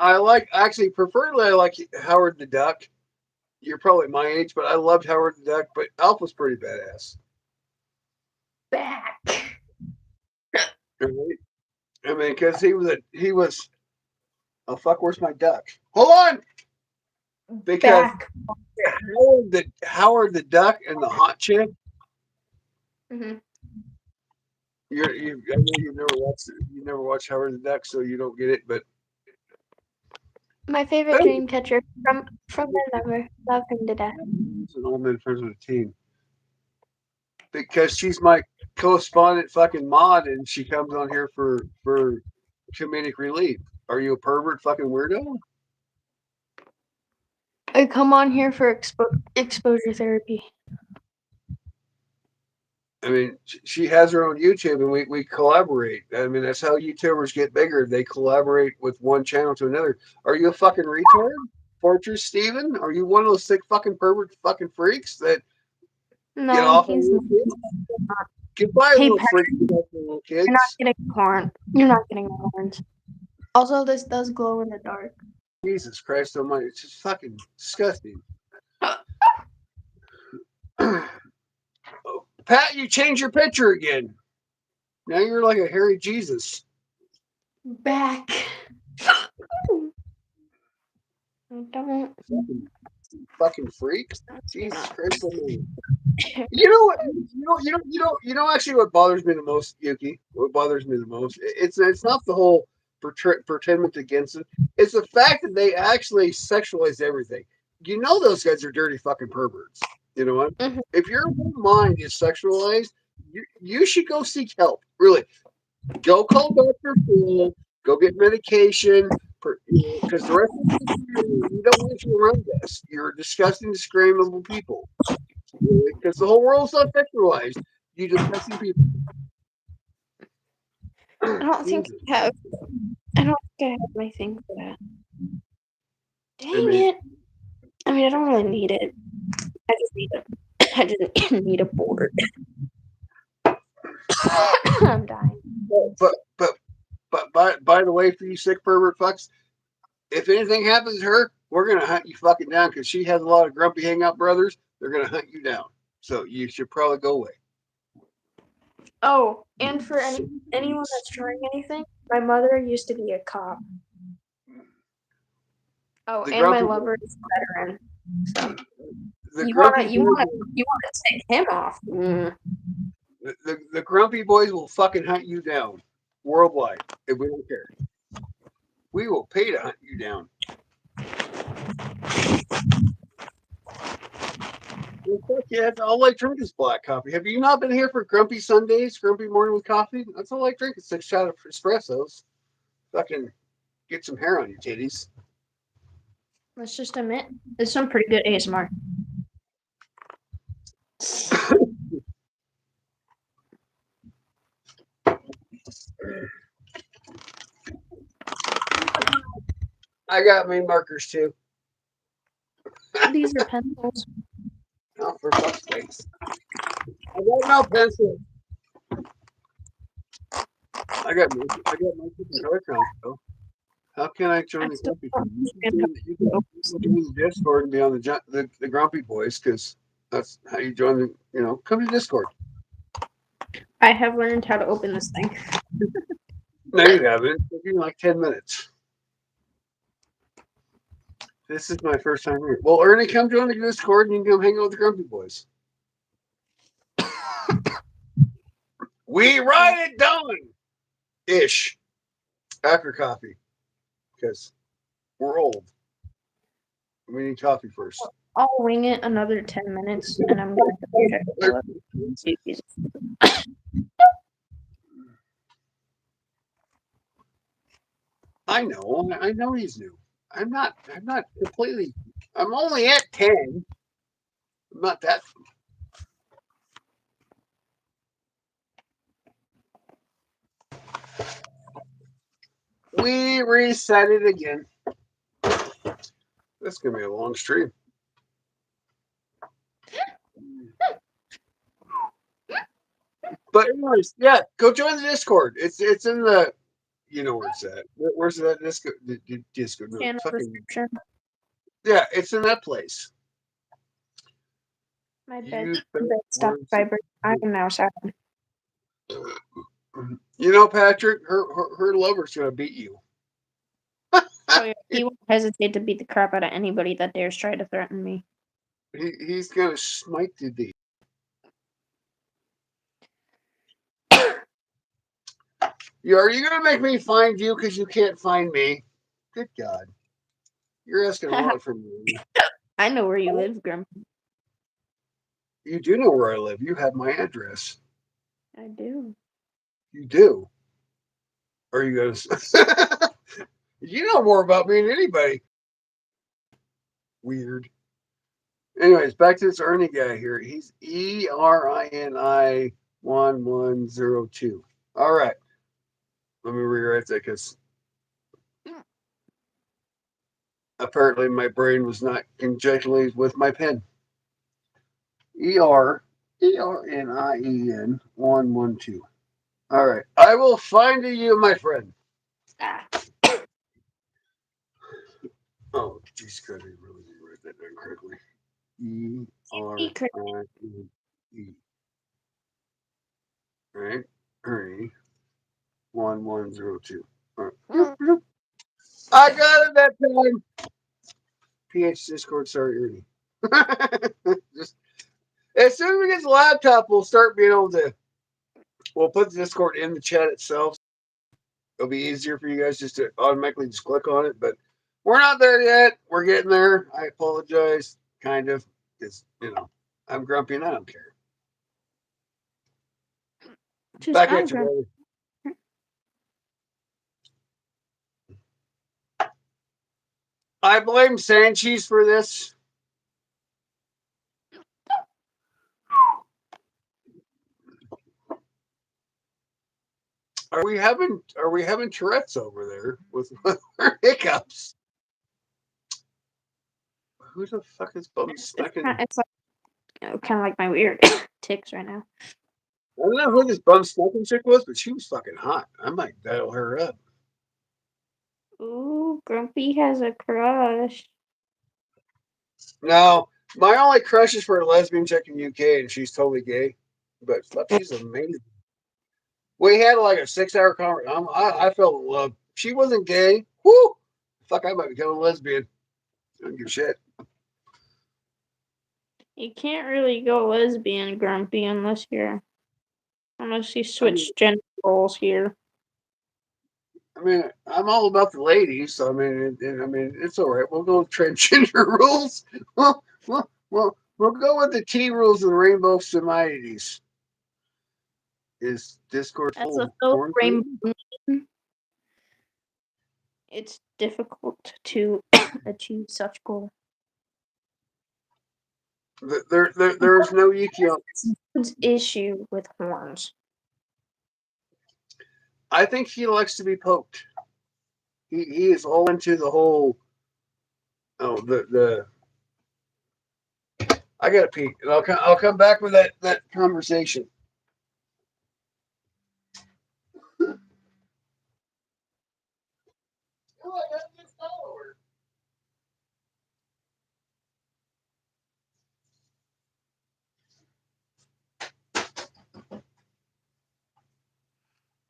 Actually, preferably I like Howard the Duck. You're probably my age, but I loved Howard the Duck. But Alf was pretty badass. Back, Right? I mean, because he was. Oh fuck! Where's my duck? Hold on, because back. Howard the Duck and the hot chick. Hmm. I know you never watched Howard the Duck, so you don't get it. But My favorite dream catcher from the never. Love him to death. he's an old man friends with a teen because she's my correspondent fucking mod, and she comes on here for comedic relief. Are you a pervert fucking weirdo? I come on here for exposure therapy. I mean, she has her own YouTube, and we collaborate. I mean, that's how YouTubers get bigger. They collaborate with one channel to another. Are you a fucking retard, Fortress Steven? Are you one of those sick fucking pervert fucking freaks that get No, off on he's not. YouTube? Goodbye, Hey, little Pat, freaks, little you're not kids. getting horn. You're not getting horns. Also, this does glow in the dark. Jesus Christ Almighty! It's just fucking disgusting. Pat, you changed your picture again. Now you're like a hairy Jesus. Back. Don't. Fucking freaks. Jesus Christ Almighty. You know what? Actually, what bothers me the most, Yuki. What bothers me the most? It's not the whole pretendment against it. It's the fact that they actually sexualize everything. You know, those guys are dirty fucking perverts. You know what? Mhm. If your whole mind is sexualized, you should go seek help. Really, go call Doctor Phil. Go get medication. Because the rest of the we don't want you around us. You're disgusting, discriminable people. Because the whole world's not sexualized. You disgusting people. I don't think Jesus. I have. I don't think I have my thing for that. I Dang mean, it. I mean, I don't really need it. I just need it. I just need a board. I'm dying. but by the way, for you sick pervert fucks, if anything happens to her, we're gonna hunt you fucking down because she has a lot of grumpy hangout brothers. They're gonna hunt you down. So you should probably go away. Oh, and for anyone that's trying anything, my mother used to be a cop. Oh, The and my grumpy lover is a veteran. So the you grumpy wanna you boys wanna you wanna take him off? the grumpy boys will fucking hunt you down worldwide if we don't care. We will pay to hunt you down. Well, fuck yeah, that's all I drink is black coffee. Have you not been here for Grumpy Sundays, Grumpy Morning with Coffee? That's all I drink is 6 shot of espressos. Fucking get some hair on your titties. Let's just admit, it's some pretty good ASMR. I got main markers too. These are pencils. Oh, for fuck's sakes. I got no pencil. I got my fucking color crayons though. How can I join I the still Grumpy don't Boys? understand how You can join the Discord and be on the Grumpy Boys because that's how you join the. Come to Discord. I have learned how to open this thing. No, you haven't. It'll be like 10 minutes. This is my first time here. Well, Ernie, come join the Discord and you can come hang out with the Grumpy Boys. We ride it down ish after coffee because we're old. We need coffee first. I'll wing it another 10 minutes and I'm going to check the jeez. I know. I know he's new. I'm not. I'm not completely. I'm only at 10. I'm not that. We reset it again. This is gonna be a long stream. But anyways, yeah, go join the Discord. It's in the you know where it's at. Where's that Discord? The Discord? No, Channel fucking description. yeah, it's in that place. My bed, You bed stopped vibrating. I am now sad. you know, Patrick, her lover's gonna beat you. Oh yeah, he won't hesitate to beat the crap out of anybody that dares try to threaten me. He's gonna smite the D. Are you gonna make me find you because you can't find me? Good God, you're asking a lot from me. I know where you live, Grumpy. You do know where I live. You have my address. I do. You do. Are you gonna? You know more about me than anybody. Weird. Anyways, back to this Ernie guy here. He's ERINI1102. All right. Let me rewrite that because apparently my brain was not conjecturally with my pen. ERINIEN112. All right. I will find you, my friend. Ah. Oh, geez, could I really write that down correctly? ERINE. Right? Ernie 1102. All right. I got it that time. PH Discord, sorry, Ernie. Just as soon as we get the laptop, we'll start being able to. We'll put the Discord in the chat itself. It'll be easier for you guys just to automatically just click on it. But we're not there yet. We're getting there. I apologize, kind of, because I'm grumpy and I don't care. Back at you, brother. I blame Sanchez for this. Are we having Tourette's over there with hiccups? Who the fuck is bum smacking? It's like kind of like my weird ticks right now. I don't know who this bum smoking chick was, but she was fucking hot. I might dial her up. Ooh, Grumpy has a crush. No, my only crush is for a lesbian chick in UK, and she's totally gay. But fuck, she's amazing. We had like a 6 hour conversation. I fell in love. She wasn't gay. Whoo! Fuck, I might become a lesbian. I don't give a shit. You can't really go lesbian, Grumpy, unless you switch gender roles here. I mean, I'm all about the ladies, so I mean, it's all right. We'll go with transgender rules. We'll go with the T rules of the rainbow Semiotides. Is Discord That's full a of faux porn? rainbow. It's difficult to achieve such goal. There's no Yukio. Issue with horns. I think he likes to be poked. He is all into the whole. Oh, the. I gotta pee, and I'll come back with that conversation. Oh, I got a new follower.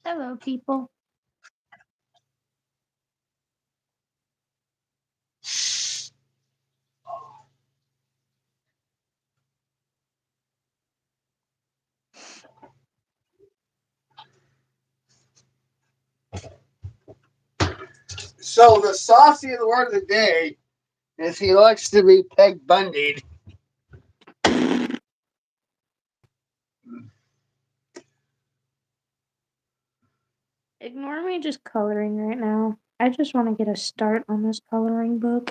Hello, people. So the saucy of the word of the day is he likes to be Peg Bundied. Ignore me just coloring right now. I just want to get a start on this coloring book.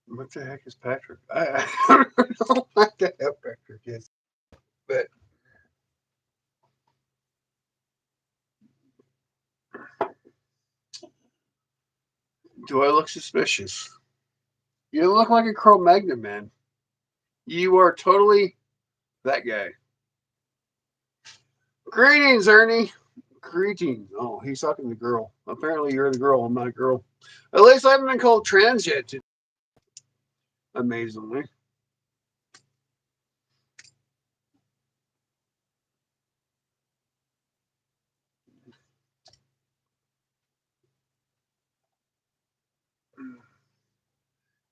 What the heck is Patrick? I don't know what the hell Patrick is. But do I look suspicious? You look like a Cro Magnon man. You are totally that guy. Greetings, Ernie. Greetings. Oh, he's talking to the girl. Apparently, you're the girl. I'm not a girl. At least I haven't been called trans yet. Amazingly.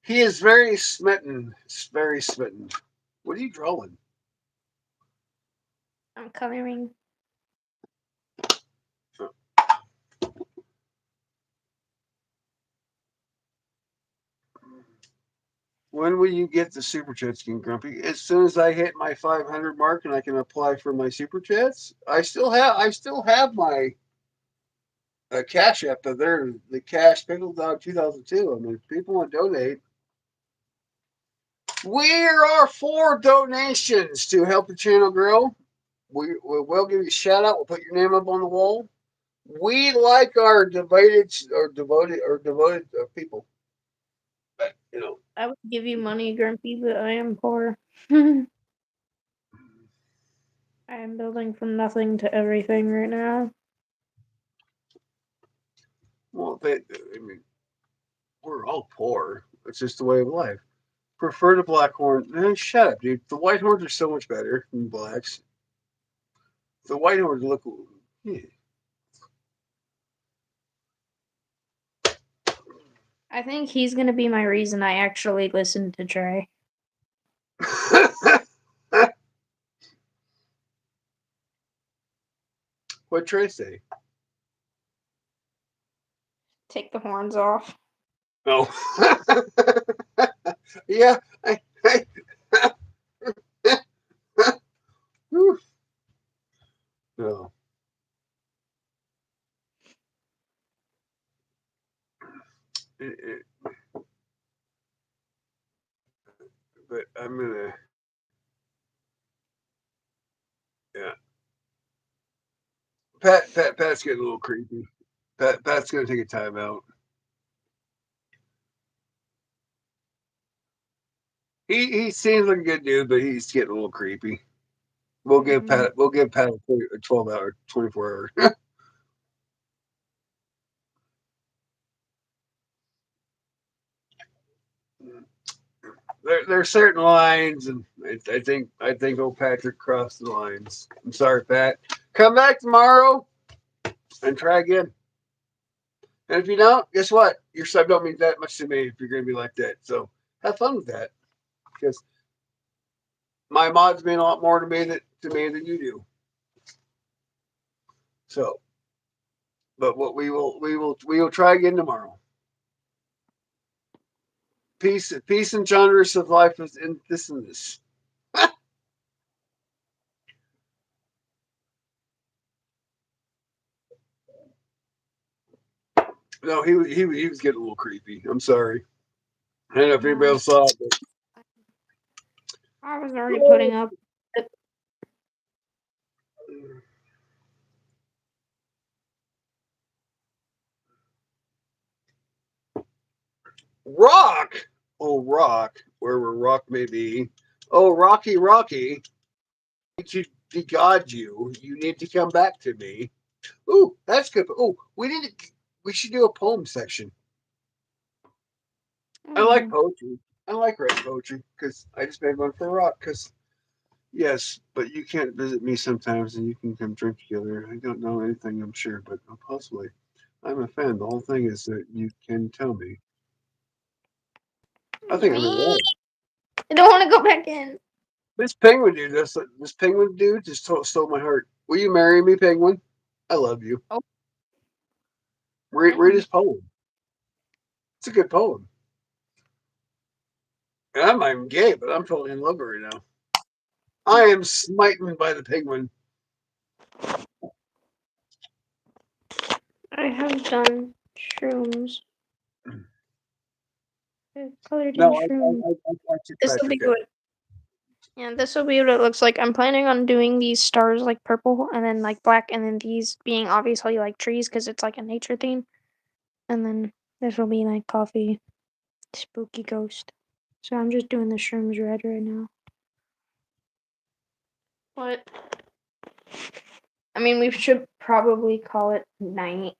He is very smitten. Very smitten. What are you drawing? I'm coloring. When will you get the super chats, King Grumpy? As soon as I hit my 500 mark and I can apply for my super chats. I still have my cash app there, the Cash Pickle Dog 2002. I mean, if people want to donate. We are for donations to help the channel grow. We will give you a shout out. We'll put your name up on the wall. We like our devoted people. But, I would give you money, Grumpy, but I am poor. I am building from nothing to everything right now. well, I mean, we're all poor. It's just the way of life. Prefer the black horn. Shut up, dude. The white horns are so much better than blacks. The white horns look. Yeah. I think he's gonna be my reason I actually listen to Trey. What Trey say? Take the horns off. Oh. Yeah. I, no. It, but I'm gonna. Yeah. Pat's getting a little creepy. Pat's gonna take a timeout. He seems like a good dude, but he's getting a little creepy. We'll give Pat a 12-hour, 24 hour. There are certain lines, and I think old Patrick crossed the lines. I'm sorry, Pat. Come back tomorrow and try again. And if you don't, guess what? Your sub don't mean that much to me if you're gonna be like that. So have fun with that, because my mods mean a lot more to me than you do. So, but what we will try again tomorrow. Peace and genres of life is in this and this. No, he was getting a little creepy. I'm sorry. I don't know if anybody No, else saw it, but I was already putting up. Rock, oh Rock, wherever Rock may be. Oh Rocky, to God you need to come back to me. Ooh, that's good. Oh, we should do a poem section. I like Mm, poetry. I like writing poetry because I just made one for Rock. Because yes, but you can't visit me sometimes, and you can come drink together. I don't know anything, I'm sure, but possibly. I'm a fan. The whole thing is that you can tell me. I think I'm in me. love. I don't want to go back in. This penguin dude just stole my heart. Will you marry me, penguin? I love you. Oh, Read his poem. It's a good poem. And I'm not even gay, but I'm totally in love right now. I am smitten by the penguin. I have done shrooms. I've colored in No, shrooms. I took This will Patrick be that. what. Yeah, this will be what it looks like. I'm planning on doing these stars like purple and then like black, and then these being obviously like trees because it's like a nature theme. And then this will be like coffee, spooky ghost. So I'm just doing the shrooms red right now. What? I mean, we should probably call it night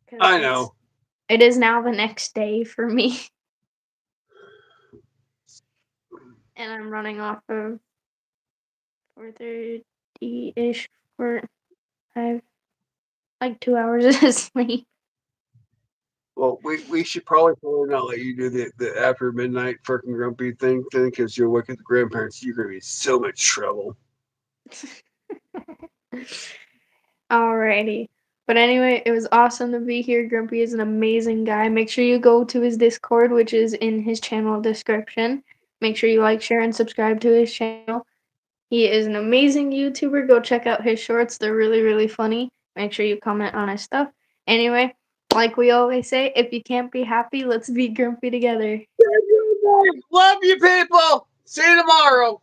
because I know. it is now the next day for me, and I'm running off of 4:30 ish for I've like 2 hours of sleep. Well, we should probably not let you do the after midnight freaking grumpy thing because you'll wake up the grandparents. You're gonna be in so much trouble. Alrighty. But anyway, it was awesome to be here. Grumpy is an amazing guy. Make sure you go to his Discord, which is in his channel description. Make sure you like, share, and subscribe to his channel. He is an amazing YouTuber. Go check out his shorts. They're really, really funny. Make sure you comment on his stuff. Anyway, like we always say, if you can't be happy, let's be grumpy together. Love you, people. See you tomorrow.